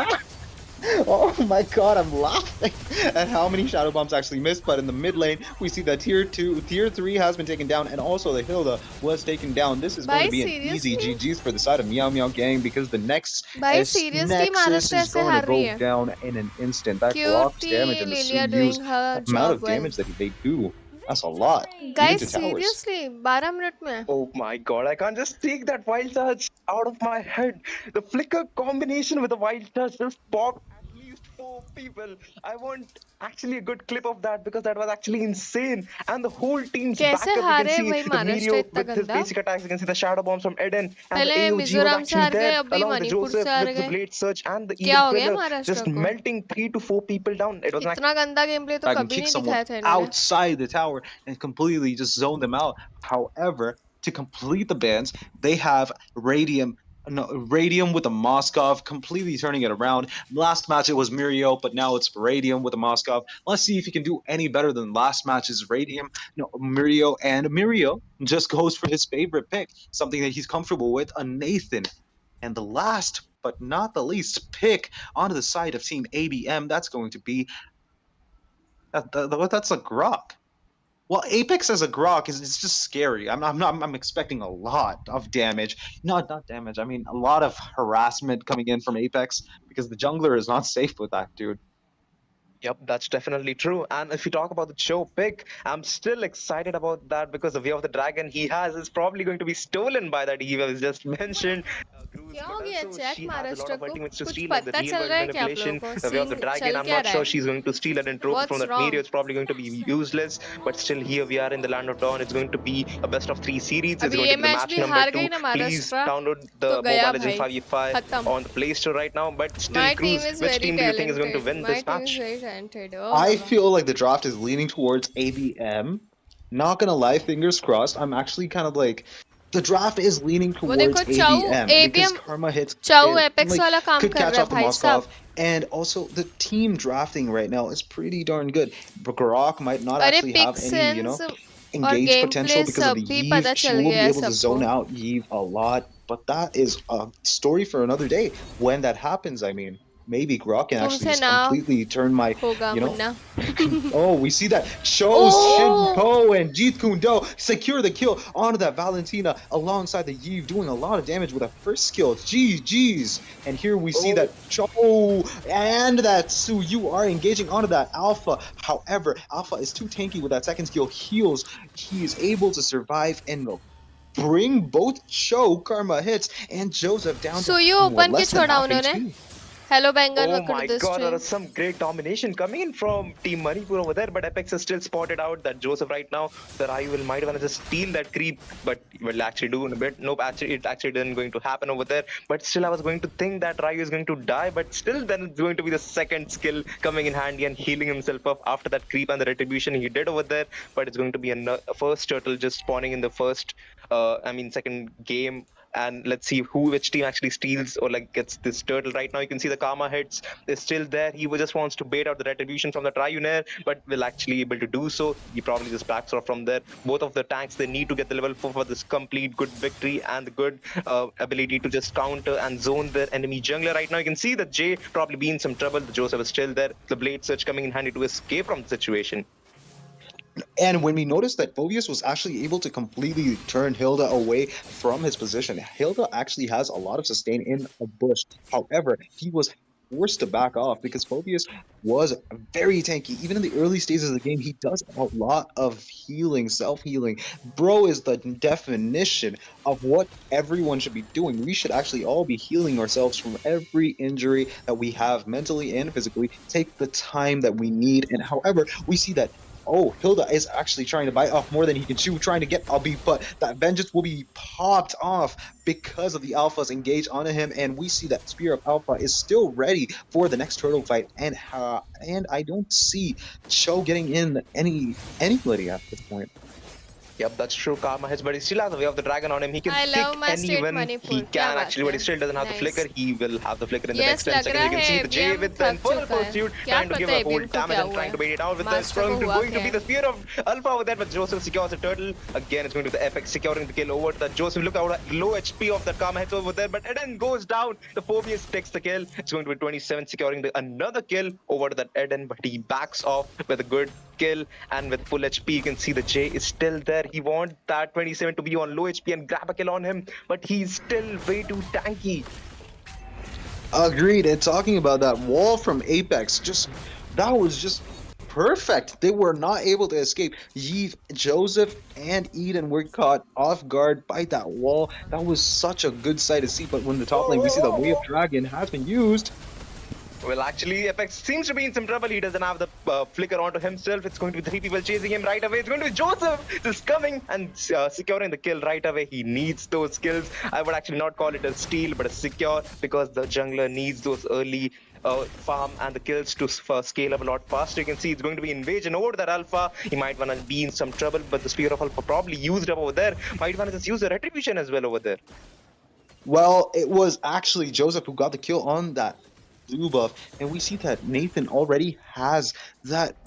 Oh my god, I'm laughing at how many shadow bombs actually missed. But in the mid lane, we see that tier 3 has been taken down, and also the Hilda was taken down. This is going भाई to be an easy seriously GG's for the side of Meow Gang, because the next भाई seriously Nexus Maharashtra is ऐसे going to हार रही go है. down in an instant. That Cute Grok's damage थी and the Lilia Suyu's doing her amount of job well. damage that they do, that's a lot, even Guys, to towers. seriously, 12 minute में. Oh my god, I can't just take that wild touch out of my head. The flicker combination with the wild touch just popped at least 4 people. I want actually a good clip of that because that was actually insane. And the whole team's कैसे backup, you can हारे see भाई the Maharashtra Mirio इतना with his गंदा. basic attacks. You can see the shadow bombs from Eden, and the पहले AOG was Mizoram से actually हार गए, there अभी along with the मणिपुर से Joseph हार with the गए. blade search and the क्या evil हो गया pillar महाराष्ट्र just को? melting 3 to 4 people down. It was an इतना गंदा गेम प्ले तो I can कभी kick नहीं someone दिखाया था इन्होंने. outside the tower and completely just zone them out. However, to complete the bans, they have Radium. No, Radium with a Moskov, completely turning it around. Last match it was Mirio, but now it's Radium with a Moskov. Let's see if he can do any better than last match's Radium. No, Mirio, and Mirio just goes for his favorite pick, something that he's comfortable with, a Nathan. And the last but not the least pick onto the side of Team ABM, that's going to be that's a Grok. Well, Apex as a Grok is it's just scary. I'm expecting a lot of damage. Not damage. I mean a lot of harassment coming in from Apex because the jungler is not safe with that dude. Yep, that's definitely true. And if you talk about the Joe pick, I'm still excited about that because the Way of the Dragon he has is probably going to be stolen by that Eva was just mentioned. Cruz, क्या but हो गया also check she has a lot Maharashtra of को? ultimates to कुछ steal, like the पता real चल world रहा है क्या आप लोगों manipulation, को? the Way of the scene Dragon. चल I'm क्या not रहा sure है? she's going to steal that and trophy from What's that wrong? Mirio. It's probably going to be useless. But still, here we are in the Land of Dawn. It's going to be a best of 3 series. It's अभी going ये to be the match match भी number हार गई 2. ना Please Maharashtra download तो the गया Mobile Legends भाई. 5v5 खत्म. on the Play Store right now. But still, My team Cruz, is which very team do you think is going to talented. win My this team is match? very talented. Oh I Baba. feel like the draft is leaning towards ABM. Not gonna lie, fingers crossed. I'm actually kind of like the draft is leaning वो towards देखो चाउ ABM because ABM Karma hits चाउ it, apex like वाला काम could कर catch रहा है up to भाई साहब. Moskov, and also the team drafting right now is pretty darn good. Grok might not अरे actually pick have any, sense और engage game potential play because of the सब भी Yve. पता She चल will गया be है able to सबको. zone out Yve a lot, but that is a story for another day. When that happens, I mean, maybe Grok can actually तुमसे just ना completely turn my, होगा you know, Munna. oh, we see that Cho Oh, Shinpo and Jeet Kune Do secure the kill onto that Valentina alongside the Yve, doing a lot of damage with that first skill. Jeez. And here we see that Cho and that Su Yu are engaging onto that Alpha. However, Alpha is too tanky with that second skill. Heals. He is able to survive and bring both Cho Karma hits and Joseph down to सुयो what, open के less than छोड़ा half उन्होंने. HP. Hello बैंगन, Oh welcome to my the god, there stream. was some great domination coming in from Team Manipur over there, but Apex has still spotted out that Joseph right now, the Ryu will might want to just steal that creep, but will actually do in a bit. Nope, actually it actually didn't going to happen over there. But still I was going to think that Ryu is going to die, but still then it's going to be the second skill coming in handy and healing himself up after that creep and the retribution he did over there. But it's going to be a first turtle just spawning in the first second game, and let's see which team actually steals or like gets this turtle. Right now you can see the karma hits is still there. He just wants to bait out the retribution from the Triunaire, but will actually able to do so. He probably just backs off from there. Both of the tanks, they need to get the level 4 for this complete good victory and the good ability to just counter and zone their enemy jungler. Right now you can see that Jay probably be in some trouble. The Joseph is still there. The blade search coming in handy to escape from the situation. And when we noticed that Phobius was actually able to completely turn Hilda away from his position, Hilda actually has a lot of sustain in a bush. However, he was forced to back off because Phobius was very tanky. Even in the early stages of the game, he does a lot of healing, self-healing. Bro is the definition of what everyone should be doing. We should actually all be healing ourselves from every injury that we have mentally and physically. Take the time that we need. And however, we see that Hilda is actually trying to bite off more than he can chew, trying to get a beat, but that vengeance will be popped off because of the alphas engaged onto him, and we see that Spear of Alpha is still ready for the next turtle fight, and I don't see Cho getting in anybody at this point. Yep, that's true. Karma hits, but he still has the way of the dragon on him. He can I stick love my state anyone he Manipur. क्या can बात actually, but है? he still doesn't have the flicker. Nice. He will have the flicker in the next yes 10 लग seconds. रहा You can है see the J ABM with the थक infernal चुका है. pursuit, क्या trying to give पता a whole ABM को damage क्या and हुआ trying है? to bait it out with the master को strong हुआ going to क्या be है? the spear of Alpha over there, but Joseph secures the turtle. Again, it's going to be the Apex securing the kill over the Joseph. Look out, low HP of that Karma hits over there, but Eden goes down. The Phobius takes the kill. It's going to be 27, securing another kill over to that Eden, but he backs off with a good kill, and with full HP you can see the J is still there. He wants that 27 to be on low HP and grab a kill on him, but he's still way too tanky. Agreed. And talking about that wall from Apex, that was just perfect. They were not able to escape. Yeeve, Joseph, and Eden were caught off guard by that wall. That was such a good sight to see. But when the top lane, we see the Wave Dragon has been used. Well, actually, Apex seems to be in some trouble. He doesn't have the flicker onto himself. It's going to be 3 people chasing him right away. It's going to be Joseph just coming and securing the kill right away. He needs those kills. I would actually not call it a steal, but a secure, because the jungler needs those early farm and the kills to scale up a lot faster. You can see it's going to be invasion over that Alpha. He might want to be in some trouble, but the Spear of Alpha probably used up over there. Might want to just use the Retribution as well over there. Well, it was actually Joseph who got the kill on that blue buff, and we see that Nathan already has that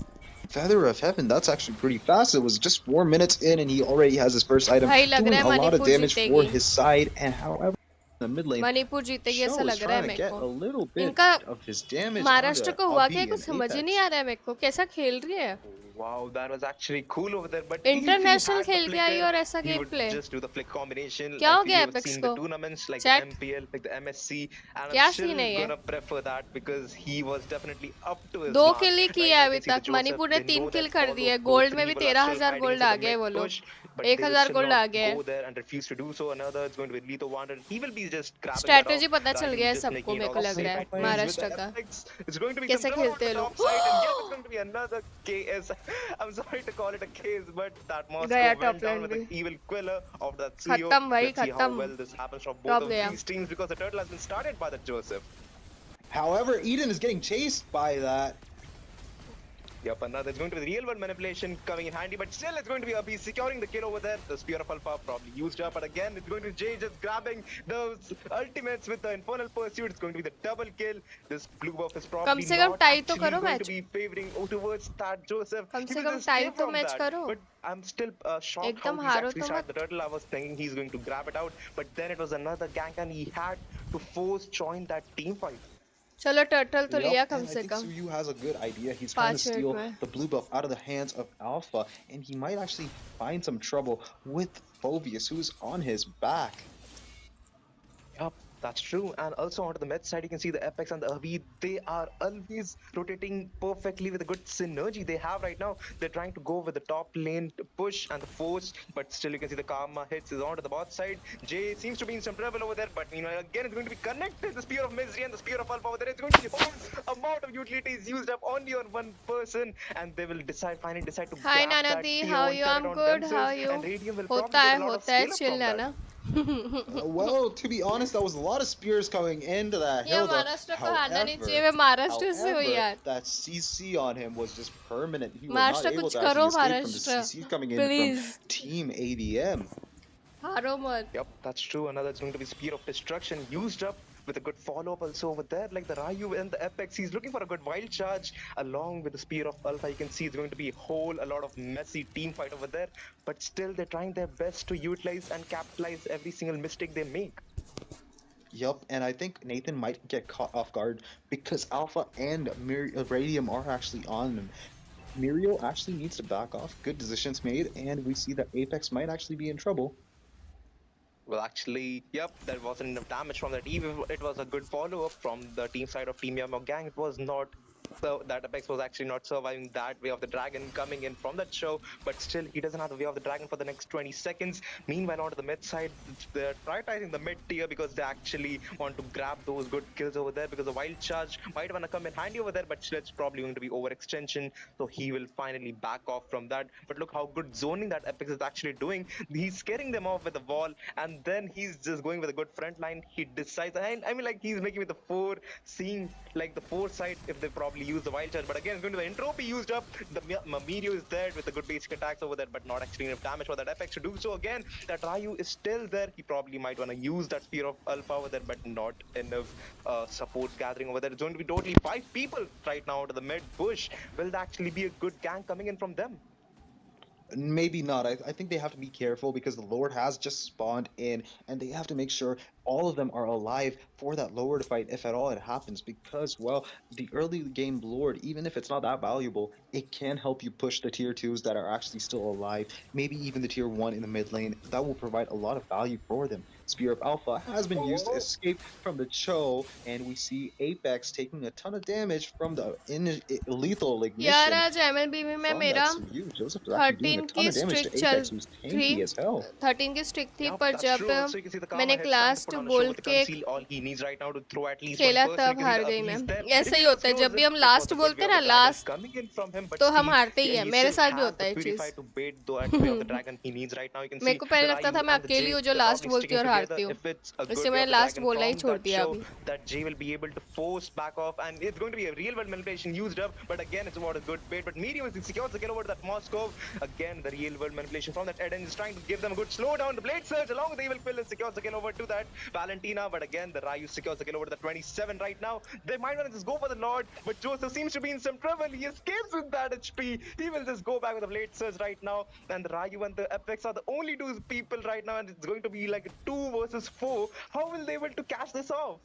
Feather of Heaven. That's actually pretty fast. It was just 4 minutes in, and he already has his first item, भाई लग doing रहा a है lot of Manipur damage for जीतेगी. his side. And however, in the mid lane, Manipur जीतेगी ऐसा Show is लग रहा है trying to मेरे get a को. little bit इनका of his damage Maharashtra onto को हुआ क्या Abhi कुछ and समझ ही नहीं Apex. आ रहा है मेरे को. कैसा खेल रही है? Wow, that was actually cool over there. But international खेल के आई और ऐसा he game would play. just do the flick combination. क्या हो Like गया you have एपेक्स seen को? the tournaments like Chat? the MPL, like the MSC, and क्या I'm still scene है ये? gonna prefer that because he was definitely up to his 2 mark. Kill he Right किया now है you अभी can see the तक. Joseph. Manipur ने They 3 know kill that कर all दिए. those गोल्ड में BO3 भी people are still 13,000 fighting gold into आ the गए mid वो लोग. push, but they will 1,000 still gold आ not गए go हैं. there and refuse to do so. Another is going to be Lethal Wander. He will be just grabbing that strategy off. पता चल Dragon गया है just सबको making it मेरे all को the लग safe रहा है plays with महाराष्ट्र the का. Apex. It's going to be कैसे some trouble on खेलते the हैं top लोग? side, and yep, it's going to be another KS. I'm sorry to call it a case, but that Moscow गया went top down line with भी. an evil quiller of that CEO. खत्म भाई Let's see how खत्म. well this happens from both top of गया. these teams, because the turtle has been started by the Joseph. However, Eden is getting chased by that. Yep, and now there's going to be real world manipulation coming in handy, but still it's going to be Abhi securing the kill over there. The Spear of Alpha probably used up, but again it's going to be Jay just grabbing those ultimates with the Infernal Pursuit. It's going to be the double kill. This blue buff is probably कम से कम not tie तो actually करो going match. to be favoring towards that Joseph. Come He से will come just tie escape तो from match that. करो. But I'm still shocked how एकदम he's हारो actually तो started मत. the turtle. I was thinking he's going to grab it out, but then it was another gank and he had to force join that team fight. चलो turtle तो लिया Yep, come and I से think come. Suyu has a good idea. He's trying to 5 minute steal में. the blue buff out of the hands of Alpha, and he might actually find some trouble with Phobius, who's on his back. Yup, that's true. And also onto the mid side, you can see the Apex and the Avi. They are always rotating perfectly with a good synergy they have right now. They're trying to go with the top lane to push and the force, but still you can see the Karma hits is onto the bot side. Jay seems to be in some trouble over there, but again it's going to be connected. The Spear of Misery and the Spear of Alpha over there. It's going to be whole amount of utilities used up only on one person, and they will finally decide to hi grab Nana that the, tier how 1 you? turret I'm on good. How themselves, you? and Radium will होता probably है get a lot of होता है scale up chill from that. Nana. Well, to be honest, that was a lot of spears coming into that ये Hilda. Maharashtra को हारना नहीं चाहिए. मैं महाराष्ट्र से हूँ यार. That CC on him was just permanent. He was not Maharashtra able कुछ to करो actually escape from the Maharashtra. CC coming in Please. from Team ADM. हारो मत. Yep, that's true. Another is going to be Spear of Destruction used up with a good follow-up also over there. Like the Ryu and the Apex, he's looking for a good wild charge along with the Spear of Alpha. You can see it's going to be a lot of messy team fight over there. But still, they're trying their best to utilize and capitalize every single mistake they make. Yup, and I think Nathan might get caught off guard because Alpha and Radium are actually on him. Muriel actually needs to back off. Good decisions made, and we see that Apex might actually be in trouble. Well, actually, yep, there wasn't enough damage from that. Even if it was a good follow-up from the team side of Team MeowMeow gang, it was not. So that Apex was actually not surviving that way of the dragon coming in from that show, but still he doesn't have the way of the dragon for the next 20 seconds. Meanwhile, onto the mid side, they're prioritizing the mid tier because they actually want to grab those good kills over there, because the wild charge might want to come in handy over there, but still it's probably going to be overextension, so he will finally back off from that. But look how good zoning that Apex is actually doing. He's scaring them off with the wall, and then he's just going with a good front line. He decides, I mean, like he's making with the 4, seeing like the 4 side if they probably probably use the wild charge. But again, it's going to be the entropy used up. The Meteor is there with the good basic attacks over there, but not actually enough damage for that Apex to do so. Again, that Ryu is still there. He probably might want to use that Spear of Alpha over there, but not enough support gathering over there. It's going to be totally 5 people right now to the mid push. Will that actually be a good gank coming in from them? Maybe not. I think they have to be careful because the Lord has just spawned in, and they have to make sure all of them are alive for that Lord fight, if at all it happens. Because, well, the early game Lord, even if it's not that valuable, it can help you push the tier 2s that are actually still alive. Maybe even the tier 1 in the mid lane. That will provide a lot of value for them. Spear of Alpha has been used to escape from the Cho, and we see Apex taking a ton of damage from the lethal यार ignition आज MLBB में from मेरा that Suyu. Joseph is actually doing a 13 ton की of damage streak to चल Apex, who's थी tanky as hell. 13 की streak थी Yep, पर that's जब true. Also, you can see the Karma मैंने Head's trying to class put on a show बोल with the के conceal all he needs right now to throw at least खेला one person. तब You can हार see गई मैं he's there. ऐसा ही He होता है knows जब भी it. हम It last was a good बोलते way हैं of ना the target last coming in from him, but तो हम still, हारते ही yeah, है he मेरे still साथ भी has होता the है ये चीज Purify to bait that way of the dragon he needs right now. You can मेरे see को पहले the लगता था Ryu मैं and the अकेली J, हूँ जो they're लास्ट probably बोलती sticking और together. हारती हूँ If it's a इसलिए good way मैंने of the लास्ट dragon बोलना ही from छोड़ that दिया show, अभी that J will be able to force back off, and it's going to be a real world manipulation used up. But again, it's about a good bait. But Medium is secures the kill over that Moscow. Again, the real world manipulation from that Eden is trying to give them a good slowdown. The Blade Surge along with the Evil Pill and secures the kill over to that Valentina. But again, the Ryu secures the kill over the 27 right now. They might want to just go for the Lord, but Joseph seems to be in some trouble. He escapes with that HP. He will just go back with the Blade Surge right now. And the Ryu and the Apex are the only 2 people right now, and it's going to be like a 2 versus 4. How will they able to catch this off?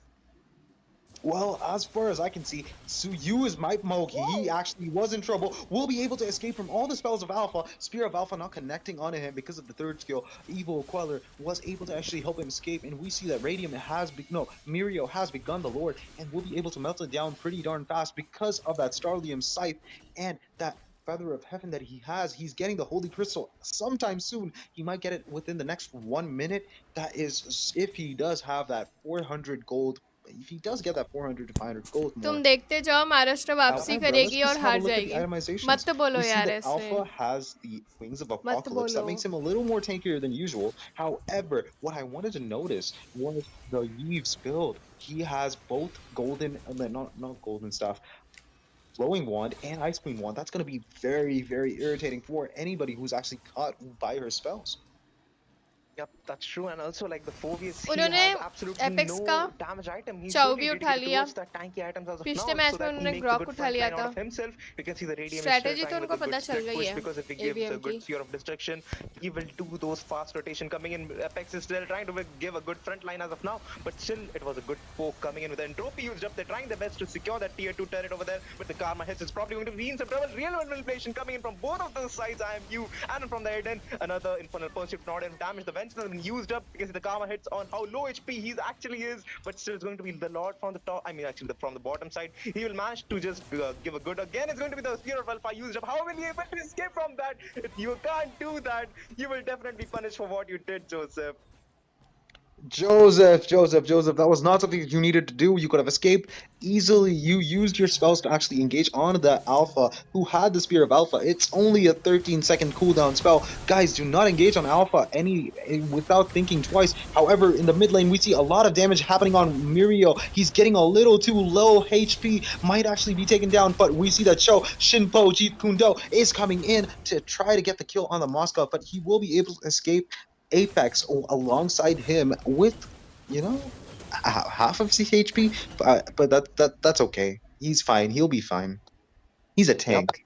Well, as far as I can see, Suyu is my Mogi. He actually was in trouble. Will be able to escape from all the spells of Alpha. Spear of Alpha not connecting onto him because of the third skill. Evil Queller was able to actually help him escape, and we see that Radium has Mirio has begun the Lord and will be able to melt it down pretty darn fast because of that Starlium Scythe and that Feather of Heaven that he has. He's getting the Holy Crystal sometime soon. He might get it within the next 1 minute. That is if he does have that 400 gold. If he does get that 400 to 500 gold तुम more. देखते जाओ महाराष्ट्र वापसी However, let's करेगी और just have a हार look at the जाएगी itemizations. मत बोलो We see यार that ऐसे Alpha has the Wings of मत Apocalypse. That बोलो makes him a little more tankier than usual. However, what I wanted to notice was the Yves build. He has both golden, not golden stuff, Flowing Wand and Ice Queen Wand. That's going to be very, very irritating for anybody who's actually caught by her spells. Yep, that's true. And also, like the Phobius, he उन्होंने has absolutely apex का no damage item. He's चाउ totally भी उठा dedicated लिया towards that tanky items as of पिछले now, match so में that he उन्होंने makes a Grok good उठा front लिया line out था of himself. You can see the Radiant is still strategy तो trying with उनको a good पता चल split गई push है because if he gives a AVM good की Sphere of Destruction, he will do those fast rotation coming in. Apex is still trying to give a good front line as of now, but still it was a good poke coming in with the entropy used up. They're trying their best to secure that tier 2 turret over there, but the Karma hits is probably going to be in some trouble. Real world manipulation coming in from both of those sides. IMU and from the Eden, another Infernal Pursuit not enough damage. The Vengeance has been used up because the Karma hits on how low HP he actually is, but still it's going to be the Lord from the top. I mean, actually, from the bottom side. He will manage to just give a good. Again, it's going to be the Sphere of Alpha used up. How will he able to escape from that? If you can't do that, you will definitely punish for what you did, Joseph. Joseph, that was not something that you needed to do. You could have escaped easily. You used your spells to actually engage on the Alpha, who had the Spear of Alpha. It's only a 13-second cooldown spell. Guys, do not engage on Alpha without thinking twice. However, in the mid lane, we see a lot of damage happening on Mirio. He's getting a little too low HP, might actually be taken down, but we see that Shinpo Jeet Kundo is coming in to try to get the kill on the Moscow, but he will be able to escape. Apex alongside him with, half of CHP, but that's okay. He's fine. He'll be fine. He's a Yep. tank.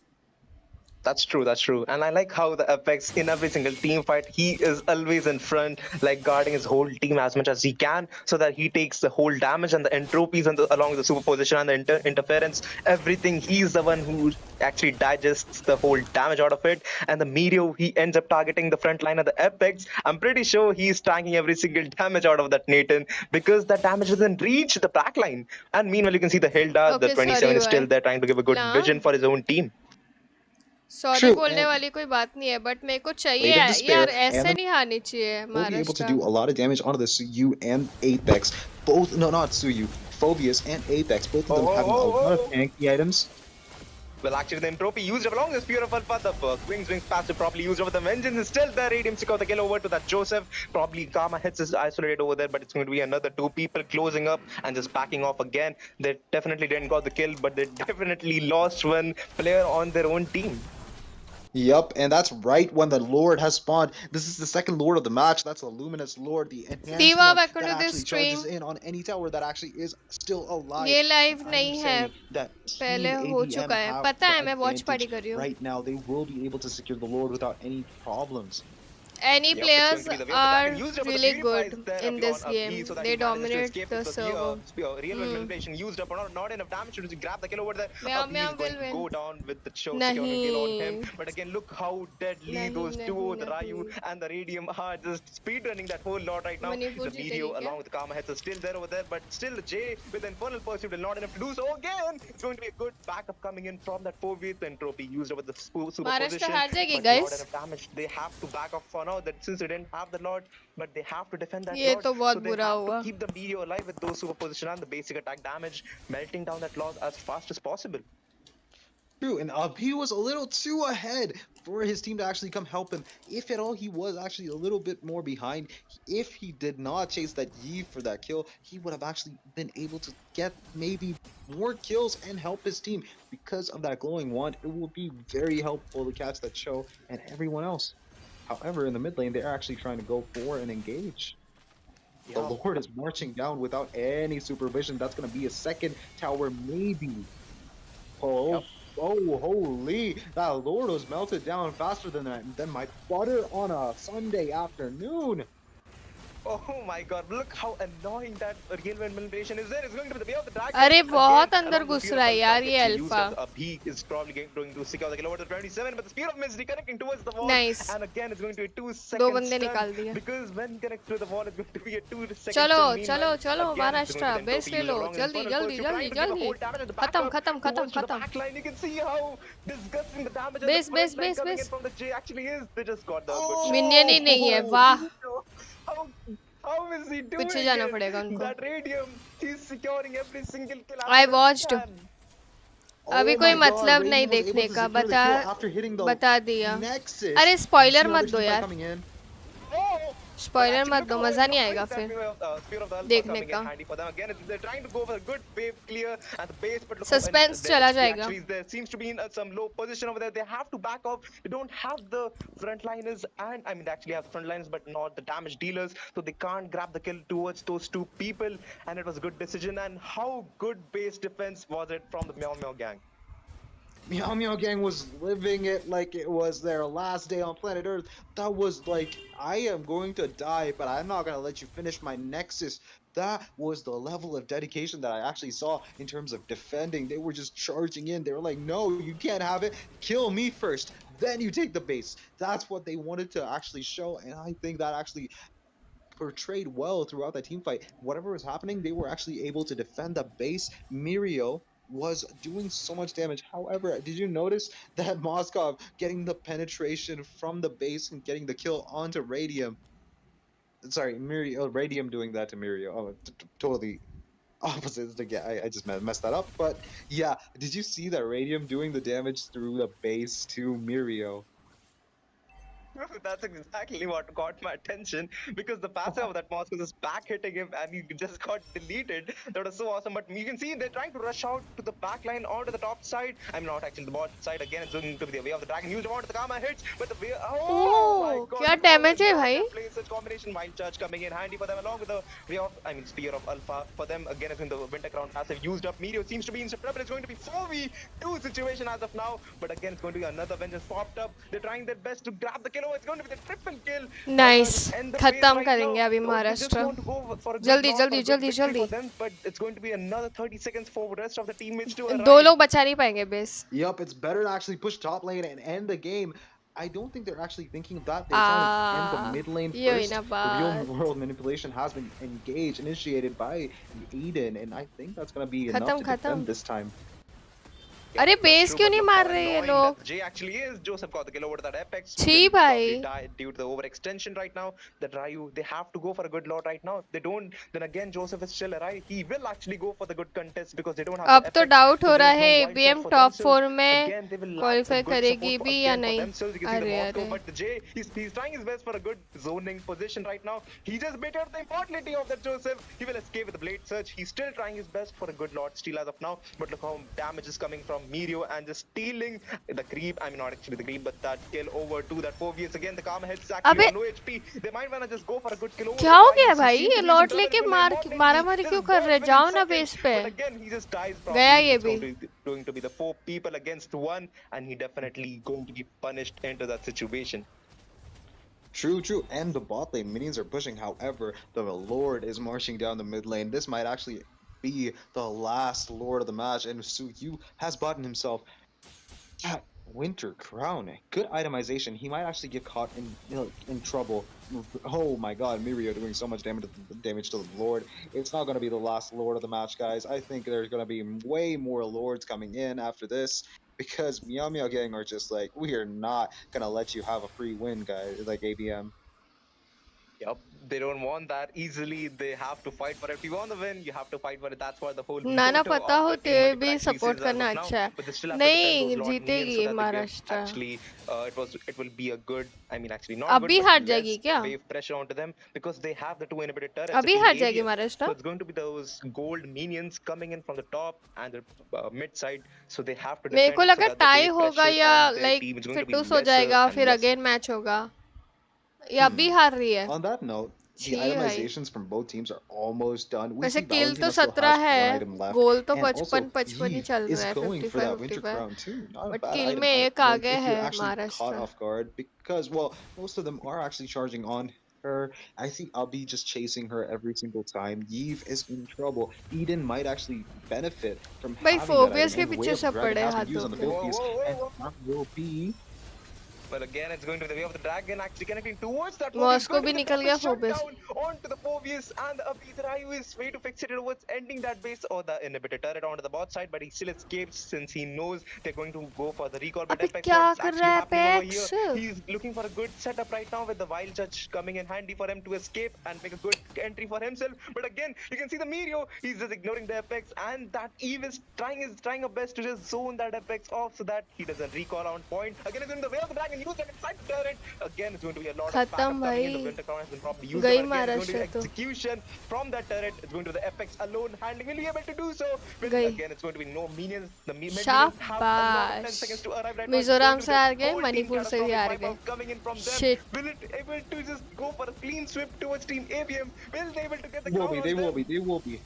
That's true, that's true. And I like how the Apex in every single team fight, he is always in front, like guarding his whole team as much as he can, so that he takes the whole damage and the entropies and along with the superposition and the interference, everything. He's the one who actually digests the whole damage out of it. And the Meteor, he ends up targeting the front line of the Apex. I'm pretty sure he's tanking every single damage out of that Nathan because that damage doesn't reach the back line. And meanwhile, you can see the Hilda, the okay 27 sorry is still there trying to give a good ना vision for his own team. Sorry True, बोलने and वाली कोई बात नहीं है but मेरे को चाहिए Blade of Despair यार and ऐसे the नहीं हारनी चाहिए will be able to Maharashtra do a lot of damage onto the Suyu and Apex. Both, no, not Suyu, Phobius and Apex. Both of them having a lot of tanky items. Well, actually, the entropy used up along this Spear of Alpha. The Wings passive properly used over. The Vengeance is still there. Radium secure the kill over to that Joseph. Probably Karma hits is isolated over there, but it's going to be another two people closing up and just backing off again. They definitely didn't got the kill, but they definitely lost one player on their own team. Yup, and that's right when the Lord has spawned. This is the second Lord of the match. That's the Luminous Lord, the enhanced Diva, one welcome that to this actually charges stream. in on any tower that actually is still alive. ये And live I am नहीं है, saying that पहले Team हो ABM चुका है, have पता the है, मैं वॉच पार्टी advantage कर रही हूँ. right now. They will be able to secure the Lord without any problems. Any Yep, players the are used up really the good there in this game. so that They he manages to dominate escape. the It was server. real manipulation used up, not enough damage to grab the kill over there. MeowMeow is going will to win. go down with the show securing kill on him. नहीं But again, look how deadly those two, the Ryu and the Radium, are just speedrunning that whole lot right now. Manipur The जीतेगी Meteor क्या? along with the Karma heads are still there over there, but still Jay with Infernal Pursuit will not enough to do so again. It's going to be a good backup coming in from that 4v entropy used over the super Maharashtra position, हार जाएगी but guys. not enough damage. They have to back off for now. That since they didn't have the Lord, but they have to defend that ये Lord. तो बहुत So they बुरा have हुआ. to keep the Meteor alive with those super position and the basic attack damage, melting down that Lord as fast as possible. True, and he was a little too ahead for his team to actually come help him. If at all, he was actually a little bit more behind. If he did not chase that Yi for that kill, he would have actually been able to get maybe more kills and help his team. Because of that glowing wand, it will be very helpful to catch that Cho and everyone else. However, in the mid lane, they're actually trying to go for and engage. The Lord is marching down without any supervision. That's going to be a second tower, maybe. Oh, oh, holy! That Lord was melted down faster than my butter on a Sunday afternoon. Oh my god, look how annoying that real manipulation is there. It's going to be the way of the dragon. अरे बहुत Again, अंदर along the घुस spear रहा of है यार Alpha, ये it's used alpha. as he is probably going to secure the kill over the 27, but the spear of mist reconnecting towards the wall. Nice. And again, it's going to be a 2 दो second बंदे stun निकाल दिए. because when connected to the wall, it's going to be a 2 second चलो stun. चलो Meanwhile, चलो again, it's going Maharashtra to be base the ले लो along with जल्दी Infernal जल्दी Pursuit, जल्दी trying to give a जल्दी whole damage at the खत्म backup खत्म खत्म towards the खत्म. backline. You can see how disgusting the damage and base the base front line base coming in base. from the J actually is. They just got the good shot. Minion ही नहीं है वाह. How how is he doing पीछे जाना it? पड़ेगा उनको. That Radium, he's securing every single kill. I watched. अभी कोई my God, मतलब Radiant नहीं was able देखने to का secure the बता kill after hitting the बता दिया. Nexus. अरे You see स्पॉइलर another मत दो team fight यार. coming in. स्पॉइलर मत दो मजा नहीं आएगा फिर देखने का. सस्पेंस चला जाएगा. There seems to be in some low position over there. They have to back off. They don't have the frontliners, and I mean they actually have frontliners, but not the damage dealers, so they can't grab the kill towards those two people. And it was a good decision. And how good base defense was it from the MeowMeow gang? MeowMeow gang was living it like it was their last day on planet Earth. That was like, I am going to die, but I'm not going to let you finish my Nexus. That was the level of dedication that I actually saw in terms of defending. They were just charging in. They were like, no, you can't have it. Kill me first. Then you take the base. That's what they wanted to actually show. And I think that actually portrayed well throughout that team fight. Whatever was happening, they were actually able to defend the base. Mirio was doing so much damage. However, did you notice that Moskov getting the penetration from the base and getting the kill onto Radium? Sorry, Mirio, Radium doing that to Mirio. Oh, totally opposite. Again, I just messed that up. But yeah, did you see that Radium doing the damage through the base to Mirio? That's exactly what got my attention, because the passive of that Moscow is back hitting him and he just got deleted. That was so awesome. But you can see they're trying to rush out to the back line or to the top side. I'm not actually the bot side. Again, it's going to be the way of the dragon. Used amount of the Karma hits, but the way. Oh my God! क्या damage है भाई? Such combination, Wild Charge coming in handy for them, along with the way of, I mean, Spear of Alpha for them. Again, it's in the Winter Crown passive used up. Meteor seems to be in trouble. It's going to be 4v2 situation as of now. But again, it's going to be another Vengeance popped up. They're trying their best to grab the kill. It's going to be the triple kill. Nice. खत्म करेंगे अभी महाराष्ट्र. जल्दी जल्दी जल्दी जल्दी. But it's going to be another 30 seconds for the rest of the teammates to arrive. दो लोग बचा नहीं पाएंगे base. Yup, it's better to actually push top lane and end the game. I don't think they're actually thinking of that. They're trying to end the mid lane first. The real world manipulation has been initiated by Eden, and I think that's going to be enough to defend this time. अरे That's base true, क्यों but नहीं look how मार रहे ये annoying that लोग? Jay actually is. Joseph got the kill over that Apex. छी Will probably भाई. die due to the overextension right now. That Ryu, they have to go for a good lot right now. They don't. Then again, Joseph is still alive. He will actually go for the good contest because they don't have the अब तो Apex. Doubt So हो रहा there's है no wild shot ABM for top themselves. 4 में Again, they will lack a qualify good करेगी support for, भी या again for नहीं? themselves. You can see the अरे Moscow, अरे. but Jay, he's trying his best for a good zoning position right now. He just bettered the immortality of that Joseph. He will escape with the blade search. He's still trying his best for a good Lord steal as of now. But look how damage is coming from Mirio and just stealing the creep. I mean, not actually the creep, but that kill over to that Phobius. Again, the Karma head's actually अबे on low HP. They might wanna just go for a good kill over. क्या हो गया भाई? ये lot लेके मारा मारी क्यों कर रहे? जाओ ना बेस पे. But again, he just dies गया properly. ये It's भी. going to be the 4 people against 1, and he definitely going to be punished into that situation. True, true. And the bot lane minions are pushing. However, the Lord is marching down the mid lane. This might actually be the last Lord of the match. And Suyu has bought himself that Winter Crown. Good itemization. He might actually get caught in trouble. Oh my god, Mirio doing so much damage to the Lord. It's not going to be the last Lord of the match, guys. I think there's going to be way more Lords coming in after this. Because MeowMeow gang are just like, we are not going to let you have a free win, guys, like ABM. Yep, they don't want that easily. They have to fight for it. If you want to win, you have to fight for it. That's what the whole Nana motto पता of हो the तेरे team भी actually support says as करना of now. अच्छा है. But they still have to defend नहीं those Lord minions जीतेगी so that the game Maharashtra. actually it will be a good. I mean, actually not अभी good, हार but जाएगी less क्या? wave pressure onto them because they have the 2 inhibited turrets. अभी Team हार जाएगी ABM. Maharashtra? So it's going to be those gold minions coming in from the top and the mid side. So they have to मेरे को defend so लगा that the tie wave होगा pressure या on their like team is going to be फिटूस हो lesser जाएगा and फिर lesser. Again match होगा. या अभी हार रही है. On that note, the छी भाई. itemizations from both teams are almost done. We वैसे see किल तो Valentina still 17 has one है. item left. गोल तो And also, 55 ही Eve चल is रहा है. going for 55 that Winter 55. Crown too. Not a but bad kill item में एक output आगे if है you're actually caught Maharashtra. off guard. Because, well, most of them are actually charging on her. I think I'll be just chasing her every single time. Eve is in trouble. Eden might actually benefit from भाई having that phobias item. के And the पीछे Way of the सब Dragon पड़े has been used हाथों on the के. Bilfies. And that will be... Well, again, it's going to be the way of the dragon, actually connecting towards that Phobius. Moscow Going to भी be the निकल proper गया phobias. shutdown onto the Phobius, and Abhith Rayu is way to fix it towards ending that base or the inhibitor turret onto the bot side, but he still escapes since he knows they're going to go for the recall. But अबे Apex, क्या what's कर actually रहा है happening over Apex? here? He's looking for a good setup right now with the Wild Judge coming in handy for him to escape and make a good entry for himself. But again, you can see the Mirio. He's just ignoring the Apex, and that Eve is trying her best to just zone that Apex off so that he doesn't recall on point. Again, it's in the way of the dragon. Use that inside the turret. Again, it's going to be a lot of backup खत्म coming in. The भाई. Winter Crown has been properly used. गई But again, it's going to be Maharashtra तो. execution from that turret. It's going to be the Apex alone handling. Will he be able to do so? Well, गई. again, it's going to be no minions. The minions have a lot of 10 शाबाश. seconds to arrive right now. It's Mizoram going to से be हार the गए, whole team Manipur से भी हार catastrophic गए. wipeout coming in from them. Shit. Will it able to just go for a clean sweep towards Team ABM? Will they able to get the Will crown be, on they them? will be, they will be.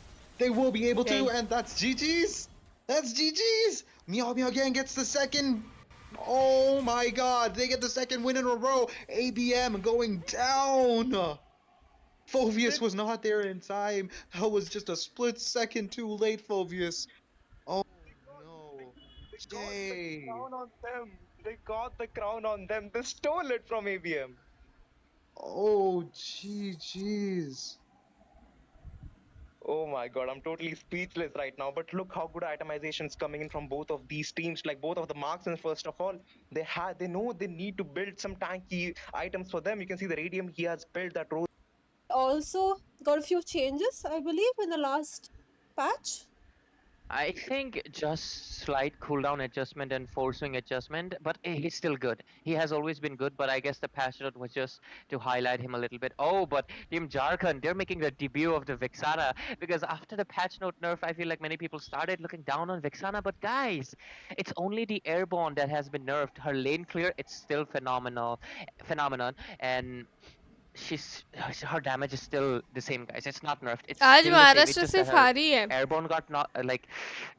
They will be able to, Okay. and that's GG's. That's GG's. MeowMeow gang gets the second. Oh my god, they get the second win in a row. ABM going down. Phobius was not there in time. That was just a split second too late, Phobius. Oh no. They got the Jay. crown on them. They got the crown on them. They stole it from ABM. Oh, GG's. Oh my god, I'm totally speechless right now. But look how good itemization is coming in from both of these teams. Like both of the marksmen, first of all, they know they need to build some tanky items for them. You can see the Radium, he has built that rose. Also got a few changes, I believe, in the last patch. I think just slight cooldown adjustment and force swing adjustment, but he's still good. He has always been good, but I guess the patch note was just to highlight him a little bit. Oh, but Team Jharkhand, they're making the debut of the Vixana, because after the patch note nerf, I feel like many people started looking down on Vixana, but guys, it's only the airborne that has been nerfed. Her lane clear, it's still phenomenon, and her damage is still the same, guys. It's not nerfed. It's आज still the same. It's Maharashtra just that सिर्फ her हारी है. airborne got not like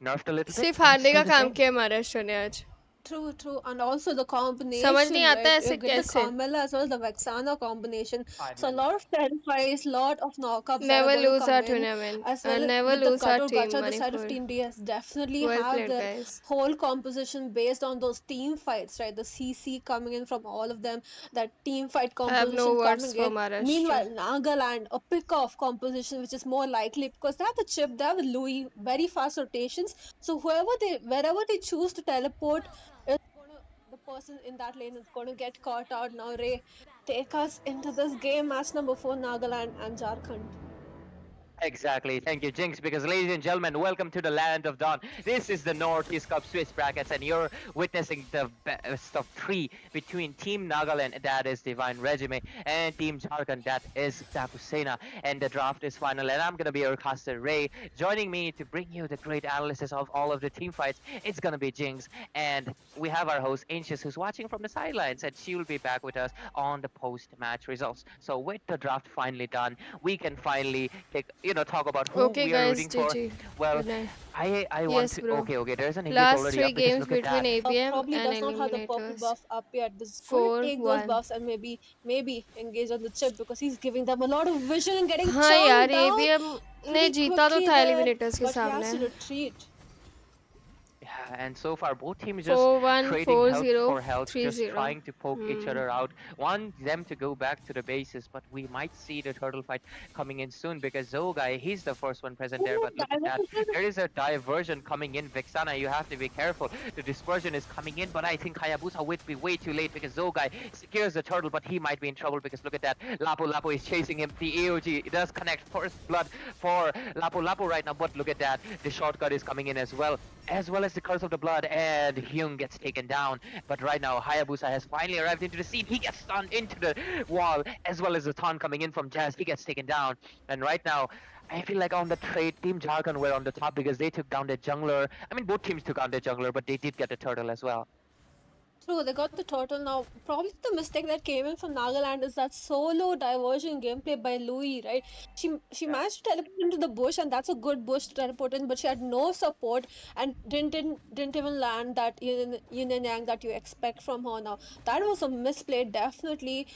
nerfed a little bit. सिर्फ But it's हारने still का the काम same. किया महाराष्ट्र ने आज. True, and also the समझ नहीं combination, आता right? You ऐसे get the कैसे. Carmella as well as the Vexana combination. So a Finally. lot of terrifies, lot of knockups that are Never going to lose come our in, tournament as well and as never with the lose our Gator team, Gacha, the side of Manipur. Team DS definitely Well have played, their guys. whole composition based on those team fights, right? The CC coming in from all of them, that team fight I have no composition words coming for in. Maharashtra. Meanwhile, Nagaland, a pick-off composition, which is more likely because they have the chip, they have the Louis, very fast rotations. So wherever they choose to teleport, is gonna the person in that lane is gonna get caught out. Now, Ray, take us into this game, match number 4, Nagaland and Jharkhand. Exactly. Thank you, Jinx. Because, ladies and gentlemen, welcome to the land of dawn. This is the Northeast Cup Swiss brackets, and you're witnessing the best of three between Team Nagaland, that is Divine Regime, and Team Jharkhand, that is Takusena. And the draft is final, and I'm gonna be your caster Ray. Joining me to bring you the great analysis of all of the team fights, it's gonna be Jinx, and we have our host Anxious, who's watching from the sidelines, and she will be back with us on the post-match results. So, with the draft finally done, we can finally take talk about who Okay, we are guys, rooting for. GG. Well, Good night. I want Yes, to. bro. Okay, there's an engage Last already three up because games look at between that. ABM Probably and does not have the purple Eliminators. buff up yet, but it's going to take those 4-1. buffs and maybe engage on the chip because he's giving them a lot of vision and getting हाँ यार, chunked down ABM ने pretty जीता तो quickly था there, eliminators के but he has सामने. to retreat. Yeah, and so far both teams just 4-1, trading health 4-0, for health, just 3-0. trying to poke each other out. Want them to go back to the bases, but we might see the turtle fight coming in soon because Zogai, he's the first one present there. Ooh, But look at that, there is a diversion coming in. Vexana, you have to be careful. The dispersion is coming in, but I think Hayabusa would be way too late because Zogai secures the turtle, but he might be in trouble because look at that, Lapu Lapu is chasing him. The AOG it does connect first blood for Lapu Lapu right now, but look at that, the shortcut is coming in as well as the Curse of the Blood, and Hyung gets taken down. But right now, Hayabusa has finally arrived into the scene. He gets stunned into the wall, as well as the taunt coming in from Jazz. He gets taken down. And right now, I feel like on the trade, Team Jharkhand were on the top because they took down their jungler. I mean, both teams took down their jungler, but they did get the turtle as well. True, they got the turtle now. Probably the mistake that came in from Nagaland is that solo diversion gameplay by Louis, right? She managed to teleport into the bush, and that's a good bush to teleport in, but she had no support and didn't even land that yin and yang that you expect from her now. That was a misplay, definitely,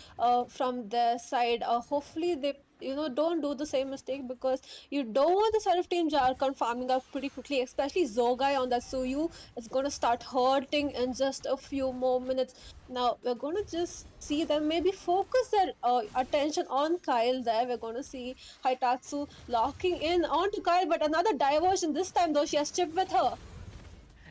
from their side. Hopefully they don't do the same mistake because you don't want the side of Team Jharkhand farming up pretty quickly, especially Zogai on that Suyu. It's going to start hurting in just a few more minutes. Now we're going to just see them maybe focus their attention on Kyle there. We're going to see Haitatsu locking in onto Kyle, but another diversion this time though. She has Chip with her.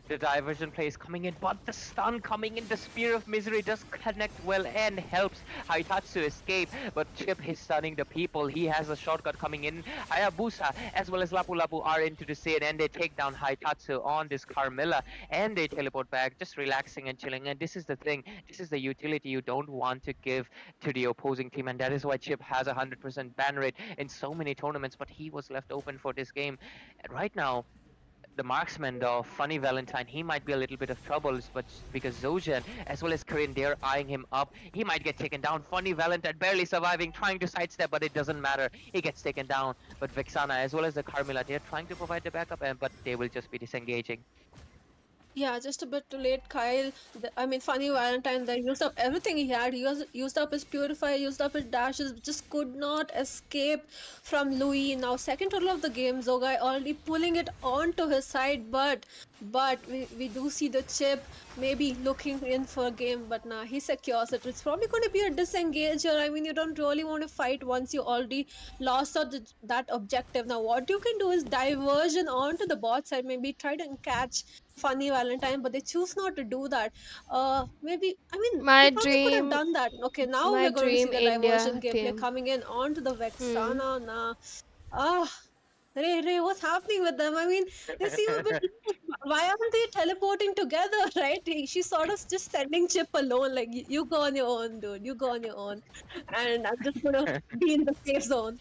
The diversion play is coming in, but the stun coming in, the Spear of Misery does connect well and helps Haitatsu escape. But Chip is stunning the people. He has a shortcut coming in. Hayabusa as well as Lapu Lapu are into the scene, and they take down Haitatsu on this Carmilla, and they teleport back, just relaxing and chilling. And this is the thing. This is the utility you don't want to give to the opposing team, and that is why Chip has a 100% ban rate in so many tournaments, but he was left open for this game. And right now, the marksman, the Funny Valentine, he might be a little bit of troubles, but because Zojan as well as Corinne, they're eyeing him up, he might get taken down. Funny Valentine barely surviving, trying to sidestep, but it doesn't matter. He gets taken down. But Vexana as well as the Carmilla, they're trying to provide the backup, but they will just be disengaging. Yeah, just a bit too late, Kyle. I mean, Funny Valentine there used up everything he had. He used up his Purify, used up his dashes, just could not escape from Louis. Now, second total of the game, Zogai already pulling it onto his side, but we do see the Chip maybe looking in for a game, but nah, he secures it. It's probably going to be a disengage here. I mean, you don't really want to fight once you already lost out that objective. Now, what you can do is diversion onto the bot side, maybe try to catch Funny Valentine, but they choose not to do that. Maybe, I mean, they My probably could have dream, done that. Okay, now my we're going to see dream the diversion India gameplay team. coming in onto the Vexana. Nah, ah, Ray, what's happening with them? I mean, they seem a bit. Why aren't they teleporting together, right? She's sort of just sending Chip alone, like, you go on your own, dude. You go on your own. And I'm just going to be in the safe zone.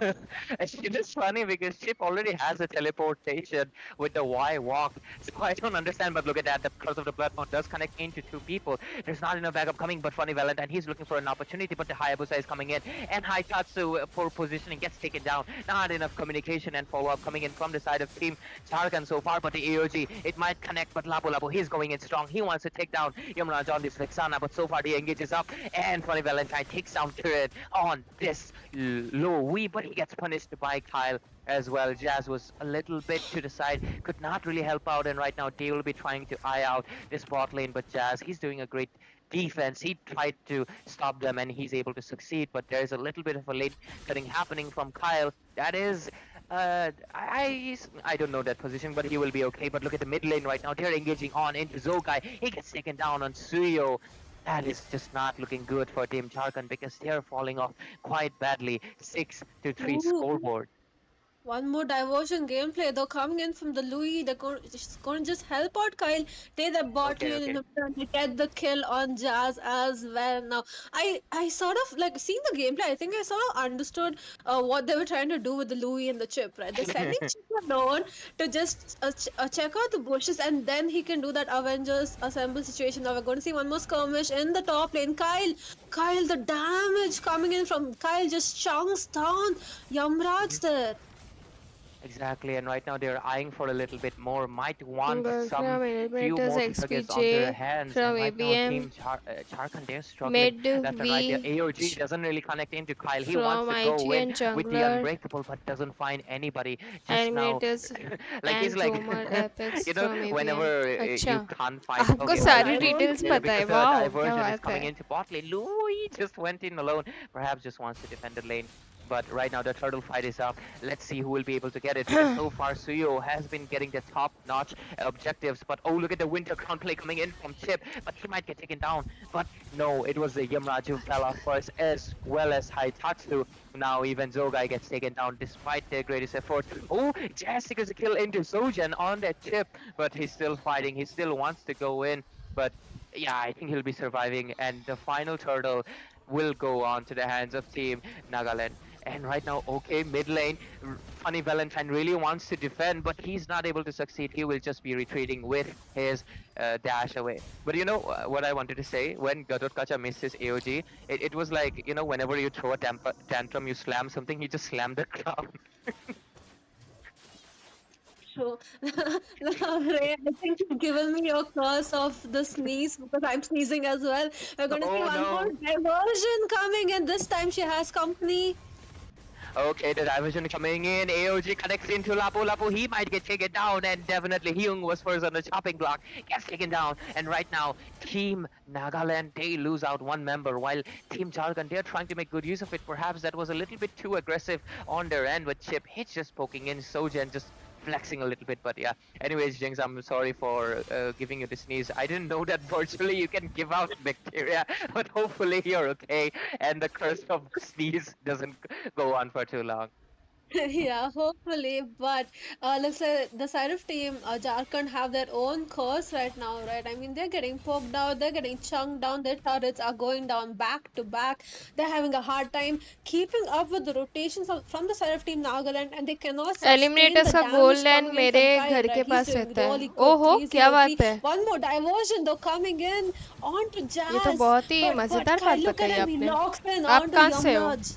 It is funny because Chip already has a teleportation with the Y walk, so I don't understand. But look at that, the curse of the blood moon does connect into two people. There's not enough backup coming, but Funny Valentine, he's looking for an opportunity, but the Hayabusa is coming in, and Haitatsu for positioning gets taken down. Not enough communication and follow-up coming in from the side of Team Charkan so far, but the AOG, it might connect, but Lapu Lapu, he's going in strong. He wants to take down Yamraj on this Vexana, but so far the engage is up, and Funny Valentine takes down Kirin on this low Wee, but he gets punished by Kyle as well. Jazz was a little bit to the side, could not really help out, and right now they will be trying to eye out this bot lane, but Jazz, he's doing a great defense. He tried to stop them and he's able to succeed, but there's a little bit of a late cutting happening from Kyle. That is I don't know that position, but he will be okay. But look at the mid lane right now. They're engaging on into Zokai. He gets taken down on Suyo. That is just not looking good for Team Charkan because they're falling off quite badly. 6-3 Ooh. scoreboard. One more diversion gameplay though coming in from the Louis. They're going to just help out Kyle. Take the bot Okay, lane in okay. the middle and they get the kill on Jazz as well. Now I sort of like seeing the gameplay. I think I sort of understood what they were trying to do with the Louis and the Chip. Right, they're sending Chip alone to just check out the bushes and then he can do that Avengers assemble situation. Now we're going to see one more skirmish in the top lane. Kyle, the damage coming in from Kyle just chunks down Yamraj there. Exactly, and right now they're eyeing for a little bit more. Might want But some from few eliminators more targets on their XPJ, hands. from And right now, ABM, Team Charkan, they're struggling mid left and right. Their V, AOG doesn't really connect into Kyle. He wants from to go IT in and with the jungler, unbreakable, but doesn't find anybody. Just now, eliminators like he's and like, roamer Apex you know, from ABM. whenever you अच्छा, can't find. आपको Okay, सारी okay. Details Yeah, पता है, because wow, क्या diversion is बात coming है. into bot lane. Louis just went in alone. Perhaps just wants to defend the lane. But right now the turtle fight is up. Let's see who will be able to get it. Because so far Suyo has been getting the top-notch objectives. But oh, look at the winter crown play coming in from Chip. But he might get taken down. But no, it was the Yamraj who fell off first, as well as Haitatsu. Now even Zogai gets taken down despite their greatest effort. Oh, Jazz secures a kill into Sojan on that Chip. But he's still fighting. He still wants to go in. But yeah, I think he'll be surviving. And the final turtle will go on to the hands of Team Nagaland. And right now, okay, mid lane, Funny Valentine really wants to defend, but he's not able to succeed. He will just be retreating with his dash away. But you know what I wanted to say? When Gadotkacha missed his AOG, it was like, you know, whenever you throw a tantrum, you slam something, he just slammed the ground. True. Ray, I think you've given me your curse of the sneeze because I'm sneezing as well. We're going to see Oh one more no. diversion coming, and this time she has company. Okay, the diversion coming in. AOG connects into Lapu Lapu. He might get taken down, and definitely Hyung was first on the chopping block. Gets taken down, and right now, Team Nagaland, they lose out one member, while Team Jharkhand, they're trying to make good use of it. Perhaps that was a little bit too aggressive on their end, with Chip Hitch just poking in, Sojan just flexing a little bit, but yeah. Anyways, Jinx, I'm sorry for giving you the sneeze. I didn't know that virtually you can give out bacteria, but hopefully you're okay, and the curse of sneeze doesn't go on for too long. Yeah, hopefully. But looks like the side of team Jharkhand have their own curse right now, right? I mean, they're getting poked out, they're getting chunked down, their turrets are going down back to back. They're having a hard time keeping up with the rotations from the side of team Nagaland, and they cannot sustain eliminators the का गोल damage line coming in मेरे from Kyle, घर के right? He's पास doing रहता है. really good. ओहो, क्या 303. बात है. One more diversion though coming in onto ये तो Jazz. बहुत ही But मजेदार Kyle, बात look at बताई him, he आपने. locks in आप onto कहाँ से हो? Yamraj.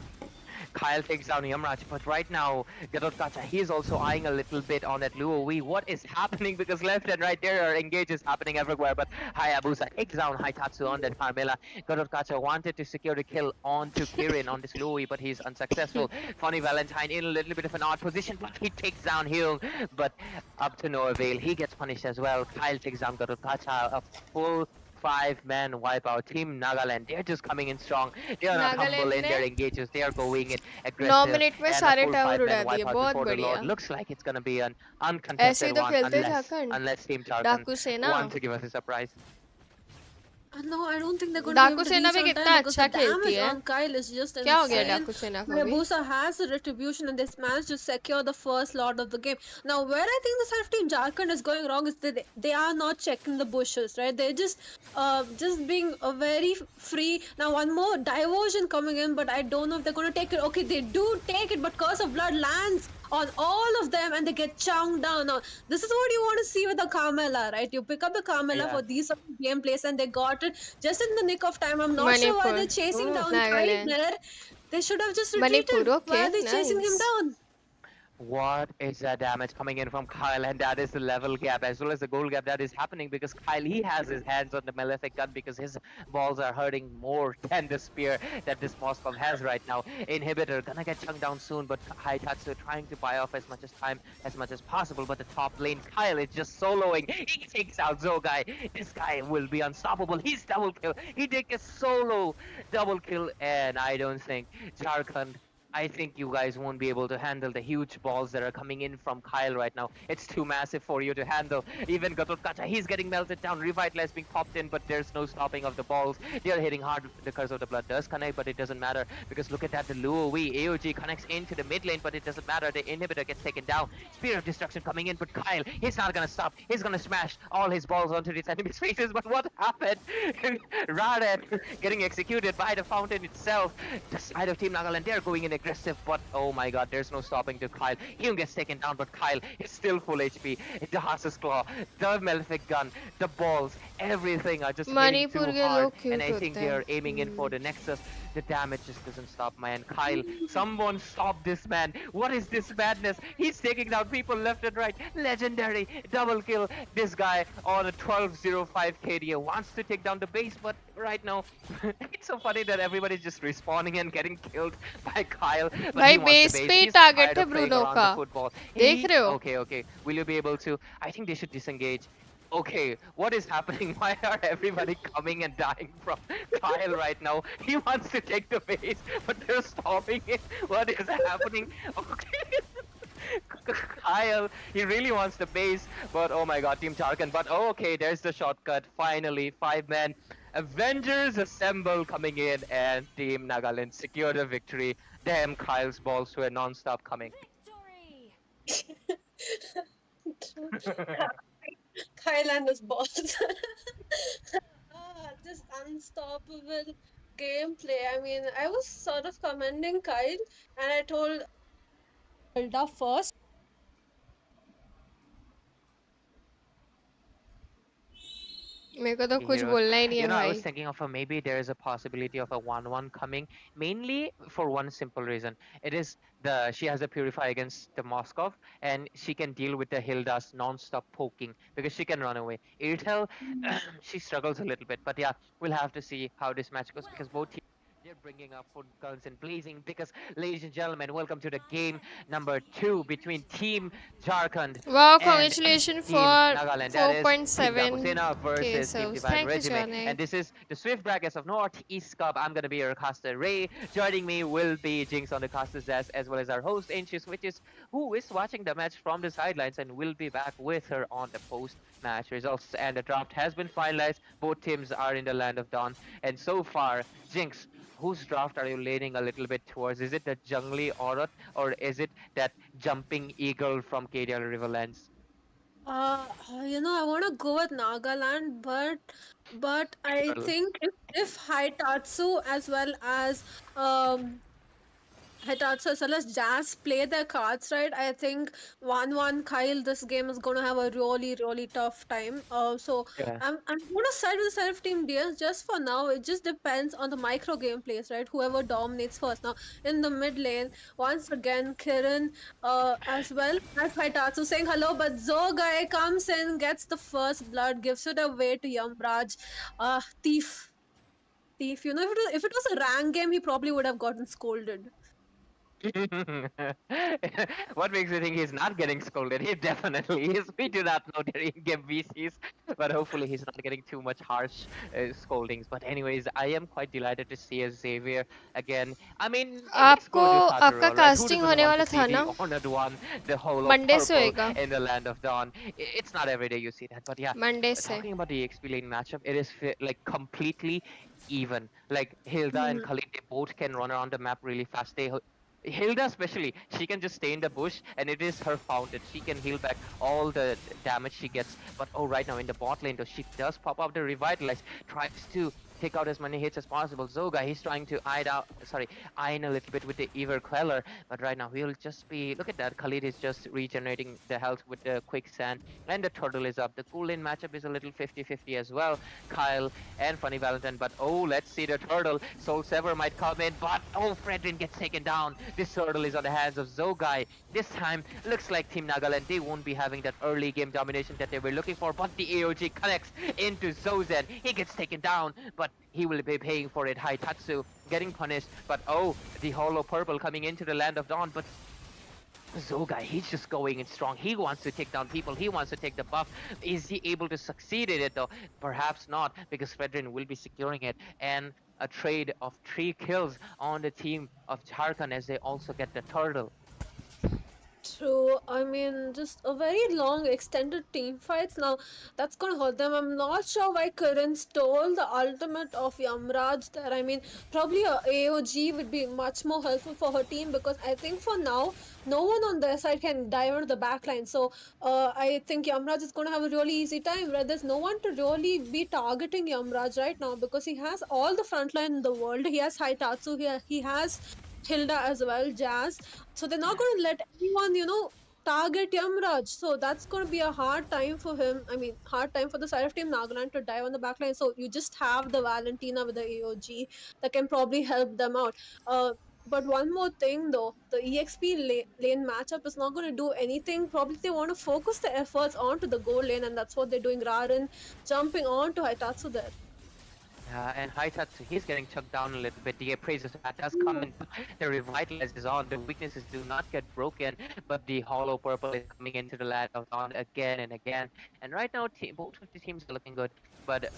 Kyle takes down Yamraj, but right now, Gadotkacha, he is also eyeing a little bit on that Luo Wii. What is happening? Because left and right there are engages happening everywhere, but Hayabusa takes down Haitatsu on that Carmela. Gadotkacha wanted to secure the kill onto Kirin on this Luo Wii, but he's unsuccessful. Funny Valentine in a little bit of an odd position, but he takes down Hyung, but up to no avail. He gets punished as well. Kyle takes down Gadotkacha, a full 5-man wipeout. Team Nagaland, they're just coming in strong. They are not humble Nagaland in ने their engages. They are going in 9 aggressive. Minute में And a सारे full tower 5-man उड़ा दिए. wipeout बहुत before the Lord. बढ़िया. Looks like it's gonna be an ऐसे uncontested ही तो one खेलते unless Jharkhand. unless Team Jharkhand डाकू सेना. want to give us a surprise. No, I don't think they're going to be डाकू able to सेना reach भी on time कितना because the अच्छा खेलती damage है. on Kyle is just क्या हो गया insane. डाकू सेना को भी? Hayabusa has the retribution and they managed to secure the first lot of the game. Now, where I think the self team Jharkhand is going wrong is that they are not checking the bushes, right? They're just being very free. Now, one more diversion coming in, but I don't know if they're going to take it. Okay, they do take it, but Curse of Blood lands on all of them and they get chunked down. Now, this is what you want to see with the Carmela, right? You pick up the Carmela Yeah. for these sort of gameplays and they got it just in the nick of time. I'm not sure why Manipur. they're chasing Oh, down Kyle Nagaland. there. They should have just Manipur. retreated. Why Okay, are they chasing him nice. down? what is that damage coming in from Kyle? And that is the level gap as well as the goal gap that is happening because Kyle, he has his hands on the malefic gun because his balls are hurting more than the spear that this Moskov has right now. Inhibitor gonna get chunked down soon, but Haitatsu trying to buy off as much as time as much as possible. But the top lane, Kyle is just soloing. He takes out Zogai. This guy will be unstoppable. He's double kill. He takes a solo double kill, and I don't think Jharkhand, I think you guys won't be able to handle the huge balls that are coming in from Kyle right now. It's too massive for you to handle. Even Gatotkacha, he's getting melted down. Revitalize being popped in, but there's no stopping of the balls. They're hitting hard. The Curse of the Blood does connect, but it doesn't matter because look at that. The Luowi AOG connects into the mid lane, but it doesn't matter. The inhibitor gets taken down. Spear of Destruction coming in, but Kyle, he's not gonna stop. He's gonna smash all his balls onto his enemy's faces. But what happened? Radet getting executed by the fountain itself. The side of Team Nagaland, they're going in aggressive, but oh my god, there's no stopping to Kyle. He gets taken down, but Kyle is still full HP. The Hass's Claw, the Malefic Gun, the balls, everything are just hitting too Manipur के hard. लोग And cute I think होते they हैं. are aiming in for the Nexus. The damage just doesn't stop, man. Kyle, someone stop this man. What is this madness? He's taking down people left and right. Legendary double kill. This guy on a 1205 KDA wants to take down the base, but right now, it's so funny that everybody's just respawning and getting killed by Kyle. But भाई he wants base the पे base. ही He's target tired थे of playing Bruno around का. the football. देख रहे हो? Okay. Will you be able to? I think they should disengage. Okay, what is happening? Why are everybody coming and dying from Kyle right now? He wants to take the base, but they're stopping it. What is happening? Okay. Kyle, he really wants the base, but oh my god, Team Tarkan. But oh, okay, there's the shortcut. Finally, 5 men. Avengers assemble coming in, and Team Nagaland secure the victory. Damn, Kyle's balls were non-stop coming. Kyle and his balls. Just unstoppable gameplay. I mean, I was sort of commending Kyle, and I told Hilda first. मेरे को तो कुछ Heroes. बोलना ही नहीं है I was भाई. thinking of a maybe there is a possibility of a 1-1 coming, mainly for one simple reason. It is she has a purify against the Moskov, and she can deal with the Hilda's non-stop poking because she can run away. Irtel, she struggles a little bit, but yeah, we'll have to see how this match goes because both teams, they're bringing up foot guns and blazing because, ladies and gentlemen, welcome to the game number 2 between Team Jharkhand Wow, and congratulations Team for Nagaland. That is Team 4.7 Dakusena k versus Team subs. Divine Thank you, Regime. Johnny. And this is the Swift Brackets of Northeast Cup. I'm going to be your caster, Ray. Joining me will be Jinx on the caster's desk, as well as our host, Anxious Witches, who is watching the match from the sidelines and will be back with her on the post-match results. And the draft has been finalized. Both teams are in the Land of Dawn. And so far, Jinx, whose draft are you leaning a little bit towards? Is it the Jungly Auroch, or is it that Jumping Eagle from KDL Riverlands? I want to go with Nagaland, but I Girl. think if Haitatsu as well as Hitatsu as well as Jazz play their cards right, I think 1-1 Kyle, this game is going to have a really, really tough time. So Yeah. I'm going to side with the self team DS just for now. It just depends on the micro gameplays, right? Whoever dominates first. Now, in the mid lane, once again, Kiran as well as Hitatsu saying hello, but Zogai comes in, gets the first blood, gives it away to Yamraj. Thief. If it was a rank game, he probably would have gotten scolded. What makes you think he's not getting scolded? He definitely is. We do not know their in-game VCs, but hopefully he's not getting too much harsh scoldings. But anyways, I am quite delighted to see a Xavier again. I mean, he's आपको gorgeous after आपका all, right? Who casting doesn't होने want to वाला see था the ना? honored one, the holo Monday से purple होएगा. in the land of dawn? It's not every day you see that, but yeah. Monday से. Talking about the XP lane matchup, it is like completely even. Like Hilda and Mhm. Khalid, they both can run around the map really fast. Hilda especially, she can just stay in the bush and it is her fountain. She can heal back all the damage she gets. But oh, right now in the bot lane though, she does pop up the revitalize, tries to take out as many hits as possible. Zoga, he's trying to iron a little bit with the Ever Queller, but right now he'll just be, look at that, Khalid is just regenerating the health with the quicksand, and the turtle is up. The cool lane matchup is a little 50-50 as well. Kyle and Funny Valentine, but oh, let's see the turtle. Soul Sever might come in, but oh, Fredrin gets taken down. This turtle is on the hands of Zogai. This time, looks like Team Nagaland, they won't be having that early game domination that they were looking for, but the AOG connects into Zozen. He gets taken down, but he will be paying for it. Haitatsu getting punished, but oh, the Hollow Purple coming into the Land of Dawn, but Zoga, he's just going in strong. He wants to take down people. He wants to take the buff. Is he able to succeed in it though? Perhaps not, because Fredrin will be securing it. And a trade of 3 kills on the team of Jharkhand as they also get the turtle. True. I mean, just a very long, extended team fights. Now, that's gonna hurt them. I'm not sure why Karan stole the ultimate of Yamraj there. I mean, probably a AOG would be much more helpful for her team because I think for now, no one on their side can dive into the backline. So, I think Yamraj is gonna have a really easy time where there's no one to really be targeting Yamraj right now because he has all the frontline in the world. He has Haitatsu, he has Hilda as well, Jazz. So they're not going to let anyone, target Yamraj. So that's going to be a hard time for him. I mean, hard time for the side of Team Nagaland to dive on the backline. So you just have the Valentina with the AOG that can probably help them out. But one more thing though, the EXP lane matchup is not going to do anything. Probably they want to focus the efforts onto the goal lane, and that's what they're doing. Raran jumping on to Haitatsu there. And Haitatsu, he's getting chucked down a little bit. The appraisers that does come in. The revitalize is on. The weaknesses do not get broken, but the hollow purple is coming into the land of dawn again and again. And right now, both of the teams are looking good. But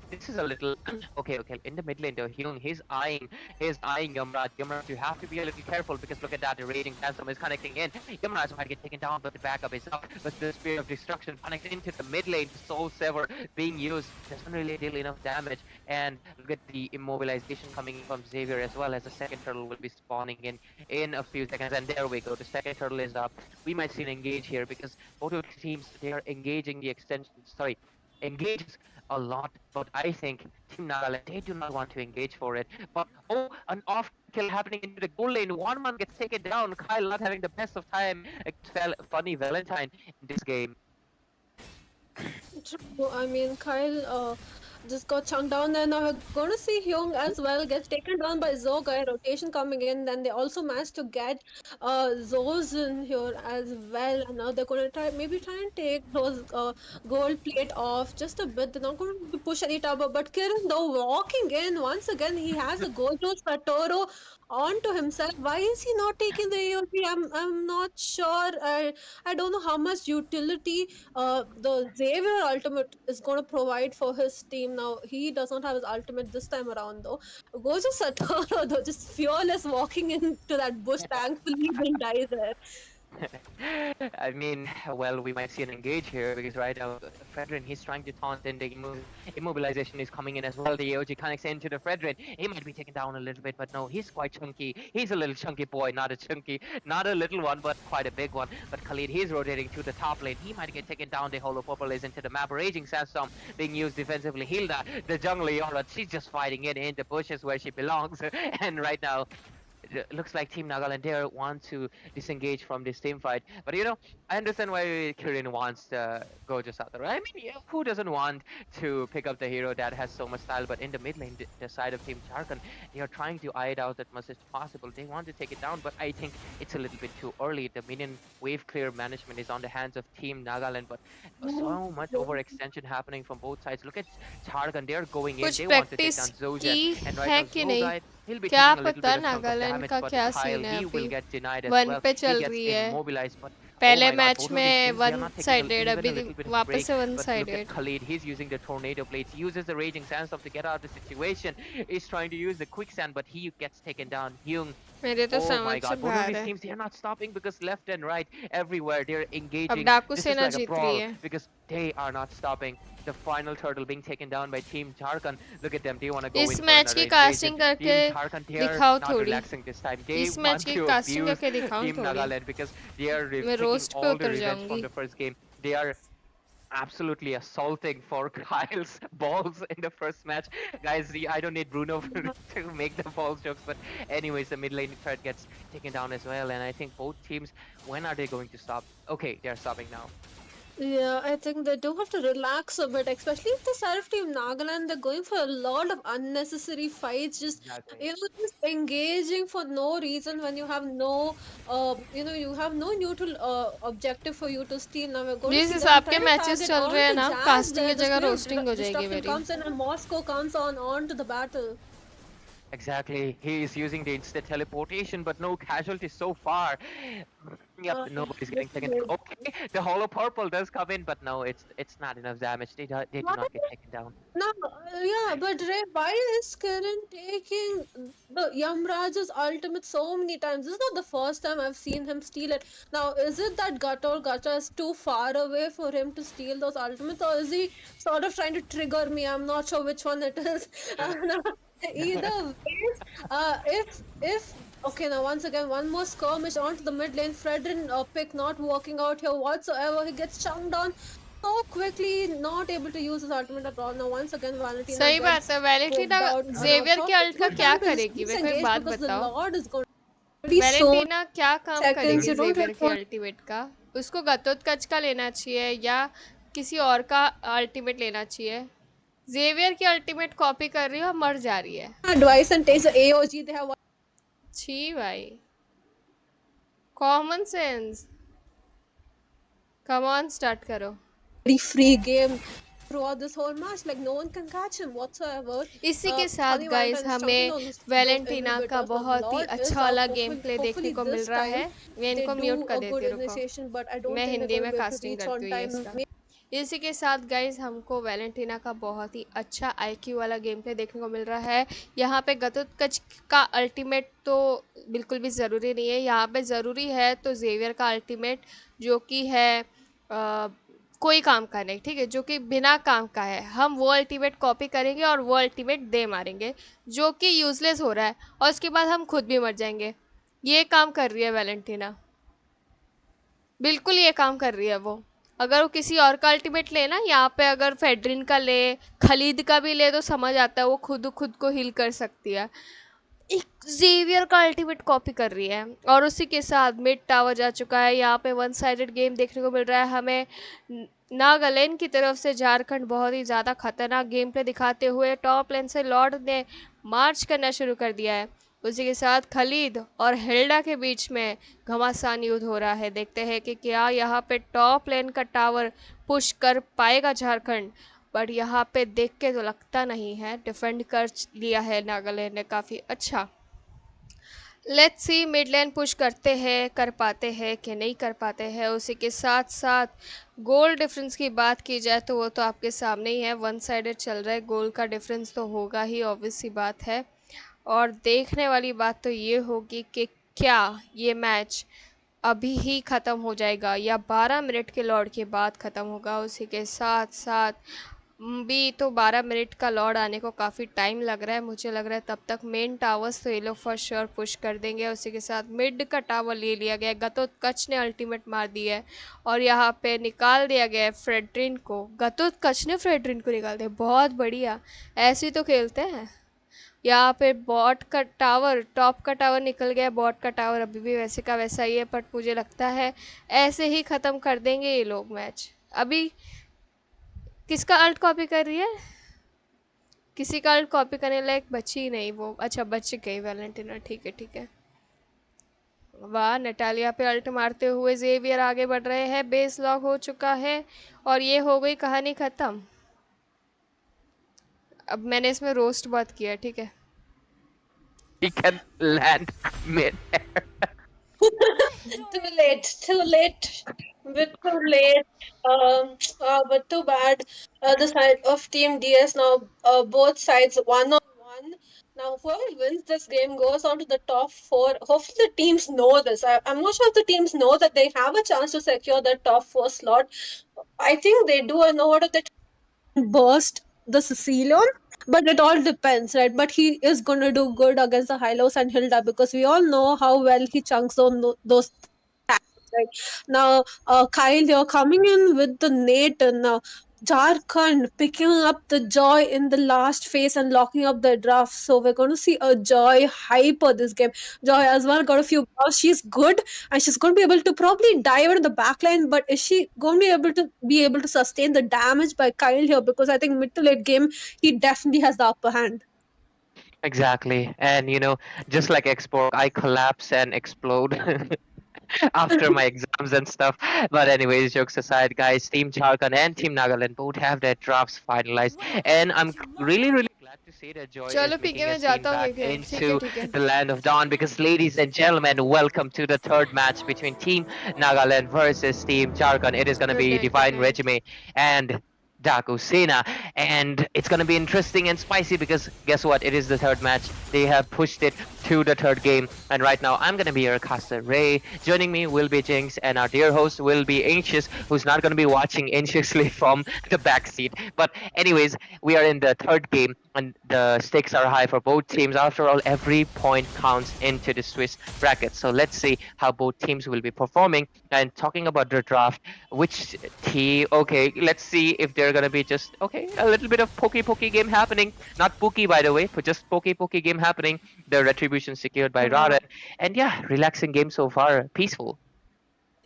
this is a little okay. In the mid lane, though, he's eyeing Yamraj. Yamraj, you have to be a little careful because look at that. The raging Phantom is connecting in. Yamraj might get taken down, but the backup is up. But the Spear of Destruction connects into the mid lane. Soul Sever being used doesn't really deal enough damage. And look at the immobilization coming from Xavier as well, as the second turtle will be spawning in a few seconds. And there we go, the second turtle is up. We might see an engage here because both of the teams, they are engaging the engages a lot, but I think Team Nagaland, they do not want to engage for it. But oh, an off kill happening into the goal lane. One man gets taken down. Kyle not having the best of time. Funny Valentine in this game. True. I mean, Kyle just got chunked down there. Now we're going to see Hyung as well gets taken down by Zoga. Rotation coming in. Then they also managed to get Zos in here as well. And now they're going to try and take those gold plate off just a bit. They're not going to push any tower. But Kiran, though, walking in once again, he has a gold Rose Patoro onto himself. Why is he not taking the AOP? I'm not sure. I don't know how much utility the Xavier ultimate is going to provide for his team now. He does not have his ultimate this time around though. Goes to Satoru though, just fearless walking into that bush. Thankfully, he didn't die there. I mean, well, we might see an engage here because right now, Fredrin, he's trying to taunt and the immobilization is coming in as well. The AOG connects into the Fredrin. He might be taken down a little bit, but no, he's quite chunky. He's a little chunky boy, not a little one, but quite a big one. But Khalid, he's rotating to the top lane. He might get taken down. The Hollow Purple is into the map. Raging Sandstorm being used defensively. Hilda, the jungle Yora, she's just fighting in the bushes where she belongs. And right now, it looks like Team Nagaland there want to disengage from this team fight. But I understand why Kirin wants to go just out there. I mean, who doesn't want to pick up the hero that has so much style? But in the mid lane, the side of Team Jharkhand, they are trying to eye it out as much as possible. They want to take it down, but I think it's a little bit too early. The minion wave clear management is on the hands of Team Nagaland, but so much overextension happening from both sides. Look at Jharkhand, they're going in. कुछ They want to take practice down की Zoja. And है right कि now, नहीं? Zoja, He'll be क्या taking a little पता bit of chunk of Nagaland damage, का but क्या Kyle, scene है he will अभी। get denied as 1 well. पे He चल gets रही है। immobilized, but oh पहले my god, match both of these में teams, they are one not taking sided, even a अभी little bit of वापस break. से one But look at sided. Khalid, he's using the tornado blades. He uses the raging sandstorm to get out of the situation. He's trying to use the quicksand, but he gets taken down. Hyung, मेरे तो oh समझ my से god, both of बाहर these है। teams, they are not stopping because left and right, everywhere, they're अब engaging. डाकू This is सेना like a जीत रही brawl है। because they are not stopping. The final turtle being taken down by Team Jharkhand. Look at them, they want to go इस in for match another की invasion. Casting करके Team Jharkhand, they are दिखाओ not थोड़ी। relaxing this time. They इस match want की to casting abuse करके दिखाओ Team थोड़ी। Nagaland because they are मैं taking रोस्ट पे all the उतर revenge from जाऊंगी। the first game. They are absolutely assaulting for Kyle's balls in the first match. Guys, I don't need Bruno to make the balls jokes, but anyways, the mid lane threat gets taken down as well. And I think both teams, when are they going to stop? Okay, they're stopping now. Yeah, I think they do have to relax a bit, especially if the Seraph team Nagaland, they're going for a lot of unnecessary fights, just Exactly. just engaging for no reason when you have no you have no neutral objective for you to steal. Now we're going to जिस see them हिसाब के trying to matches target चल रहे हैं onto ना, Jazz casting there. की The जगह Spirit of roasting हो जाएगी Destruction मेरी। comes in and Moscow comes onto the battle. Exactly. He is using the instant teleportation, but no casualties so far. Yep, nobody's This getting is taken. Okay, the hollow purple does come in, but no, it's not enough damage. They do not get taken down. No, yeah, but Ray, why is Kiran taking the Yamraj's ultimate so many times? This is not the first time I've seen him steal it. Now, is it that Gacha is too far away for him to steal those ultimates, or is he sort of trying to trigger me? I'm not sure which one it is. No, either way, if okay, now once again, one more skirmish onto the mid lane. Fredrin pick not working out here whatsoever. He gets chunked down so quickly, not able to use his ultimate at all. Now, once again, Valentina सही gets बात है। Valentina poked out. Xavier के Probably alt का good क्या time to just करेगी? मेरे को एक disengage बात because the बताओ, Lord is going to be so Valentina क्या काम seconds. करेगी You don't जेवियर really के want अल्टीमेट का? उसको घटोत्कच का लेना चाहिए या किसी और का अल्टीमेट लेना चाहिए? जेवियर की अल्टीमेट कॉपी कर रही है और मर जा रही है। advice and takes the AOG. They have छी भाई, common sense. Come on, start करो। very free game throughout this whole match. Like no one can catch him whatsoever. इसी के साथ Funny guys Valentine is chunking हमें on those Valentina का inhibitors. Now बहुत ही Lord is अच्छा up. वाला game Hopefully, play देखने hopefully को मिल this रहा time है। मैं they इनको म्यूट do कर a good देती हूँ, रुको। initiation, but I don't मैं think they're Hindi going to में be able to casting reach करती on हूँ ये time. इसका। इसी के साथ गाइस हमको वैलेंटीना का बहुत ही अच्छा आईक्यू वाला गेम प्ले देखने को मिल रहा है। यहाँ पे घटोत्कच का अल्टीमेट तो बिल्कुल भी ज़रूरी नहीं है। यहाँ पे ज़रूरी है तो जेवियर का अल्टीमेट, जो कि है कोई काम का नहीं, ठीक है, जो कि बिना काम का है। हम वो अल्टीमेट कॉपी करेंगे और वो अल्टीमेट दे मारेंगे, जो कि यूज़लेस हो रहा है, और उसके बाद हम खुद भी मर जाएंगे। ये काम कर रही है वैलेंटीना, बिल्कुल ये काम कर रही है वो। अगर वो किसी और का अल्टीमेट ले ना, यहाँ पे अगर फेडरिन का ले, खलीद का भी ले, तो समझ आता है वो खुद खुद को हील कर सकती है। एक जेवियर का अल्टीमेट कॉपी कर रही है, और उसी के साथ मिड टावर जा चुका है। यहाँ पे वन साइडेड गेम देखने को मिल रहा है हमें। नागालैंड की तरफ से झारखंड बहुत ही ज़्यादा खतरनाक गेम प्ले दिखाते हुए टॉप लेन से लॉर्ड ने मार्च करना शुरू कर दिया है। उसी के साथ खलीद और हिल्डा के बीच में घमासान युद्ध हो रहा है। देखते हैं कि क्या यहाँ पे टॉप लेन का टावर पुश कर पाएगा झारखंड, बट यहाँ पे देख के तो लगता नहीं है। डिफेंड कर लिया है नागालैंड ने काफ़ी अच्छा। Let's see mid lane push करते हैं, कर पाते हैं कि नहीं कर पाते हैं। उसी के साथ साथ गोल डिफरेंस की बात की जाए तो वो तो आपके सामने ही है, वन साइडेड चल रहा है। गोल का डिफरेंस तो होगा ही, ऑब्वियस सी बात है। और देखने वाली बात तो ये होगी कि क्या ये मैच अभी ही ख़त्म हो जाएगा या 12 मिनट के लॉर्ड के बाद ख़त्म होगा। उसी के साथ साथ भी तो 12 मिनट का लॉर्ड आने को काफ़ी टाइम लग रहा है। मुझे लग रहा है तब तक मेन टावर्स तो ये लोग फॉर श्योर पुश कर देंगे। उसी के साथ मिड का टावर ले लिया गया है, घटोत्कच ने अल्टीमेट मार दी है और यहाँ पे निकाल दिया गया है फ्रेडरिन को। घटोत्कच ने फ्रेडरिन को निकाल दिया, बहुत बढ़िया, ऐसे ही तो खेलते हैं। यहाँ पे बॉट का टावर, टॉप का टावर निकल गया, बॉट का टावर अभी भी वैसे का वैसा ही है, बट मुझे लगता है ऐसे ही ख़त्म कर देंगे ये लोग मैच। अभी किसका अल्ट कॉपी कर रही है? किसी का अल्ट कॉपी करने लायक बची ही नहीं वो। अच्छा, बच गई वैलेंटिना, ठीक है ठीक है। वाह, नटालिया पे अल्ट मारते हुए जेवियर आगे बढ़ रहे हैं। बेस लॉक हो चुका है और ये हो गई कहानी ख़त्म। अब मैंने इसमें रोस्ट बहुत किया, ठीक है। he can land mid. Too late, bit too late. But too bad. The side of Team DS now, both sides 1-on-1. Now, whoever wins this game goes on to the top four. Hopefully, the teams know this. I'm not sure if the teams know that they have a chance to secure the top four slot. I think they do. I know what if they burst the Sicilian, but it all depends, right? But he is going to do good against the Hylos and Hilda because we all know how well he chunks those tackles, right? Now, Kyle, you're coming in with the Nate and Jharkhand picking up the Joy in the last phase and locking up the draft. So we're going to see a Joy hyper this game. Joy as well got a few balls. She's good and she's going to be able to probably dive into the back line, but is she going to be able to sustain the damage by Kyle here? Because I think mid to late game he definitely has the upper hand. Exactly. And just like Xborg, I collapse and explode after my exams and stuff. But anyways, jokes aside, guys, Team Jharkhand and Team Nagaland both have their drafts finalized. And I'm really, really glad to see that Joy चलो is PK making a मैं scene जाता हूँ back क्योंकि ठीक है into ठीक है the land of Dawn because, ladies and gentlemen, welcome to the third match between Team Nagaland versus Team Jharkhand. It is going to good be night good Divine night Regime and Daku Sena, and it's gonna be interesting and spicy because guess what? It is the third match. They have pushed it to the third game, and right now I'm gonna be your caster Ray. Joining me will be Jinx, and our dear host will be Anxious, who's not gonna be watching anxiously from the back seat. But anyways, we are in the third game, and the stakes are high for both teams. After all, every point counts into the Swiss bracket. So let's see how both teams will be performing. And talking about the draft, which team? Okay, let's see if they're gonna be just a little bit of pokey game happening. Not pokey, by the way, but just pokey game happening. The retribution secured by Raran, and yeah, relaxing game so far, peaceful.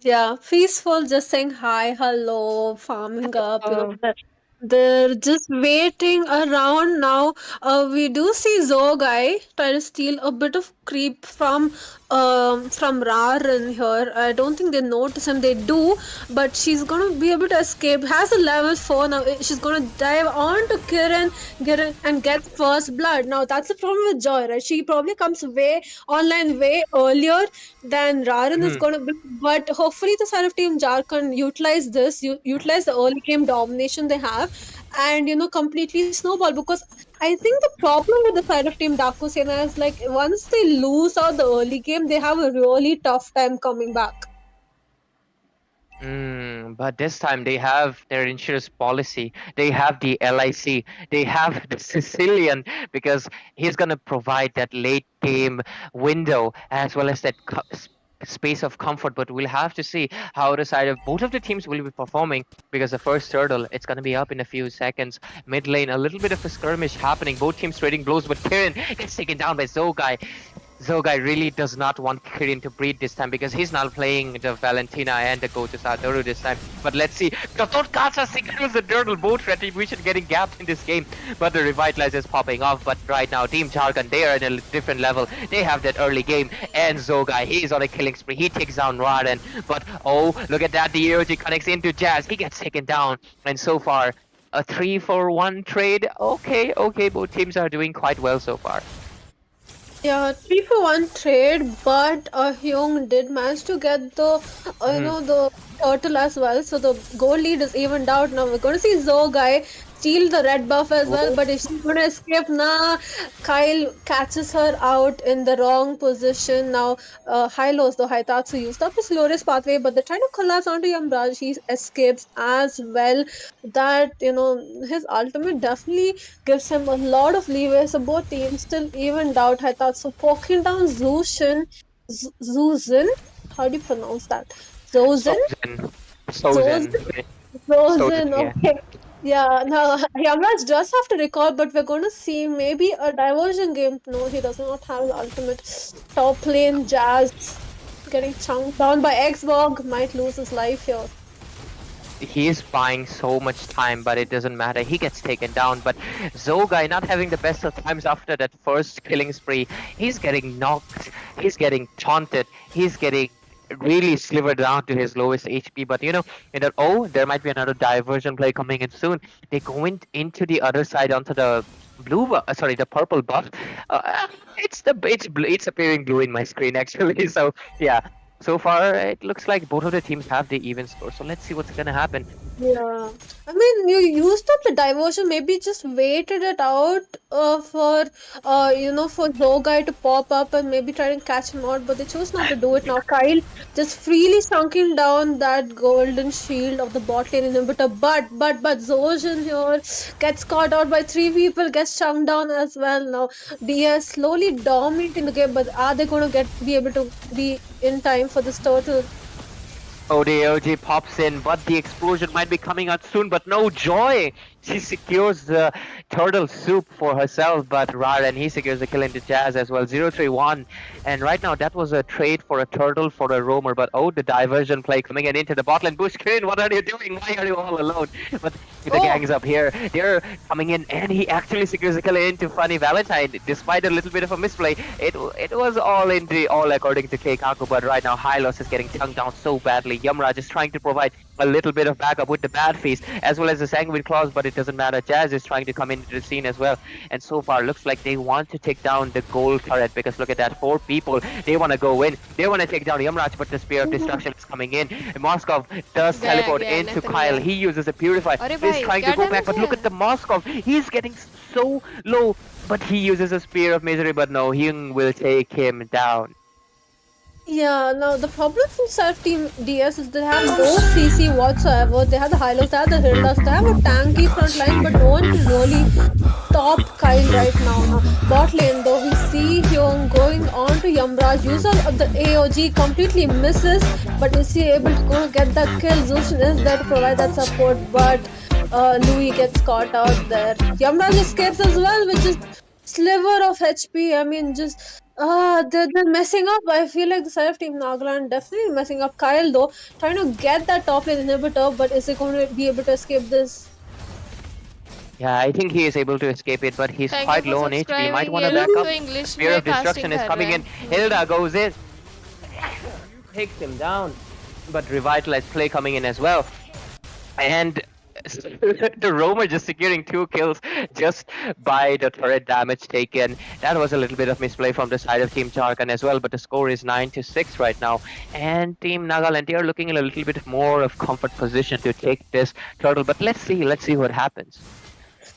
Yeah, peaceful, just saying hi, hello, farming up, Uh, they're just waiting around now. We do see Zogai try to steal a bit of creep from Raran here. I don't think they notice him. They do, but she's gonna be able to escape. Has a level 4 now. She's gonna dive onto Kiran, and get first blood. Now that's the problem with Joy, right? She probably comes way online way earlier than Raran is mhm. gonna be. But hopefully the side of Team Jharkhand utilize this, utilize the early game domination they have, and completely snowball. Because I think the problem with the side of Team Daku Sena is like once they lose out the early game, they have a really tough time coming back. But this time they have their insurance policy. They have the LIC. They have the Sicilian because he's gonna provide that late game window as well as that space of comfort. But we'll have to see how the side of both of the teams will be performing because the first turtle it's gonna be up in a few seconds. Mid lane, a little bit of a skirmish happening. Both teams trading blows, but Kirin gets taken down by Zogai. Zogai really does not want Kirin to breed this time because he's not playing the Valentina and the Go to Satoru this time. But let's see. The third Katsa secures the turtle, both retribution getting gapped in this game. But the Revitalize is popping off. But right now, Team Jharkhand, they are in a different level. They have that early game. And Zogai, he's on a killing spree. He takes down Raden. But oh, look at that. The EOG connects into Jazz. He gets taken down. And so far, a 3-for-1 trade. Okay, both teams are doing quite well so far. Yeah, 3-for-1 trade, but Hyung did manage to get the the turtle as well. So the goal lead is evened out. Now we're going to see Zogai steal the red buff as well, but is she going to escape? Nah, Kyle catches her out in the wrong position. Now Hylos, the Haitatsu used up his glorious pathway, but they're trying to collapse onto Yamraj. He escapes as well. That his ultimate definitely gives him a lot of leeway. So both teams still evened out. Haitatsu poking down Zuzin. How do you pronounce that? Zozin? Sozen. Frozen, okay. Yeah, now Yamraj does have to recall, but we're going to see maybe a diversion game. No, he does not have the ultimate. Top lane Jazz getting chunked down by Xborg, might lose his life here. He is buying so much time, but it doesn't matter. He gets taken down. But Zogai not having the best of times after that first killing spree. He's getting knocked. He's getting taunted. He's getting really sliver down to his lowest HP. But in that, there might be another diversion play coming in soon. They go into the other side onto the sorry, the purple buff. It's appearing blue in my screen actually. So yeah, so far it looks like both of the teams have the even score. So let's see what's gonna happen. Yeah, I mean, you used up the diversion, maybe just waited it out for Zogai to pop up and maybe try and catch him out, but they chose not to do it now. Kyle just freely sunking down that golden shield of the bot lane inhibitor, but Zojin here gets caught out by three people, gets chunked down as well now. DS slowly dominating the game, but are they going to be able to be in time for this turtle? ODOG pops in, but the explosion might be coming out soon, but no joy! She secures the turtle soup for herself, but Raren, he secures the kill into Jazz as well. 0-3-1. And right now, that was a trade for a turtle for a roamer, but the diversion play coming in into the bot lane. Bushkin, what are you doing? Why are you all alone? But the gang's up here. They're coming in, and he actually secures the kill into Funny Valentine, despite a little bit of a misplay. It was all according to Keikaku, but right now, Hylos is getting chunked down so badly. Yamraj is trying to provide a little bit of backup with the bad face, as well as the Sanguine Claws, but it doesn't matter. Jazz is trying to come into the scene as well, and so far looks like they want to take down the gold turret, because look at that, 4 people, they want to go in, they want to take down Yamraj, but the Spear of Destruction is coming in. Moskov does teleport into Kyle, he uses a Purify, he's trying to go back, but look at the Moskov, he's getting so low, but he uses a Spear of Misery, but no, Hyung will take him down. Yeah, now the problem for Surf Team DS is they have no CC whatsoever. They have the Hylos, they have the Hildas, they have a tanky front line, but no one can really stop Kyle right now. Bot lane though, we see Hyung going on to Yamraj. User of the AOG completely misses, but is he able to go get that kill? Zushin is there to provide that support, but Louis gets caught out there. Yamraj escapes as well, which is sliver of HP. I mean, just they're messing up. I feel like the Surf Team Nagaland definitely messing up. Kyle though, trying to get that top lane inhibitor, but is he going to be able to escape this? Yeah, I think he is able to escape it, but he's quite low on HP. He might want to back up. Spear of Destruction is coming in. Hilda goes in, takes him down, but revitalized play coming in as well. And the roamer just securing 2 kills just by the turret damage taken. That was a little bit of misplay from the side of Team Jharkhand as well, but the score is 9-6 right now. And Team Nagaland, they are looking in a little bit more of comfort position to take this turtle, but let's see what happens.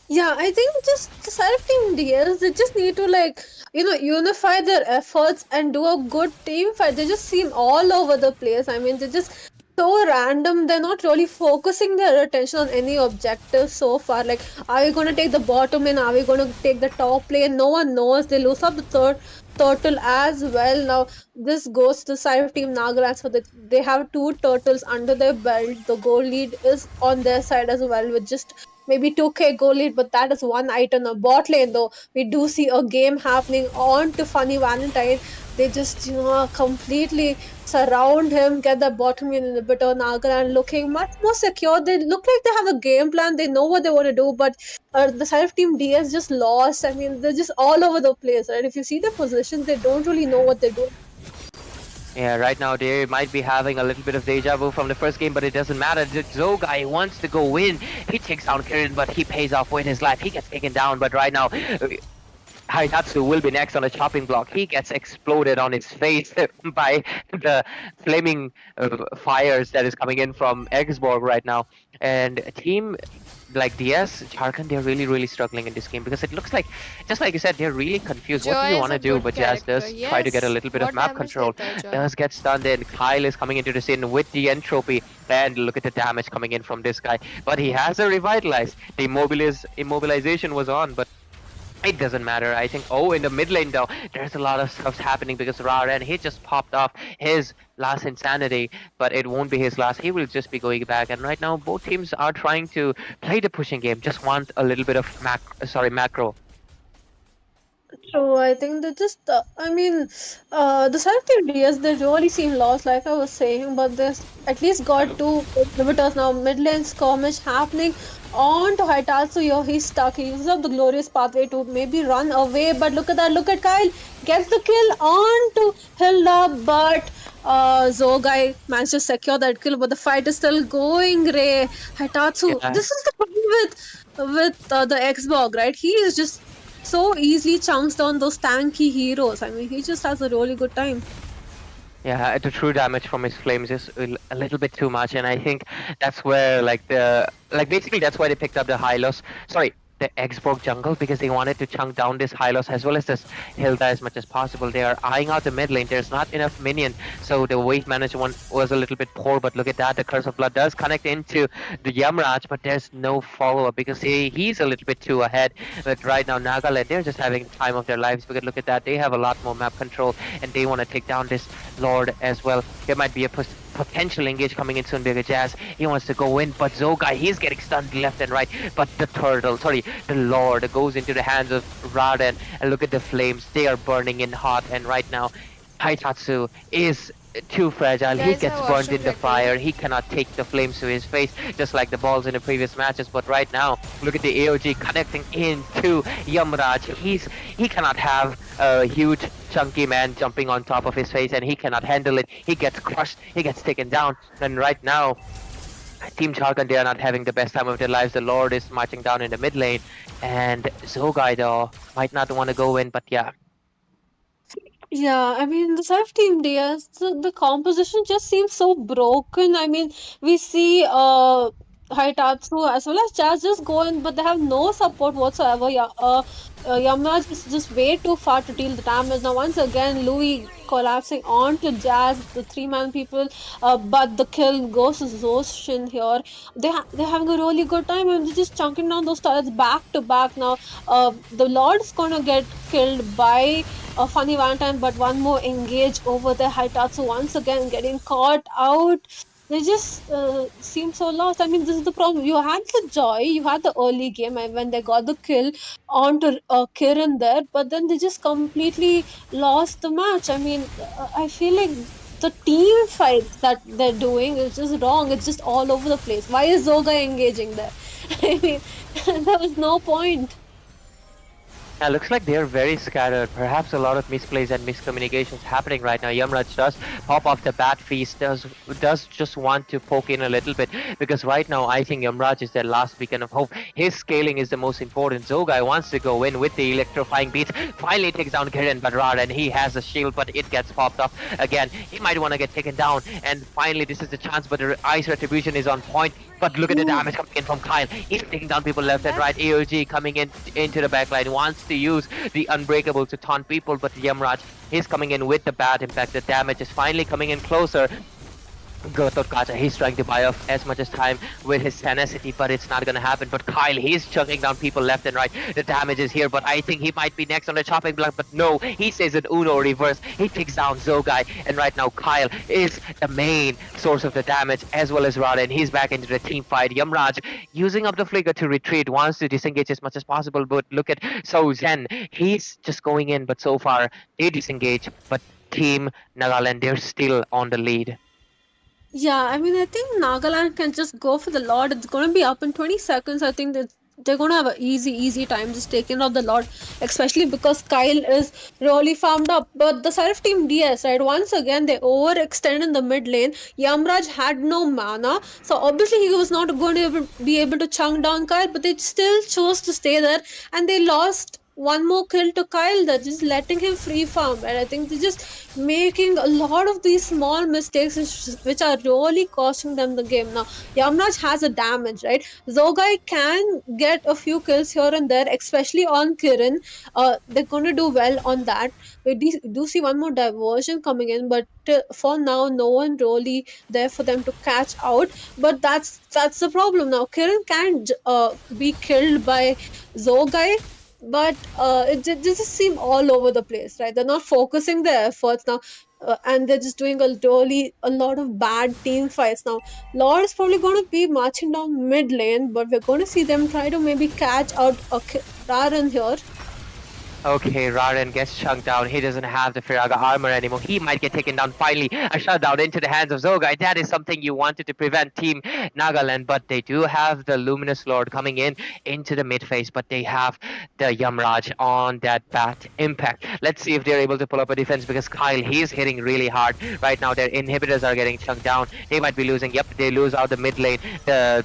Yeah, I think just the Surf Team DS, they just need to unify their efforts and do a good team fight. They just seem all over the place. I mean, they just so random. They're not really focusing their attention on any objective so far. Like, are we going to take the bottom lane? Are we going to take the top lane? No one knows. They lose up the third turtle as well. Now, this goes to side of Team Nagaland. So they have 2 turtles under their belt. The goal lead is on their side as well, with just maybe 2k goal lead, but that is one item. A bot lane though, we do see a game happening on to Funny Valentine. They just completely surround him, get the bottom lane inhibitor. Nagaland looking much more secure. They look like they have a game plan, they know what they want to do, but the side of Team DS just lost. I mean, they're just all over the place, right? If you see their positions, they don't really know what they're doing. Yeah, right now they might be having a little bit of deja vu from the first game, but it doesn't matter. The Zogai wants to go in. He takes down Kirin, but he pays off with his life. He gets taken down, but right now Haitatsu will be next on the chopping block. He gets exploded on his face by the flaming fires that is coming in from Eggsborg right now. And a team like DS, Jharkhand, they're really struggling in this game, because it looks like, just like you said, they're really confused. What do you want to do? But Jazz does try to get a little bit of map control. Does get stunned in. Kyle is coming into the scene with the entropy, and look at the damage coming in from this guy. But he has a revitalize. The immobilization was on, but it doesn't matter. I think, in the mid lane though, there's a lot of stuff happening, because Raren, he just popped off his last insanity, but it won't be his last. He will just be going back, and right now both teams are trying to play the pushing game, just want a little bit of macro. True, I think they just, the Surf Team DS, they really seem lost, like I was saying, but they at least got 2 inhibitors now. Mid lane skirmish happening on to Haitatsu. Yo, he's stuck. He uses up the glorious pathway to maybe run away, but look at that. Look at Kyle. Gets the kill on to Hilda, but Zogai managed to secure that kill, but the fight is still going. Ray Hitatsu. Yeah. This is the problem with the Xbox, right? He is just so easily chunks down those tanky heroes. I mean, he just has a really good time. Yeah, the true damage from his flames is a little bit too much, and I think that's where basically that's why they picked up the Hylos. Sorry, the Xborg jungle, because they wanted to chunk down this Hylos as well as this Hilda as much as possible. They are eyeing out the mid lane. There's not enough minion, so the weight management was a little bit poor. But look at that, the Curse of Blood does connect into the Yamraj, but there's no follow up because he's a little bit too ahead. But right now, Nagaland, they're just having time of their lives because look at that, they have a lot more map control and they want to take down this Lord as well. There might be a potential engage coming in soon because Jazz, he wants to go in, but Zogai, he's getting stunned left and right. But the Lord goes into the hands of Raden, and look at the flames, they are burning in hot, and right now Haitatsu is too fragile. He Guys, gets I burned watched in the it fire. He cannot take the flames to his face, just like the balls in the previous matches. But right now, look at the AOG connecting into Yamraj. He cannot have a huge chunky man jumping on top of his face, and he cannot handle it. He gets crushed. He gets taken down. And right now, Team Jharkhand, they are not having the best time of their lives. The Lord is marching down in the mid lane, and Zogai though might not want to go in, but yeah. Yeah, I mean, the self team DS, the composition just seems so broken. I mean, we see Haitatsu as well as Jazz just go in, but they have no support whatsoever. Yeah, Yamraj is just way too far to deal the damage. Now, once again, Louis collapsing onto Jazz, the three-man people, but the kill goes to Zoshin here. They're having a really good time and they're just chunking down those turrets back to back. Now, the Lord is gonna get killed by a funny Valentine, but one more engage over there. Haitatsu once again getting caught out. They just seem so lost. I mean, this is the problem. You had the joy, you had the early game, and when they got the kill onto Kiran there, but then they just completely lost the match. I mean, I feel like the team fights that they're doing is just wrong. It's just all over the place. Why is Zoga engaging there? I mean, there was no point. Yeah, looks like they're very scattered. Perhaps a lot of misplays and miscommunications happening right now. Yamraj does pop off the bat feast, does just want to poke in a little bit because right now I think Yamraj is their last beacon of hope. His scaling is the most important. Zogai wants to go in with the electrifying beats. Finally takes down Kiran Badrar and he has a shield, but it gets popped off again. He might want to get taken down, and finally this is the chance, but the Ice Retribution is on point. But look at the damage coming in from Kyle. He's taking down people left and right. AOG coming in into the backline, wants to use the Unbreakable to taunt people, but Yamraj is coming in with the bad impact. The damage is finally coming in closer. Kacha, he's trying to buy off as much as time with his tenacity, but it's not gonna happen. But Kyle, he's chucking down people left and right. The damage is here, but I think he might be next on the chopping block, but no, he says an Uno reverse. He takes down Zogai, and right now Kyle is the main source of the damage, as well as Rada, and he's back into the team fight. Yamraj using up the flicker to retreat, wants to disengage as much as possible, but look at So Zen, he's just going in, but so far they disengage, but Team Nagaland, they're still on the lead. Yeah, I mean, I think Nagaland can just go for the Lord. It's going to be up in 20 seconds. I think that they're going to have an easy time just taking out the Lord, especially because Kyle is really farmed up. But the Seraph Team DS, right, once again, they overextend in the mid lane. Yamraj had no mana, so obviously he was not going to be able to chunk down Kyle, but they still chose to stay there, and they lost one more kill to Kyle. They're just letting him free farm, right? I think they're just making a lot of these small mistakes which are really costing them the game. Now, Yamraj has a damage, right? Zogai can get a few kills here and there, especially on Kiran. They're going to do well on that. We do see one more diversion coming in, but for now, no one really there for them to catch out. But that's the problem now. Kiran can't be killed by Zogai, but it just seem all over the place, right? They're not focusing their efforts now, and they're just doing a lot of bad team fights now. Lord is probably going to be marching down mid lane, but we're going to see them try to maybe catch out a Raren here. Okay, Raren gets chunked down. He doesn't have the Firaga armor anymore. He might get taken down finally. A shutdown into the hands of Zogai. That is something you wanted to prevent Team Nagaland, but they do have the Luminous Lord coming in into the mid phase, but they have the Yamraj on that bat impact. Let's see if they're able to pull up a defense because Kyle, he's hitting really hard right now. Their inhibitors are getting chunked down. They might be losing. Yep, they lose out the mid lane. The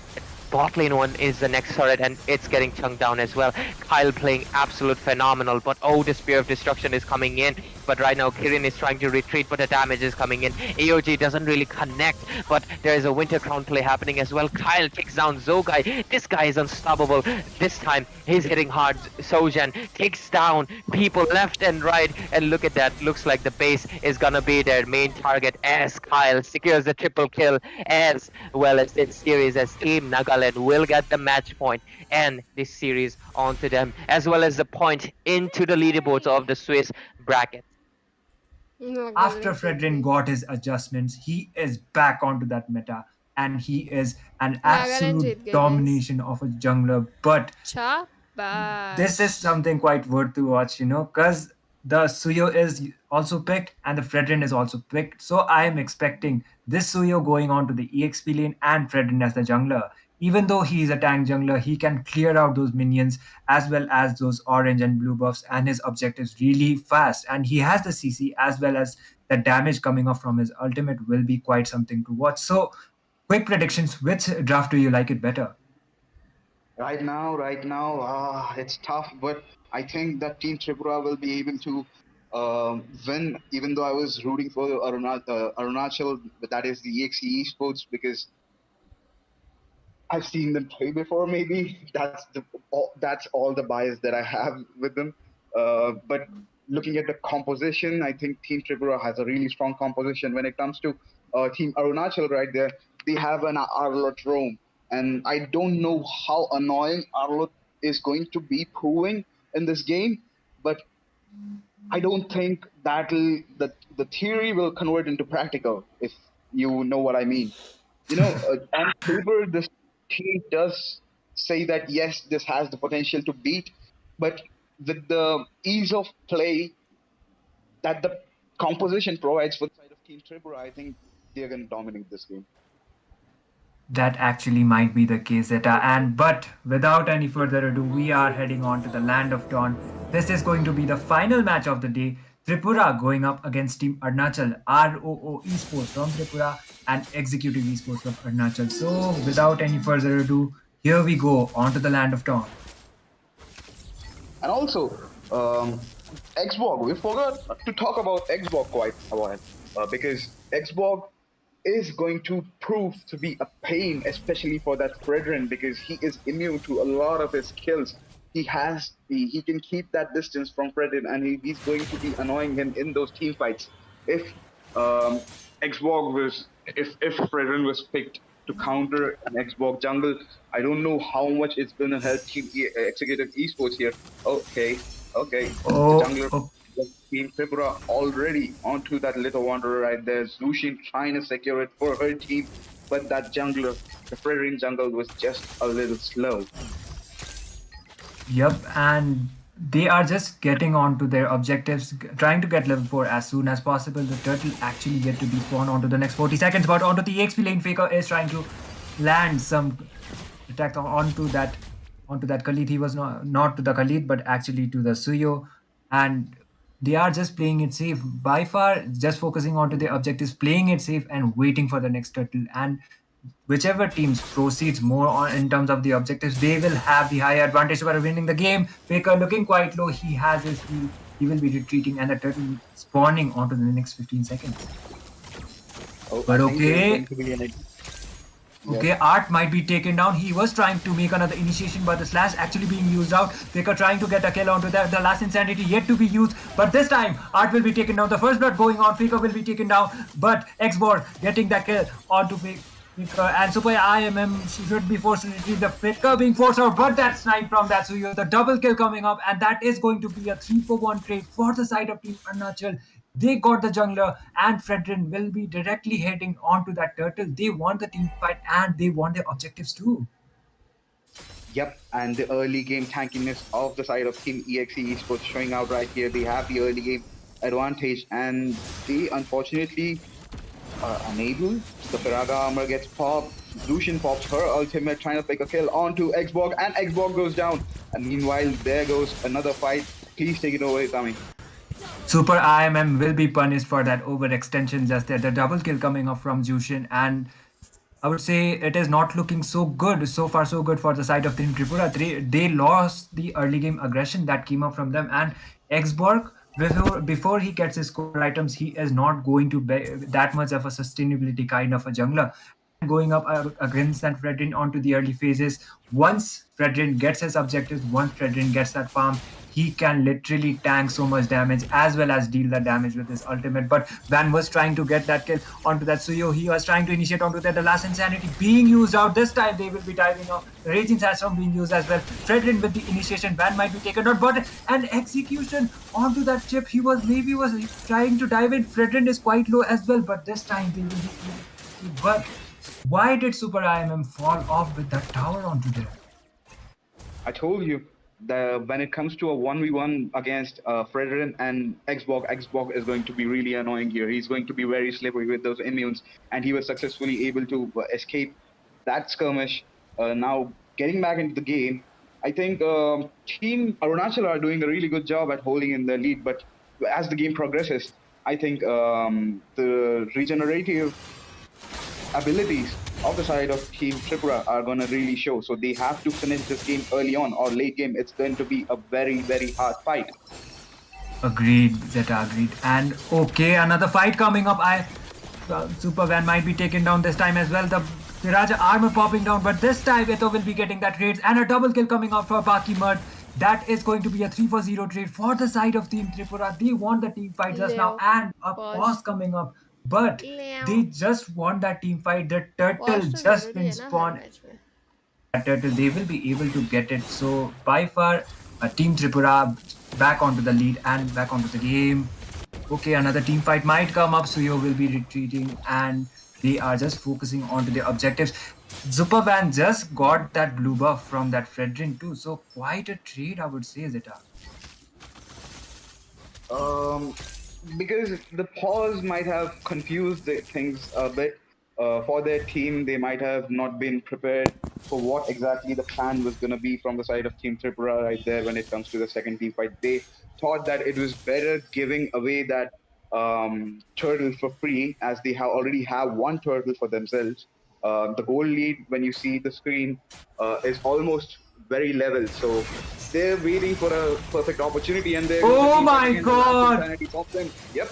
bot lane one is the next turret and it's getting chunked down as well. Kyle playing absolute phenomenal, but oh, the Spear of Destruction is coming in. But right now Kirin is trying to retreat, but the damage is coming in. AOG doesn't really connect, but there is a Winter Crown play happening as well. Kyle takes down Zogai. This guy is unstoppable. This time he's hitting hard. Sojan takes down people left and right, and look at that. Looks like the base is gonna be their main target as Kyle secures the triple kill, as well as this series, as Team Nagaland will get the match point and this series onto them, as well as the point into the leaderboards of the Swiss bracket. After Fredrin got his adjustments, he is back onto that meta, and he is an Nagaland absolute जीत गए guys. domination of a jungler. But this is शाबाश. something quite worth to watch, because the Suyo is also picked and the Fredrin is also picked. So I am expecting this Suyo going on to the EXP lane and Fredrin as the jungler. Even though he is a tank jungler, he can clear out those minions as well as those orange and blue buffs and his objectives really fast. And he has the CC as well as the damage coming off from his ultimate will be quite something to watch. So, quick predictions. Which draft do you like it better? Right now, it's tough, but I think that Team Tripura will be able to win, even though I was rooting for Arunachal, but that is the EXE Esports, because I've seen them play before. Maybe that's all the bias that I have with them. But looking at the composition, I think Team Tripura has a really strong composition. When it comes to Team Arunachal, right there, they have an Arlot roam, and I don't know how annoying Arlot is going to be proving in this game, but I don't think the theory will convert into practical, if you know what I mean. On paper, this team does say that yes, this has the potential to beat, but with the ease of play that the composition provides for the side of Team Tripura, I think they're going to dominate this game. That actually might be the case, Zeta. But without any further ado, we are heading on to the Land of Dawn. This is going to be the final match of the day. Tripura going up against Team Arunachal, ROO Esports from Tripura and Executive Esports from Arunachal. So without any further ado, here we go on to the Land of Dawn. And also, Xborg, we forgot to talk about Xborg quite a while, because Xborg is going to prove to be a pain, especially for that Fredrin, because he is immune to a lot of his kills. He can keep that distance from Fredrin, and he's going to be annoying him in those team fights. If Fredrin was picked to counter an Xborg jungle, I don't know how much it's going to help Team Executive Esports here. Okay. The jungler Team Tripura already onto that little wanderer right there. Zushin trying to secure it for her team, but that jungler, the Fredrin jungle, was just a little slow. Yep, and they are just getting on to their objectives, trying to get level 4 as soon as possible. The turtle actually get to be spawned onto the next 40 seconds, but onto the EXP lane, Faker is trying to land some attack onto that Khalid. He was not to the Khalid, but actually to the Suyo, and they are just playing it safe. By far, just focusing onto their objectives, playing it safe, and waiting for the next turtle. And whichever teams proceeds more on in terms of the objectives, they will have the higher advantage for winning the game. Faker looking quite low. He has his heal. He will be retreating, and the turtle spawning onto the next 15 seconds. But okay. Okay, Art might be taken down. He was trying to make another initiation, but the slash actually being used out. Faker trying to get a kill onto that. The last insanity yet to be used, but this time Art will be taken down. The first blood going on. Faker will be taken down, but Xborg getting that kill onto Faker. And Super IMM should be forced to retreat. The Faker being forced out, but that snipe from that Suyo. The double kill coming up, and that is going to be a 3-for-1 trade for the side of Team Arunachal. They got the jungler, and Fredrin will be directly heading onto that turtle. They want the team fight, and they want their objectives too. Yep, and the early game tankiness of the side of Team EXE Esports showing out right here. They have the early game advantage, and they unfortunately are unable. The Firaga armor gets popped. Lucian pops her ultimate, trying to pick a kill onto Xborg, and Xborg goes down. And meanwhile, there goes another fight. Please take it away, Tommy. Super IMM will be punished for that overextension just there. The double kill coming up from Jushin, and I would say it is not looking so good. So far, so good for the side of Team Tripura. They lost the early game aggression that came up from them. And Xborg, before he gets his core items, he is not going to be that much of a sustainability kind of a jungler. Going up against that Fredrin onto the early phases. Once Fredrin gets his objectives, once Fredrin gets that farm, he can literally tank so much damage as well as deal the damage with his ultimate. But Van was trying to get that kill onto that Suyo. He was trying to initiate onto that. The last insanity being used out. This time they will be diving out. Raging Sandstorm being used as well. Fredrin with the initiation. Van might be taken out, but an execution onto that chip. He was trying to dive in. Fredrin is quite low as well, but this time they will be. But why did Super IMM fall off with that tower onto there? I told you that when it comes to a 1v1 against Fredrin and Xborg is going to be really annoying here. He's going to be very slippery with those immunes, and he was successfully able to escape that skirmish. Now, getting back into the game, I think Team Arunachal are doing a really good job at holding in the lead, but as the game progresses, I think the regenerative abilities of the side of Team Tripura are going to really show. So they have to finish this game early on, or late game. It's going to be a very, very hard fight. Agreed, Zeta, agreed. And okay, another fight coming up. Super Van might be taken down this time as well. The Viraja armor popping down, but this time Eto will be getting that raids and a double kill coming up for Baki Mud. That is going to be a 3-4-0 trade for the side of Team Tripura. They won the team fight just now, and a pause coming up. But they just won that team fight. The turtle just been spawned. That turtle, they will be able to get it. So by far, Team Tripura back onto the lead and back onto the game. Okay, another team fight might come up. Suyo will be retreating, and they are just focusing onto their objectives. Zupavan just got that blue buff from that Fredrin too. So quite a trade, I would say, Zeta. Because the pause might have confused things a bit. For their team, they might have not been prepared for what exactly the plan was going to be from the side of Team Tripura right there when it comes to the second team fight. They thought that it was better giving away that turtle for free, as they already have one turtle for themselves. The goal lead, when you see the screen, is almost very level. So they're waiting for a perfect opportunity, and they're oh my god! Yep.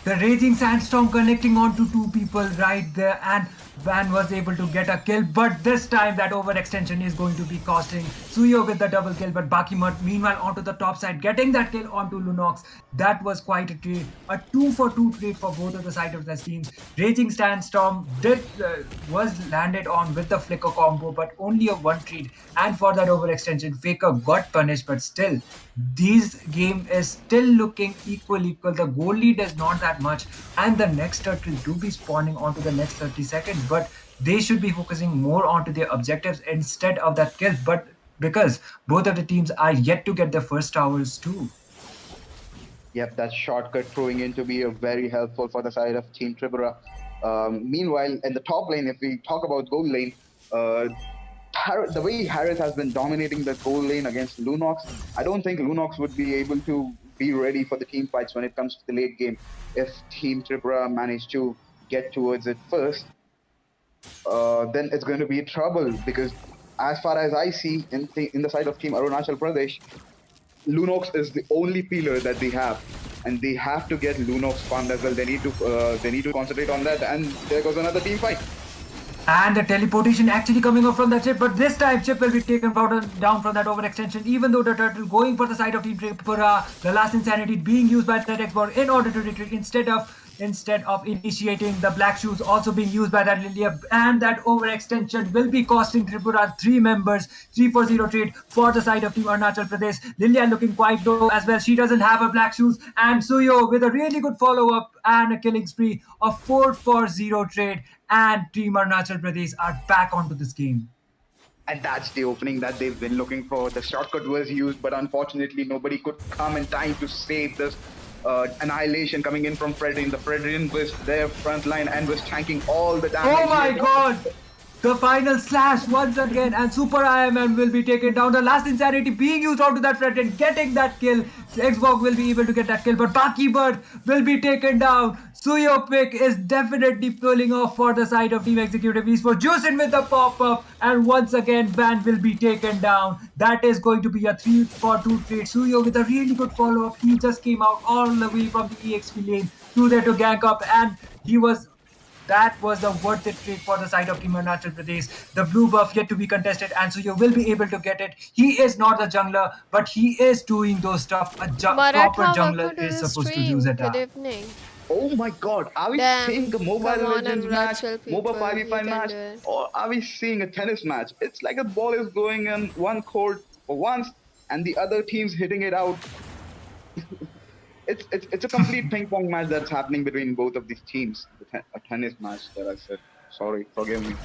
The Raging Sandstorm connecting onto two people right there, and Van was able to get a kill, but this time that overextension is going to be costing Suyo with the double kill, but Bakimat meanwhile onto the top side, getting that kill onto Lunox. That was quite a trade, a 2-for-2 trade for both of the side of the teams. Raging Sandstorm was landed on with the flicker combo, but only a one trade, and for that overextension, Faker got punished, but still, this game is still looking equal. The goal lead is not that much, and the next turtle do be spawning onto the next 30 seconds, but they should be focusing more onto their objectives instead of that kill, but because both of the teams are yet to get their first towers too. Yep, that shortcut proving in to be very helpful for the side of Team Tripura. Meanwhile, in the top lane, if we talk about gold lane, the way Harith has been dominating the gold lane against Lunox, I don't think Lunox would be able to be ready for the team fights when it comes to the late game if Team Tripura managed to get towards it first. Then it's going to be trouble, because as far as I see in the side of Team Arunachal Pradesh, Lunox is the only pillar that they have, and they have to get Lunox farmed as well. They need to concentrate on that, and there goes another team fight. And the teleportation actually coming off from that chip, but this time chip will be taken down from that overextension, even though the turtle going for the side of Team Tripura, the last insanity being used by that Xbox in order to retreat instead of initiating. The black shoes also being used by that Lilia, and that overextension will be costing Tripura 3 members. 3-4-0 trade for the side of Team Arunachal Pradesh. Lilia looking quite low as well. She doesn't have her black shoes, and Suyo with a really good follow-up and a killing spree. A 4-4-0 trade, and Team Arunachal Pradesh are back onto this game. And that's the opening that they've been looking for. The shortcut was used, but unfortunately, nobody could come in time to save this annihilation coming in from Fredrin. The Fredrin was their front line and was tanking all the damage. Oh my god! The final slash once again, and Super IMM will be taken down. The last insanity being used onto that front end, getting that kill. Xbox will be able to get that kill, but Baki Bird will be taken down. Suyo pick is definitely pulling off for the side of Team Executive Esports. Juicing with the pop-up, and once again, Van will be taken down. That is going to be a 3-for-2 trade. Suyo with a really good follow-up. He just came out all the way from the EXP lane to there to gank up, and that was the worth it trade for the side of Team Arunachal Pradesh. The blue buff yet to be contested, and so you will be able to get it. He is not the jungler, but he is doing those stuff a proper Maratha, jungler welcome to is the supposed to stream. use it. Good evening. Oh my god, are we Damn, seeing a Mobile come on, Legends match, Arunachal MOBA people, 5v5 you can match, do it. or are we seeing a tennis match? It's like a ball is going in one court for once, and the other team's hitting it out. It's a complete ping pong match that's happening between both of these teams. A tennis match that I said. Sorry, forgive me.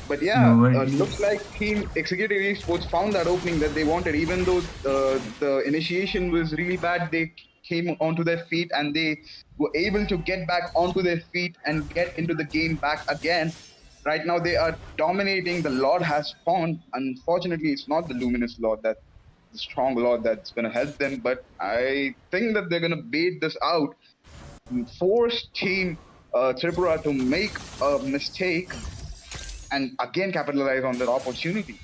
But yeah, No worries. looks like Team Executive Esports found that opening that they wanted. Even though the initiation was really bad, they came onto their feet and they were able to get back onto their feet and get into the game back again. Right now, they are dominating. The Lord has spawned. Unfortunately, it's not the Luminous Lord, that the strong Lord that's going to help them. But I think that they're going to bait this out, force Team Tripura to make a mistake and again capitalize on that opportunity.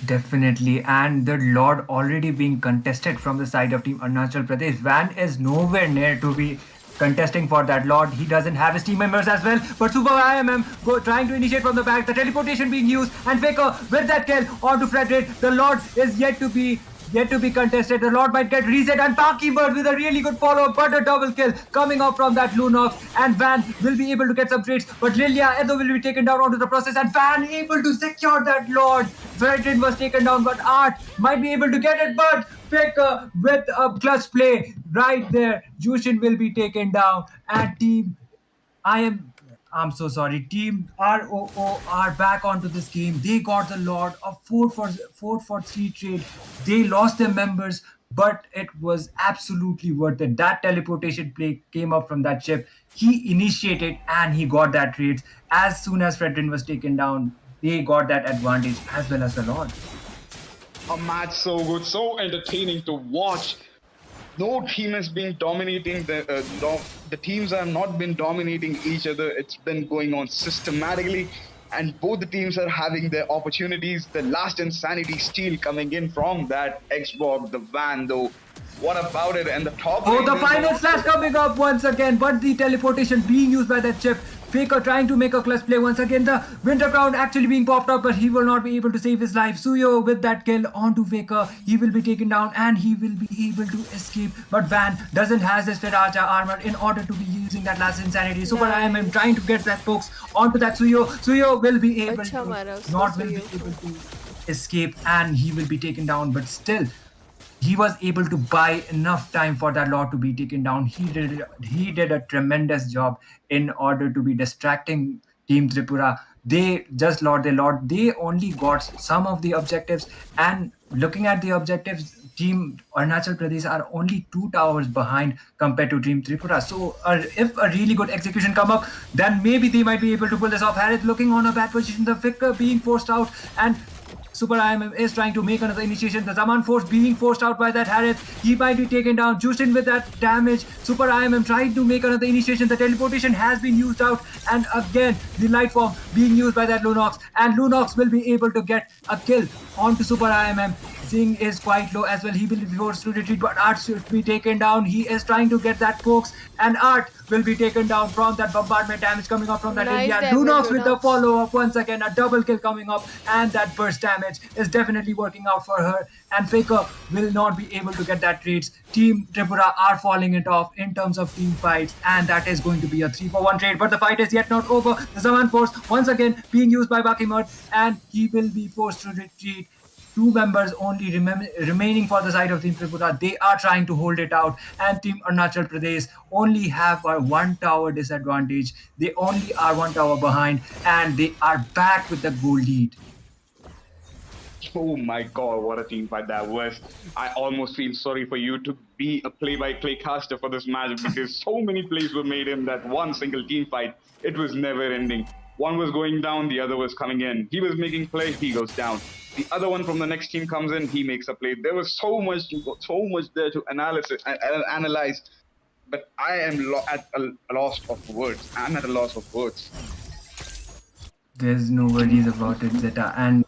Definitely, and the Lord already being contested from the side of Team Arunachal Pradesh. Van is nowhere near to be contesting for that Lord. He doesn't have his team members as well, but Super IMM trying to initiate from the back, the teleportation being used, and Faker with that kill onto Frederick. The Lord is yet to be contested. The Lord might get reset, and Baki Bird with a really good follow-up, but a double kill coming up from that Lunox, and Van will be able to get some trades, but Lilia Edo will be taken down onto the process, and Van able to secure that Lord. Fredrin was taken down, but Art might be able to get it, but Faker with a clutch play right there. Jushin will be taken down, and I'm so sorry. Team ROO are back onto this game. They got the Lord, a 4-for-3 trade. They lost their members, but it was absolutely worth it. That teleportation play came up from that chip. He initiated and he got that trade. As soon as Fredrin was taken down, they got that advantage as well as the Lord. A match so good, so entertaining to watch. No team has been dominating the teams have not been dominating each other. It's been going on systematically, and both the teams are having their opportunities. The last insanity steal coming in from that Xbox, the Van though. What about it? And the top. Oh, the final slash coming up once again, but the teleportation being used by that chip. Faker trying to make a clutch play once again. The Winter Crown actually being popped up, but he will not be able to save his life. Suyo with that kill onto Faker. He will be taken down and he will be able to escape. But Van doesn't have his Feracha armor in order to be using that last insanity. Super IMM trying to get that pokes onto that Suyo. Suyo will be able to escape and he will be taken down, but still he was able to buy enough time for that Lord to be taken down. He did a tremendous job in order to be distracting Team Tripura. They only got some of the objectives, and looking at the objectives, Team Arunachal Pradesh are only 2 towers behind compared to Team Tripura. So if a really good execution come up, then maybe they might be able to pull this off. Harith looking on a bad position, the Ficker being forced out, and Super IMM is trying to make another initiation. The Zaman Force being forced out by that Harith. He might be taken down. Justin with that damage. Super IMM trying to make another initiation. The teleportation has been used out. And again, the light form being used by that Lunox. And Lunox will be able to get a kill onto Super IMM. Zing is quite low as well. He will be forced to retreat, but Art should be taken down. He is trying to get that pokes, and Art will be taken down from that bombardment damage coming up from that area. Lunox with the follow-up once again, a double kill coming up, and that burst damage is definitely working out for her. And Faker will not be able to get that trades. Team Tripura are falling it off in terms of team fights, and that is going to be a 3-for-1 trade. But the fight is yet not over. The Zaman Force once again being used by Bakimut, and he will be forced to retreat 2 members only remaining for the side of Team Tripura. They are trying to hold it out, and Team Arunachal Pradesh only have a 1 tower disadvantage. They only are 1 tower behind, and they are back with the goal lead. Oh my god, what a team fight that was. I almost feel sorry for you to be a play-by-play caster for this match because so many plays were made in that one single team fight. It was never ending. One was going down, the other was coming in. He was making play, he goes down. The other one from the next team comes in, he makes a play. There was so much there to analyze. But I am at a loss of words. I'm at a loss of words. There's no worries about it, Zeta. And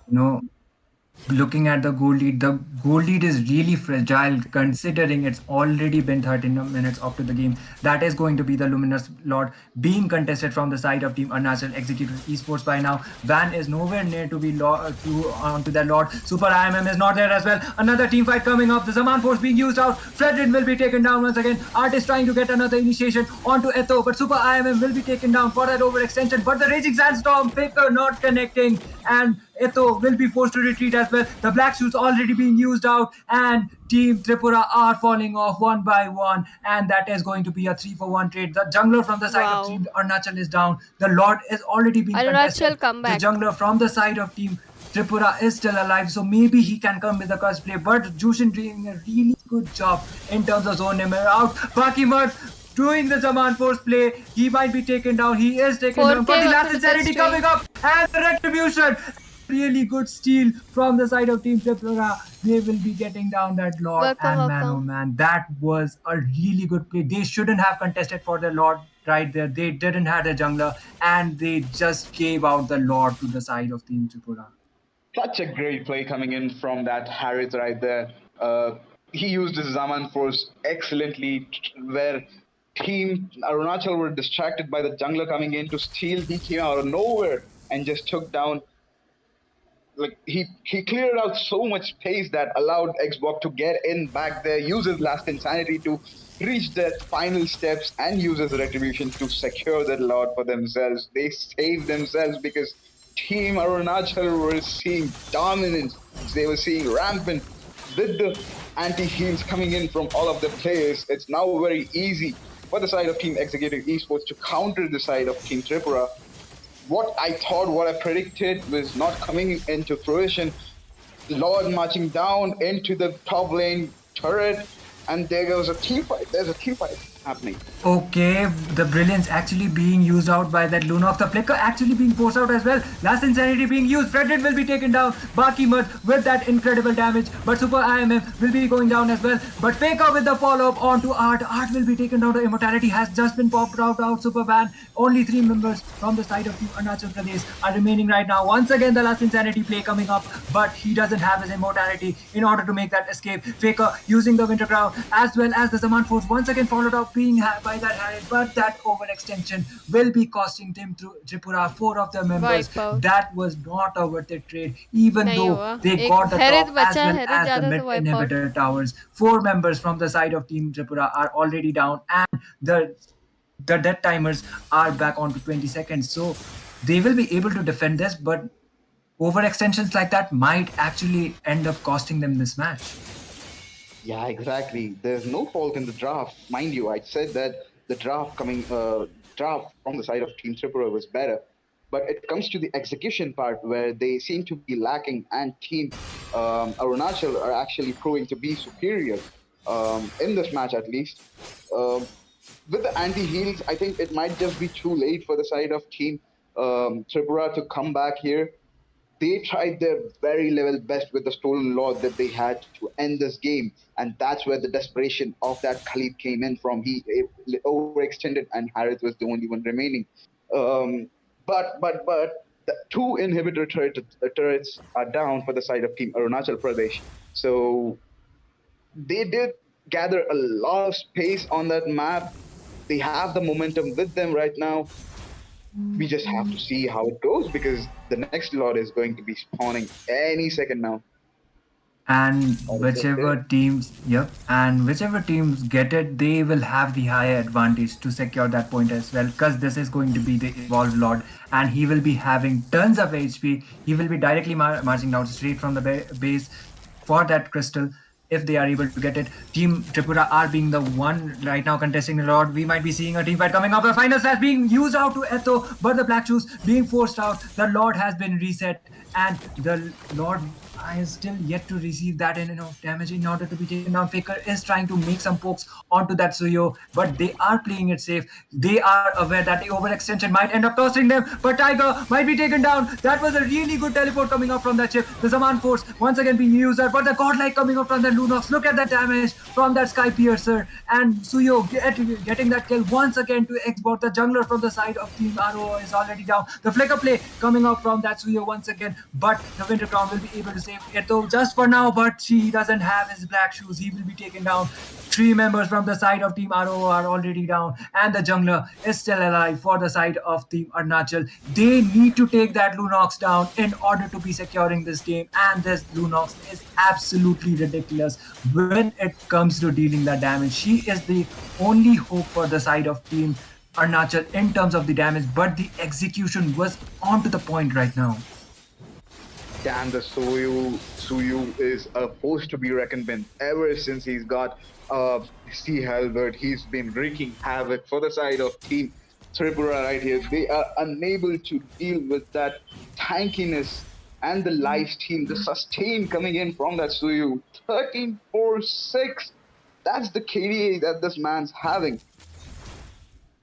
looking at the goal lead is really fragile considering it's already been 13 minutes after the game. That is going to be the Luminous Lord being contested from the side of Team Arunachal Executive Esports by now. Van is nowhere near to be onto that Lord. Super IMM is not there as well. Another team fight coming up. The Zaman Force being used out. Fredrin will be taken down once again. Art is trying to get another initiation onto Etho, but Super IMM will be taken down for that overextension. But the Raging Sandstorm, Faker not connecting, and Etho will be forced to retreat as well. The black suits already being used out, and Team Tripura are falling off one by one, and that is going to be a 3-for-1 trade. The jungler from the side of Team Arunachal is down. The Lord is already being contested. come The back. jungler from the side of Team Tripura is still alive, so maybe he can come with the curse play. But Jushin doing a really good job in terms of zone name out. Bakimut doing the Zaman Force play. He might be taken down. He is taken down. But the last sincerity coming up, and the retribution. Really good steal from the side of Team Tripura. They will be getting down that Lord. And man, oh man, that was a really good play. They shouldn't have contested for the Lord right there. They didn't have a jungler, and they just gave out the Lord to the side of Team Tripura. Such a great play coming in from that Harith right there. He used his Zaman Force excellently, where Team Arunachal were distracted by the jungler coming in to steal. He came out of nowhere and just took down. Like he cleared out so much space that allowed Xbox to get in back there, use his last insanity to reach the final steps, and use his retribution to secure that Lord for themselves. They saved themselves because Team Arunachal were seeing dominance. They were seeing rampant with the anti-heals coming in from all of the players. It's now very easy for the side of Team Executive Esports to counter the side of Team Tripura. What I thought, what I predicted was not coming into fruition. Lord marching down into the top lane turret, and there goes a team fight. There's a team fight happening. Okay, the brilliance actually being used out by that Luna of the Flicker actually being forced out as well. Last insanity being used. Fredrin will be taken down. Bakimut with that incredible damage, but Super IMM will be going down as well. But Faker with the follow-up onto Art. Art will be taken down to Immortality. Has just been popped out Super Van. Only 3 members from the side of Team Arunachal Pradesh are remaining right now. Once again, the last insanity play coming up, but he doesn't have his Immortality in order to make that escape. Faker using the Winter Crown as well as the Zaman Force once again followed up being by that Harriet, but that overextension will be costing Team Tripura 4 of their members. That was not a worth it trade, even though they got the top as well as the mid inhibitor towers. 4 members from the side of Team Tripura are already down, and the death timers are back onto 20 seconds. So they will be able to defend this, but overextensions like that might actually end up costing them this match. Yeah, exactly. There's no fault in the draft. Mind you, I said that the draft from the side of Team Tripura was better. But it comes to the execution part where they seem to be lacking, and Team Arunachal are actually proving to be superior in this match at least. With the anti-heals, I think it might just be too late for the side of Team Tripura to come back here. They tried their very level best with the stolen Lord that they had to end this game, and that's where the desperation of that Khalid came in from. He overextended, and Harith was the only one remaining. But the 2 inhibitor turrets are down for the side of Team Arunachal Pradesh. So they did gather a lot of space on that map. They have the momentum with them right now. We just have to see how it goes because the next Lord is going to be spawning any second now. And Okay. whichever teams get it, they will have the higher advantage to secure that point as well, because this is going to be the evolved lord, and he will be having tons of HP. He will be directly marching down straight from the base for that crystal. If they are able to get it, Team Tripura are being the one right now contesting the Lord. We might be seeing a team fight coming up. The final slash being used out to Etho, but the Black Shoes being forced out. The Lord has been reset, and the Lord is still yet to receive that enough damage in order to be taken down. Faker is trying to make some pokes onto that Suyo, but they are playing it safe. They are aware that the overextension might end up tossing them, but Tiger might be taken down. That was a really good teleport coming out from that chip. The Zaman Force once again being used there, but the Godlike coming up from the Lunox. Look at the damage from that Sky Piercer, and Suyo getting that kill once again to export. The jungler from the side of Team RO is already down. The flicker play coming out from that Suyo once again, but the Winter Crown will be able to save Eto just for now, but she doesn't have his black shoes. He will be taken down. 3 members from the side of Team RO are already down, and the jungler is still alive for the side of Team Arunachal. They need to take that Lunox down in order to be securing this game, and this Lunox is absolutely ridiculous when it comes to dealing that damage. She is the only hope for the side of Team Arunachal in terms of the damage, but the execution was on to the point right now. Damn, the Suyu is a force to be reckoned with. Ever since he's got C. Halbert, he's been wreaking havoc for the side of Team Tripura right here. They are unable to deal with that tankiness and the life steal, the sustain coming in from that Suyu. 13-4-6. That's the KDA that this man's having.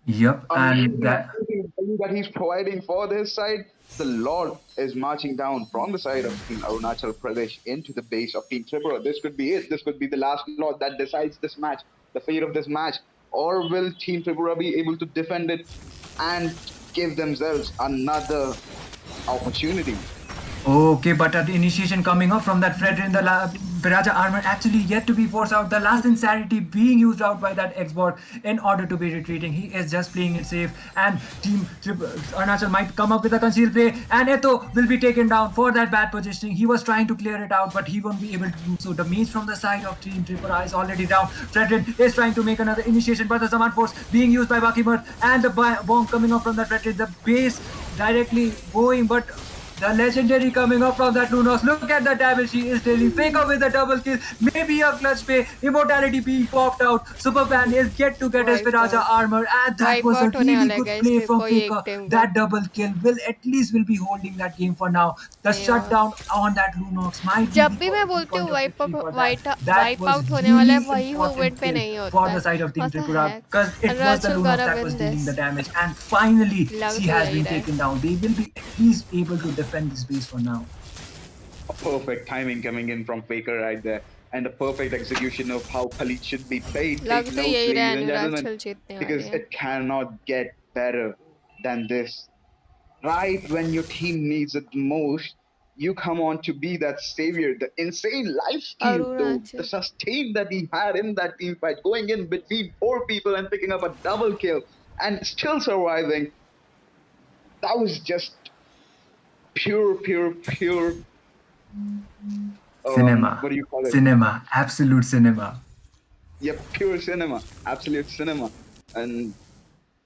Yep, and that Amazing that he's providing for this side. The Lord is marching down from the side of Team Arunachal Pradesh into the base of Team Tripura. This could be it. This could be the last Lord that decides this match, the fate of this match. Or will Team Tripura be able to defend it and give themselves another opportunity? Okay, but the initiation coming up from that Fredrin in the Viraja armor actually yet to be forced out. The last insanity being used out by that X-Bot in order to be retreating. He is just playing it safe, and Team Arunachal might come up with a concealed play, and Etho will be taken down for that bad positioning. He was trying to clear it out, but he won't be able to do so. The mage from the side of Team Tripura is already down. Fredrin is trying to make another initiation, but the Zaman Force being used by Bakimur, and the bomb coming up from that Fredrin. The base directly going, but the legendary coming up from that Lunos. Look at the damage she is dealing. Faker with a double kill. Maybe a clutch play. Immortality being popped out. Superman is yet to get his Viraja armor. And that was a really good play from Faker. That double kill will at least will be holding that game for now. The shutdown on that Lunox might be जब भी मैं बोलती हूँ wipe out होने वाला है वही moment पे नहीं होता for है the side of Team What the Tripura, heck? because it was the Arunachal Lunox gonna that win was dealing this. the damage, and finally लग she तो has यही been रहा है taken down. They will be at least able to defend this base for now. A perfect timing coming in from Faker right there, and a perfect execution of how Khalid should be played. लग Take तो notes, यही रहा है ladies and gentlemen, अनुराग जीतने because वाले हैं it cannot get better than this. Right when your team needs it most, you come on to be that savior. The insane life steal, though, the Arunachal sustain that he had in that team fight, going in between 4 people and picking up a double kill and still surviving. That was just pure. Cinema, What do you call it? cinema, absolute cinema. Yep, pure cinema, absolute cinema. And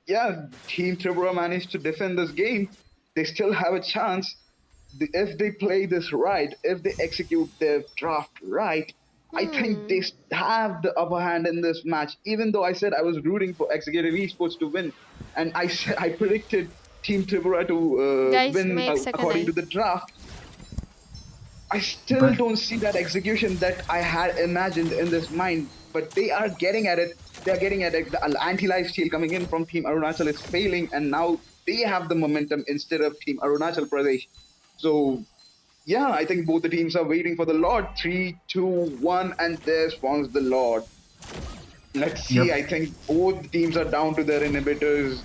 yeah, Team Tripura managed to defend this game. They still have a chance. If they play this right, if they execute their draft right, I think they have the upper hand in this match. Even though I said I was rooting for Executive Esports to win, and I predicted Team Tripura to guys win मैं एक second according I to the draft, I still But don't see that execution that I had imagined in this mind. But they are getting at it. They're getting at it. The anti-life steal coming in from Team Arunachal is failing, and now they have the momentum instead of Team Arunachal Pradesh. So yeah, I think both the teams are waiting for the Lord. 3, 2, 1, and there spawns the Lord. Let's see. yep, I think both teams are down to their inhibitors.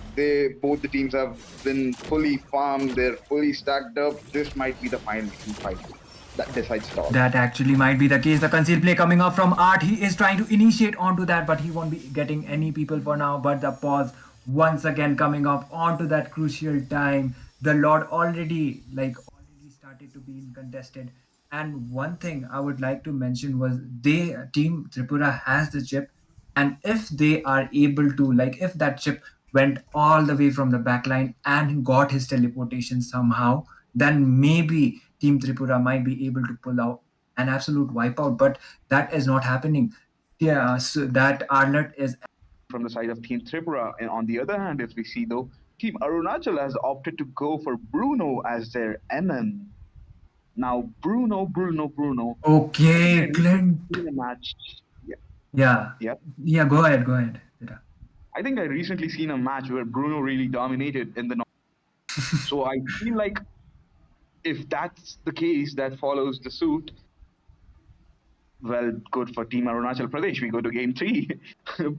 Both the teams have been fully farmed. They're fully stacked up. This might be the final team fight that decides it all. that actually might be the case. The concealed play coming up from Art. He is trying to initiate onto that, but he won't be getting any people for now. But the pause once again coming up onto that crucial time. The Lord already started to be contested. And one thing I would like to mention was Team Tripura has the chip, and if they are able to, like, if that chip went all the way from the backline and got his teleportation somehow, then maybe Team Tripura might be able to pull out an absolute wipeout. But that is not happening. Yeah, so that Arlet is from the side of Team Tripura. And on the other hand, if we see though, Team Arunachal has opted to go for Bruno as their MM. Now, Bruno. I think I okay, recently Clint. seen a match. Yeah, Yeah, yeah. yeah. Go ahead. I think I recently seen a match where Bruno really dominated in the. So I feel like if that's the case, that follows the suit. Well, good for Team Arunachal Pradesh. We go to game 3.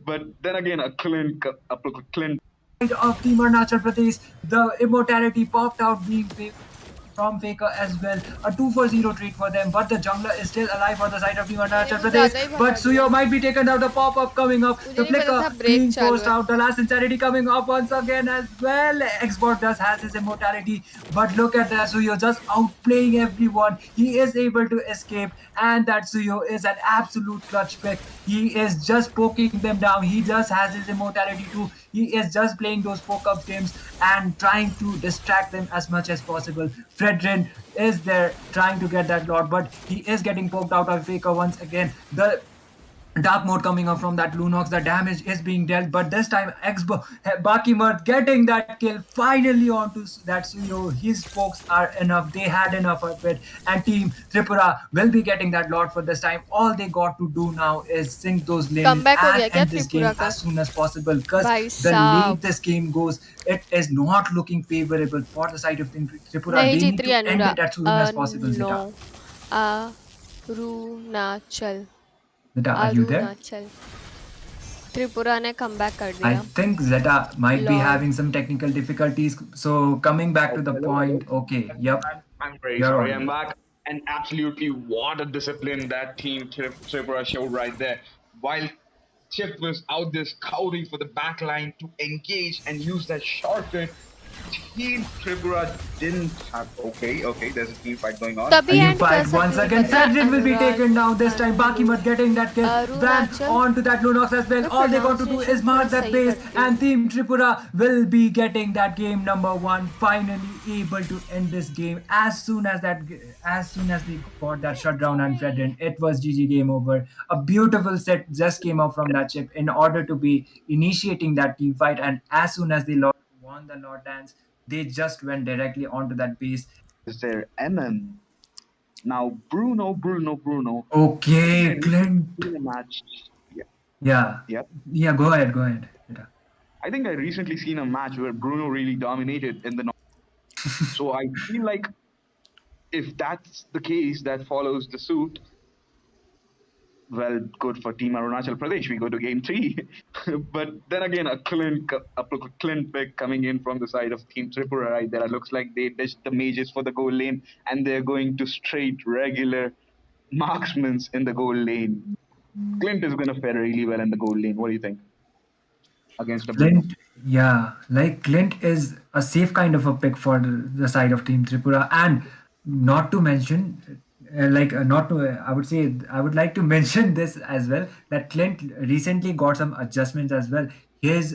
But then again, a Clint Of Team Arunachal Pradesh, the immortality popped out being from Faker as well. A 2-for-0 trade for them, but the jungler is still alive for the side of Team मैंने Arunachal कुछ ज़्यादा ही Pradesh. भगा But दिया। Suyo might be taken out. The pop-up coming up. मुझे The नहीं पता flicker था break being चालू forced है। out. The last insanity coming up once again as well. Xbox does has his immortality, but look at that Suyo just outplaying everyone. He is able to escape, and that Suyo is an absolute clutch pick. He is just poking them down. He just has his immortality too. He is just playing those poke-up games and trying to distract them as much as possible. Fredrin is there trying to get that lot, but he is getting poked out of Faker once again. The dark mode coming up from that Lunox, the damage is being dealt, but this time Bakimart getting that kill finally onto that Suyo. His pokes are enough, they had enough of it, and Team Tripura will be getting that lot for this time. All they got to do now is sink those lanes comeback हो and गया क्या end this Tripura game का? as soon as possible, because भाई the late साहब this game goes, it is not looking favorable for the side of Team Tripura. नहीं They जीत need रही to end अनुरा it as soon as possible. No Zeta, Arunachal Are you there? Arunachal Tripura ने comeback कर I दिया। think Zeta might be lol having some technical difficulties. So coming back to the Hello. point, okay, yep, I'm very you're sorry. I'm audible. back. And absolutely, what a discipline that team Tripura showed right there. While Chip was out there scouting for the back line to engage and use that shortcut, Team Tripura didn't have. Okay, there's a team fight going on. तभी You and कर fight once सकती थी again. पता है Fredrin will be Anurag taken down this time. Bakimat getting that kill. Van Arunachal on to that Lunox as well. मैं All they got to do is pronunciation थोड़ी mark that सही base, करती हूँ। and Team Tripura will be getting that game number 1. Finally able to end this game as soon as they got that shutdown and Fredrin. It was GG, game over. A beautiful set just came out from that chip in order to be initiating that team fight, and as soon as they won the Lord Dance, they just went directly onto that base. Is there MM? Now Bruno. I think I Okay, recently Clint. seen a match. Yeah, Yeah. yeah. Yeah, go ahead. Yeah. I think I recently seen a match where Bruno really dominated in the. So I feel like if that's the case, that follows the suit. Well, good for Team Arunachal Pradesh. We go to game 3. But then again, a Clint pick coming in from the side of Team Tripura right there. It looks like they ditched the mages for the goal lane and they're going to straight regular marksmen in the goal lane. Clint is going to fare really well in the goal lane. What do you think? Against a Bruno. Clint, yeah, like Clint is a safe kind of a pick for the side of Team Tripura, and not to mention, not to, I would say, I would like to mention this as well, that Clint recently got some adjustments as well. His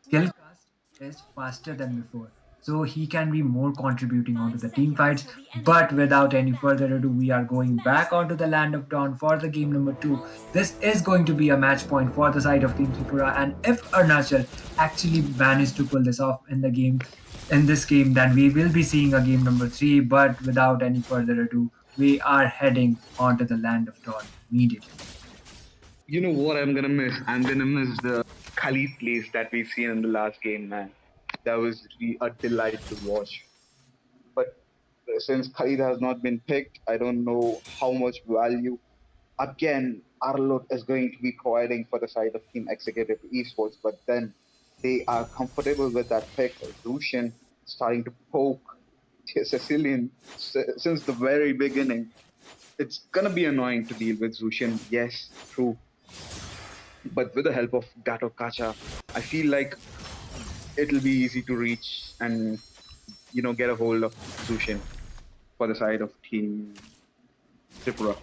skill cast is faster than before, so he can be more contributing onto the team fights. But without any further ado, we are going back onto the land of Dawn for the game number 2. This is going to be a match point for the side of Team Tripura, and if Arunachal actually managed to pull this off in this game, then we will be seeing a game number 3. But without any further ado, we are heading onto the land of Dawn immediately. You know what I'm gonna miss? I'm gonna miss the Khalid plays that we've seen in the last game, man. That was really a delight to watch. But since Khalid has not been picked, I don't know how much value again Arlot is going to be providing for the side of Team Executive Esports. But then they are comfortable with that pick. Lucian starting to poke Sicilian since the very beginning. It's gonna be annoying to deal with Zushin, yes, true. But with the help of Gato Kacha, I feel like it'll be easy to reach and get a hold of Zushin. for the side of Team Tripura.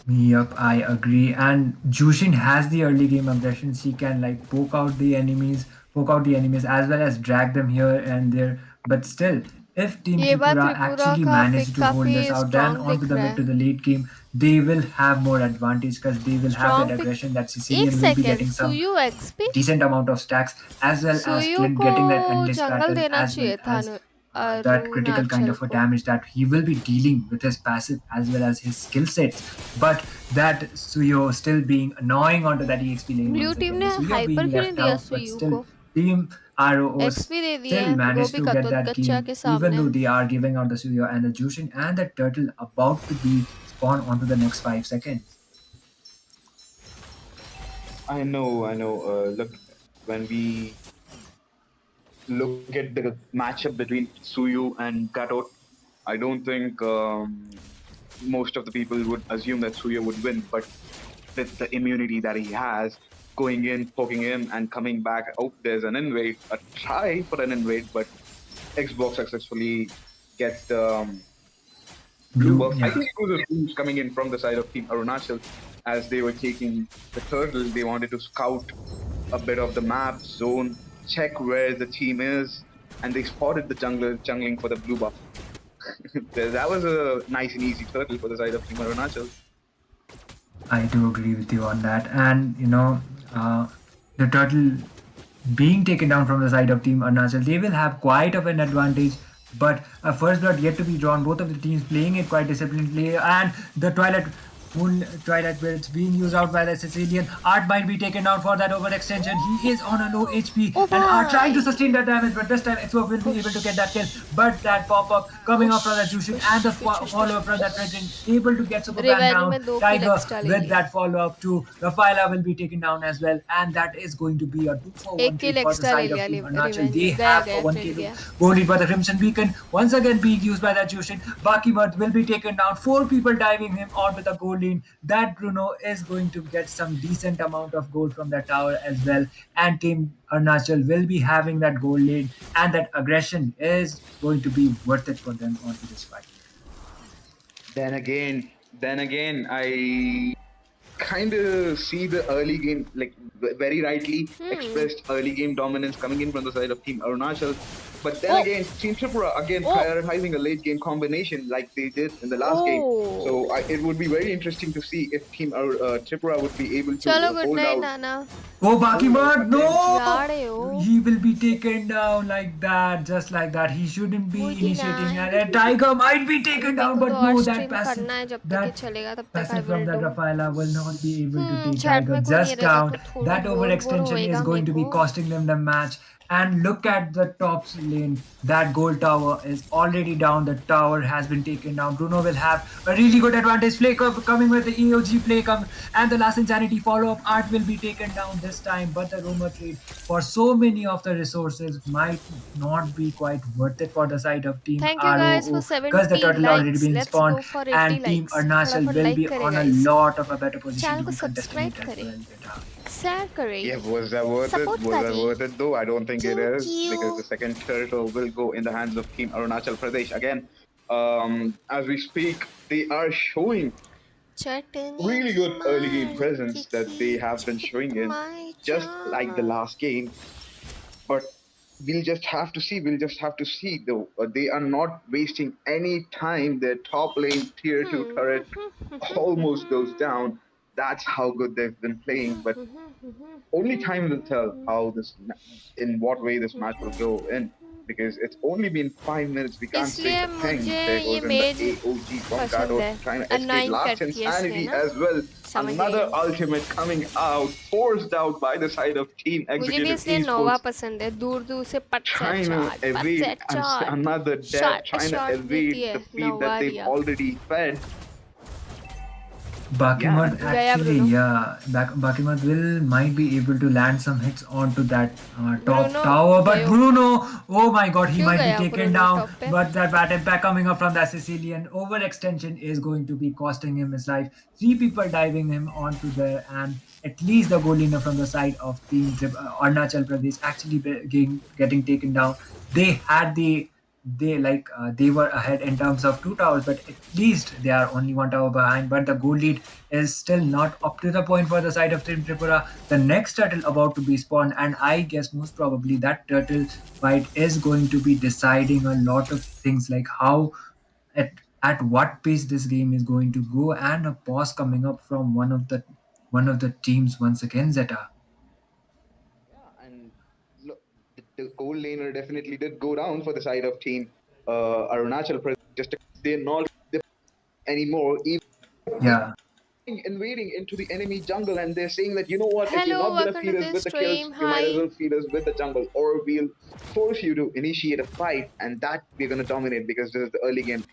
Yep, I agree. And Jushin has the early game aggression. She can like poke out the enemies as well as drag them here and there. But still, if Team ये बार Tripura Tripura actually का manage pick to hold this काफी out, then strong onto दिख the रहा mid है. to the late game, they will have more advantage because they will have that strong pick. aggression that एक Sicilian will be second, getting some Suyou XP. decent amount of stacks as well as Suyou Clint को getting that endless jungle battle देना as well चाहिए था as that critical kind Arunachal of a को. damage that he will be dealing with his passive as well as his skill sets. But that Suyo still being annoying onto that EXP lane blue once team again. ने Suyo hyper being क्यों नहीं left दिया out, but सुयू still को? Team ROO XP दे दिए still वो managed भी to get कतुत that कच्चा game, के even सामने. though they are giving out the Suyo and the Jushin and the turtle about to be spawned onto the next 5 seconds. I know. Look, when we look at the matchup between Suyu and Gatot, I don't think most of the people would assume that Suyu would win, but with the immunity that he has, going in, poking him, and coming back, oh, there's an invade, a try for an invade, but Xbox successfully gets the blue buff. I Yeah. think it was a boost coming in from the side of Team Arunachal as they were taking the turtle. They wanted to scout a bit of the map, zone, check where the team is, and they spotted the jungler jungling for the blue buff. That was a nice and easy turtle for the side of Team Arunachal. I do agree with you on that. And, the turtle being taken down from the side of Team Arunachal, they will have quite of an advantage. But a first blood yet to be drawn. Both of the teams playing it quite disciplinedly. And the Twilight where it's being used out by the Sicilian. Art might be taken down for that overextension. He is on a low HP and Art trying to sustain that damage, but this time Xbox will be able to get that kill. But that pop-up coming off from that Jushin and the follow-up from that Fredrin able to get super ban down. Tiger with that follow-up too. Rafaela will be taken down as well, and that is going to be a 2-for-1 एक kill kill for the extra ले side of लिया Team Arunachal. Revenge They में. गया have a गया 1 मिल kill गया. goal lead by the Crimson Beacon. Once again being used by that Jushin. Baki Mirth will be taken down. 4 people diving him on with a goal lead. That Bruno is going to get some decent amount of gold from that tower as well. And Team Arunachal will be having that goal lead, and that aggression is going to be worth it for them onto this fight. Then again, I kind of see the early game, like very rightly expressed early game dominance coming in from the side of Team Arunachal. But then again, Team Tripura again prioritizing a late game combination like they did in the last game. So it would be very interesting to see if Team Tripura would be able to चलो good hold night out. नाना. Oh, Baki Mirth, no! यार हो. He will be taken down like that, just like that. He shouldn't be initiating, nine. and Tiger might be taken down, मेरे को but तो और no, that stream passive, करना है जब तक ये चलेगा तब तक आई passive from will that do. Rafaela will not be able to take chat Tiger में कोई नहीं just रहेगा down. तो थोड़ा That बोर overextension is होएगा going मेरे to be को. costing them the match. And look at the top lane. That gold tower is already down. The tower has been taken down. Bruno will have a really good advantage. Play coming with the EOG play and the last insanity follow-up. Art will be taken down this time, but the rumor trade for so many of the resources might not be quite worth it for the side of Team Thank you guys for ROO because the 70 turtle already likes. been Let's spawned, go for 80 and Team likes. Arunachal फटाफट will like be करें on a guys. lot of a better position channel to को be contesting subscribe it as करें. well. Share करें. Yeah, was that worth it? Support Was that करें. worth it though? I don't think it Thank is you. because the second turtle will go in the hands of Team Arunachal Pradesh again. As we speak, they are showing really good early game presence that they have been showing in, just like the last game. But we'll just have to see. We'll just have to see though. They are not wasting any time. Their top lane tier 2 turret almost goes down. That's how good they've been playing. But only time will tell how in what way this match will go in. Because it's only been 5 minutes. We can't say इसलिए a thing. मुझे There ये goes in मेज the AOG from पसंद Gatot है. trying to escape Annoying last करती है इसलिए insanity ना. as well. समझ Another गई. ultimate coming out, forced out by the side of Team मुझे भी Executive इसलिए नोवा Esports. पसंद है. दूर दूर से पट से Trying to चाट पट evade से and chaat. another death, shot trying to shot evade देती है. the feed Nova that they've दिया. already fed. Bakimot Gaya actually, Bruno. yeah, Bakimot might be able to land some hits onto that top Bruno tower, but gayo. Bruno, oh my god, he क्यों might be गया taken Bruno down. top पे? But that bat impact coming up from that Sicilian overextension is going to be costing him his life. 3 people diving him onto there, and at least the goal leader from the side of Team Arunachal Pradesh actually getting taken down. They had the they were ahead in terms of 2 towers, but at least they are only 1 tower behind. But the goal lead is still not up to the point for the side of Team Tripura. The next turtle about to be spawned, and I guess most probably that turtle fight is going to be deciding a lot of things, like how at at what pace this game is going to go, and a pause coming up from one of the teams once again, Zeta. Yeah, and look, the goal laner definitely did go down for the side of team Arunachal Pradesh. Just they're not anymore. Even Yeah. invading into the enemy jungle, and they're saying that, you know what, if you're Hello, not gonna welcome to feed us the with the kills, stream. you might as Hi. well feed us with the jungle, or we'll force you to initiate a fight, and that we're gonna dominate because this is the early game.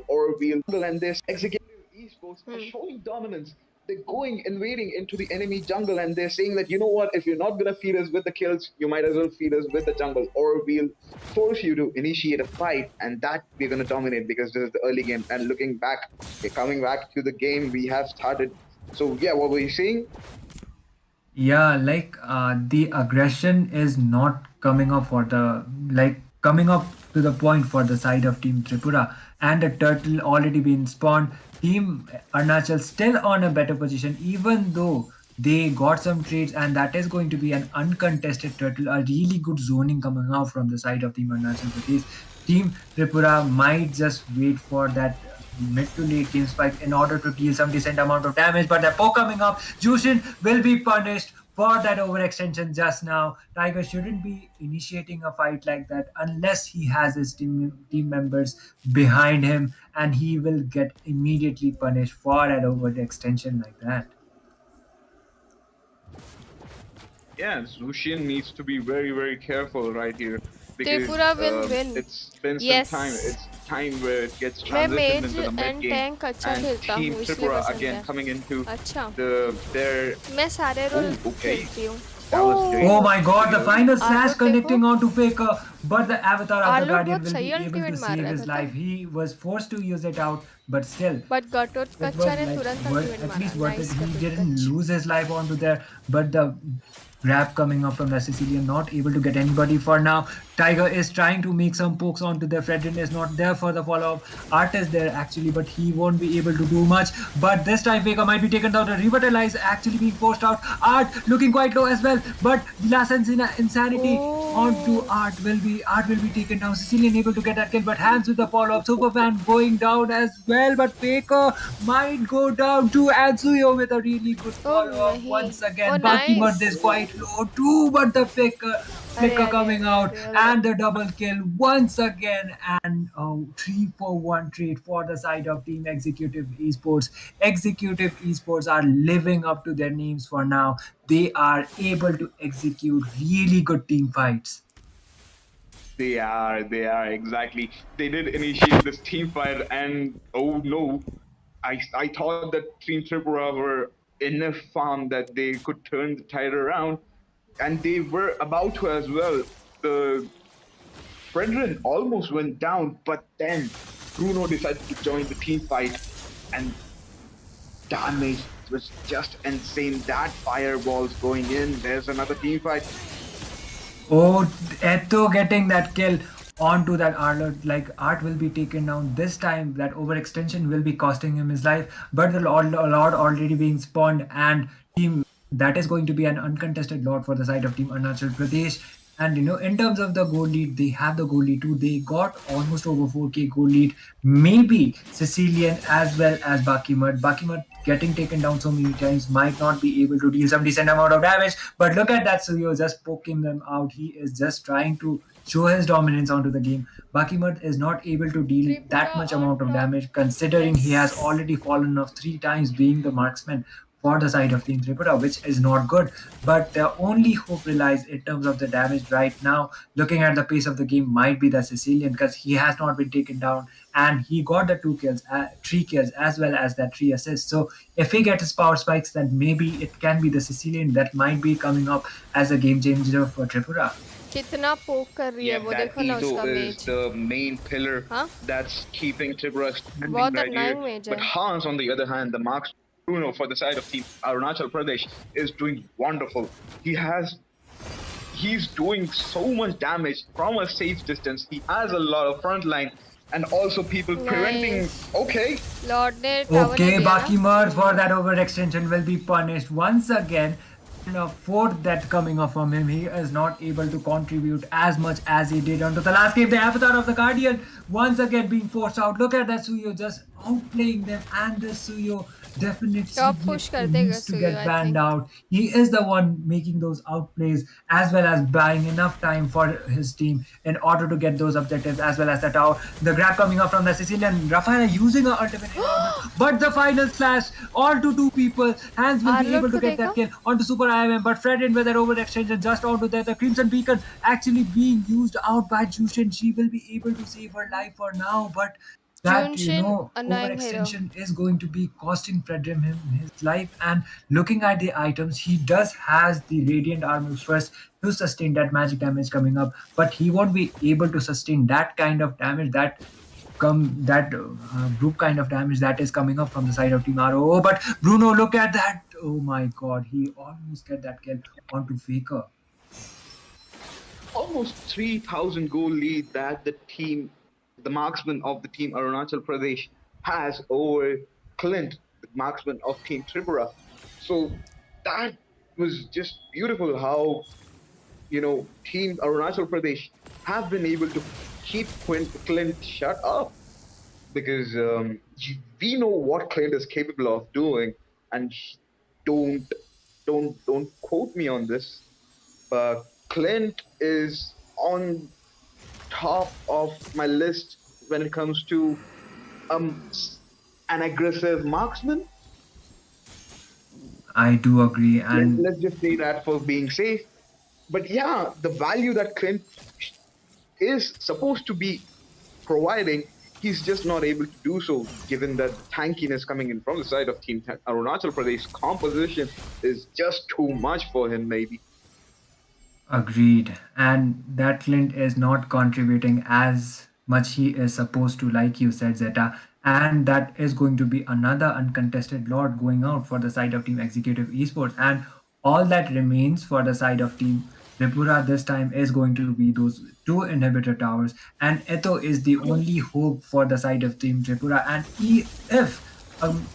Or we'll and this executive esports are showing dominance. They're going invading into the enemy jungle, and they're saying that, you know what, if you're not gonna feed us with the kills, you might as well feed us with the jungle, or we'll force you to initiate a fight, and that we're gonna dominate because this is the early game. And looking back, coming back to the game, we have started. So yeah, what were you saying? Yeah, the aggression is not coming up for the coming up to the point for the side of Team Tripura, and the turtle already been spawned. Team Arunachal still on a better position, even though they got some trades, and that is going to be an uncontested turtle. A really good zoning coming out from the side of Team Arunachal Pradesh. Team Tripura might just wait for that mid to late game spike in order to deal some decent amount of damage, but the poke coming up, Jushin will be punished for that overextension just now. Tiger shouldn't be initiating a fight like that unless he has his team members behind him, and he will get immediately punished for that overextension like that. Yeah, Zushin needs to be very, very careful right here because Tripura will win. it's been some time. Yes. It's time where it gets मैं transitioned मेज into the mid and game, tank अच्छा and खेलता Team हूँ इसलिए Tripura पसंद again है. coming into अच्छा. their. मैं सारे रोल Oh, okay. खेलती हूँ. That was great. Oh my god, the final slash आर्लोट connecting देखो. onto Faker, but the avatar of the आर्लोट Guardian बहुत will सही be able अल्टीमेट to मार save रहा his था. life. He was forced to use it out, but still, but Gatot it कच्चा was ने like तुरंत worth, ultimate at मारा. least worth it. Nice He Gatot didn't कच. lose his life onto there, but the grab coming up from the Sicilian, not able to get anybody for now. Tiger is trying to make some pokes onto the Fredrin, is not there for the follow-up. Art is there actually, but he won't be able to do much. But this time Faker might be taken down. The Revitalize actually being forced out. Art looking quite low as well, but last insanity onto Art will be taken down. Sicilian able to get that kill, but hands with the follow-up. Superfan going down as well, but Faker might go down to Ansuyo with a really good O follow-up नहीं. once ओ again. Baki nice. Murd is quite low too, but the अरे flicker अरे coming अरे out अरे and the double kill once again, and 3-for-1 trade for the side of Team Executive Esports. Executive Esports are living up to their names for now. They are able to execute really good team fights. They are exactly. They did initiate this team fight, and oh no, I thought that Team Tripura were enough farm that they could turn the tide around, and they were about to as well. The Fredrin almost went down, but then Bruno decided to join the team fight, and damage was just insane. That fireball's going in. There's another team fight. Oh, Eto getting that kill onto that Art, like Art will be taken down this time. That overextension will be costing him his life, but the Lord already being spawned, and team that is going to be an uncontested Lord for the side of Team Arunachal Pradesh. And in terms of the goal lead, they have the goal lead too. They got almost over 4K goal lead. Maybe Sicilian as well as Bakimut. Bakimut getting taken down so many times might not be able to deal some decent amount of damage. But look at that Suyo just poking them out. He is just trying to show his dominance onto the game. Bakimut is not able to deal that Tripura much on amount of top. damage, considering he has Nice. already fallen off 3 times being the marksman for the side of Team Tripura, which is not good. But the only hope relies in terms of the damage right now, looking at the pace of the game, might be the Sicilian, because he has not been taken down and he got the 2 kills, 3 kills, as well as that 3 assists. So if he gets his power spikes, then maybe it can be the Sicilian that might be coming up as a game changer for Tripura. कितना पोक कर रही है Yeah, वो that देखो ना Ezo उसका is मेज. the main pillar हाँ? that's keeping Tripura standing बहुत right here. annoying मेज But है. Hans, on the other hand, the marks Bruno for the side of Team Arunachal Pradesh is doing wonderful. he's doing so much damage from a safe distance. He has a lot of front line and also people preventing. Nice. Okay. Lord ने tower ले Okay, लिया ना. Baki Mars for that overextension will be punished once again. And a fourth that coming up from him, he is not able to contribute as much as he did onto the last game. The avatar of the Guardian once again being forced out. Look at that Suyo just outplaying them, and the Suyo Top push कर देगा needs to Suyo, get I banned think. out. He is the one making those outplays as well as buying enough time for his team in order to get those objectives as well as the tower. The grab coming up from the Sicilian. Rafaela using her ultimate environment, but the final slash onto two people. Hands will be able to get that kill onto Super IMM, but Fred in with that overextension just onto there. The Crimson Beacon actually being used out by Jushin. She will be able to save her life for now, but that Junshin, annoying hero. overextension is going to be costing Fredrim him his life. And looking at the items, he does has the radiant armors first to sustain that magic damage coming up, but he won't be able to sustain that kind of damage group kind of damage that is coming up from the side of Team RO. But Bruno, look at that! Oh my god, he almost get that kill onto Faker. Almost 3,000 goal lead that the marksman of the team Arunachal Pradesh has over Clint, the marksman of Team Tripura. So that was just beautiful how, Team Arunachal Pradesh have been able to keep Clint shut up, because we know what Clint is capable of doing, and don't quote me on this, but Clint is on top of my list when it comes to an aggressive marksman. I do agree, and let's just say that for being safe. But yeah, the value that Clint is supposed to be providing, he's just not able to do so, given that tankiness coming in from the side of Team Arunachal Pradesh. Composition is just too much for him, maybe. Agreed. And that Clint is not contributing as much he is supposed to, like you said, Zeta. And that is going to be another uncontested Lord going out for the side of Team Executive Esports. And all that remains for the side of Team Tripura this time is going to be those two inhibitor towers. And Eto is the only hope for the side of Team Tripura. And if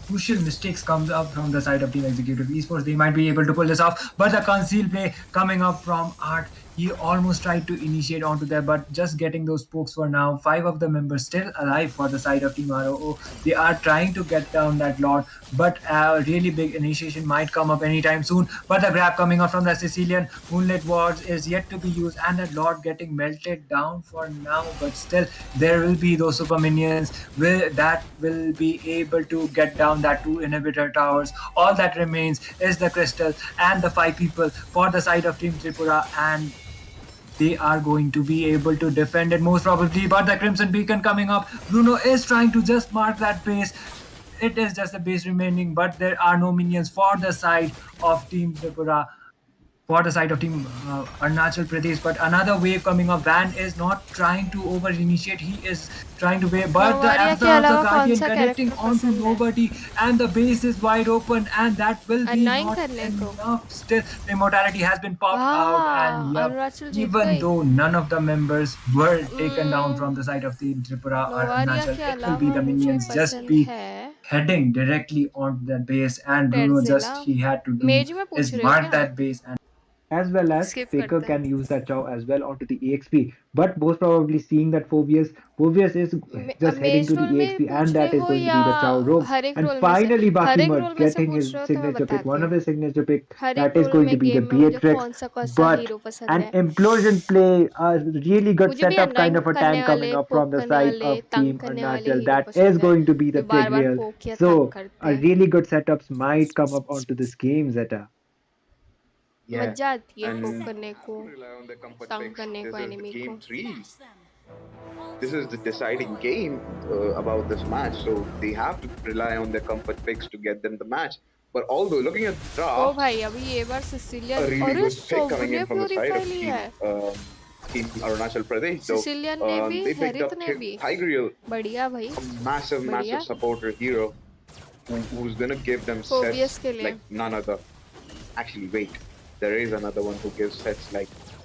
crucial mistakes comes up from the side of Team Executive Esports, they might be able to pull this off. But the conceal play coming up from Art, he almost tried to initiate onto there, but just getting those pokes for now. 5 of the members still alive for the side of Team ROO. They are trying to get down that Lord, but a really big initiation might come up anytime soon. But the grab coming up from the Sicilian Moonlit Wards is yet to be used, and that Lord getting melted down for now. But still, there will be those super minions that will be able to get down that 2 inhibitor towers. All that remains is the crystal and the 5 people for the side of Team Tripura, and they are going to be able to defend it most probably. But the Crimson Beacon coming up, Bruno is trying to just mark that base. It is just a base remaining, but there are no minions for the side of Team Tripura, for the side of Team Arunachal Pradesh. But another wave coming up. Van is not trying to over initiate, he is trying to wave, but the avatar of the Guardian connecting onto nobody, and the base is wide open, and that will be not enough. Still, immortality has been popped out, and yep, even though none of the members were taken down from the side of Team Tripura or Arunachal, it will be the minions just be heading directly on the base, and Bruno just he had to do is mark that base. And as well as Faker can use that chow as well onto the EXP. But most probably seeing that Phobius is just heading to the EXP, and that is going to be the chow rope. And finally Bakimud getting his signature pick, one of his signature pick, that is going to be the Beatrix. But an implosion play, a really good setup kind of a tank coming up from the side of Team Arunachal, that is going to be the Tigreal. So a really good setups might come up onto this game, Zeta. मजा आती है पोक करने को, तंग करने को enemy को. This is the deciding game about this match, so they have to rely on their comfort picks to get them the match. But although looking at the draft, ओ भाई अभी ये बार Sicilian a really good pick coming in from the side of Team Arunachal Pradesh. So they picked up Tigreal, बढ़िया भाई, a massive supporter hero who's gonna give them sets like none other. Actually, wait. There is another one who gives sets like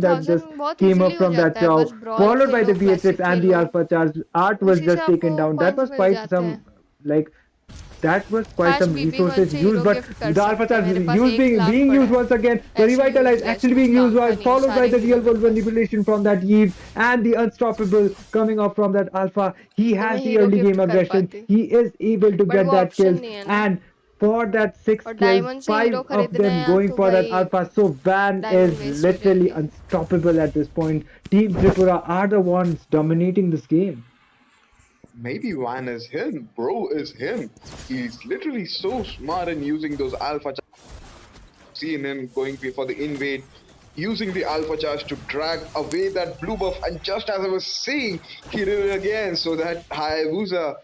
thing that just 1000 बहुत came up easily हो from that जाता है, chow, बस brawl followed by Khelo, the classic VHX and the Khelo, Alpha Charge. Art was उसी से just taken आपको down. That coins was mill quite जाते some, हैं। like, that was quite काश some BB1 resources से used, hero but gift कर the Alpha सकते हैं, Charge मेरे is पास 1 लाख being पड़ा used है। once again. The Actually Revitalize useless, actually being कुछ used, काम का while नहीं, followed by सारे the हीरो real मेरे world pass. manipulation from that Yves and the Unstoppable coming off from that Alpha. He तो मैं has the hero early gift game कर aggression. पाती, He is able to but get वो that option kills, नहीं है ना। and for that 6 और kills, diamond से हीरो 5 of खरीदना them है going तो for that भाई Alpha. So Van diamond is waste हो literally जाएंगे। unstoppable at this point. Team Tripura are the ones dominating this game. Maybe Van is him. Bro is him. He's literally so smart in using those alpha. Seen him going for the invade. using the alpha charge to drag away that blue buff. And just as I was saying, he did it again so that Hayabusa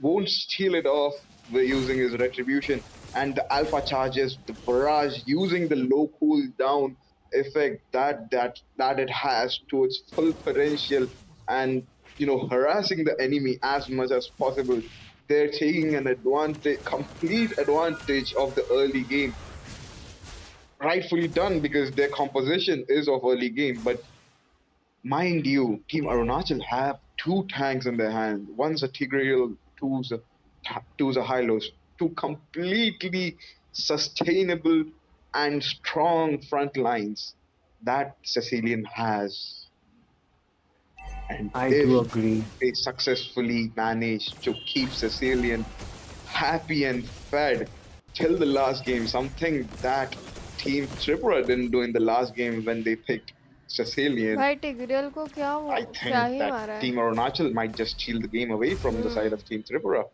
won't steal it off by using his retribution. And the alpha charges, the barrage using the low cooldown effect that it has to its full potential, and harassing the enemy as much as possible. They're taking an complete advantage of the early game, rightfully done because their composition is of early game. But mind you, Team Arunachal have two tanks in their hand. One's a Tigreal, two's a Hylos. Two completely sustainable and strong front lines that Sicilian has. And I if do agree. they successfully manage to keep Sicilian happy and fed till the last game, something that Team Tripura didn't do in the last game when they picked Sicilian. भाई टिग्रियल को क्या I क्या think ही मारा that है Team Arunachal might just steal the game away from the side of Team Tripura.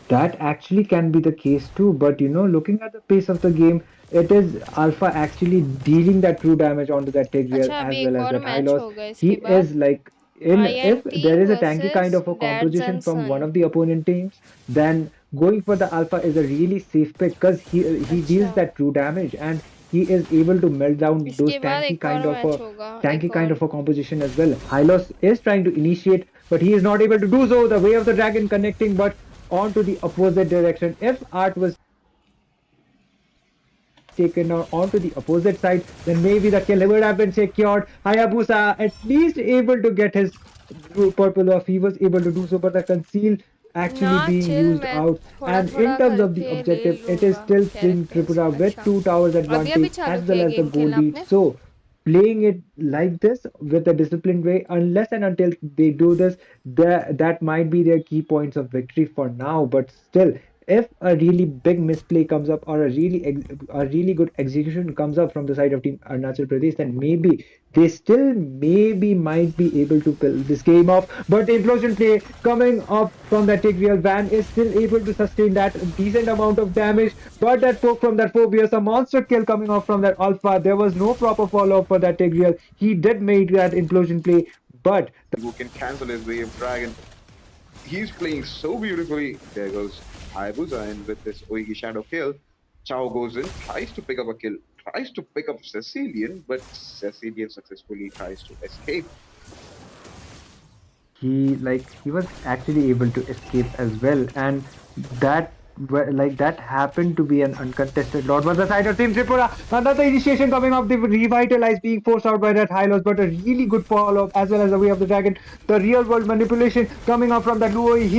That actually can be the case too, but looking at the pace of the game, it is Alpha actually dealing that true damage onto that Tigreal अच्छा as अभी well एक as और that high match loss. होगा He इसके बाद is like in if INT there is a tanky kind versus of a Dads composition and from one Son of the opponent teams, then going for the Alpha is a really safe pick because he deals अच्छा that true damage and he is able to melt down those इसके बाद एक और match होगा एक और composition as well. Hylos is trying to initiate, but he is not able to do so. The way of the dragon connecting, but onto the opposite direction. If Art was taken onto the opposite side, then maybe the kill would have been secured. Hayabusa at least able to get his purple off. He was able to do so, but the conceal ना actually being chill used मैं out. थोड़ा And थोड़ा in terms of the करके ले objective, it is लूँगा still Team characters Tripura with अच्छा 2 towers अभी अभी advantage चालू as well किया as the गेम gold खेलना lead. आपने So playing it like this with a disciplined way, unless and until they do this, that might be their key points of victory for now. But still, if a really big misplay comes up or a really good execution comes up from the side of Team Arunachal Pradesh, then maybe they still maybe might be able to pull this game off. But the implosion play coming up from that Tigreal van is still able to sustain that decent amount of damage. But that poke from that Phobius, a monster kill coming off from that Alpha. There was no proper follow up for that Tigreal. He did make that implosion play, but Who can cancel his wave dragon? He's playing so beautifully. There goes Hayabusa, and with this Oigi Shadow kill, Chao goes in, tries to pick up a kill, tries to pick up Cecilian, but Cecilian successfully tries to escape. he was actually able to escape as well, and that that happened to be an uncontested lot. But the side of Team Tripura, another initiation coming off the revitalized being forced out by that high loss, but a really good follow up as well as the way of the dragon. The real world manipulation coming up from that Luoi.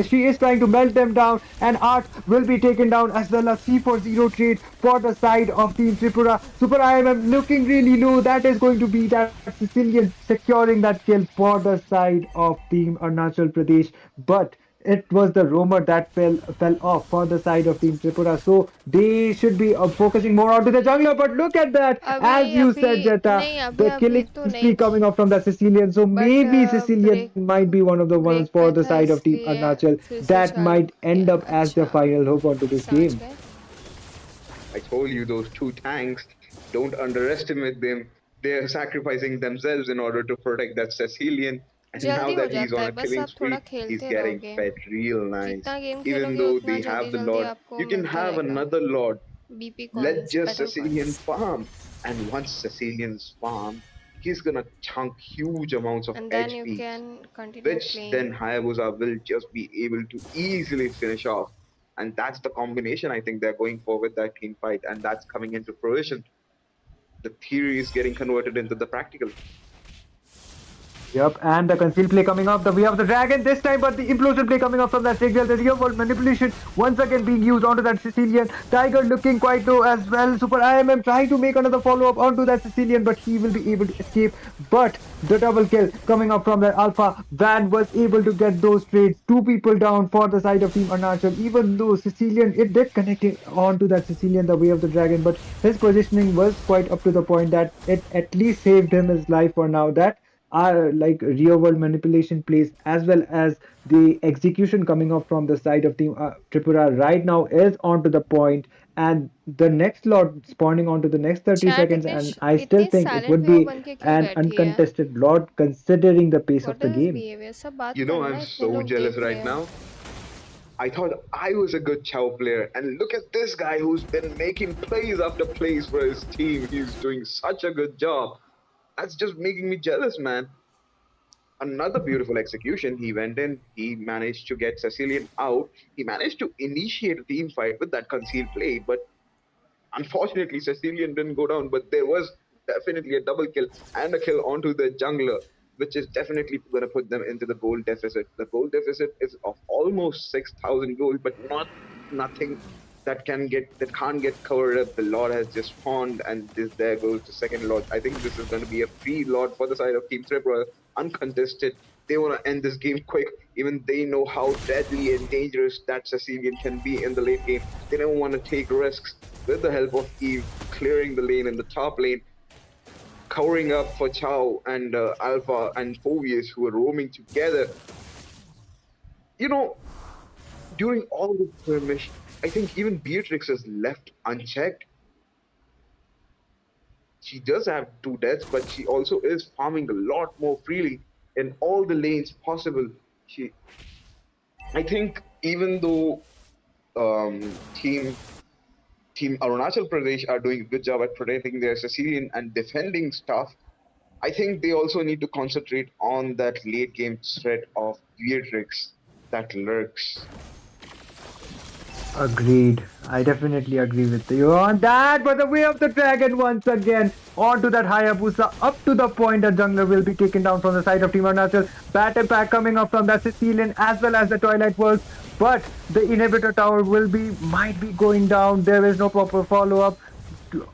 She is trying to melt them down, and Art will be taken down as well as C40 trade for the side of Team Tripura. Super IMM looking really low. That is going to be that Sicilian securing that kill for the side of Team Arunachal Pradesh. But it was the roamer that fell off for the side of Team Tripura. So they should be focusing more onto the jungler. But look at that, as अभी you अभी said, Jetta, नहीं अभी the अभी killing तो spree नहीं coming off from the Sicilian. So but maybe Sicilian break might be one of the ones break for पे the था side of Team इसलिए Arunachal फिर से that चालू might end किया up as their अच्छा final hope onto this समझ game. गए I told you those two tanks, don't underestimate them. They're sacrificing themselves in order to protect that Cecilian. And now जल्दी हो that he's जाता on है a बस killing आप थोड़ा spree, he's खेलते getting रहोगे fed real nice. जितना गेम Even खेलोगे though उतना they जल्दी have the जल्दी Lord, आपको you can मिलता have रहेगा another Lord. BP Let coins just battle Cecilian coins farm. And once Cecilian's farm, he's gonna chunk huge amounts of and then you HP, can continue which then playing Hayabusa will just be able to easily finish off. And that's the combination I think they're going for with that team fight, and that's coming into fruition. The theory is getting converted into the practical. Yep, and the conceal play coming up, the way of the dragon this time, but the implosion play coming up from that Tigreal, the real world manipulation once again being used onto that Sicilian. Tiger looking quite low as well. Super IMM trying to make another follow up onto that Sicilian, but he will be able to escape. But the double kill coming up from that Alpha Van was able to get those trades. Two people down for the side of Team Arunachal, even though Sicilian, it did connect it onto that Sicilian, the way of the dragon, but his positioning was quite up to the point that it at least saved him his life for now. That are like real world manipulation plays as well as the execution coming up from the side of team Tripura right now is onto the point, and the next lot spawning onto the next 30 chat seconds, इतने and I still इतनी think it silent would भी वो be बन के क्यों an बैठी है? uncontested lot considering the pace of what the is this game. Behaviour? सब बात You know, करना I'm है, इतने so लोग jealous देख right रहे हो. now. I thought I was a good Chow player, and look at this guy who's been making plays after plays for his team. He's doing such a good job. That's just making me jealous, man. Another beautiful execution. He went in, he managed to get Sicilian out. He managed to initiate a team fight with that concealed play, but unfortunately, Sicilian didn't go down, but there was definitely a double kill and a kill onto the jungler, which is definitely going to put them into the gold deficit. The gold deficit is of almost 6,000 gold, but not nothing that can't get covered up. The Lord has just spawned, and this there goes the second Lord. I think this is going to be a free Lord for the side of Team Tripura, uncontested. They want to end this game quick. Even they know how deadly and dangerous that Sicilian can be in the late game. They don't want to take risks with the help of Eve, clearing the lane in the top lane, covering up for Chow and Alpha and Phobius who are roaming together. You know, during all this skirmish, I think even Beatrix is left unchecked. She does have two deaths, but she also is farming a lot more freely in all the lanes possible. I think even though Team Arunachal Pradesh are doing a good job at protecting their Sicilian and defending stuff, I think they also need to concentrate on that late game threat of Beatrix that lurks. Agreed. I definitely agree with you on that. But the way of the dragon once again onto that Hayabusa up to the point that jungler will be taken down from the side of Team Arunachal. Bat impact coming up from that Sicilian as well as the Twilight Worlds. But the inhibitor tower might be going down. There is no proper follow up.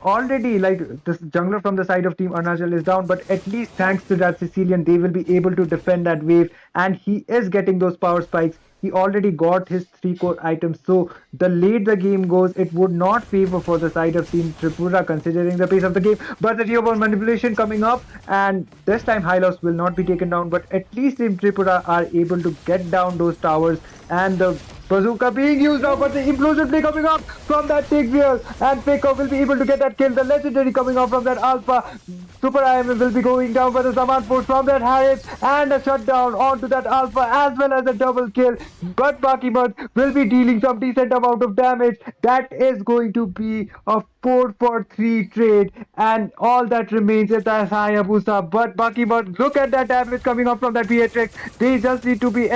Already, like this jungler from the side of Team Arunachal is down, but at least thanks to that Sicilian, they will be able to defend that wave, and he is getting those power spikes. He already got his three core items, so the late the game goes, it would not favor for the side of Team Tripura considering the pace of the game. But the geoball manipulation coming up, and this time Hylos will not be taken down, but at least Team Tripura are able to get down those towers, and the bazooka being used now, but the implosion play coming up from that Tigreal, and Faker will be able to get that kill. The legendary coming up from that Alpha. Super IM will be going down for the Saman force from that Harris, and a shutdown onto that Alpha as well as a double kill. But Bakimut will be dealing some decent amount of damage. That is going to be a 4 for 3 trade, and all that remains is the Hayabusa. But Bakimut, look at that damage coming up from that Beatrix. They just need to be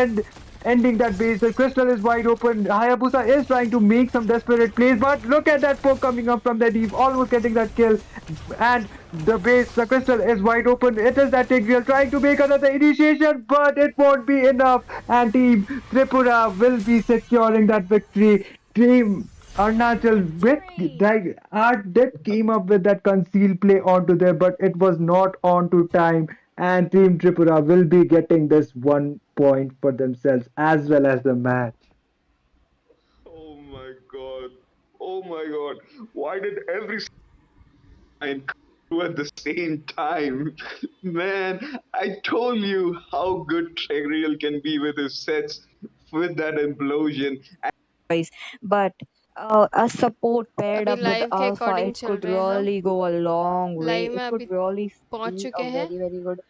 ending that base. The crystal is wide open. Hayabusa is trying to make some desperate plays, but look at that poke coming up from the deep, almost getting that kill. And the base, the crystal is wide open. It is that Tigreal trying to make another initiation, but it won't be enough. And Team Tripura will be securing that victory. Team Arunachal with that Art did came up with that concealed play onto there, but it was not on to time. And Team Tripura will be getting this 1 point for themselves as well as the match. Oh my god. Oh my god. Why did every line come through at the same time? Man, I told you how good Tegreal can be with his sets with that implosion. But a support paired अभी up with live के Alpha, according it चल could रहे हैं हम. really go a long way. Live में It अभी could really पहुंच be चुके a हैं. very, very good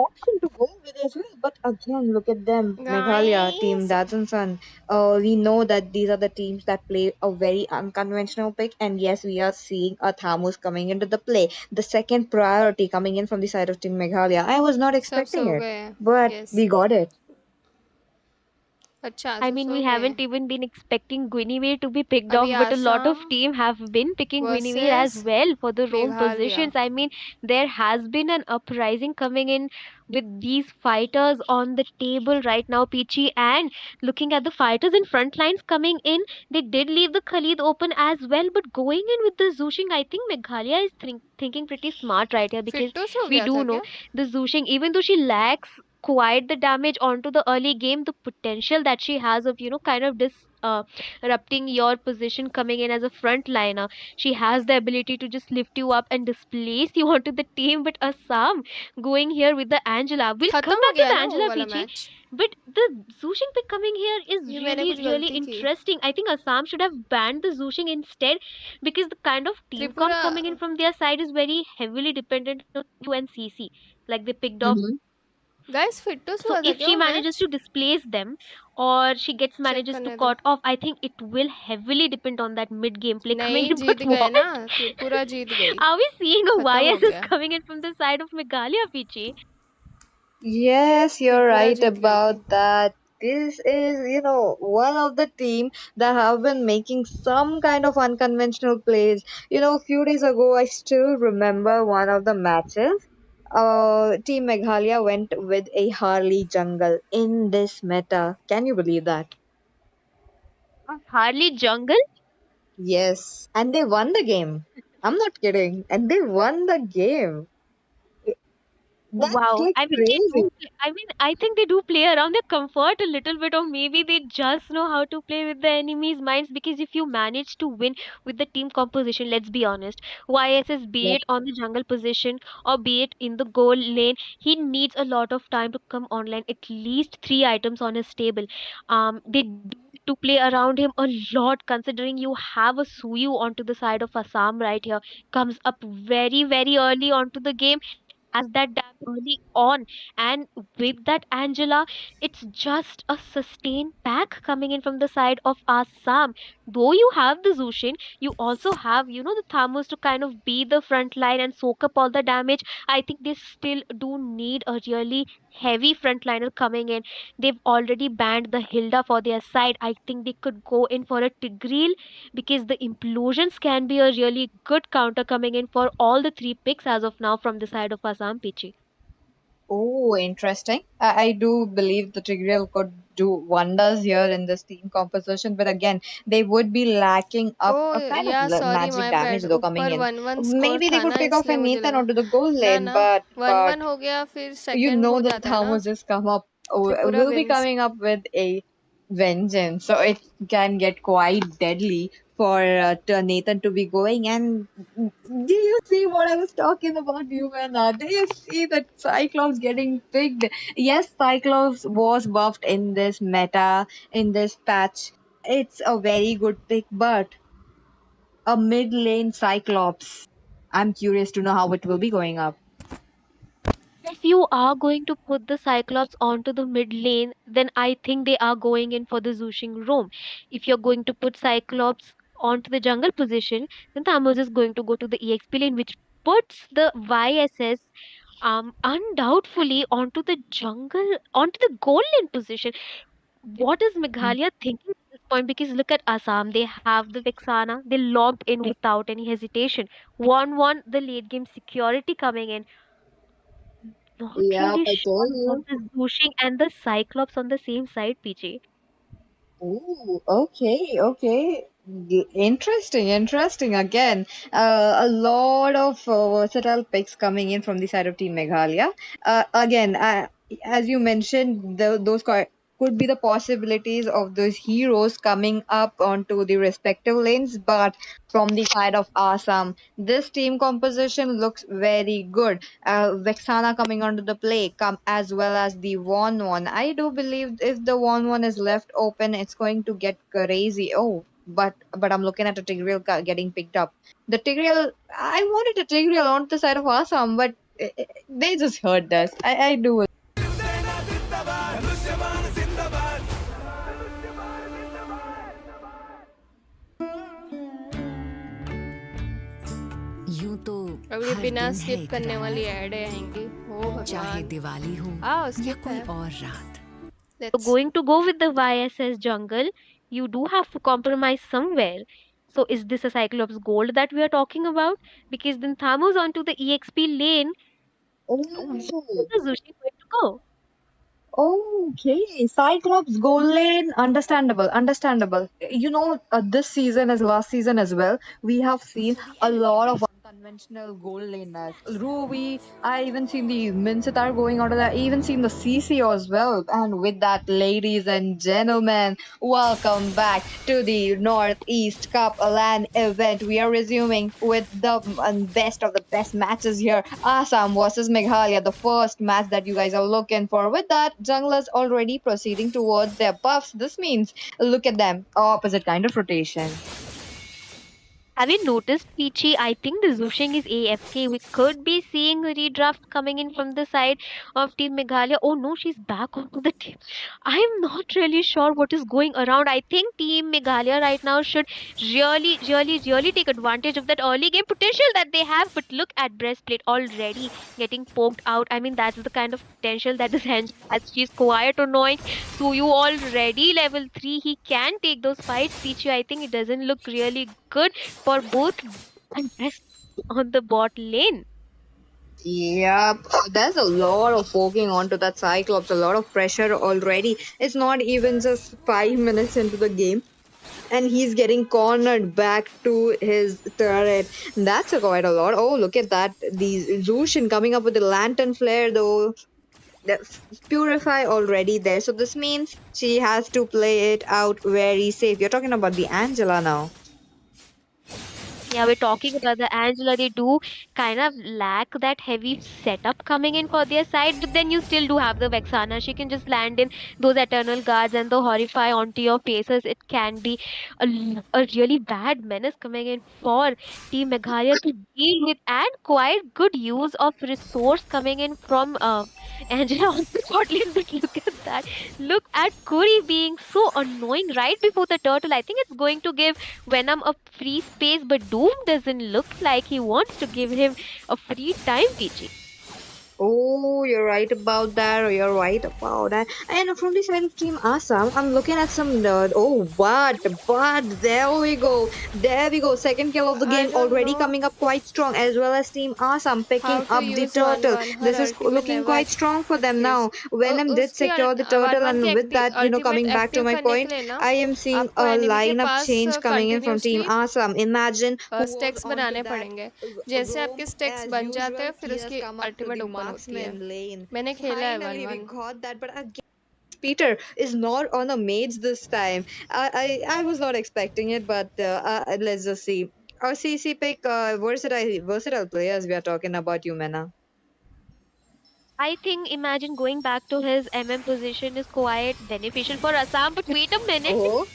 option to go with as well. But again, look at them. Meghalaya, Team Guys, Dazansan. We know that these are the teams that play a very unconventional pick. And yes, we are seeing a Thamus coming into the play. The second priority coming in from the side of Team Meghalaya. I was not सब expecting so it, गए हैं. but Yes. we got it. अच्छा, I सब mean, so we गए हैं. haven't even been expecting Guinevere to be picked off, अभी but a lot of Assam team have been picking Guinevere as versus well for the role Meghalaya. positions. I mean, there has been an uprising coming in with these fighters on the table right now, Peachy, and looking at the fighters in front lines coming in, they did leave the Khalid open as well, but going in with the Zushing, I think Meghalaya is thinking pretty smart right here because फिट्टो so we गया था do know क्या? the Zushing, even though she lacks quiet the damage onto the early game, the potential that she has of, kind of disrupting your position coming in as a front liner. She has the ability to just lift you up and displace you onto the team. But Assam going here with the Angela. We'll come खत्म हो back to गया the ना वो Angela वाला Piche. Match? But the Zushing pick coming here is ये मैंने really, कुछ really गलती की? interesting. I think Assam should have banned the Zushing instead, because the kind of team comp Tripura coming in from their side is very heavily dependent on UNCC. Like they picked off. Mm-hmm. Guys fitness So हुआ था if क्या she वो manages match? to displace them, or she gets check manages to करने दो. cut off, I think it will heavily depend on that mid gameplay coming नहीं in. But जीत गए what? ना, त्रिपुरा जीत गई. Are we seeing a खत्म हो YSS गया. coming in from the side of Meghalaya, Pichi? Yes, you're Tripura right जीत गई थी. about that. This is, one of the team that have been making some kind of unconventional plays. A few days ago, I still remember one of the matches. Team Meghalaya went with a Harley jungle in this meta. Can you believe that? Harley Jungle? Yes, and they won the game. I'm not kidding. And they won the game. That's Wow. like I mean, they do. crazy. I mean, I think they do play around their comfort a little bit, or maybe they just know how to play with the enemy's minds. Because if you manage to win with the team composition, let's be honest, YSS, be Yeah. it on the jungle position or be it in the goal lane, he needs a lot of time to come online. At least 3 items on his table. They do need to play around him a lot, considering you have a Suyu onto the side of Assam right here. Comes up very, very early onto the game, has that damage early on, and with that Angela, it's just a sustained pack coming in from the side of Assam. Though you have the Zushin, you also have, the Thamus to kind of be the front line and soak up all the damage. I think they still do need a really heavy frontliner coming in. They've already banned the Hilda for their side. I think they could go in for a Tigreal, because the implosions can be a really good counter coming in for all the 3 picks as of now from the side of Assam, Pichi. Oh, interesting. I do believe the Tigreal could do wonders here in this team composition, but again, they would be lacking up a Oh kind of या sorry magic my damage bad, though coming ऊपर in. 1-1 score Maybe they था could ना, pick off इसलिए an मुझे Ethan लगा. onto the goal ना lane, ना, but 1-1 हो गया, फिर you सेकंड know हो that जाता ना. Thomas has come up, Tripura will be wins. coming up with a vengeance, so it can get quite deadly for Nathan to be going. And do you see what I was talking about, you and do you see that Cyclops getting picked? Yes, Cyclops was buffed in this meta, in this patch. It's a very good pick, but a mid lane Cyclops. I'm curious to know how it will be going up. If you are going to put the Cyclops onto the mid lane, then I think they are going in for the Zushing roam. If you're going to put Cyclops onto the jungle position, then Thanos is going to go to the EXP lane, which puts the YSS undoubtedly onto the jungle, onto the goal lane position. What is Meghalaya thinking at this point? Because look at Assam, they have the Vexana, they logged in without any hesitation. 1-1, the late game security coming in. Not Yeah, really I sure told about you. the Zushing and the Cyclops on the same side, PJ. Ooh, okay, okay. Interesting, interesting. Again, a lot of versatile picks coming in from the side of Team Meghalaya. Again, as you mentioned, those could be the possibilities of those heroes coming up onto the respective lanes, but from the side of Assam, this team composition looks very good. Vexana coming onto the play, as well as the one. I do believe if the one is left open, it's going to get crazy. Oh, but I'm looking at a Tigreal getting picked up. The Tigreal, I wanted a Tigreal on the side of Assam, but they just heard us. I do. यूं तो अगली हर बिना दिन है skip एक करने वाली रौनक, add आएंगी. ओ चाहे भगवान. दिवाली हो आओ या स्किप कोई है. और रात. So Let's. going to go with the YSS jungle, you do have to compromise somewhere. So is this a Cyclops gold that we are talking about? Because then Thamus onto the EXP lane, where is Oh. the Zushi going to go? Okay, Cyclops goal lane, understandable, understandable. This season as last season as well, we have seen a lot of conventional gold laners. Ruby, I even seen the Mincetar going out of that. I even seen the CC as well. And with that, ladies and gentlemen, welcome back to the Northeast Cup LAN event. We are resuming with the best of the best matches here. Assam versus Meghalaya, the first match that you guys are looking for. With that, junglers already proceeding towards their buffs. This means, look at them, opposite kind of rotation. Have you noticed, Peachy? I think the Zushing is AFK. We could be seeing a redraft coming in from the side of Team Meghalaya. Oh no, she's back onto the team. I'm not really sure what is going around. I think Team Meghalaya right now should really take advantage of that early game potential that they have. But look at Breastplate already getting poked out. I mean, that's the kind of potential that this Angel has. She's quite annoying. So you already level 3. He can take those fights, Peachy. I think it doesn't look really good for both and rest on the bot lane. Yep, there's a lot of poking onto that Cyclops, a lot of pressure already. It's not even just 5 minutes into the game, and he's getting cornered back to his turret. That's quite a lot. Oh, look at that. The Zushin coming up with the lantern flare, though. The Purify already there. So this means she has to play it out very safe. You're talking about the Angela now. Yeah, we're talking about the Angela. They do kind of lack that heavy setup coming in for their side, but then you still do have the Vexana. She can just land in those Eternal Guards and the Horrify onto your faces. It can be a really bad menace coming in for Team Meghalaya to deal with, and quite good use of resource coming in from Angela on the bot lane. But look at that. Look at Curry being so annoying right before the turtle. I think it's going to give Venom a free space, but Doom doesn't look like he wants to give him a free time, PG. Oh, you're right about that. Or you're right about that. And from the side of Team Assam, I'm looking at some nerd. Oh, but there we go. There we go. Second kill of the I game don't already know coming up quite strong, as well as Team Assam picking how to up the use turtle. one. Her This is ultimate looking never quite strong for them activates. now. Venom did उसकी secure the turtle, one and की with that, ultimate coming back to active my करने के point, लिए ना I am seeing आपको a enemy के lineup pass change coming in from Team continuously Assam. Imagine who was stakes onto बनाने that पड़ेंगे जैसे roam आपके स्टेक्स as बन जाते usual. हैं फिर He has उसकी come up to ultimate the open होती है marksman lane. मैंने खेला है one Finally, we one got that, but again, Peter is not on a mage this time. I was not expecting it, but let's just see. Our CC pick, versatile players we are talking about, you, Mena. I think imagine going back to his MM position is quite beneficial for Assam, but wait a minute. Oh,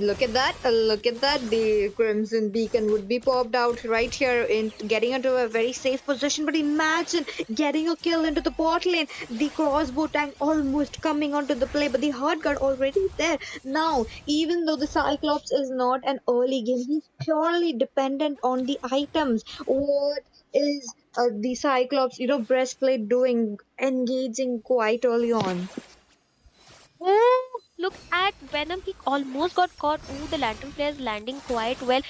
look at that. Look at that. The Crimson Beacon would be popped out right here in getting into a very safe position. But imagine getting a kill into the bot lane. The crossbow tank almost coming onto the play, but the hard guard already there. Now, even though the Cyclops is not an early game, he's purely dependent on the items. What is the Cyclops, breastplate doing? Engaging quite early on. Oh, look at Venom. He almost got caught. Oh, the Lantern Flare is landing quite well.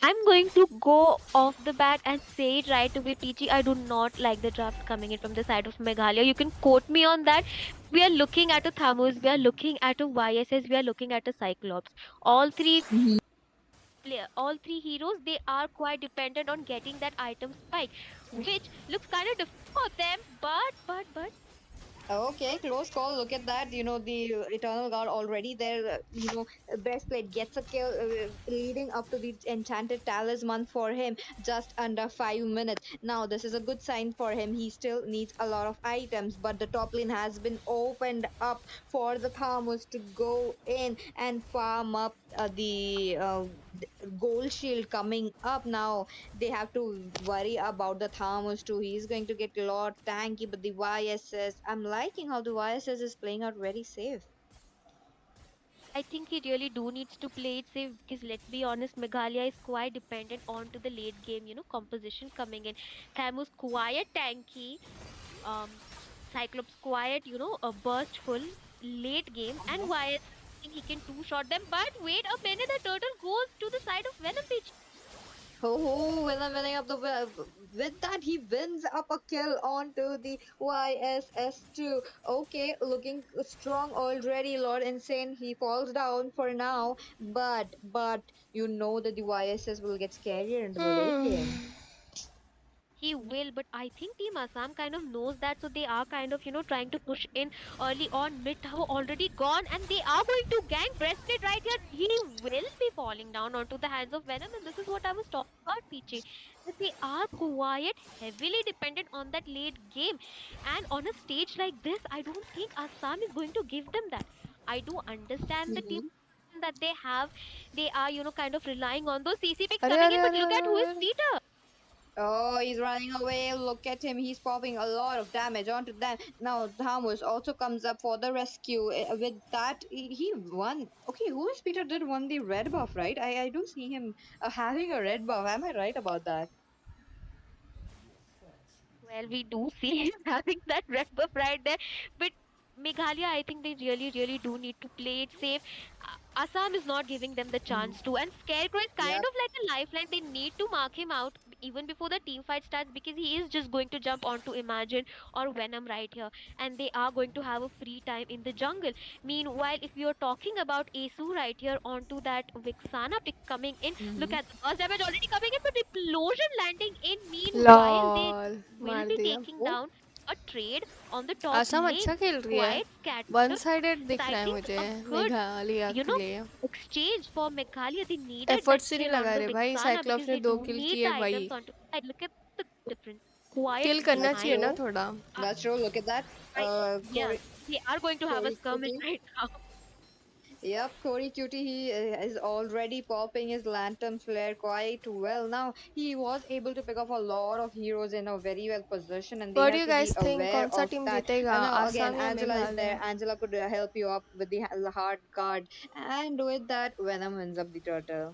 I'm going to go off the bat and say it right away, PG. I do not like the draft coming in from the side of Meghalaya. You can quote me on that. We are looking at a Thamus, we are looking at a YSS, we are looking at a Cyclops. All three all three heroes, they are quite dependent on getting that item spike, which looks kind of difficult for them. But Okay, close call. Look at that. The Eternal Guard already there. Breastplate gets a kill, leading up to the Enchanted Talisman for him just under 5 minutes. Now, this is a good sign for him. He still needs a lot of items, but the top lane has been opened up for the Thamus to go in and farm up gold shield coming up now. They have to worry about the Thamus too. He's going to get a lot tanky, but the YSS, I'm liking how the YSS is playing out very safe. I think he really do needs to play it safe because let's be honest, Meghalaya is quite dependent on to the late game, composition coming in. Thamus quiet tanky, um, Cyclops quiet, a burst full late game, and Wyatt think he can two shot them. But wait a minute, the turtle goes to the side of Venom Pitch. Oh, winning up the with that he wins up a kill onto the YSS2. Okay, looking strong already, Lord Insane. He falls down for now, but you know that the YSS will get scarier into the late game. He will, but I think Team Assam kind of knows that, so they are kind of, trying to push in early on. Mid tower already gone, and they are going to gank breastplate right here. He will be falling down onto the hands of Venom, and this is what I was talking about, Peachy. That they are quite heavily dependent on that late game, and on a stage like this, I don't think Assam is going to give them that. I do understand the team Mhm. that they have. They are, kind of relying on those CC picks अरे coming अरे in, but अरे look अरे at who is अरे Peter. Oh, he's running away. Look at him. He's popping a lot of damage onto them. Now, Thamus also comes up for the rescue. With that, he won. Okay, who is Peter did won the red buff, right? I do see him having a red buff. Am I right about that? Well, we do see him having that red buff right there, but Meghalaya, I think they really, really do need to play it safe. Assam is not giving them the chance to, and Scarecrow is kind Yep. of like a lifeline. They need to mark him out even before the team fight starts because he is just going to jump onto Imagine or Venom right here, and they are going to have a free time in the jungle. Meanwhile, if you're talking about Asu right here onto that Vixana pick coming in, look Mm-hmm. at the burst damage already coming in, but explosion landing in. Meanwhile, they lol will मार be दिया taking Oh, down a trade on the top Assam lane. अच्छा खेल रही है Quite one scattered, sided but दिख I रहा है think मुझे a good, मेघालय you के know, लिए exchange for Meghalaya. They needed that efforts ही नहीं kill on लगा the रहे भाई Vixana because साइक्लोप्स ने they दो do किल need the किए भाई items onto side. Look at the difference. Quiet किल करना that's चाहिए behind. ना true. थोड़ा Uh, That's true. Look at that. yeah, they are going to have a Corey skirmish Cutie. right now. Yep, Corey Cutie, he is already popping his lantern flare quite well. Now, he was able to pick up a lot of heroes in a very well position, and they what do have you to be guys think aware कौन सा of team that. जीतेगा And now, again, Assam या Angela is Meghalaya there. Angela could help you up with the hard guard. And with that, Venom wins up the turtle.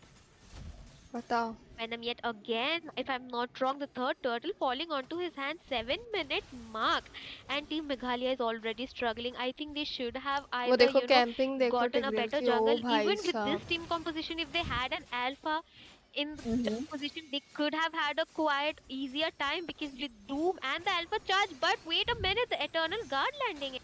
बताओ Venom yet again, if I'm not wrong, the third turtle falling onto his hand, 7 minute mark. And Team Meghalaya is already struggling. I think they should have वो either, देखो camping देखो gotten a टिग्रिल better की ओ jungle. भाई Even with this साहब team composition, if they had an alpha in the Mm-hmm. jungle position, they could have had a quiet, easier time because with Doom and the alpha charge. But wait a minute, the Eternal Guard landing.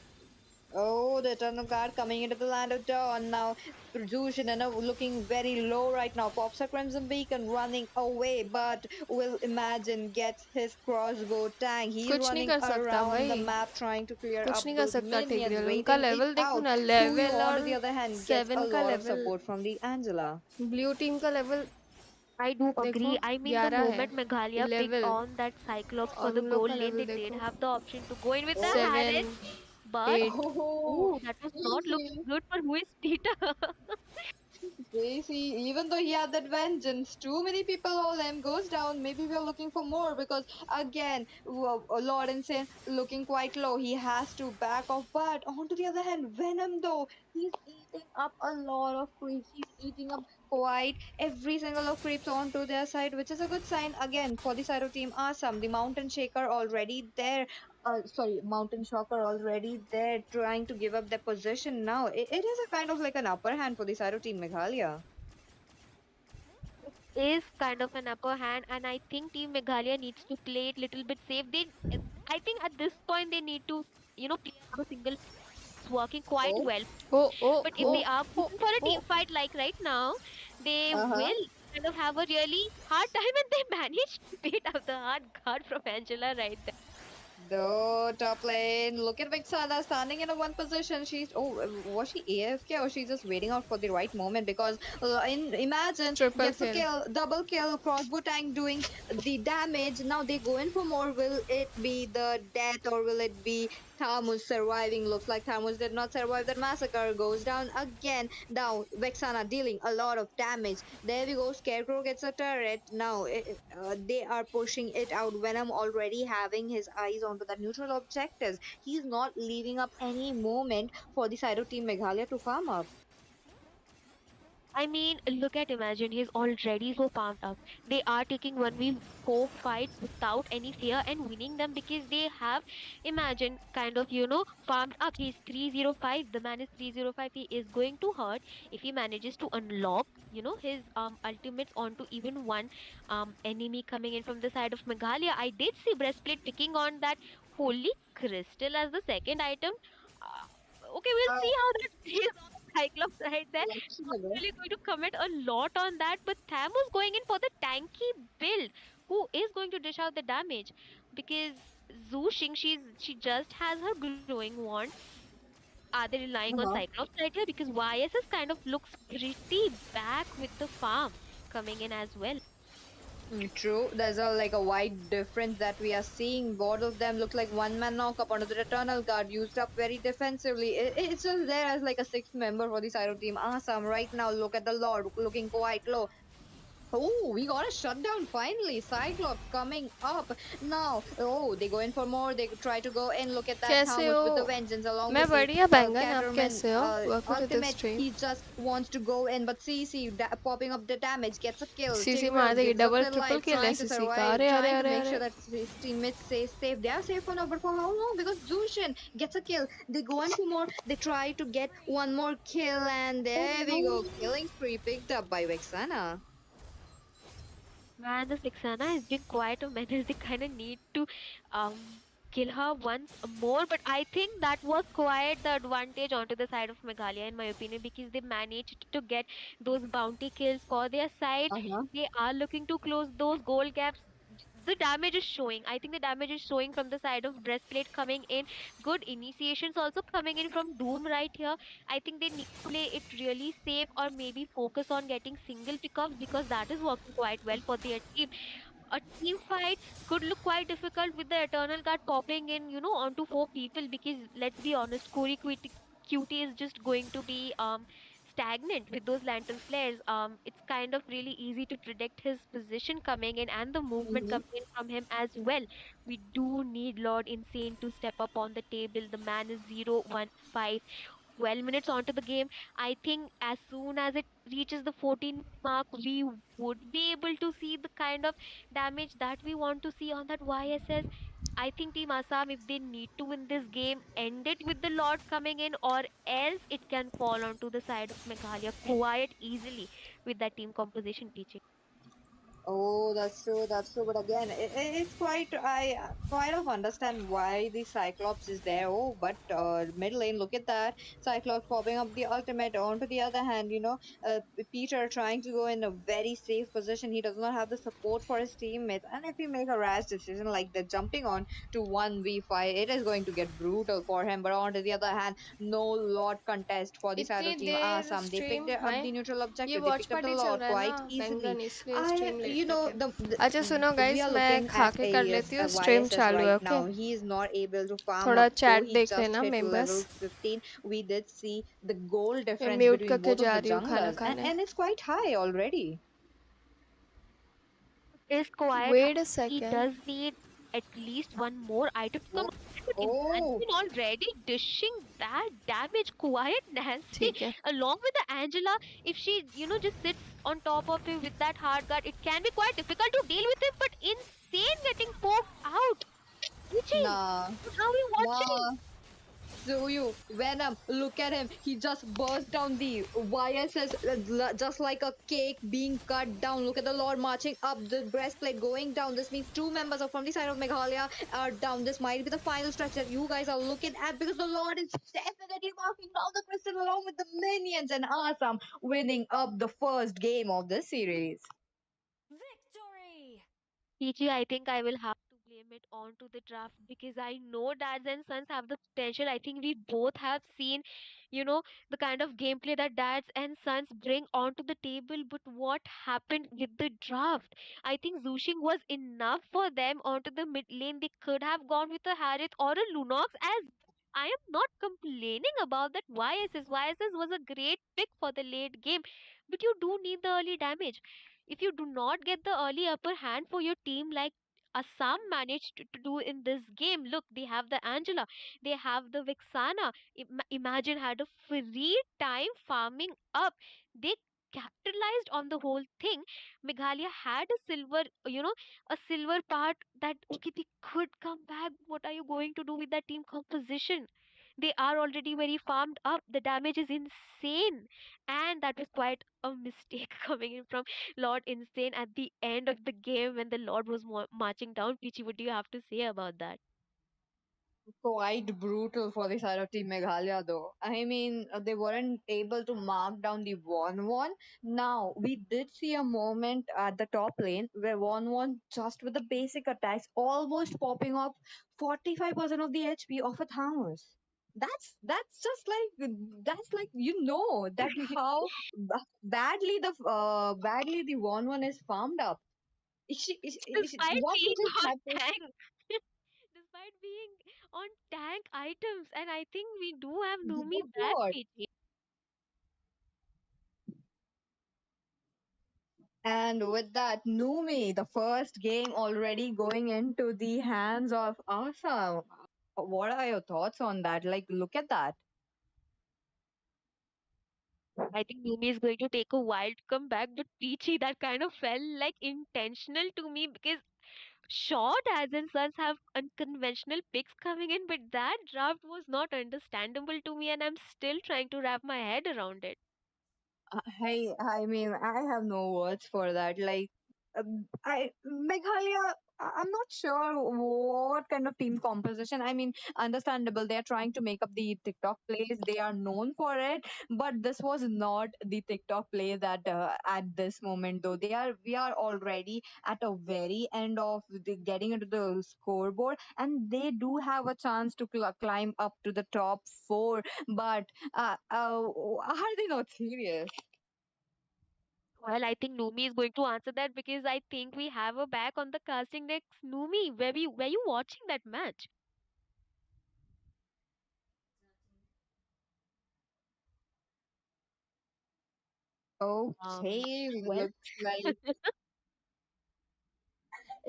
Oh, the Eternal Guard coming into the land of dawn now. Protrusion and looking very low right now. Pops a Crimson Beacon running away, but will Imagine gets his crossbow tang. He's कुछ नहीं running कर सकता around the भाई map trying to clear कुछ up नहीं कर those सकता minions, टिग्रिल उनका waiting it लेवल देखो out. ना Tuyo, लेवल on और the other hand, gets a 7 का lot of level support from the Angela. Blue team का लेवल I do देखो agree. I mean, the 11 है moment Meghalaya picked 11 on that Cyclops for और the उन लोग gold का lane, level they did देखो have the option to go in with the Oh, 7 Harris, but 8 oh, ooh, that was not looking easy. good for who is Peter. JC, even though he had that vengeance, too many people all him goes down. Maybe we're looking for more because again, Lord Insane looking quite low. He has to back off. But on to the other hand, Venom though, he's eating up a lot of creeps. He's eating up quite every single of creeps onto their side, which is a good sign again for the side of Team Assam. The Mountain Shaker already there. Sorry, Mountain Shocker already there trying to give up their position now. It is a kind of like an upper hand for the side of Team Meghalaya. Is kind of an upper hand, and I think Team Meghalaya needs to play it little bit safe. I think at this point they need to, play a single it's working quite Oh, well. ओ ओ But if ओ they are ओ going for a ओ team fight like right now, they uh-huh. will kind of have a really hard time, and they managed to beat up the hard guard from Angela right there. The top lane. Look at Vixana standing in a one position. She's was she AFK or she's just waiting out for the right moment? Because in Imagine triple gets a kill kill, double kill, crossbow tank doing the damage. Now they go in for more. Will it be the death or will it be Thamus surviving? Looks like Thamus did not survive that massacre. Goes down again. Now Vexana dealing a lot of damage. There we go. Scarecrow gets a turret. Now they are pushing it out. Venom already having his eyes onto the neutral objectives. He's not leaving up any moment for the side of Team Meghalaya to farm up. I mean, look at Imagine. He's already so pumped up. They are taking 1v4 fights without any fear and winning them because they have Imagine kind of, farmed up. He's 305. The man is 305. He is going to hurt if he manages to unlock, his ultimates onto even one enemy coming in from the side of Meghalaya. I did see Breastplate picking on that Holy Crystal as the second item. Okay, we'll see how that plays on the Cyclops right there. Not really going to comment a lot on that, but Tham was going in for the tanky build. who is going to dish out the damage? Because Zhu Xing, she just has her glowing wand. Are they relying on Uh-huh. Cyclops right here? Because YSS kind of looks pretty back with the farm coming in as well. True. There's a like a wide difference that we are seeing. Both of them look like one man knockup under the eternal guard, used up very defensively. It's just there as like a sixth member for the side of team. Awesome. Right now, look at the Lord looking quite low. Oh, we got a shutdown finally. Cyclops coming up now. Oh, they go in for more. They try to go in. Look at that कैसे Helmut with the हो? vengeance along मैं with the बढ़िया बैंगन, आप Caterman कैसे हो? Welcome to the ultimate. stream. He just wants to go in, but CC popping up the damage gets a kill. CC मार Tigreal देगी, gives up double their triple life, किल है trying to CC का. survive, अरे अरे trying to अरे make अरे. sure that his teammates stay safe. They are safe for now, but for how long? Because Zushin gets a kill. They go in for more. They try to get one more kill, and there we go. Killing spree picked up by Vexana. Man, this Vixana has been quite a menace. They kind of need to kill her once more. But I think that was quite the advantage onto the side of Meghalaya, in my opinion, because they managed to get those bounty kills for their side. Uh-huh. They are looking to close those goal gaps. The damage is showing. I think the damage is showing from the side of breastplate coming in. Good initiations also coming in from Doom right here. I think they need to play it really safe or maybe focus on getting single pickups because that is working quite well for their team. A team fight could look quite difficult with the Eternal Guard popping in, onto four people because let's be honest, Cutie is just going to be stagnant with those lantern flares. It's kind of really easy to predict his position coming in and the movement Mm-hmm. coming in from him as well. We do need Lord Insane to step up on the table. The man is 0-1-5. 12 minutes onto the game. I think as soon as it reaches the 14 mark, we would be able to see the kind of damage that we want to see on that YSS. I think Team Assam, if they need to win this game, end it with the Lord coming in, or else it can fall onto the side of Meghalaya quite easily with that team composition teaching. Oh, that's true. That's true. But again, it's quite. I kind of understand why the Cyclops is there. Oh, but mid lane, look at that Cyclops popping up the ultimate. On to the other hand, Peter trying to go in a very safe position. He does not have the support for his teammates, and if he make a rash decision like the jumping on to 1v5, it is going to get brutal for him. But on to the other hand, no lot contest for the side इतनी of Team there Assam. They picked stream up है. the neutral ये objective. They watch picked up the party चल lot रहा है ना, quite easily. बैंगन, इसलिए I, stream you late तक know, है. the अच्छा सुनो we गाइस, are मैं looking खा at के कर लेती हूँ, a स्ट्रीम YSS चालू right है. Okay, now. He is not able to farm थोड़ा up, though चैट he देख just लेना hit members. level 15. We did see the goal मैं difference म्यूट between करके both of जा the रही हूँ खाना junglers, and, खाने. and it's quite high already. Is quite high. Wait a He second. does need at least one more item to come Oh, on. But oh, imagine already dishing that damage quite nasty ठीक है. along with the Angela. If she, just sits on top of him with that hard guard, it can be quite difficult to deal with him. But insane getting poked out. Ichi, nah, how are you watching? nah. So you, Venom, look at him. He just burst down the YSS just like a cake being cut down. Look at the Lord marching up the breastplate, going down. This means two members of from the side of Meghalaya are down. This might be the final stretch that you guys are looking at because the Lord is definitely marking down the crystal along with the minions and awesome winning up the first game of this series. Victory! PG, I think I will have to blame it on to the draft because I know dads and sons have the potential. I think we both have seen, the kind of gameplay that dads and sons bring onto the table. But what happened with the draft? I think Zushing was enough for them onto the mid lane. They could have gone with a Harith or a Lunox as I am not complaining about that YSS. YSS was a great pick for the late game, but you do need the early damage. If you do not get the early upper hand for your team like Assam managed to do in this game, look, they have the Angela, they have the Vixana. Imagine had a free time farming up. They capitalized on the whole thing. Meghalaya had a silver, a silver part that okay, they could come back. What are you going to do with that team composition? They are already very farmed up. The damage is insane. And that was quite a mistake coming in from Lord Insane at the end of the game when the Lord was marching down. Pichi, what do you have to say about that? quite brutal for the side of Team Meghalaya, though. I mean, they weren't able to mark down the 1-1. Now, we did see a moment at the top lane where 1-1 just with the basic attacks almost popping up 45% of the HP of a Thanos. That's like that how badly the 1-1 is farmed up. Despite What being just on happened? tank, despite being on tank items, and I think we do have Numi That's that what. PG. And with that, Numi, the first game already going into the hands of Assam. What are your thoughts on that? Like, look at that. I think Numi is going to take a while to come back, but Peachy, that kind of felt like intentional to me because short as in Suns have unconventional picks coming in, but that draft was not understandable to me, and I'm still trying to wrap my head around it. I mean, I have no words for that. Like, Meghalaya, I'm not sure what kind of team composition. I mean, understandable. They are trying to make up the TikTok plays. They are known for it, but this was not the TikTok play that at this moment. Though we are already at a very end of getting into the scoreboard, and they do have a chance to climb up to the top four. But are they not serious? Well, I think Numi is going to answer that because I think we have her back on the casting next. Numi, were you watching that match? Okay, Well, looks like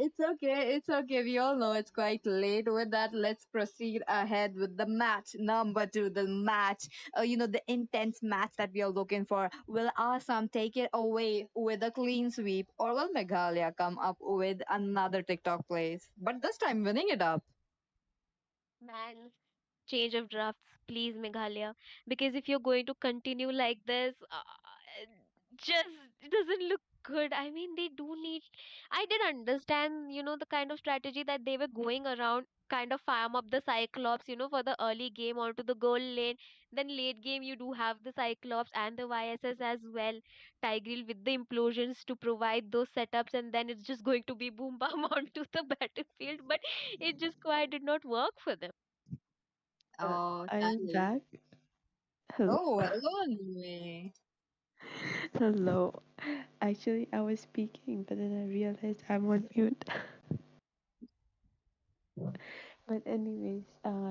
it's okay. We all know it's quite late. With that, let's proceed ahead with the match number two. The match, the intense match that we are looking for. Will Assam take it away with a clean sweep, or will Meghalaya come up with another TikTok place, but this time winning it up? man, change of drafts, please, Meghalaya. Because if you're going to continue like this, just it doesn't look good. I mean, they do need. I did understand, the kind of strategy that they were going around, kind of farm up the Cyclops, for the early game onto the goal lane. Then late game, you do have the Cyclops and the YSS as well. Tigreal with the implosions to provide those setups, and then it's just going to be boom bam onto the battlefield. But it just quite did not work for them. Oh, I am sadly. back. Hello. Oh, hello, Nui. Hello. Actually, I was speaking, but then I realized I'm on mute. But anyways,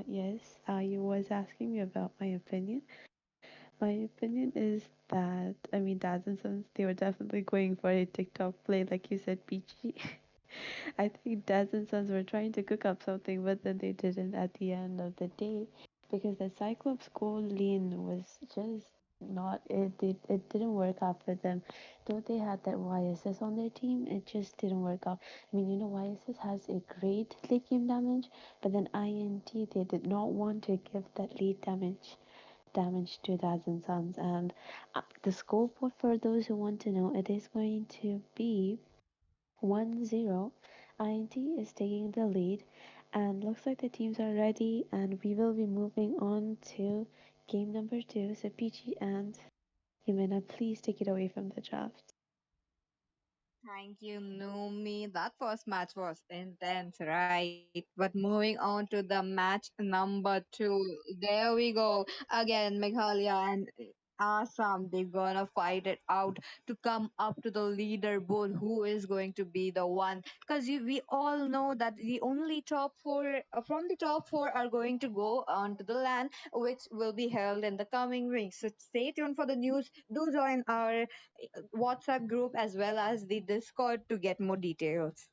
yes, you was asking me about my opinion. My opinion is that Dads and Sons, they were definitely going for a TikTok play, like you said, Peachy. I think Dads and Sons were trying to cook up something, but then they didn't at the end of the day because the Cyclops goal lane was just not it didn't work out for them. Though they had that YSS on their team, it just didn't work out. YSS has a great late game damage, but then INT they did not want to give that late damage to Dads and Sons. And the scoreboard, for those who want to know, it is going to be 1-0. INT is taking the lead, and looks like the teams are ready, and we will be moving on to game number two. So Peachy and Jimena, please take it away from the draft. Thank you, Numi. That first match was intense, right? But moving on to the match number two. There we go. Again, Meghalaya and Assam, they're gonna fight it out to come up to the leaderboard. Who is going to be the one? Because we all know that the only top four from the top four are going to go on to the land, which will be held in the coming weeks. So stay tuned for the news. Do join our WhatsApp group as well as the Discord to get more details.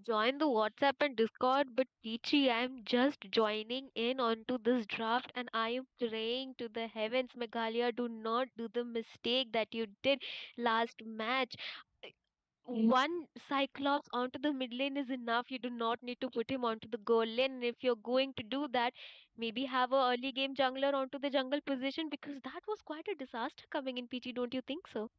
Join the WhatsApp and Discord, but Peachy, I'm just joining in onto this draft and I am praying to the heavens, Meghalaya, do not do the mistake that you did last match. One Cyclops onto the mid lane is enough. You do not need to put him onto the goal lane. And if you're going to do that, maybe have a early game jungler onto the jungle position because that was quite a disaster coming in PG, don't you think so?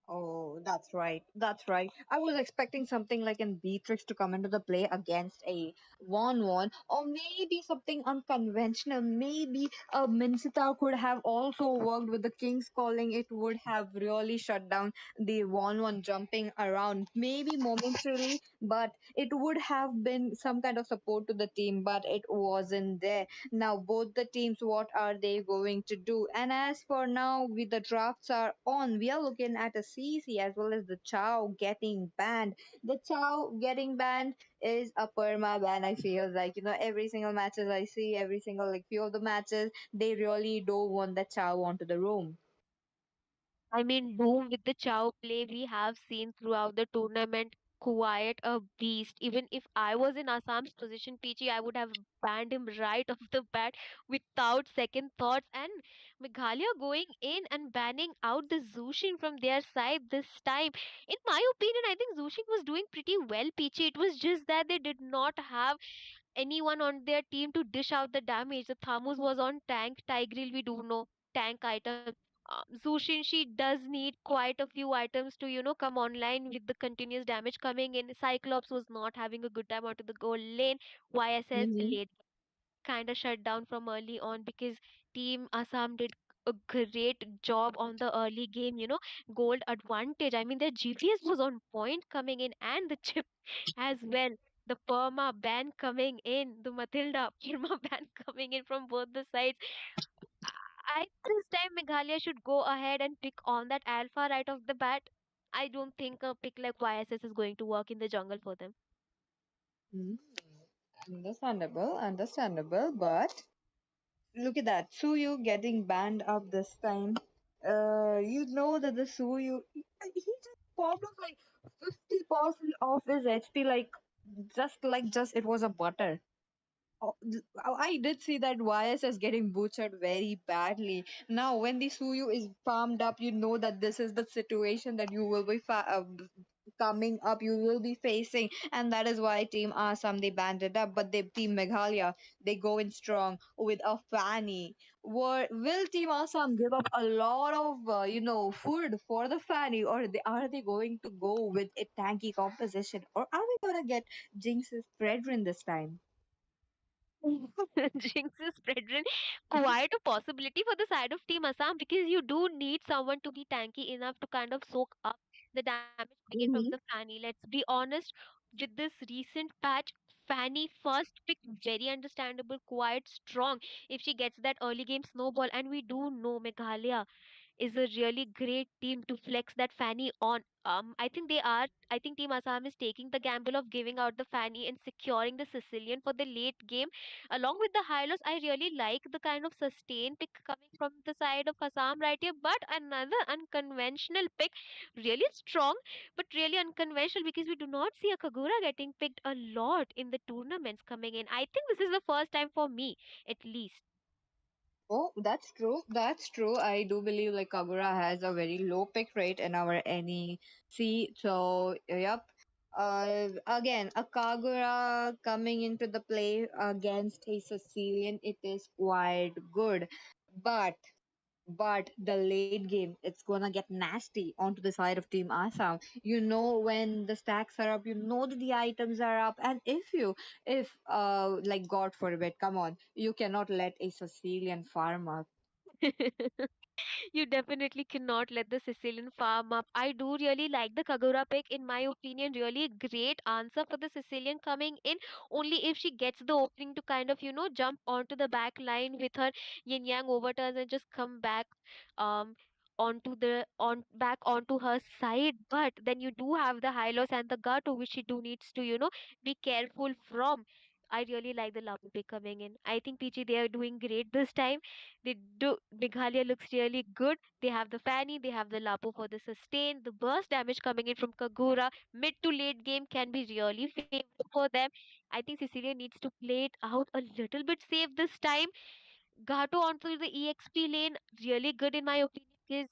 Oh, that's right. That's right. I was expecting something like an Beatrix to come into the play against a one or maybe something unconventional. Maybe a Minsita could have also worked with the King's Calling. It would have really shut down the one jumping around, maybe momentarily, but it would have been some kind of support to the team, but it wasn't there. Now, both the teams, what are they going to do? And as for now, with the drafts are on, we are looking at a CC as well as the Chow getting banned. The Chow getting banned is a perma ban. I feel like every single matches I see, every single like few of the matches, they really don't want the Chow onto the room. I mean, Doom with the Chow play we have seen throughout the tournament, quite a beast. Even if I was in Assam's position, PG, I would have banned him right off the bat without second thoughts. And Meghalaya going in and banning out the Zushin from their side this time. In my opinion, I think Zushin was doing pretty well, PG. It was just that they did not have anyone on their team to dish out the damage. The Thamus was on tank, Tigril, we do know, tank item. Zushin, she does need quite a few items to, come online with the continuous damage coming in. Cyclops was not having a good time onto the goal lane. YSS Mm-hmm. late kind of shut down from early on because Team Assam did a great job on the early game, gold advantage. I mean, their GPS was on point coming in and the chip as well. The perma ban coming in, the Matilda perma ban coming in from both the sides. I this time Meghalaya should go ahead and pick on that alpha right off the bat. I don't think a pick like YSS is going to work in the jungle for them. Mm, understandable, understandable, but look at that. Suyu getting banned up this time. You know that the Suyu, he just popped off like 50% of his HP, just it was a butter. Oh, I did see that YSS getting butchered very badly. Now, when the Suyu is farmed up, you know that this is the situation that you will be coming up, you will be facing, and that is why Team Assam they banned it up. But they Team Meghalaya they go in strong with a Fanny. Will Team Assam give up a lot of food for the Fanny, or are they going to go with a tanky composition, or are we gonna get Jinx's Fredrin this time? Jinx is spreading quite a possibility for the side of Team Assam because you do need someone to be tanky enough to kind of soak up the damage coming in from the Mm-hmm. Fanny. Let's be honest, with this recent patch, Fanny first pick very understandable, quite strong if she gets that early game snowball, and we do know Meghalaya is a really great team to flex that Fanny on. I think they are. I think Team Assam is taking the gamble of giving out the Fanny and securing the Sicilian for the late game. Along with the high lows, I really like the kind of sustain pick coming from the side of Assam right here. But another unconventional pick, really strong, but really unconventional because we do not see a Kagura getting picked a lot in the tournaments coming in. I think this is the first time for me, at least. Oh, that's true. That's true. I do believe like Kagura has a very low pick rate in our NEC. So, yep. Again, a Kagura coming into the play against a Sicilian, it is quite good. But the late game, it's gonna get nasty onto the side of Team Assam. You know when the stacks are up, you know that the items are up, and if like God forbid, come on, you cannot let a Sicilian farm up. You definitely cannot let the Sicilian farm up. I do really like the Kagura pick. In my opinion, really great answer for the Sicilian coming in. Only if she gets the opening to kind of, jump onto the back line with her yin yang overturns and just come back um onto the on back onto her side. But then you do have the Hylos and the Gato, which she do needs to, be careful from. I really like the Lapu pick coming in. I think PG they are doing great this time. They do. Meghalaya looks really good. They have the Fanny, they have the Lapo for the sustain. The burst damage coming in from Kagura mid to late game can be really favorable for them. I think Cecilia needs to play it out a little bit safe this time. Gato onto the EXP lane, really good in my opinion. Because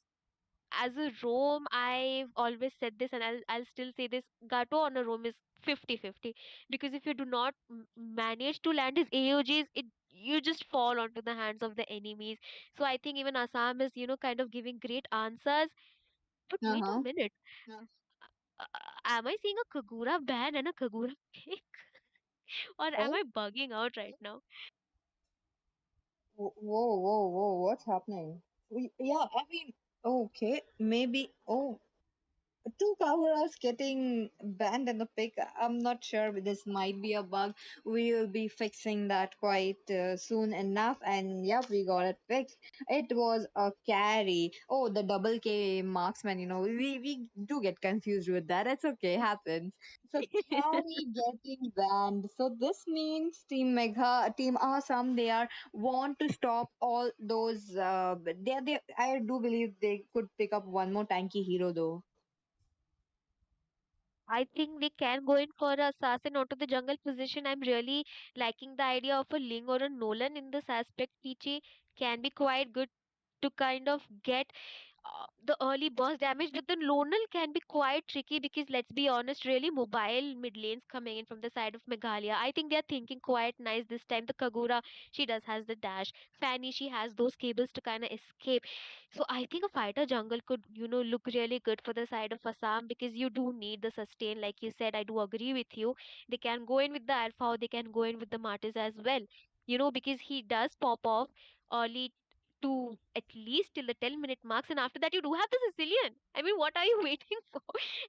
as a roam, I've always said this and I'll still say this. Gato on a roam is 50-50 because if you do not manage to land his AOGs, you just fall onto the hands of the enemies. So I think even Assam is, kind of giving great answers. But wait a Uh-huh. minute. Am I seeing a Kagura ban and a Kagura pick? Or am Oh, I bugging out right now? whoa, whoa, whoa, what's happening? Yeah, I mean, okay, maybe. Oh, two Kahuras getting banned in the pick. I'm not sure, but this might be a bug. We will be fixing that quite soon enough. And yep, we got it fixed. It was a carry. Oh, the double K marksman. We do get confused with that. It's okay, happens. So carry getting banned. So this means Team Megha, Team Assam, they are want to stop all those. They. I do believe they could pick up one more tanky hero though. I think they can go in for a assassin onto the jungle position. I'm really liking the idea of a Ling or a Nolan in this aspect. Peachy can be quite good to kind of get the early burst damage, but the Lonal can be quite tricky because let's be honest, really mobile mid lanes coming in from the side of Meghalaya. I think they're thinking quite nice this time. The Kagura, she does has the dash. Fanny, she has those cables to kind of escape. So I think a fighter jungle could, look really good for the side of Assam because you do need the sustain. Like you said, I do agree with you. They can go in with the Alpha or they can go in with the Martyrs as well. Because he does pop off early to at least till the 10-minute marks, and after that you do have the Sicilian. I mean, what are you waiting for?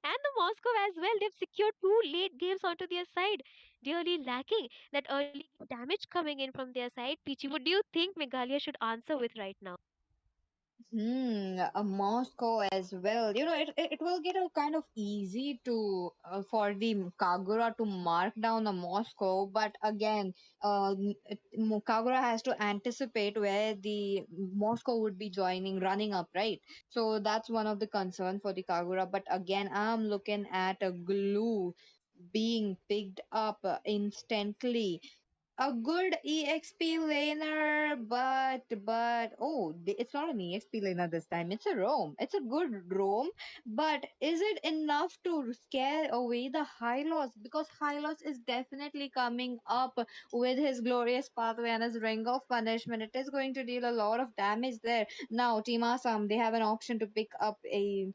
And the Moscow as well, they've secured two late games onto their side, really lacking that early damage coming in from their side. Pichi, what do you think Meghalaya should answer with right now? A Moscow as well. It will get a kind of easy to for the Kagura to mark down a Moscow, but again, Kagura has to anticipate where the Moscow would be joining, running up, right? So that's one of the concern for the Kagura. But again, I'm looking at a glue being picked up instantly, a good EXP laner, but it's not an EXP laner this time. It's a roam. It's a good roam, but is it enough to scare away the Hylos? Because Hylos is definitely coming up with his glorious pathway and his ring of punishment. It is going to deal a lot of damage there. Now, Team Assam, they have an option to pick up a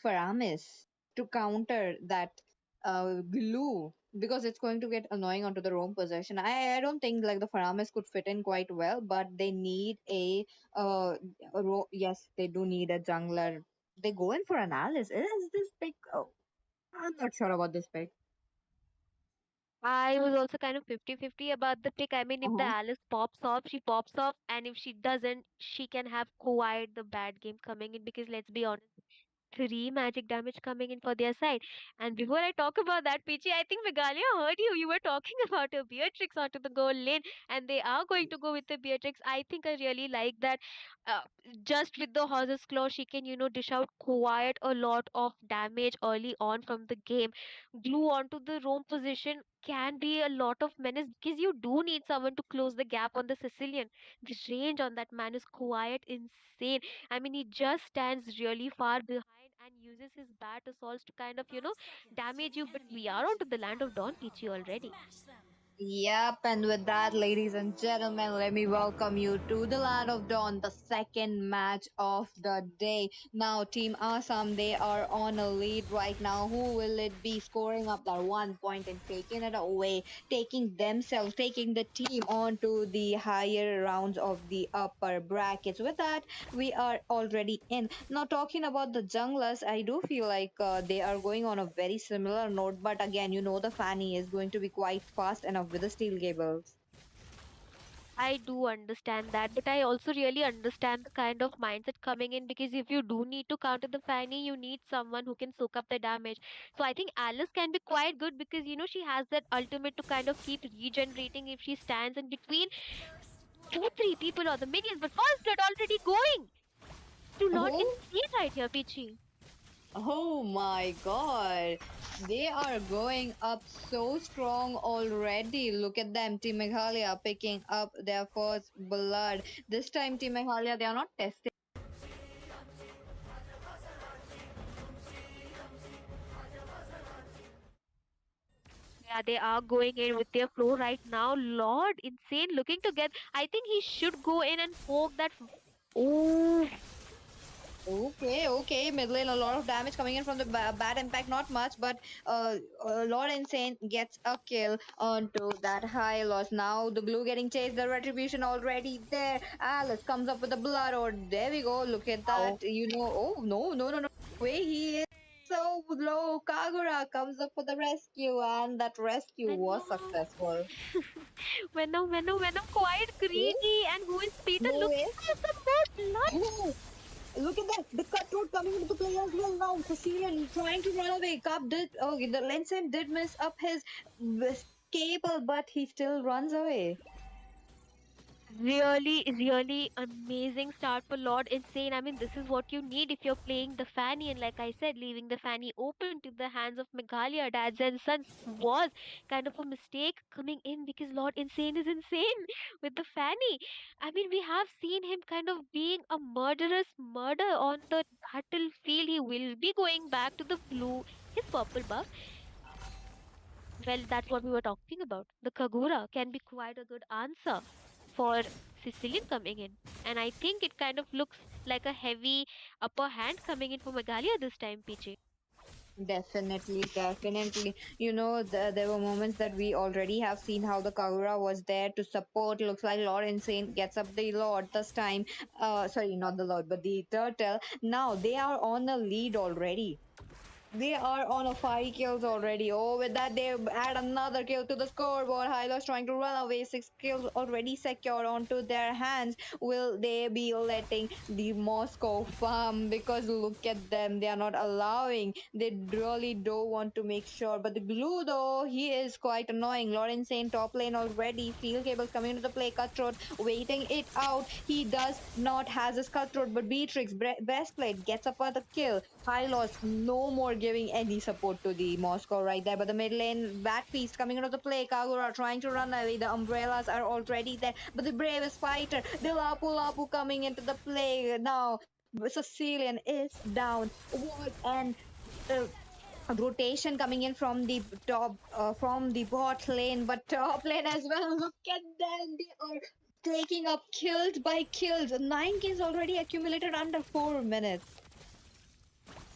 Faramis to counter that glue because it's going to get annoying onto the roam possession. I don't think like the Faramis could fit in quite well, but they need yes, they do need a jungler. They go in for an Alice. Is this pick? Oh, I'm not sure about this pick. I was also kind of 50-50 about the pick. I mean, if the Uh-huh. Alice pops off, she pops off, and if she doesn't, she can have quite the bad game coming in because let's be honest, three magic damage coming in for their side. And before I talk about that, Peachy, I think Megalia heard you. You were talking about a Beatrix onto the goal lane, and they are going to go with the Beatrix. I think I really like that. Uh, just with the horse's claw, she can, dish out quite a lot of damage early on from the game. Glue onto the roam position can be a lot of menace because you do need someone to close the gap on the Sicilian. The range on that man is quite insane. I mean, he just stands really far behind and uses his bat assaults to kind of, damage you. But we are onto the land of Dawn, Peachy, already. Yep, and with that, ladies and gentlemen, let me welcome you to the Land of Dawn, the second match of the day. Now, Team Assam, they are on a lead right now. Who will it be scoring up that 1 point and taking it away, taking themselves, taking the team on to the higher rounds of the upper brackets? With that, we are already in. Now, talking about the junglers, I do feel like they are going on a very similar note, but again, the Fanny is going to be quite fast enough with the steel cables. I do understand that, but I also really understand the kind of mindset coming in because if you do need to counter the Fanny, you need someone who can soak up the damage. So I think Alice can be quite good because she has that ultimate to kind of keep regenerating if she stands in between two, three people or the minions. But first blood already going. Do not Oh, insane right here, Pichi. oh my god. They are going up so strong already. Look at them. Team Meghalaya picking up their first blood. This time, Team Meghalaya, they are not testing. Yeah, they are going in with their flow right now. Lord, insane looking to get. I think he should go in and poke that. Oh, Okay. Mid lane, a lot of damage coming in from the bad impact, not much, but Lord Insane gets a kill onto that high loss. Now the blue getting chased, the retribution already there. Alice comes up with the blood, or there we go. Look at that. Oh no. Way he is so low. Kagura comes up for the rescue, and that rescue was Venom. successful. Venom, quite Oh, greedy. And who is Peter no looking way. for some more blood? Oh, look at that. The cutthroat coming into the play as well now. Sicilian trying to run away. Cup did. Oh, the Lensen did miss up his cable, but he still runs away. Really amazing start for Lord Insane. I mean, this is what you need if you're playing the Fanny, and like I said, leaving the Fanny open to the hands of Megalia, Dads and Sons was kind of a mistake coming in because Lord Insane is insane with the Fanny. I mean, we have seen him kind of being a murderous murder on the battlefield. He will be going back to the blue, his purple buff. Well, that's what we were talking about. The Kagura can be quite a good answer for Sicilian coming in. And I think it kind of looks like a heavy upper hand coming in for Megalia this time, PG. Definitely. There were moments that we already have seen how the Kagura was there to support. Looks like Lord Insane gets up the Lord this time. Sorry, not the Lord, but the Turtle. Now they are on the lead already. They are on a 5 kills already. Oh, with that, they add another kill to the scoreboard. Hylos trying to run away. 6 kills already secured onto their hands. Will they be letting the Moscow farm? Because look at them. They are not allowing. They really don't want to make sure. But the blue, though, he is quite annoying. Lawrence Saint top lane already. Field cables coming into the play. Cutthroat waiting it out. He does not has his cutthroat, but Beatrix, best played, gets up for the kill. Hylos, no more giving any support to the Moscow right there. But the mid lane, Bat Feast coming into the play. Kagura trying to run away. The umbrellas are already there. But the bravest fighter, the Lapu coming into the play now. Sicilian is down. What an rotation coming in from the top, from the bot lane, but top lane as well. Look at them. They are taking up kills by kills. 9 kills already accumulated under 4 minutes.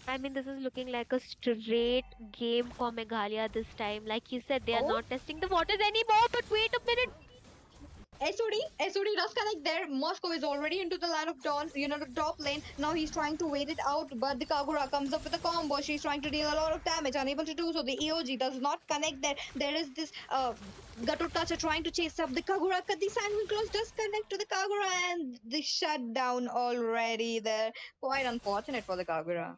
I mean, this is looking like a straight game for Meghalaya this time. Like you said, they are Oh, not testing the waters anymore. But wait a minute. SOD does connect there. Moscow is already into the line of Dawn, the top lane. Now he's trying to wait it out, but the Kagura comes up with a combo. She's trying to deal a lot of damage, unable to do so. The EOG does not connect there. There is this Gatotkacha trying to chase up the Kagura. The Sandwich Claws does connect to the Kagura, and the shutdown already there. Quite unfortunate for the Kagura.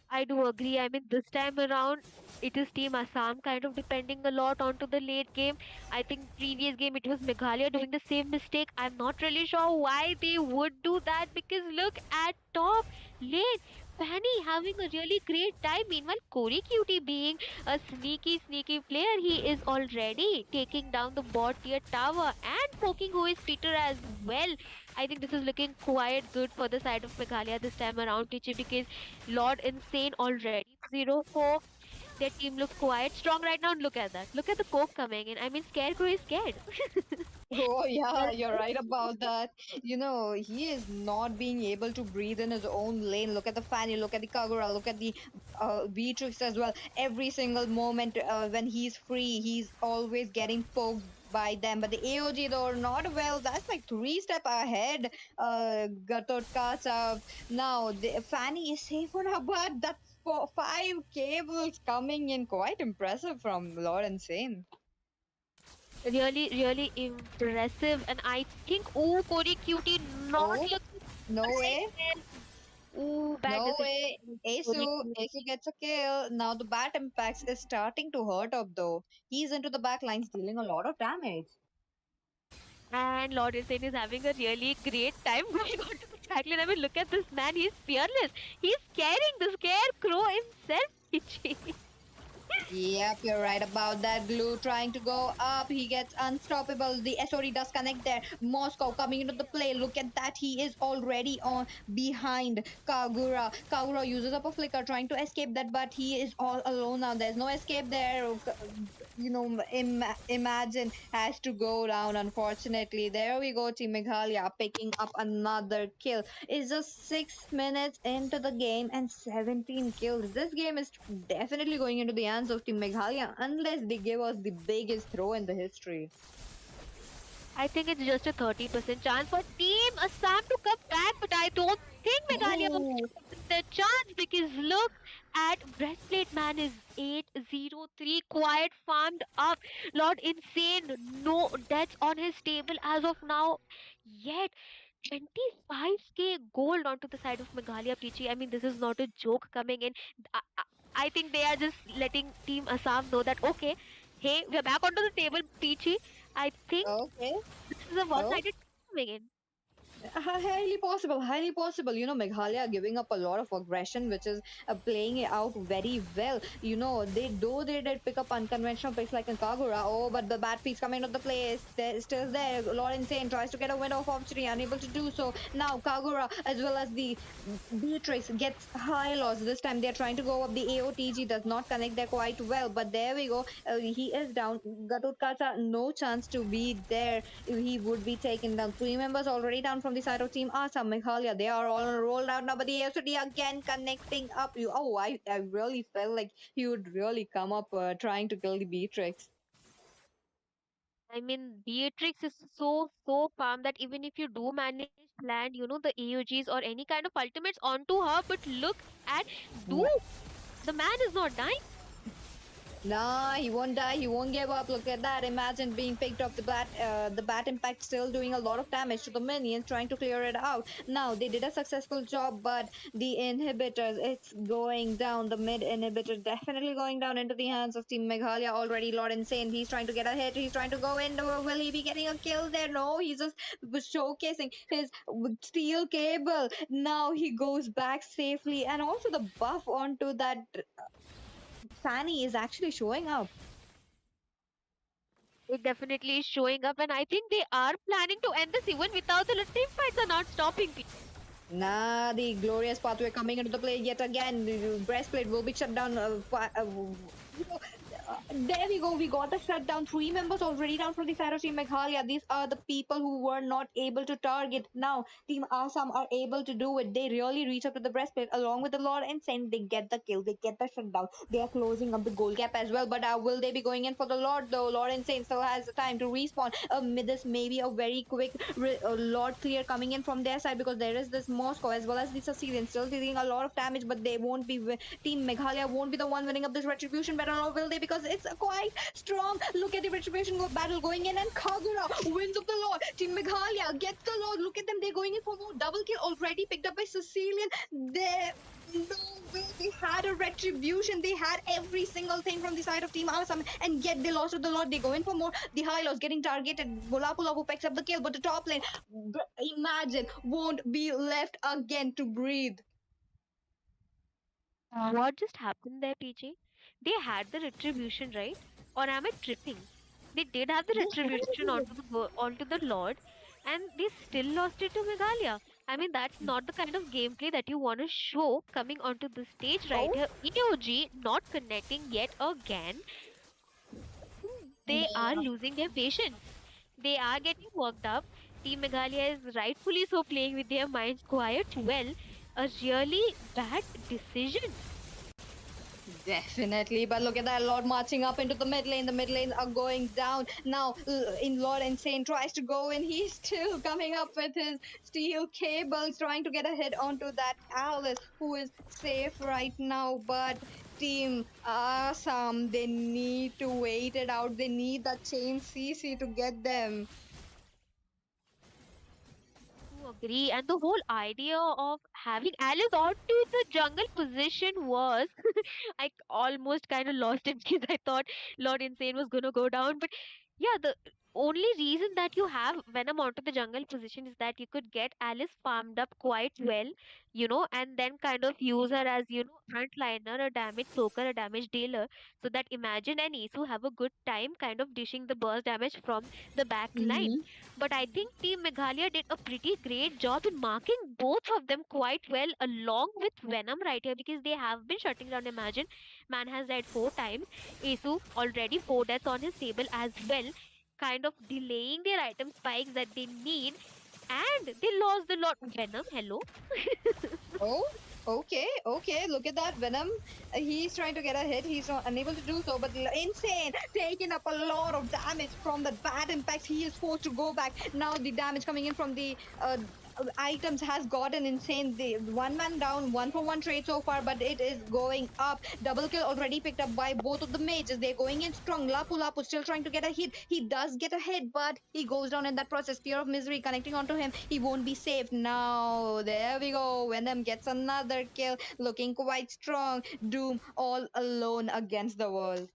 I do agree. I mean, this time around, it is Team Assam kind of depending a lot onto the late game. I think previous game it was Meghalaya doing the same mistake. I'm not really sure why they would do that because look at top lane. Fanny having a really great time. Meanwhile, Corey Cutie being a sneaky player, he is already taking down the bot tier tower and poking who is Peter as well. I think this is looking quite good for the side of Meghalaya this time around, Tichi, because Lord Insane already 0-4. Their team looks quite strong right now. And look at that. Look at the coke coming in. I mean, Scarecrow is scared. Oh, yeah, you're right about that. He is not being able to breathe in his own lane. Look at the Fanny, look at the Kagura, look at the Beatrix as well. Every single moment when he's free, he's always getting poked by them. But the AOG, though, not well. That's like 3 steps ahead. Gatot Kacha. Now, the Fanny is safe on her butt. That's 5 cables coming in. Quite impressive from Lord Insane. Really impressive. And I think, oh, Corey Cutie not looking. No way. Oh, bad No decision. way. Corey Asu gets a kill. Now the bat impacts is starting to hurt up though. He's into the back lines dealing a lot of damage. And Lord Insane is having a really great time going on to the backline. I mean, look at this man. He's fearless. He's carrying the Scarecrow himself, Pichi. Yep, you're right about that. Blue trying to go up. He gets unstoppable. The SOD does connect there. Moscow coming into the play. Look at that. He is already on behind Kagura. Kagura uses up a flicker trying to escape that, but he is all alone now. There's no escape there. Imagine has to go down. Unfortunately, there we go. Team Meghalaya picking up another kill. It's just 6 minutes into the game and 17 kills. This game is definitely going into the hands of Team Meghalaya unless they give us the biggest throw in the history. I think it's just a 30% chance for Team Assam to come back, but I don't think Meghalaya will Oh. take the chance because look at Breastplate Man is 803 quiet farmed up. Lord Insane, no deaths on his table as of now. Yet 25k gold onto the side of Meghalaya Pichi. I mean, this is not a joke coming in. I think they are just letting Team Assam know that okay, hey, we're back onto the table, Pichi. I think Okay. this is a Oh. one-sided coming in. Highly possible, highly possible. Meghalaya giving up a lot of aggression, which is playing it out very well. They did pick up unconventional picks like in Kagura. Oh, but the bad piece coming to the play is still there. Lord Insane tries to get a window of opportunity, unable to do so. Now Kagura as well as the Beatrix gets high loss. This time they're trying to go up. The AOTG does not connect there quite well, but there we go. He is down. Gatut no chance to be there. He would be taken down. Three members already down from the side of Team Assam. Meghalaya, they are all rolled out now, but the AFCD again connecting up. I really felt like he would really come up trying to kill the Beatrix. I mean, Beatrix is so farm that even if you do manage to land, the AOGs or any kind of ultimates onto her, but look at dude, the man is not dying. Nah, he won't die. He won't give up. Look at that. Imagine being picked up. The bat impact still doing a lot of damage to the minions, trying to clear it out. Now they did a successful job, but the inhibitors, it's going down. The mid inhibitor definitely going down into the hands of Team Meghalaya already. Lord Insane. He's trying to get a hit. He's trying to go in. Will he be getting a kill there? No, he's just showcasing his steel cable. Now he goes back safely, and also the buff onto that Fanny is actually showing up. It definitely is showing up, and I think they are planning to end this even without the team fights are not stopping. Nah, the glorious pathway coming into the play yet again. The breastplate will be shut down. There we go. We got the shutdown. Three members already down from the side of Team Meghalaya. These are the people who were not able to target. Now, Team Assam are able to do it. They really reach up to the breastplate along with the Lord Insane. They get the kill. They get the shutdown. They are closing up the goal gap as well. But will they be going in for the Lord though? Lord Insane still has the time to respawn. This may be a very quick Lord clear coming in from their side because there is this Moscow as well as the Sicilian still dealing a lot of damage. But they won't be. Team Meghalaya won't be the one winning up this retribution battle, or will they? Because it's quite strong. Look at the retribution battle going in, and Kagura wins of the Lord. Team Meghalaya gets the Lord. Look at them. They're going in for more double kill already picked up by Sicilian. There. No way. They had a retribution. They had every single thing from the side of Team Assam, and yet they lost to the Lord. They go in for more. The high loss getting targeted. Volapula who picks up the kill, but the top lane, imagine, won't be left again to breathe. What just happened there, PG? They had the retribution, right? Or am I tripping? They did have the retribution onto the Lord, and they still lost it to Meghalaya. I mean, that's not the kind of gameplay that you want to show coming onto the stage right here. EOG not connecting yet again. They are losing their patience. They are getting worked up. Team Meghalaya is rightfully so playing with their minds quite well. A really bad decision. Definitely, but look at that Lord marching up into the mid lane. The mid lanes are going down now. In Lord Insane tries to go in. He's still coming up with his steel cables, trying to get a hit onto that Alice, who is safe right now. But Team Assam, they need to wait it out. They need that chain CC to get them. Agree, and the whole idea of having Alice onto the jungle position was I almost kind of lost it because I thought Lord Insane was gonna go down. But yeah, the only reason that you have Venom onto the jungle position is that you could get Alice farmed up quite well, and then kind of use her as, frontliner, a damage soaker, a damage dealer, so that Imagine and Isu have a good time kind of dishing the burst damage from the back line. But I think Team Meghalaya did a pretty great job in marking both of them quite well, along with Venom right here, because they have been shutting down Imagine Man has died 4 times. Asu already 4 deaths on his table as well, kind of delaying their item spikes that they need, and they lost the lot. Venom, hello. Oh, okay, okay. Look at that Venom. He's trying to get a hit. He's not unable to do so, but insane, taking up a lot of damage from the bad impacts. He is forced to go back. Now the damage coming in from the items has gotten insane. The one man down, 1 for 1 trade so far, but it is going up. Double kill already picked up by both of the mages. They're going in strong. Lapu Lapu still trying to get a hit. He does get a hit, but he goes down in that process. Fear of misery connecting onto him. He won't be safe now. There we go. Venom gets another kill, looking quite strong. Doom all alone against the world.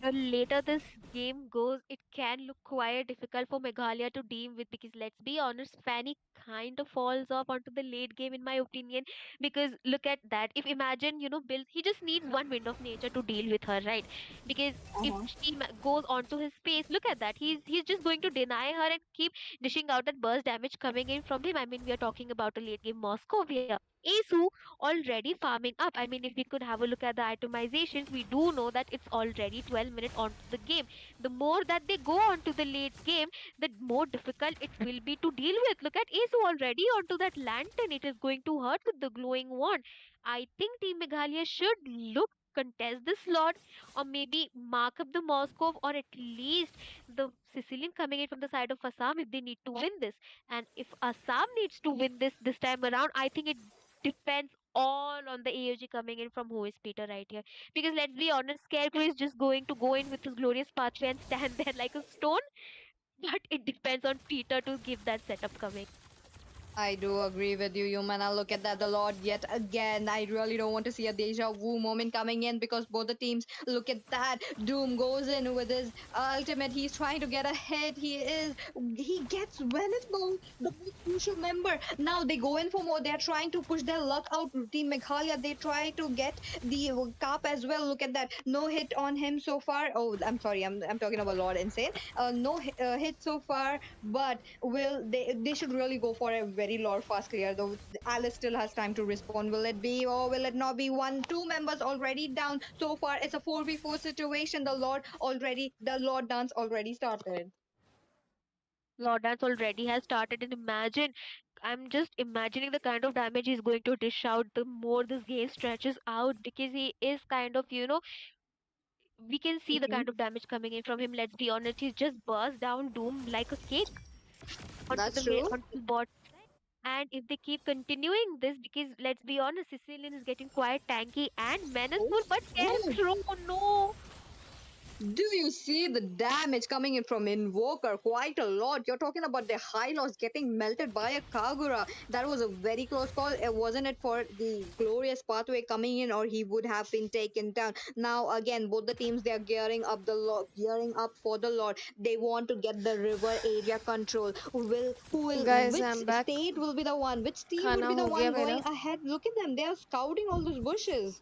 The later this game goes, it can look quite difficult for Meghalaya to deal with, because let's be honest, Fanny kind of falls off onto the late game in my opinion. Because look at that. If imagine, Bill, he just needs one wind of nature to deal with her, right? Because if Uh-huh. she goes onto his space, look at that. He's just going to deny her and keep dishing out that burst damage coming in from him. I mean, we are talking about a late game Moscow here. Asu already farming up. I mean, if we could have a look at the itemizations, we do know that it's already 12 minutes onto the game. The more that they go onto the late game, the more difficult it will be to deal with. Look at Asu already onto that lantern. It is going to hurt with the glowing wand. I think Team Meghalaya should look contest the slot, or maybe mark up the Moscow, or at least the Sicilian coming in from the side of Assam if they need to win this. And if Assam needs to win this time around, I think it depends all on the AOG coming in from who is Peter right here. Because let's be honest, Scarecrow is just going to go in with his glorious pathway and stand there like a stone. But it depends on Peter to give that setup coming. I do agree with you, Humana. Look at that, the Lord yet again. I really don't want to see a deja vu moment coming in because both the teams look at that. Doom goes in with his ultimate. He's trying to get a hit. He gets Venice though, the most crucial member. Now they go in for more. They're trying to push their luck out. Team Meghalaya, they try to get the cup as well. Look at that. No hit on him so far. Oh, I'm sorry. I'm talking about Lord Insane. No hit so far, but will they should really go for a very lore fast clear though. Alice still has time to respond. Will it be or will it not be? Two members already down so far. It's a 4v4 situation. The Lord dance already started. Lord Dance already has started, and imagine, I'm just imagining the kind of damage he's going to dish out the more this game stretches out, because he is kind of, we can see the Mhm. kind of damage coming in from him. Let's be honest, he's just burst down Doom like a cake onto That's true. onto the bot. And if they keep continuing this, because let's be honest, Sicilian is getting quite tanky and menaceful, but Oh. Scarecrow, no. Do you see the damage coming in from Invoker? Quite a lot. You're talking about the high loss getting melted by a Kagura. That was a very close call. Wasn't it for the glorious pathway coming in, or he would have been taken down. Now again, both the teams they are gearing up for the Lord. They want to get the river area control. Guys, Which I'm back. state will be the one? Which team would खाना be the हो गया one मेरा. going ahead? Look at them. They are scouting all those bushes.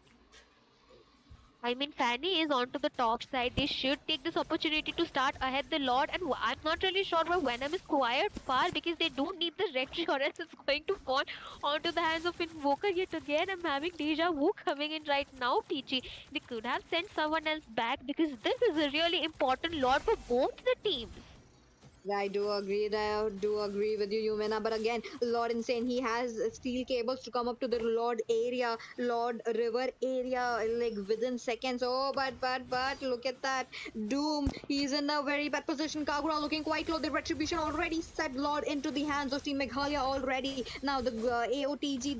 I mean, Fanny is onto the top side. They should take this opportunity to start ahead the Lord. And I'm not really sure why Venom is quite far, because they don't need the rectory, or else it's going to fall onto the hands of Invoker yet again. I'm having deja vu coming in right now, Peachy. They could have sent someone else back, because this is a really important Lord for both the teams. I do agree. I do agree with you, Yumena. But again, Lord Insane, he has steel cables to come up to the Lord area, Lord River area, like within seconds. Oh, but look at that. Doom, he's in a very bad position. Kagura looking quite low. The retribution already set Lord into the hands of Team Meghalaya already. Now the AOTG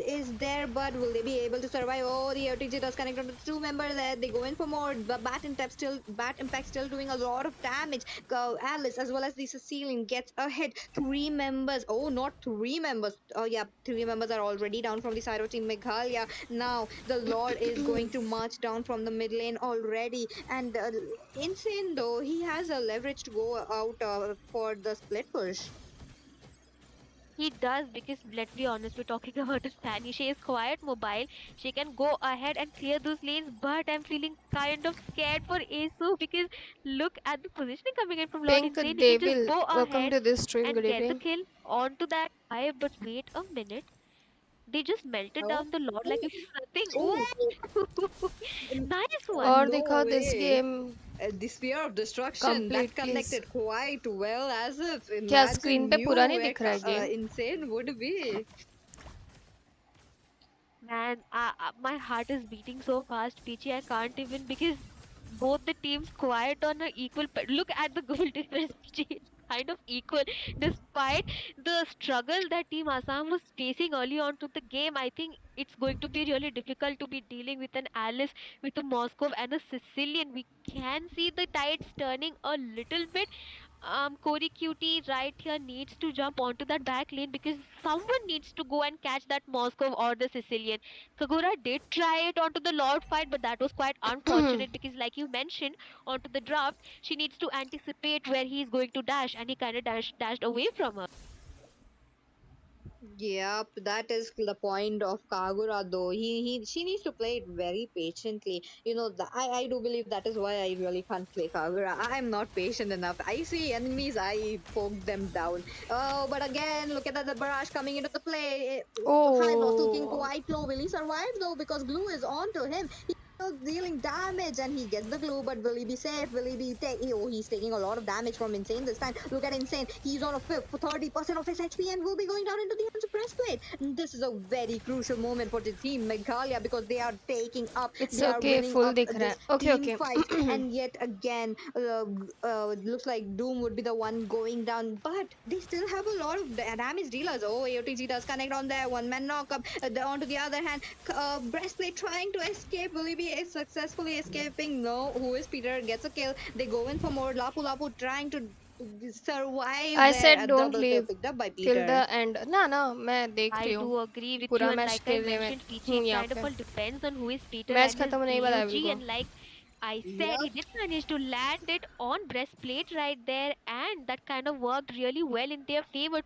is there, but will they be able to survive? Oh, the AOTG does connect on the two members there. They go in for more. The Bat Impact still doing a lot of damage. Alice as well as the Sicilian gets a hit. Three members. Oh, not three members. Oh, yeah, three members are already down from the side of Team Meghalaya. Now the Lord is going to march down from the mid lane already. And Insane though, he has a leverage to go out for the split push. He does, because let's be honest, we're talking about a Fanny. She is quite mobile. She can go ahead and clear those lanes, but I'm feeling kind of scared for Asu, because look at the positioning coming in from Lord Pink Insane. He can just Devil, go welcome ahead to this stream. and Good get the evening. kill onto that guy. But wait a minute. They just melted Oh, down the Lord like it's nothing. oh, Ooh, nice one. और no दिखा this way. Game The sphere of destruction that complete please. connected quite well, as if क्या screen imagine पे knew पूरा नहीं where दिख रहा है game? insane would be. Man, my heart is beating so fast, Peachy. I can't even because both the teams quiet on a equal. Look at the goal difference, Peachy. It's kind of equal, despite the struggle that Team Assam was facing early on to the game. I think it's going to be really difficult to be dealing with an Alice, with a Moscow and a Sicilian. We can see the tides turning a little bit. Corey Cutie right here needs to jump onto that back lane because someone needs to go and catch that Moscow or the Sicilian. Kagura did try it onto the Lord fight, but that was quite unfortunate because, like you mentioned, onto the draft, she needs to anticipate where he's going to dash, and he kind of dashed away from her. Yep, that is the point of Kagura though. She needs to play it very patiently. I do believe that is why I really can't play Kagura. I'm not patient enough. I see enemies, I poke them down. Oh, but again, look at the barrage coming into the play. High loss looking Oh, quite low. Will he survive though? Because glue is onto him. Still dealing damage and he gets the glue, but will he be safe? Will he be oh, he's taking a lot of damage from Insane this time. Look at Insane. He's on a fifth for 30% of his HP and will be going down into the hands of breastplate. This is a very crucial moment for the team Meghalaya because they are taking up, it's they are okay. winning Full up दिख रहा this है. Okay, team okay. fight, and yet again, looks like Doom would be the one going down, but they still have a lot of damage dealers. Oh, AOTG does connect on there, one man knock up. On to the other hand, breastplate trying to escape. Will he be successfully escaping? No. Who is Peter? Gets a kill. They go in for more. Lapu Lapu trying to survive I there. A said don't double kill leave picked up by till Peter. the end. ना ना मैं देख I रही हूँ. do agree with you, पूरा and match like I खेलने में mentioned, Peachy, हूँ it यहाँ kind of पे. all depends on who is Peter match and his खत्म नहीं पता है AOG. को. And like I said, he Yep. did manage to land it on breastplate right there, and that kind of worked really well in their favor.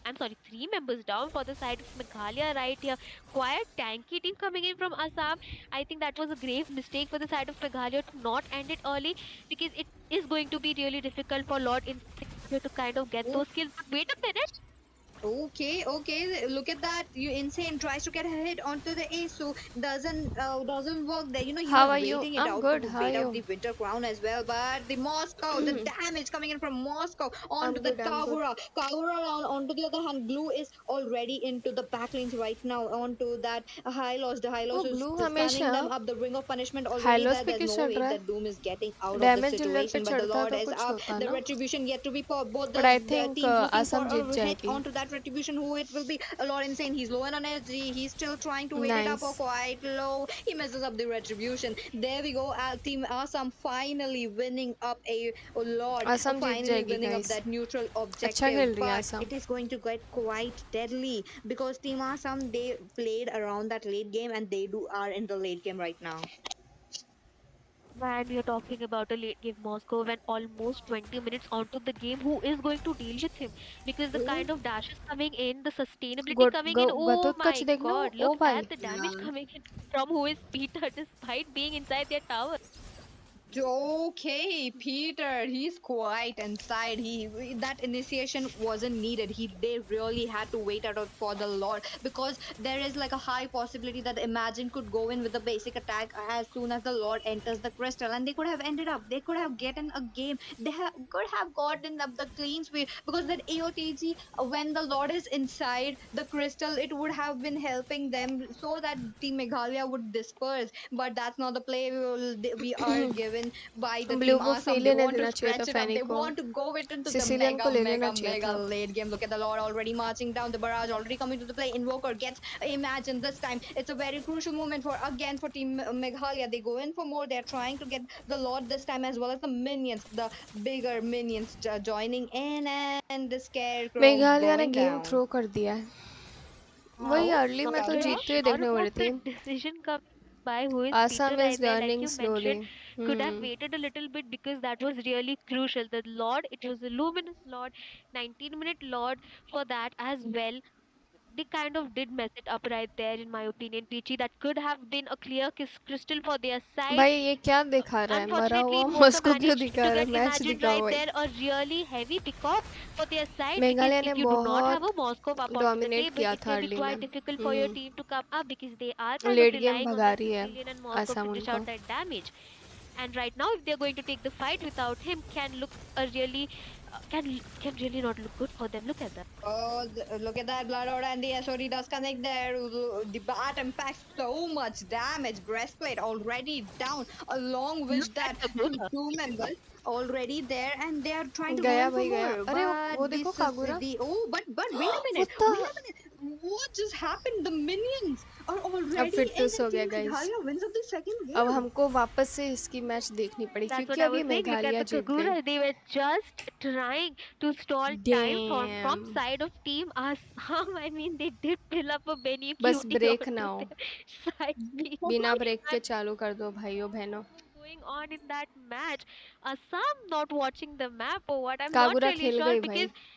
I'm sorry, three members down for the side of Meghalaya right here. Quite tanky team coming in from Assam. I think that was a grave mistake for the side of Meghalaya to not end it early because it is going to be really difficult for Lord in to kind of get those kills. But wait a minute. Okay. Look at that. You insane tries to get a hit onto the ace, so doesn't work there. He How was are you? waiting it I'm out good. to How are wait out you? the winter crown as well. But the Moscow, the damage coming in from Moscow onto I'm the good. I'm good. Kagura. Kagura onto the other hand, Glue is already into the backlines right now. Onto that high loss. The high वो loss is glue stunning them हमेशा up. The ring of punishment already हाइलोस there. पे There's क्यों no चढ़ way रहा है? that Doom is getting out of the damage dealer पे situation. But the चढ़ता Lord तो is कुछ up. होता The ना. retribution yet to be popped. Both But I the think teams looking for Assam Jeet a hit जाएगी. onto that retribution. Who it will be? A lot insane. He's low on energy. He's still trying to wait it up or Nice. quite low. He messes up the retribution. There we go. Team Assam finally winning up a Lord. Assam Jeet Finally जाएगी winning up guys. that neutral अच्छा objective. खेल रही है But Assam. it is going to get quite deadly because Team Assam, they played around that late game and they are in the late game right now. Man, we are talking about a late game Moscow when almost 20 minutes onto the game. Who is going to deal with him? Because the kind of dashes coming in, the sustainability coming in. Oh गतुत्कच my देखना. god, ओ look भाई. at the damage coming in from who is Peter despite being inside their tower. Okay, Peter, he's quite inside. That initiation wasn't needed. They really had to wait out for the Lord because there is like a high possibility that Imagine could go in with the basic attack as soon as the Lord enters the crystal, and they could have ended up. They could have gotten a game. Could have gotten up the clean sweep because that AOTG, when the Lord is inside the crystal, it would have been helping them so that Team Meghalaya would disperse. But that's not the play we are given by the blue team को Assam. Free They लेने want to देना चाहिए था stretch it up. फैनी They को. want to go it into the Sicilian को mega, ले लेना mega, चाहिए mega था. late game. Look at the Lord already marching down. The barrage already coming to the play. Invoker gets Imagine this time. It's a very crucial moment for Team Meghalaya. They go in for more. They're trying to get the Lord this time as well as the minions, the bigger minions joining in, and the Scarecrow Meghalaya ने going game down. Throw कर दिया है. वही Oh, early में not तो really Kagura? जीतते हुए sure देखने को about मिली थी. the decision coming by who is Peter Assam is right there, like learning you slowly. mentioned. Could have waited a little bit because that was really crucial. The Lord, it was a luminous Lord, 19-minute Lord for that as well. they kind of did mess it up right there, in my opinion, Peachy. That could have been a clear crystal for their side. भाई ये क्या दिखा रहा है, मरा Unfortunately, हुआ Mocha Moscow क्यों managed दिखा to रहा है, get मैच imagined दिखाओ right भाई. there a really heavy pickoff for their side, because Meghalaya if ने you do not have बहुत a Moscow up onto the dominate table, किया it था may be अर्ली में. quite difficult for your team to come up, because they are kind of late game relying on भगा that रही है Sicilian and Moscow Assam to dish उनको. out that damage. And right now, if they're going to take the fight without him, can look a really can really not look good for them. Look at that. Oh, look at that blood order, and the SOD does connect there. The bat impacts so much damage. Breastplate already down, along Look with at that, the Kagura. two members already there, and they are trying to go गया in for भाई गया. more. अरे But वो देखो this is Kagura. the but wait a वो minute, तो wait a minute. What just happened? The minions are अब already फिर in, टूस and हो गया Team guys. Meghalaya wins of the second अब game. हमको वापस से इसकी मैच देखनी पड़ी That's what क्योंकि I अभी was saying. Look at Meghalaya the जीत गई. Kagura. They were just trying to stall time from dam. side of Team Assam. I mean, they did fill up a Benny बस cutie break ना onto हो. their side piece. बिना break के And चालू कर दो भाइयों बहनों. going on in that match, Assam not watching the map or what? I'm not Kagura really खेल sure, गई भाई. because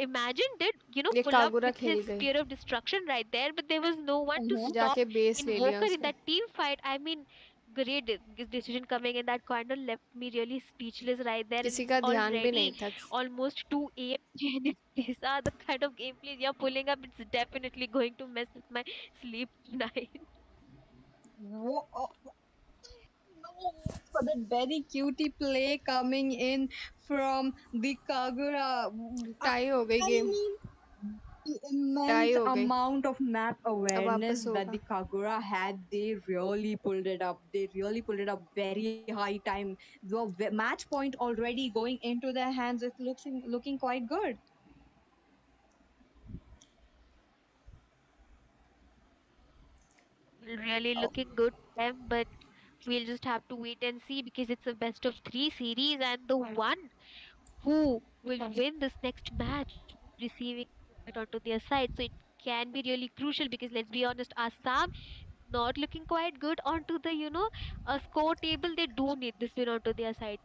Imagine did, ये pull up Kagura with his खेल गई. spear of destruction right there, but there was no one to stop जाके base ले लिया Invoker in उसने. that team fight. I mean, great decision coming, and that kind of left me really speechless right there. And किसी it's का ध्यान भी नहीं already था. almost 2 a.m. and if these are the kind of gameplays you're pulling up, it's definitely going to mess with my sleep tonight. No, for that very cutie play coming in from the Kagura. Tie हो गई I game. mean, the tie immense हो गई. amount of map अब awareness वापस that होगा. the Kagura had, they really pulled it up. They really pulled it up very high time. The match point already going into their hands. It looking quite good. Really looking good for them, but we'll just have to wait and see, because it's a best of three series, and the one who will win this next match receiving it onto their side. So it can be really crucial, because let's be honest, Assam not looking quite good onto the score table. They do need this win onto their side.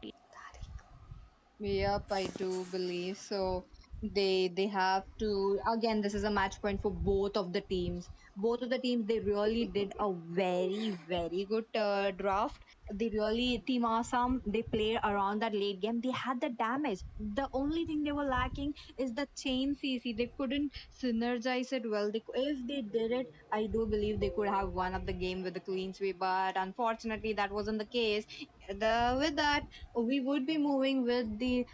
Yep, I do believe so. They have to, again, this is a match point for both of the teams. Both of the teams, they really did a very good draft. They really, Team Assam, they played around that late game. They had the damage. The only thing they were lacking is the chain CC. They couldn't synergize it well. If they did it, I do believe they could have won up the game with a clean sweep. But unfortunately, that wasn't the case. With that, we would be moving with the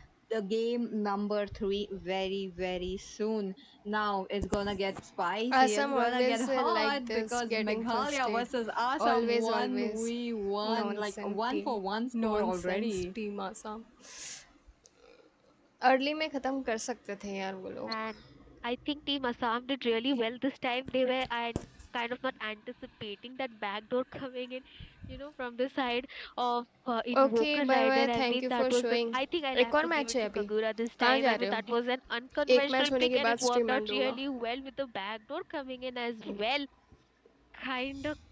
game number 3 very soon. Now it's gonna get spicy, it's Assam gonna get always like hot, this, because getting Meghalaya frustrated. versus Assam Always, won. always. We won like Nonsense one team. for one score Nonsense already. team Assam. Early में खत्म कर सकते थे यार वो लोग. And I think Team Assam did really well this time. They were kind of not anticipating that backdoor coming in, from the side of okay Invoker bye right bye. there. I thank mean, you that for was showing. I think I'll एक have और to give match it है to अभी. Kagura this कहाँ time. जा I रहे mean, हो? that was an एक match unconventional होने pick, के and बाद it worked stream out and होगा. really well with the backdoor coming in as well. Kind of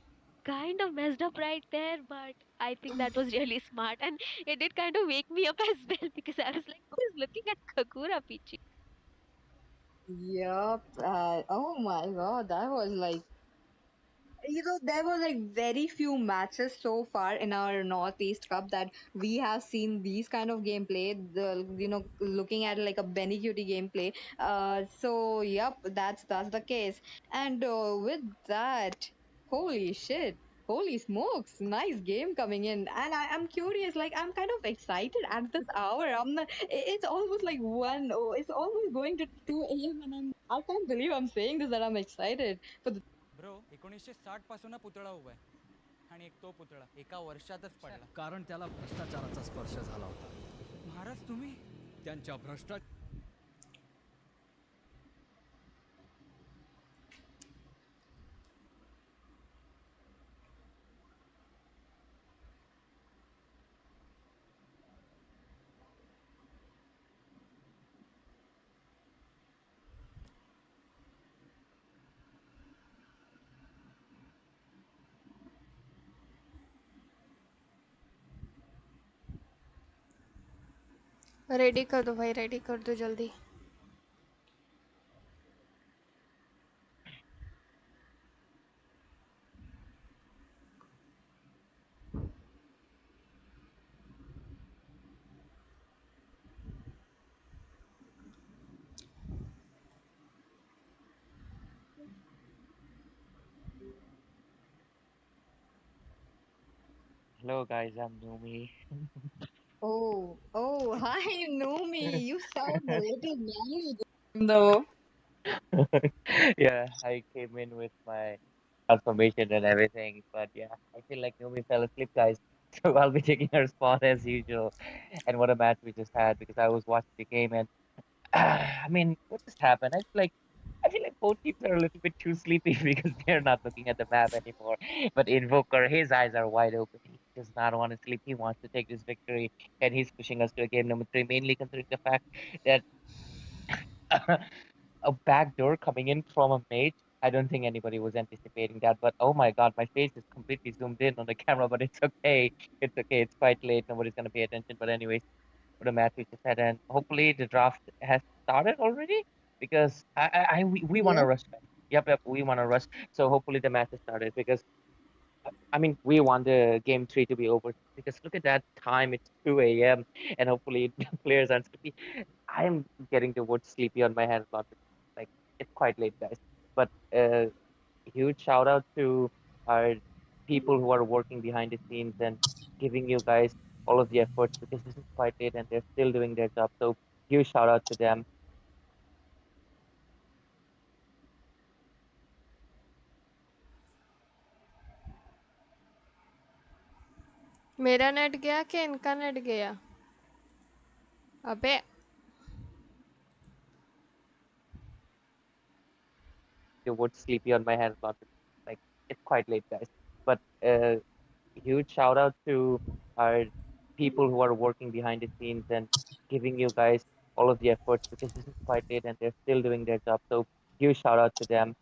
kind of messed up right there, but I think that was really smart, and it did kind of wake me up as well, because I was like, who is looking at Kagura, Pichi? Yep. Oh my god, that was like, there were like very few matches so far in our Northeast Cup that we have seen these kind of gameplay. Looking at like a Benny Cutie gameplay. So yep, that's the case. And with that, holy shit. Holy smokes, nice game coming in. And I'm curious, like, I'm kind of excited at this hour. I'm not, it's almost like it's almost going to 2 a.m. and I can't believe I'm saying this, that I'm excited for the bro 1960 पासून पुतळा उभा आहे आणि एक तो पुतळा एका वर्षातच पडला कारण त्याला भ्रष्टाचाराचा स्पर्श झाला होता. महाराज तुम्ही त्यांच्या भ्रष्टाचार रेडी कर दो भाई, रेडी कर दो जल्दी. Hello guys, I'm Numi. Oh, hi, Nomi. You sound a little manly though. Yeah, I came in with my transformation and everything, but yeah, I feel like Numi fell asleep, guys. So I'll be taking her spot as usual. And what a match we just had because I was watching the game and I mean, what just happened? I feel like both teams are a little bit too sleepy because they're not looking at the map anymore. But Invoker, his eyes are wide open. He does not want to sleep. He wants to take this victory, and he's pushing us to a game number three, mainly considering the fact that a backdoor coming in from a mage. I don't think anybody was anticipating that. But oh my god, my face is completely zoomed in on the camera, but it's okay. It's okay. It's quite late. Nobody's gonna pay attention. But anyways, what a match we just had, and hopefully the draft has started already because we want to Yeah. rush. Yep, we want to rush. So hopefully the match has started because I mean we want the game three to be over because look at that time. It's 2 a.m. and hopefully the players aren't sleepy. I am getting the word sleepy on my hand a lot. Like it's quite late, guys. But huge shout out to our people who are working behind the scenes and giving you guys all of the efforts because this is quite late and they're still doing their job. So huge shout out to them. मेरा net गया कि इनका net गया? अबे The word sleepy on my hand a lot. Like it's quite late, guys. But huge shout out to our people who are working behind the scenes and giving you guys all of the efforts because this is quite late and they're still doing their job. So huge shout out to them.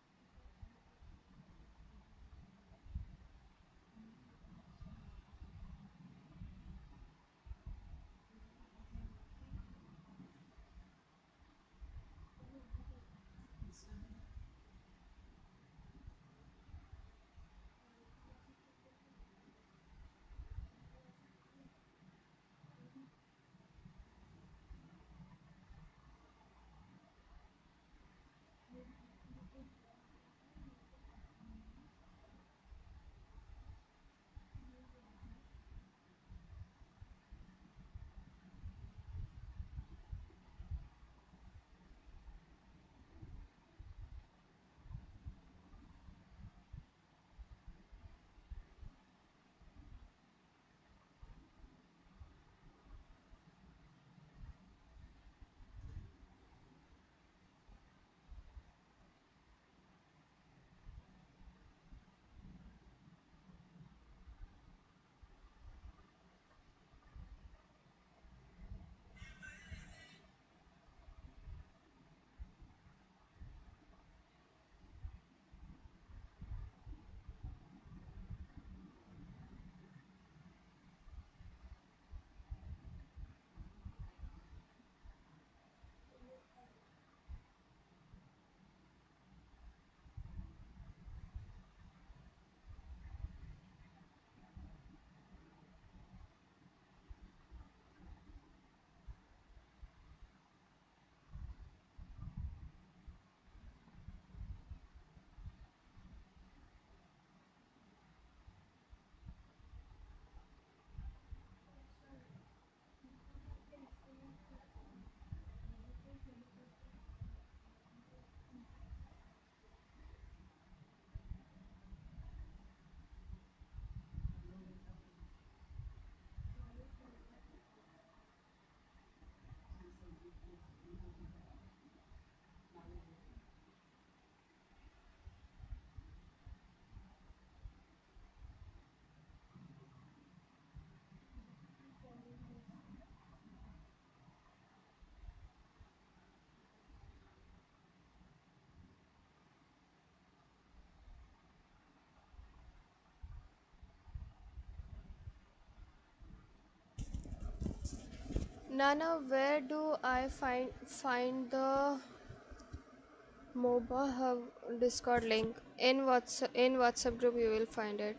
Nana, where do I find the MOBA Hub Discord link? In WhatsApp group you will find it.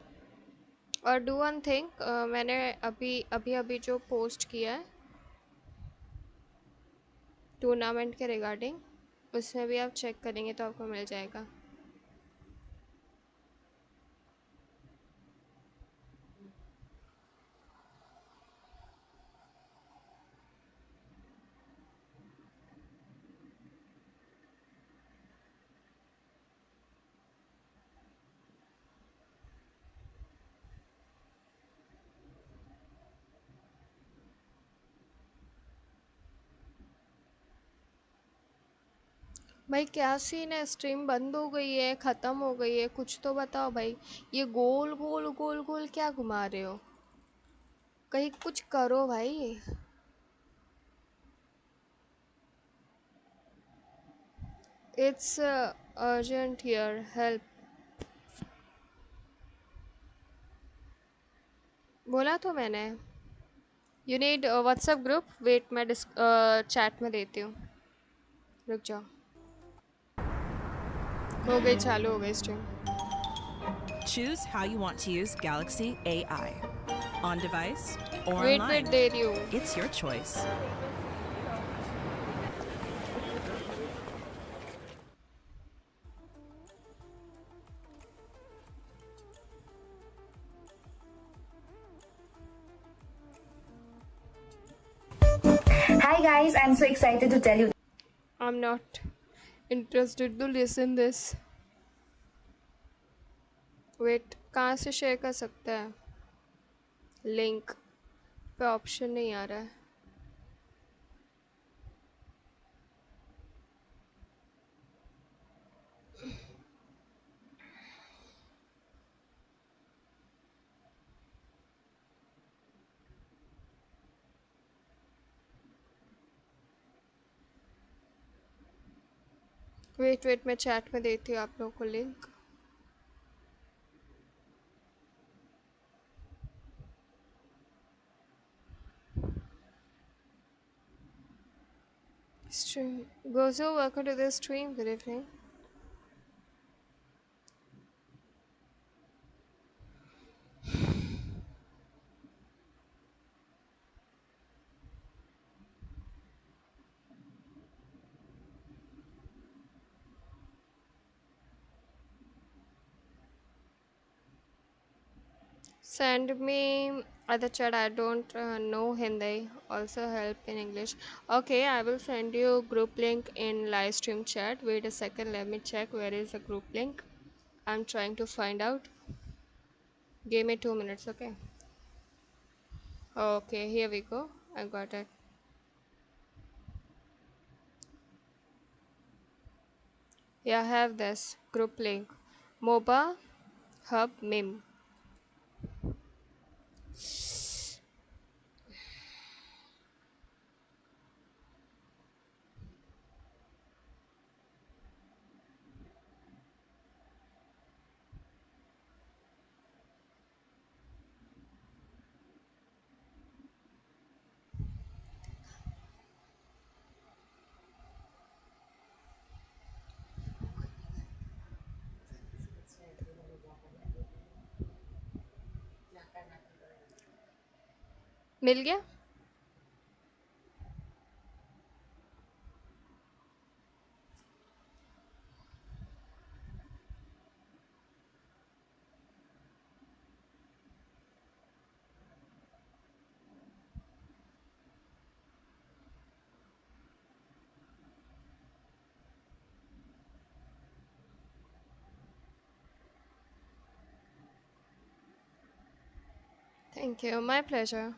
और do one thing, मैंने अभी जो post किया है tournament के regarding उसमें भी आप चेक करेंगे तो आपको मिल जाएगा. भाई क्या सीन है? स्ट्रीम बंद हो गई है, ख़त्म हो गई है, कुछ तो बताओ भाई। ये गोल गोल गोल गोल क्या घुमा रहे हो? कहीं कुछ करो भाई। It's urgent here, help. बोला तो मैंने। You need WhatsApp group. Wait, मैं चैट में देती हूँ, रुक जाओ। हो गई, चालू हो गई stream. Choose how you want to use Galaxy AI. On device or wait online. Wait दे रही हूँ। It's your choice. Hi guys, I'm so excited to tell you. I'm not interested to listen this. Wait, कहाँ से share कर सकते हैं? Link पे option नहीं आ रहा है। वेट वेट, मैं चैट में देती हूँ आप लोगों को link. Stream. Gozo, welcome to the stream. Good evening. Send me other chat. I don't know Hindi. Also help in English. Okay, I will send you group link in live stream chat. Wait a second. Let me check where is the group link. I'm trying to find out. Give me 2 minutes. Okay. Okay, here we go. I got it. Yeah, I have this group link. MOBA Hub Mim. मिल गया? Thank you. My pleasure.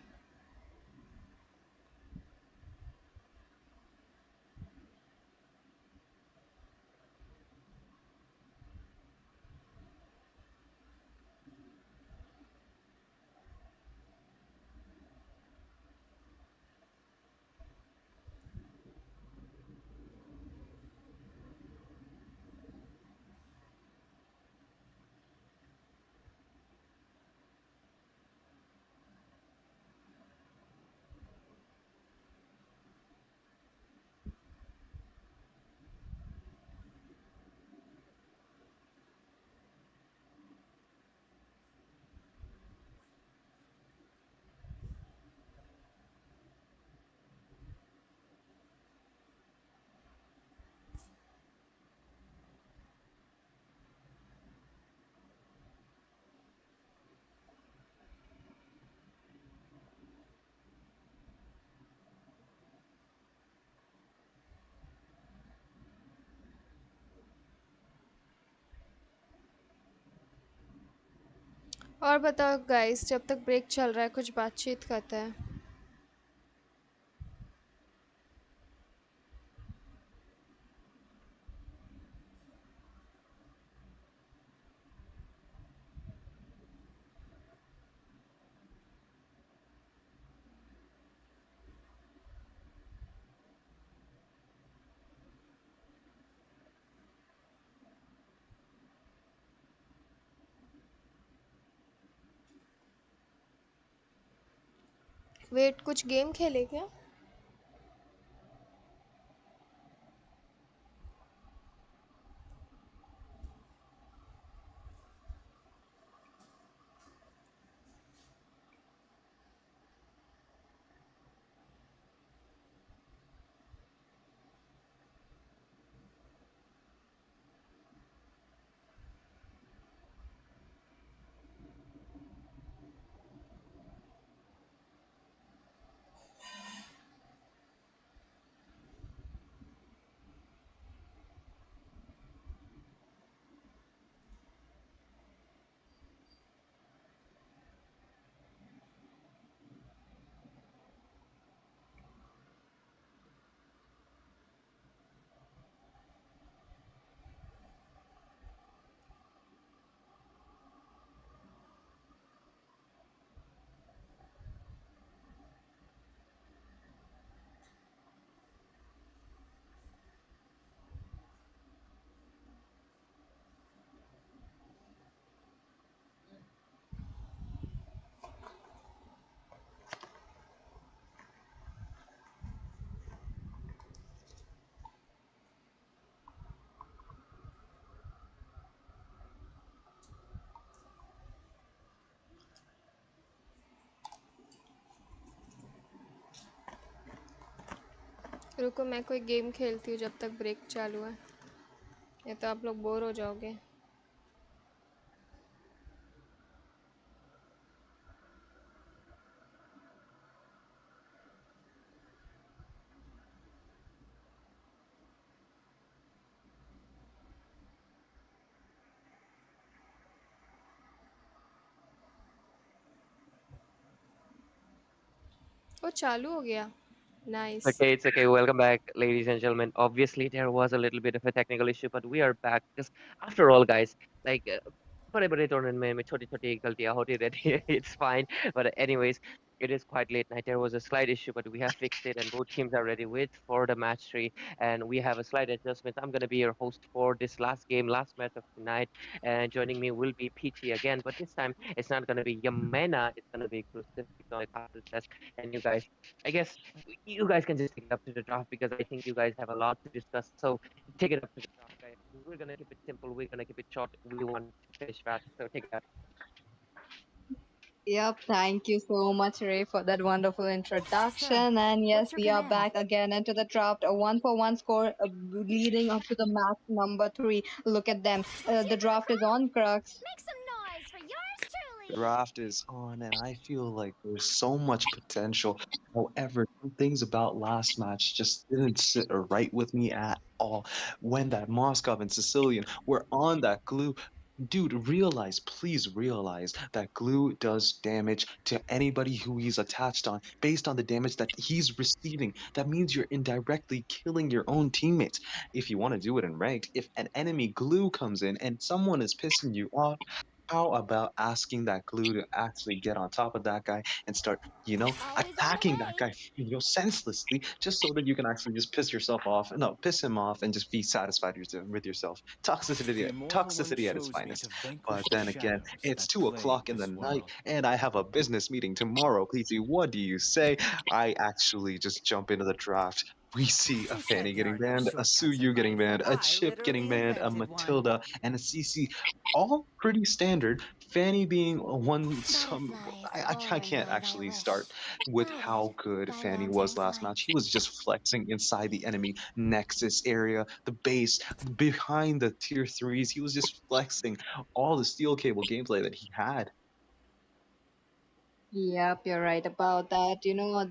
और बताओ guys, जब तक break चल रहा है कुछ बातचीत करते हैं। वेट, कुछ गेम खेले क्या? रुको, मैं कोई गेम खेलती हूँ जब तक ब्रेक चालू है, या तो आप लोग बोर हो जाओगे। वो चालू हो गया। Nice. Okay, it's okay. Welcome back, ladies and gentlemen. Obviously, there was a little bit of a technical issue, but we are back because, after all, guys, like बड़े-बड़े tournament में छोटी-छोटी गलतियां होती रहती है. It's fine. But anyways, it is quite late night. There was a slight issue, but we have fixed it, and both teams are ready with for the match three. And we have a slight adjustment. I'm gonna be your host for this last game, last match of tonight. And joining me will be PT again, but this time it's not gonna be Yamena. It's gonna be exclusively on the castle test. And you guys, I guess you guys can just take it up to the draft because I think you guys have a lot to discuss. So take it up to the draft, guys. We're gonna keep it simple. We're gonna keep it short. We want to finish fast. So take it up. Yep, thank you so much, Ray, for that wonderful introduction. And yes, we are back again into the draft. A 1-for-1 score leading up to the match number three. Look at them. The draft is on, Crux. Draft is on, and I feel like there's so much potential. However, some things about last match just didn't sit right with me at all. When that Moskov and Sicilian were on that glue, dude, realize, please realize that glue does damage to anybody who he's attached on based on the damage that he's receiving. That means you're indirectly killing your own teammates. If you want to do it in ranked, if an enemy glue comes in and someone is pissing you off, how about asking that glue to actually get on top of that guy and start, attacking that guy, senselessly, just so that you can actually just piss yourself off, no, piss him off, and just be satisfied with yourself. Toxicity at its finest. But then again, it's 2 o'clock in the night, and I have a business meeting tomorrow. PC, what do you say? I actually just jump into the draft. We see a Fanny getting banned, a Suyu getting banned, a Chip getting banned, a Matilda, and a CC, all pretty standard. Fanny being one, I can't actually start with how good Fanny was last match. He was just flexing inside the enemy nexus area, the base, behind the tier threes. He was just flexing all the steel cable gameplay that he had. Yep, you're right about that.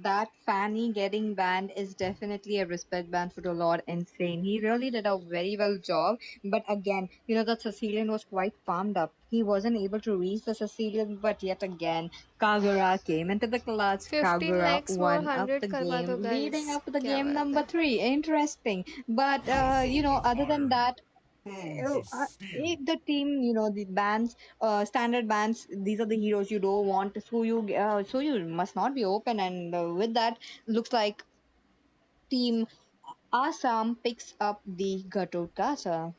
That Fanny getting banned is definitely a respect ban for the Lord Insane. He really did a very well job. But again, that Sicilian was quite farmed up. He wasn't able to reach the Sicilian, but yet again, Kagura came into the clutch. 15 Kagura lakhs more won up 100 the करवा game, दो guys, leading up to the क्या game बात number है। three. Interesting. But, other than that, if the team, the bands, standard bands, these are the heroes you don't want. So you must not be open. And with that, looks like team Assam picks up the Gatot Gacha.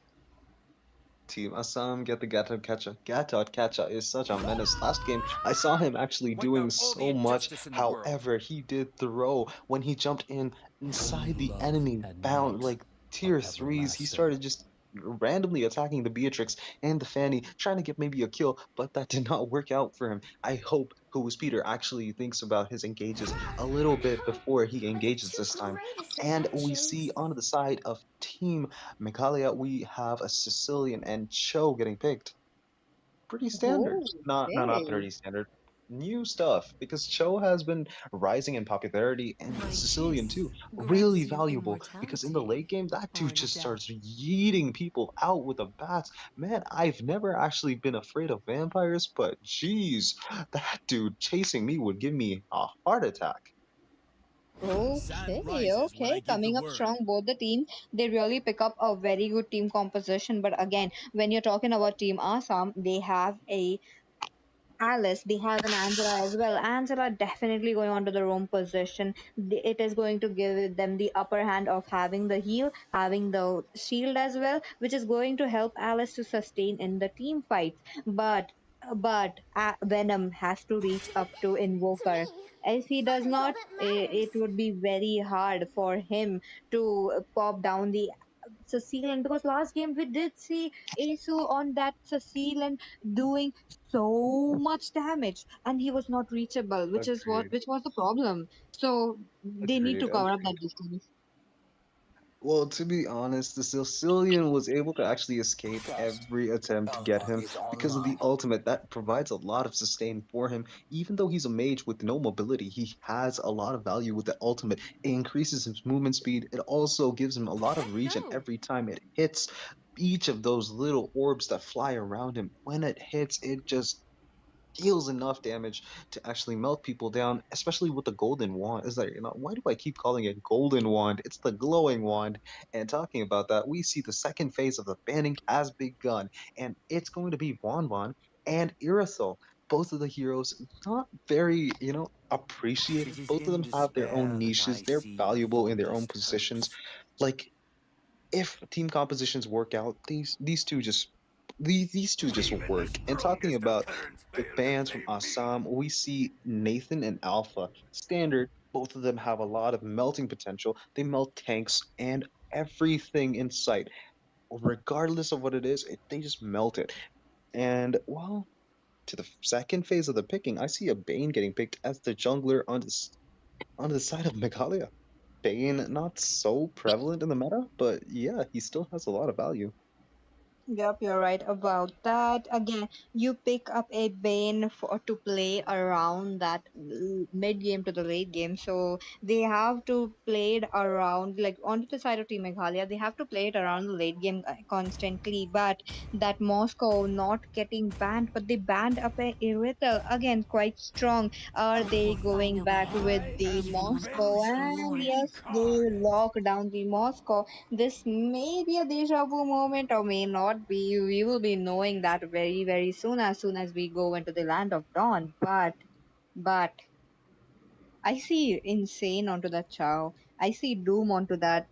Team Assam get the Gatot Kacha. Gatot Kacha is such a menace. Last game, I saw him actually doing so much. However, he did throw when he jumped in inside the enemy bound like tier threes. He started just randomly attacking the Beatrix and the Fanny, trying to get maybe a kill, but that did not work out for him. I hope Who's Peter actually thinks about his engages a little bit before he engages this time. And we see on the side of Team Meghalaya, we have a Sicilian and Cho getting picked. Pretty standard. Oh, Not okay. pretty standard. New stuff because Cho has been rising in popularity and Sicilian too. Really valuable because in the late game that dude just starts yeeting people out with the bats. Man, I've never actually been afraid of vampires, but geez, that dude chasing me would give me a heart attack. Okay, okay. Coming up strong, both the teams. They really pick up a very good team composition. But again, when you're talking about Team Assam, they have a Alice, they have an Angela as well. Angela definitely going on to the Rome position. It is going to give them the upper hand of having the heal, having the shield as well, which is going to help Alice to sustain in the team fights. But Venom has to reach up to Invoker. If he does not, it would be very hard for him to pop down the Cecilian, because last game we did see Asu on that Cecilian doing so much damage and he was not reachable, Agreed. which was the problem. So they need Agreed. to cover up Agreed. that distance. Well, to be honest, the Sicilian was able to actually escape every attempt to get him because of the ultimate that provides a lot of sustain for him. Even though he's a mage with no mobility, he has a lot of value with the ultimate. It increases his movement speed. It also gives him a lot of regen every time it hits each of those little orbs that fly around him. When it hits, it just deals enough damage to actually melt people down, especially with the golden wand. Is that, why do I keep calling it golden wand? It's the glowing wand. And talking about that, we see the second phase of the banning has begun, and it's going to be Wanwan and Irithel. Both of the heroes not very, appreciated. Both of them have their own niches. They're valuable in their own positions. Like if team compositions work out, these two just work. And talking about the bands from Assam, we see Nathan and Alpha. Standard, both of them have a lot of melting potential. They melt tanks and everything in sight. Regardless of what it is, they just melt it. And well, to the second phase of the picking, I see a Bane getting picked as the jungler on the side of Meghalaya. Bane not so prevalent in the meta, but yeah, he still has a lot of value. Yep, you're right about that. Again, you pick up a Bane for to play around that mid game to the late game. So they have to play it around, like on the side of Team Meghalaya, they have to play it around the late game constantly. But that Moscow not getting banned, but they banned up a Irithel again, quite strong. Are they going back with the Moscow? And yes, they lock down the Moscow. This may be a deja vu moment or may not be. We will be knowing that very, very soon as we go into the land of dawn. But I see insane onto that Chow. I see Doom onto that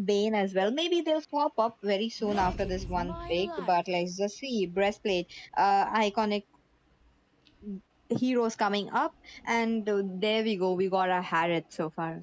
Bane as well. Maybe they'll swap up very soon after this one pick. But let's just see. Breastplate, iconic heroes coming up, and there we go. We got a Harriet so far.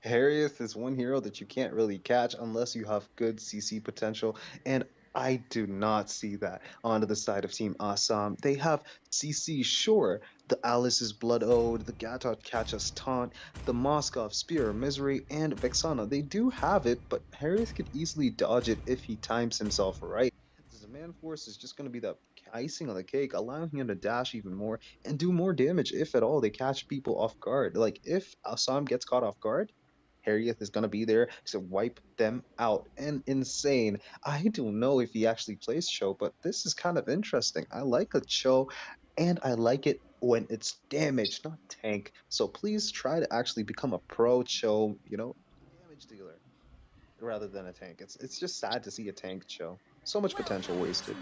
Harriet is one hero that you can't really catch unless you have good CC potential, and I do not see that onto the side of Team Assam. They have CC, sure, the Alice's Blood Ode, the Gatot Catchus Taunt, the Moskov Spear of Misery, and Vexana. They do have it, but Harriet could easily dodge it if he times himself right. The Demand Force is just going to be the icing on the cake, allowing him to dash even more and do more damage if at all they catch people off guard. Like, if Assam gets caught off guard, Harriet is going to be there to wipe them out. And insane. I don't know if he actually plays Cho, but this is kind of interesting. I like a Cho, and I like it when it's damage, not tank. So please try to actually become a pro Cho, damage dealer rather than a tank. It's just sad to see a tank Cho. So much potential wasted.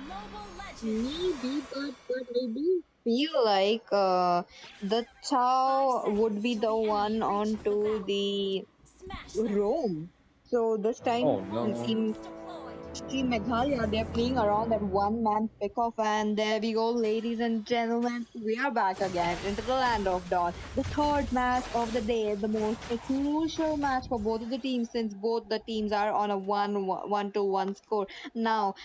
Maybe, but I do feel like the Chow would be the one onto the Rome. So this time, Oh no. Team Team Meghalaya, they're playing around that one man pickoff, and there we go, ladies and gentlemen. We are back again into the land of dawn. The third match of the day, the most crucial match for both of the teams, since both the teams are on a 1-1 score. Now,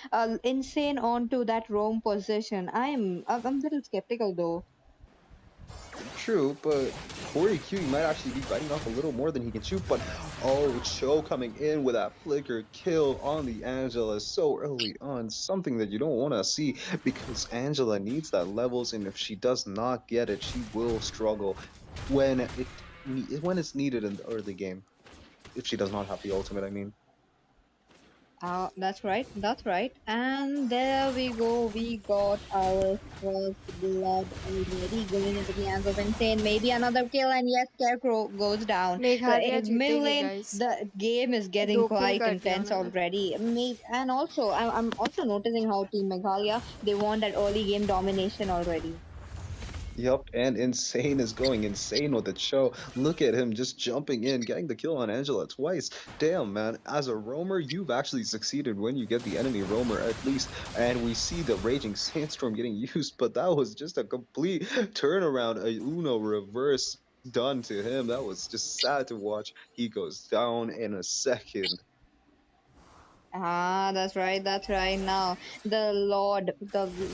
insane on to that roam position. I'm a little skeptical though. True, but Corey Q might actually be biting off a little more than he can chew. But oh, Cho coming in with that flicker kill on the Angela so early on, something that you don't want to see because Angela needs that levels, and if she does not get it, she will struggle when when it's needed in the early game. If she does not have the ultimate, I mean. That's right. That's right. And there we go. We got our first blood already going into the hands of Insane. Maybe another kill, and yes, Scarecrow goes down. So Meghalaya in mid जीतेगी lane, guys the game is getting 2 kill quite कर दिया intense उन्होंने already. And also, I'm also noticing how Team Meghalaya they want that early game domination already. Yep, and Insane is going insane with the show. Look at him just jumping in, getting the kill on Angela twice. Damn, man. As a roamer, you've actually succeeded when you get the enemy roamer, at least. And we see the Raging Sandstorm getting used, but that was just a complete turnaround, a Uno reverse done to him. That was just sad to watch. He goes down in a second. That's right, that's right. Now, the Lord,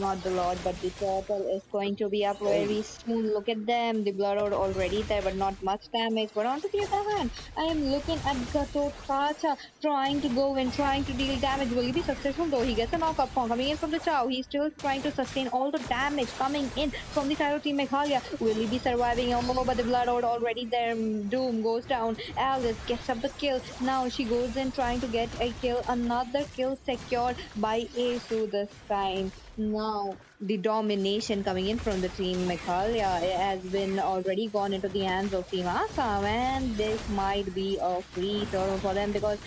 not the Lord, but the turtle is going to be up Oh, very soon. Look at them. The blood are already there, but not much damage. But onto the other hand, I am looking at Gatot Kacha trying to go in, trying to deal damage. Will he be successful though? He gets a knock up coming in from the Chow. He's still trying to sustain all the damage coming in from the side of Team Meghalaya. Will he be surviving? Oh, but the blood are already there. Doom goes down. Alice gets up the kill. Now she goes in trying to get a kill. Another kill secured by Asu this time. Now the domination coming in from the team Meghalaya has been already gone into the hands of Team Assam, and this might be a free turn for them because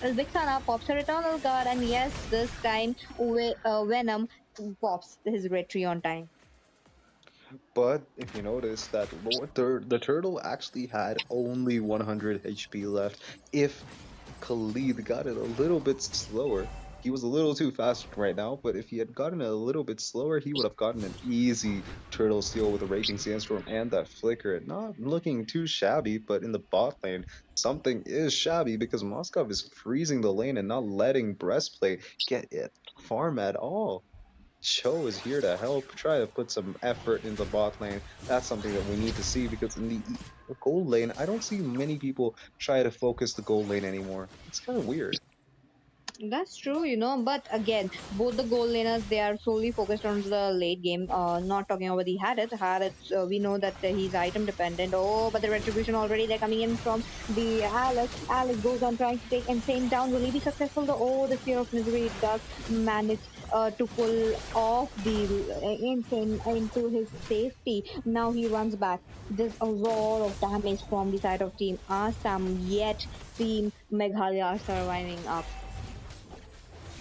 Vixana pops her eternal guard, and yes, this time Venom pops his retry on time. but if you notice that the turtle actually had only 100 HP left. If Khalid got it a little bit slower, he was a little too fast right now, but if he had gotten it a little bit slower, he would have gotten an easy turtle steal with a Raging Sandstorm and that flicker. Not looking too shabby, but in the bot lane, something is shabby because Moskov is freezing the lane and not letting Breastplate get it farm at all. Cho is here to help, try to put some effort in the bot lane. That's something that we need to see because in the gold lane, I don't see many people try to focus the gold lane anymore. It's kind of weird. That's true, but again, both the goal laners they are solely focused on the late game. Not talking about the Harith. Harith, we know that he's item dependent. Oh, but the retribution already they're coming in from the Alex. Alex goes on trying to take Insane down. Will he be successful? Oh, the Sphere of Misery does manage to pull off the Insane into his safety. Now he runs back. There's a lot of damage from the side of Team Assam. Yet Team Meghalaya are surviving up.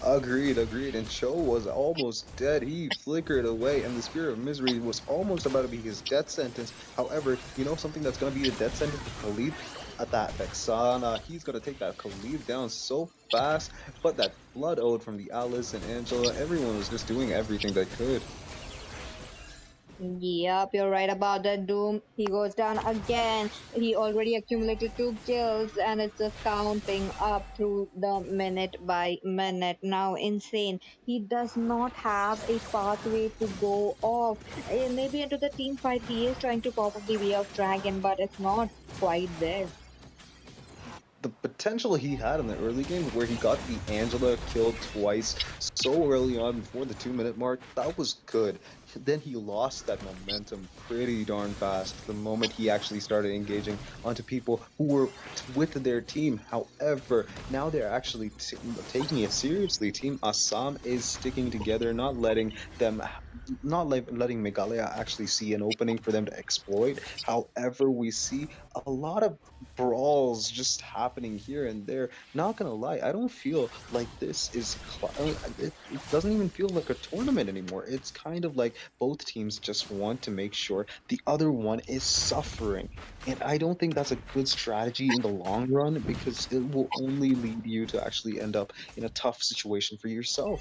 Agreed, agreed. And Cho was almost dead. He flickered away, and the Spirit of Misery was almost about to be his death sentence. However, you know something that's going to be a death sentence to Khalid? At that Vexana, he's going to take that Khalid down so fast. But that Blood Ode from the Alice and Angela, everyone was just doing everything they could. Yep, you're right about that, Doom. He goes down again. He already accumulated 2 kills, and it's just counting up through the minute by minute. Now, insane. He does not have a pathway to go off. Maybe into the team fight, he is trying to pop up the Way of Dragon, but it's not quite there. The potential he had in the early game where he got the Angela killed twice so early on before the 2 minute mark, that was good. Then he lost that momentum pretty darn fast the moment he actually started engaging onto people who were with their team. However, now they're actually taking it seriously. Team Assam is sticking together, not letting Meghalaya actually see an opening for them to exploit. However, we see a lot of brawls just happening here and there. Not gonna lie, I don't feel like this is. It doesn't even feel like a tournament anymore. It's kind of like Both teams just want to make sure the other one is suffering. And I don't think that's a good strategy in the long run because it will only lead you to actually end up in a tough situation for yourself.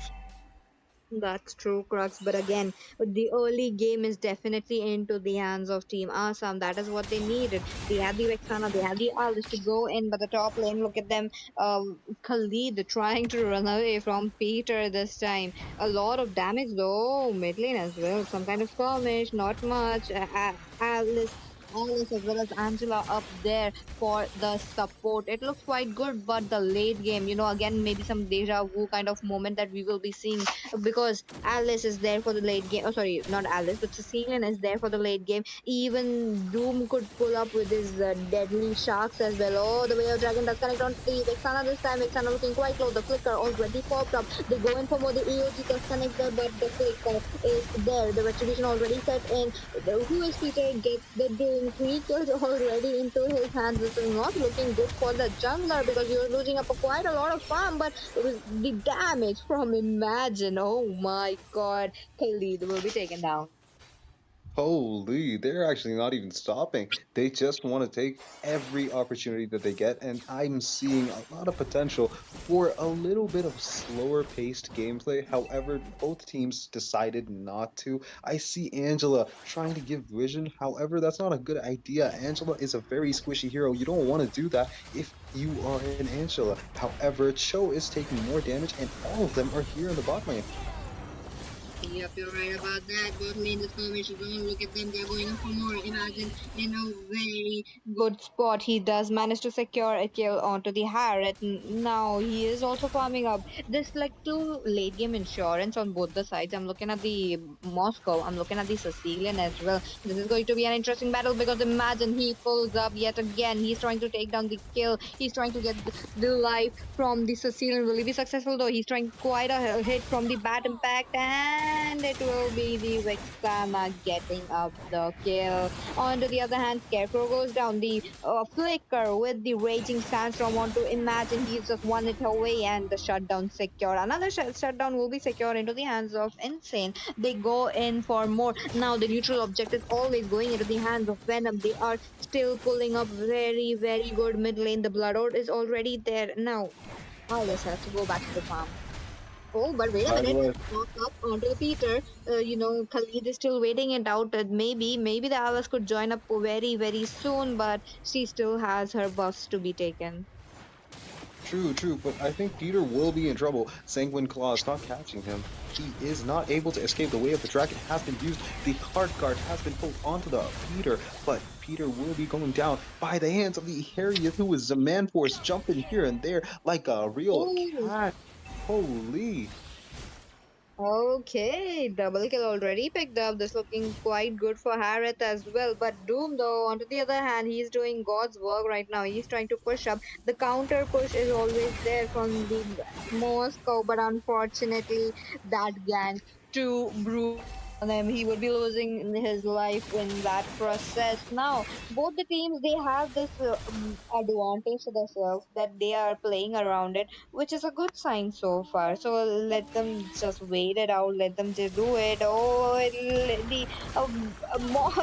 That's true, Crux. But again, the early game is definitely into the hands of Team Assam. That is what they needed. They had the Vexana, they had the Alice to go in, but the top lane, look at them. Khalid trying to run away from Peter this time. A lot of damage though, mid lane as well. Some kind of skirmish, not much. Alice as well as Angela up there for the support. It looks quite good, but the late game, again, maybe some deja vu kind of moment that we will be seeing because Alice is there for the late game. Oh, sorry, not Alice, but Cecilian is there for the late game. Even Doom could pull up with his deadly sharks as well. Oh, the way of dragon does connect on the Vexana this time. Vexana looking quite low. The flicker already popped up. They go in for more. The EOG does connect there, but the flicker is there. The retribution already set in. Who is Peter gets the Doom. 3 kills already into his hands. This is not looking good for the jungler because you're losing up quite a lot of farm, but the damage from Imagine. Oh my god. Khalid will be taken down. Holy, they're actually not even stopping. They just want to take every opportunity that they get, and I'm seeing a lot of potential for a little bit of slower paced gameplay. However, both teams decided not to. I see Angela trying to give vision. However, that's not a good idea. Angela is a very squishy hero. You don't want to do that if you are an Angela. However, Cho is taking more damage, and all of them are here in the bot lane. Yep, you're right about that. Bot lane the skirmish is on. Look at them, they're going up for more. Imagine in a very good spot. He does manage to secure a kill onto the Harriet. Now he is also farming up. This like two late game insurance on both the sides. I'm looking at the Moscow, I'm looking at the Sicilian as well. This is going to be an interesting battle because imagine he pulls up yet again. He's trying to take down the kill. He's trying to get the life from the Sicilian. Will he be successful though? He's trying quite a hit from the bat impact, and it will be the Vexana getting up the kill. On to the other hand, Scarecrow goes down. The Flicker with the Raging Sandstorm onto Imagine. He's just 1 hit away, and the shutdown secure. Another shutdown will be secure into the hands of Insane. They go in for more. Now the neutral object is always going into the hands of Venom. They are still pulling up very, very good mid lane. The Blood Oath is already there. Now, Alice has to go back to the farm. Oh, but wait a By the minute. way, Walk up onto the Peter. Khalid is still waiting it out. Maybe the Alice could join up very, very soon, but she still has her buffs to be taken. true, but I think Peter will be in trouble. Sanguine Claw is not catching him. He is not able to escape. The way of the dragon has been used. The heart guard has been pulled onto the Peter, but Peter will be going down by the hands of the Harriet, who is a man force jumping here and there like a real Oh, cat. Holy. okay, double kill already picked up. This looking quite good for Harith as well. But Doom, though, on the other hand, he's doing God's work right now. He's trying to push up. The counter push is always there from the Moscow, but unfortunately, that gang too brutal on him. He would be losing his life in that process. Now, both the teams they have this advantage to themselves that they are playing around it, which is a good sign so far. So let them just wait it out. Let them just do it. Oh,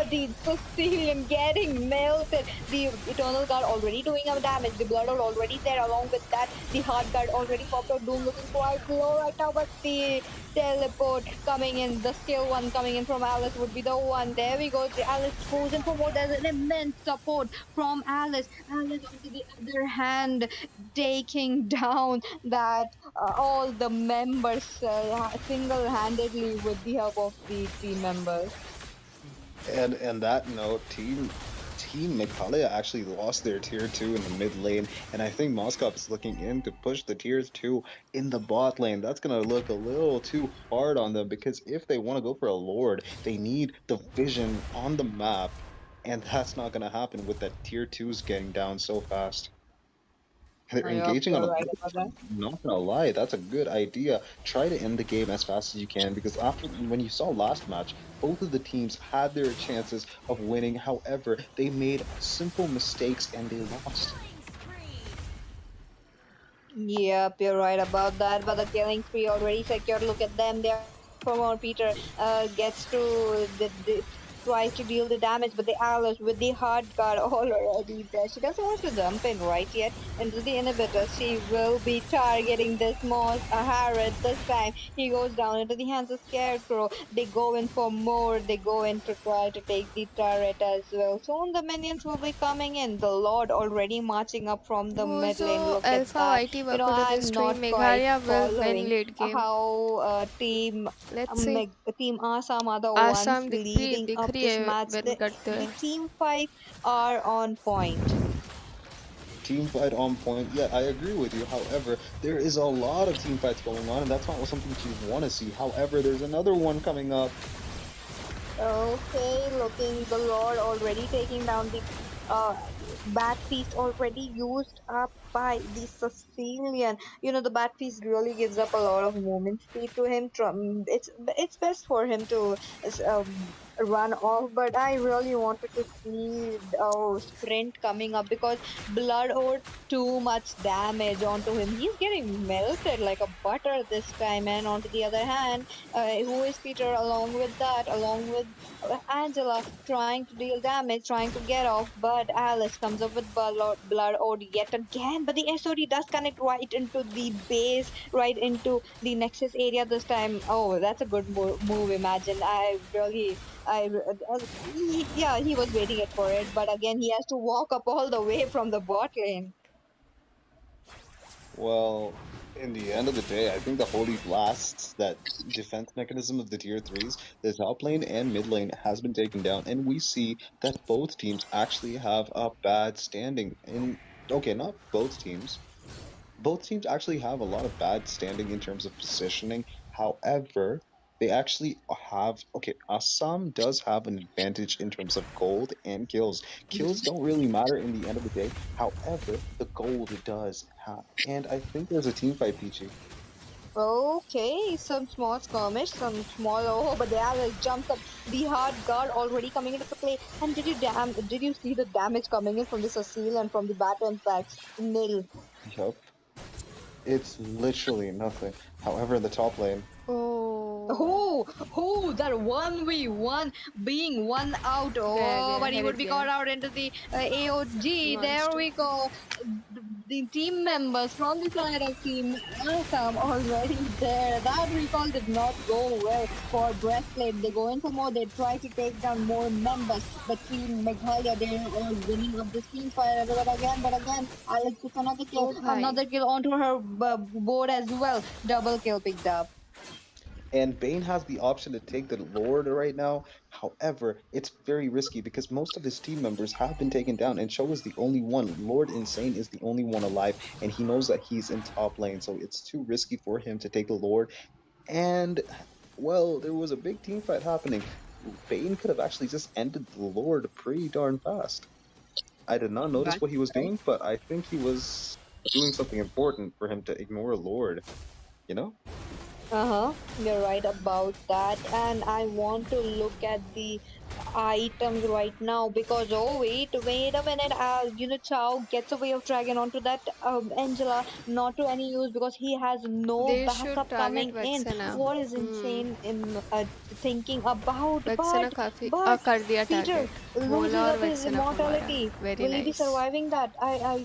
the Sicilian getting melted. The Eternal Guard already doing a damage. The Blood Oath already there. Along with that, the Heart Guard already popped out. Doom looking quite low right now, but the teleport coming in, the skill one coming in from Alice would be the one. There we go. The Alice goes in for more. There's an immense support from Alice. Alice, on the other hand, taking down that all the members single-handedly with the help of the team members. And that note, Team Meghalaya actually lost their tier 2 in the mid lane, and I think Moscow is looking in to push the tiers 2 in the bot lane. That's gonna look a little too hard on them because if they want to go for a Lord, they need the vision on the map, and that's not gonna happen with that tier 2s getting down so fast. They're Yup, engaging on you're a right little about bit. that. Not gonna lie, that's a good idea. Try to end the game as fast as you can because after when you saw last match, both of the teams had their chances of winning. However, they made simple mistakes and they lost. Yep, you're right about that. But the killing spree already secured. Look at them. They're from our Peter gets to tries to deal the damage, but the Alice with the hard guard already there. She doesn't want to jump in right yet into the inhibitor. She will be targeting this Moss Harrod this time. He goes down into the hands of Scarecrow. They go in for more. They go in to try to take the turret as well. Soon the minions will be coming in. The Lord already marching up from the वो mid जो lane. Look at Alpha that. YT You know, welcome to the I'm stream. not quite Meghalaya will win following late game. how Let's see. Team Assam are the ones Assam leading दिख up रही this है match. win करते The हुए. team fights are on point. Team fight on point. Yeah, I agree with you. However, there is a lot of team fights going on, and that's not something you want to see. However, there's another one coming up. Okay, looking the Lord already taking down the uh, Bat Feast already used up by the Sicilian. You know, the Bat Feast really gives up a lot of movement speed to him. It's best for him to run off, but I really wanted to see Sprint coming up because Blood owed too much damage onto him. He's getting melted like a butter this time, and onto the other hand, who is Peter along with that, along with Angela trying to deal damage, trying to get off, but Alice comes up with blood ode yet again. But the SOD does connect right into the base, right into the Nexus area this time. Oh, that's a good move. Imagine. Yeah, he was waiting it for it, but again, he has to walk up all the way from the bot lane. Well, in the end of the day, I think the Holy Blasts, that defense mechanism of the tier 3s, the top lane and mid lane has been taken down, and we see that both teams actually have a bad standing. Okay, not both teams. Both teams actually have a lot of bad standing in terms of positioning. However, they actually have okay. Assam does have an advantage in terms of gold and kills. Kills don't really matter in the end of the day. However, the gold does have, and I think there's a team fight, Peachy. Okay, some small skirmish, some small but the Alice jumps up. The hard guard already coming into play. And did you see the damage coming in from the Cecile and from the bat impacts? Nil. Yup, it's literally nothing. However, in the top lane, That 1v1 being one out. Oh, but he would be caught out into the AOG. There we go. The team members from the side of Team Assam already there. That recall did not go well for Breastplate. They go in for more. They try to take down more members. But Team Meghalaya, they are winning up this team fight. But again, Alex gets another kill onto her board as well. Double kill picked up. and Bane has the option to take the Lord right now. However, it's very risky because most of his team members have been taken down, and Cho is the only one. Lord Insane is the only one alive, and he knows that he's in top lane, so it's too risky for him to take the Lord. And, well, there was a big team fight happening. Bane could have actually just ended the Lord pretty darn fast. I did not notice what he was doing, but I think he was doing something important for him to ignore Lord, you know? You're right about that. And I want to look at the items right now because wait a minute. Chow gets away of dragon onto that Angela, not to any use because he has no They should backup target coming in. Vexana. What is insane in thinking about, Vexana but काफी but कर दिया Peter target. loses बोला और up his Vexana को मारा. immortality. Very Will he be nice. surviving that?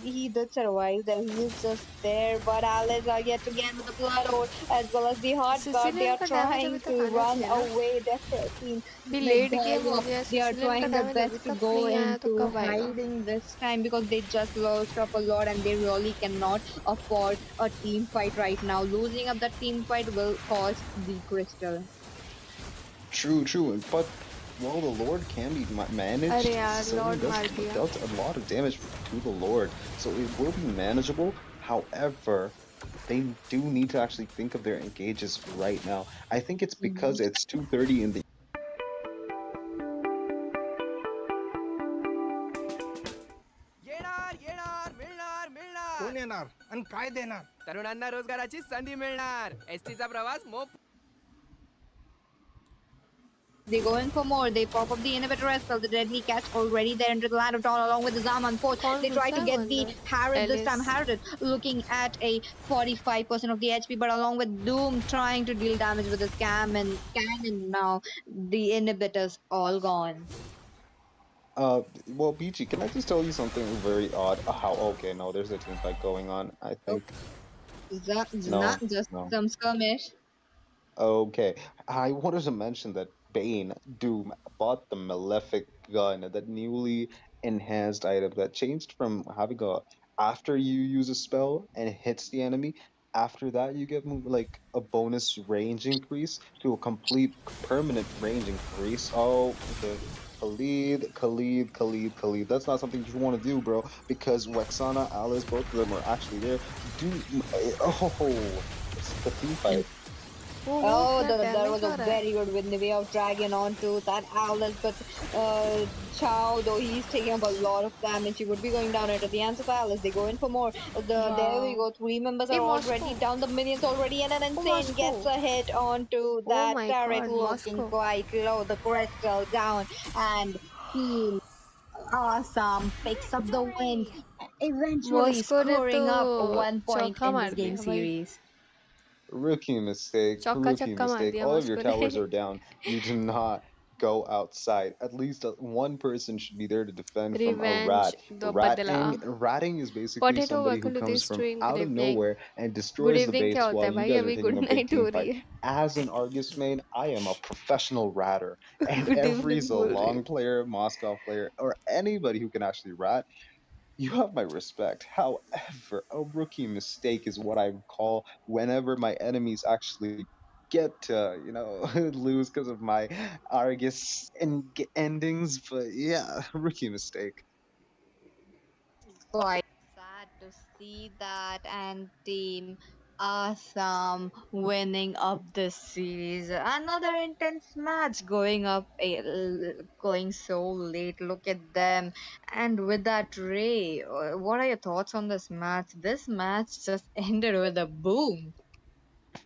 He did survive there. He is just there. But Alice yet again with the blood oath as well as the hard guard. They Sicilian are का damage अभी trying तक to आना run चाहिए ना. away. Their team भी late game हो Meghalaya. गया. They are Sicilian का trying their damage best अभी to तक go नहीं आया तो into कब आएगा? hiding this time because they just lost up a lot and they really cannot afford a team fight right now. Losing up that team fight will cost the crystal. True. But while the Lord can be managed, अरे यार Sicilian Lord does मार दिया. dealt a lot of damage to the Lord, so it will be manageable. However, they do need to actually think of their engages right now. I think it's because it's 2:30 in the कोण येणार आणि काय देणार? तरुणांना रोजगाराची संधी मिळणार. एसटीचा प्रवास मोफत. They go in for more. They pop up the inhibitor as well. The deadly catch already there into the land of Dawn along with the Zam on fourth. कौन They try घुसा to है वो get the अंदर? Harrod this time. Alice. Harrod looking at a 45% of the HP, but along with Doom trying to deal damage with his cannon now. The inhibitors all gone. Well, Beachy, can I just tell you something very odd? How? Okay, no, there's a team fight going on. I Oh, think not no, just no. some skirmish. Okay, I wanted to mention that Bane Doom bought the Malefic gun, that newly enhanced item that changed from having a after you use a spell and it hits the enemy. After that, you get like a bonus range increase to a complete permanent range increase. Oh, okay. Khalid. That's not something you want to do, bro, because Wexana, Alice, both of them are actually there. Oh, it's the team fight. वो Oh, क्या that damage was a हो रहा है? very good win the way of dragging onto that Owlet, but Chow, though he's taking up a lot of damage, he would be going down into the hands of Alice. They go in for more. There we Wow. go. Three members Hey, are already Moscow. down. The minions already, and an Oh, insane gets Moscow. a hit onto Oh that my turret, god, looking Moscow. quite low. The crystal down, and Team Awesome picks up the win, eventually Moscow ने तो scoring up 1 point चौका in this मार game दिया भाई. series. Rookie mistake. चौका Rookie छक्का मार mistake. दिया All of your मॉस्को ने. towers are down. You do not go outside. At least one person should be there to defend from a Revenge rat. दो बदला. Ratting is basically Potato, somebody who welcome to the comes from stream. Good out of evening. nowhere and Good destroys the evening क्या base होता while है you भाई? guys are अभी taking good a big night हो team रही fight. है. As an Argus main, I am a professional ratter. And Good every evening बोल रही Zolong हूँ. player, Moscow player, or anybody who can actually rat, you have my respect. However, a rookie mistake is what I call whenever my enemies actually get to, lose because of my Argus endings. But yeah, rookie mistake. Quite sad to see that, and Team Assam winning up this series. Another intense match going so late. Look at them. And with that, Ray, what are your thoughts on this match? This match just ended with a boom. I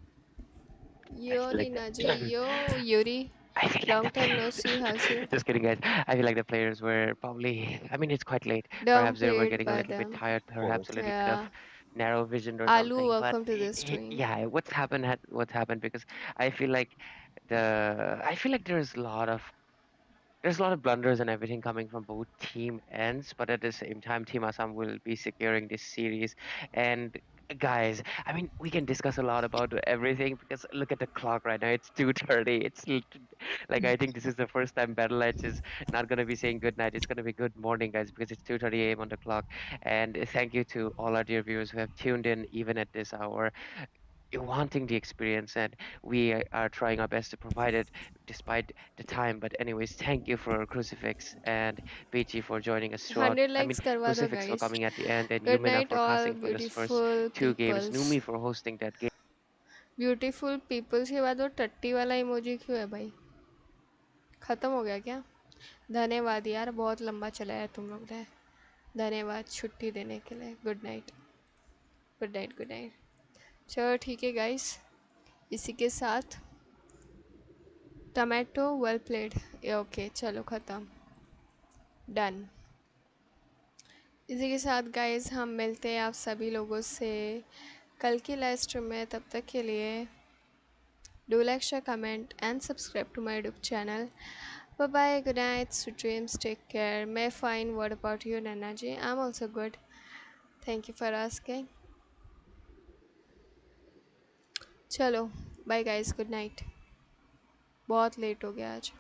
Yo, feel like Lina Ji. the, Yo, Yuri. I feel like Long the time no see. How's you? just kidding, guys. I feel like the players were probably. I mean, it's quite late. Perhaps they were Downplayed getting a by little bit them. tired. Perhaps a little bit of Yeah. narrow visioned or Alu, something. But welcome to the stream. yeah, what's happened because I feel like I feel like there's a lot of blunders and everything coming from both team ends, but at the same time, Team Assam will be securing this series. And guys, I mean, we can discuss a lot about everything because look at the clock right now. It's 2:30. Like I think this is the first time Battle Edge is not gonna be saying good night. It's gonna be good morning, guys, because it's 2:30 a.m. on the clock. And thank you to all our dear viewers who have tuned in even at this hour wanting the experience, and we are trying our best to provide it despite the time. But anyways, thank you for Crucifix and BG for joining us throughout. 100 I mean, likes करवा दो Crucifix for guys. coming at the end, and Good Yumina night for all casting for this first beautiful two games, peoples. Numi for hosting that game. Beautiful peoples के बाद वो टट्टी वाला emoji क्यों है भाई? ख़त्म हो गया क्या? धन्यवाद यार, बहुत लंबा चला है तुम लोग ने. धन्यवाद छुट्टी देने के लिए. Good night. Good night. Good night. चलो ठीक है गाइस, इसी के साथ टमाटो वेल प्लेड. ओके चलो ख़त्म. डन. इसी के साथ गाइस हम मिलते हैं आप सभी लोगों से कल की लाइव स्ट्रीम में. तब तक के लिए do like, share, comment and subscribe to my YouTube channel. Bye bye, good night, sweet dreams, take care. May fine. What about you, Nana ji? I'm also good. Thank you for asking. चलो bye guys, good night. बहुत late हो गया आज.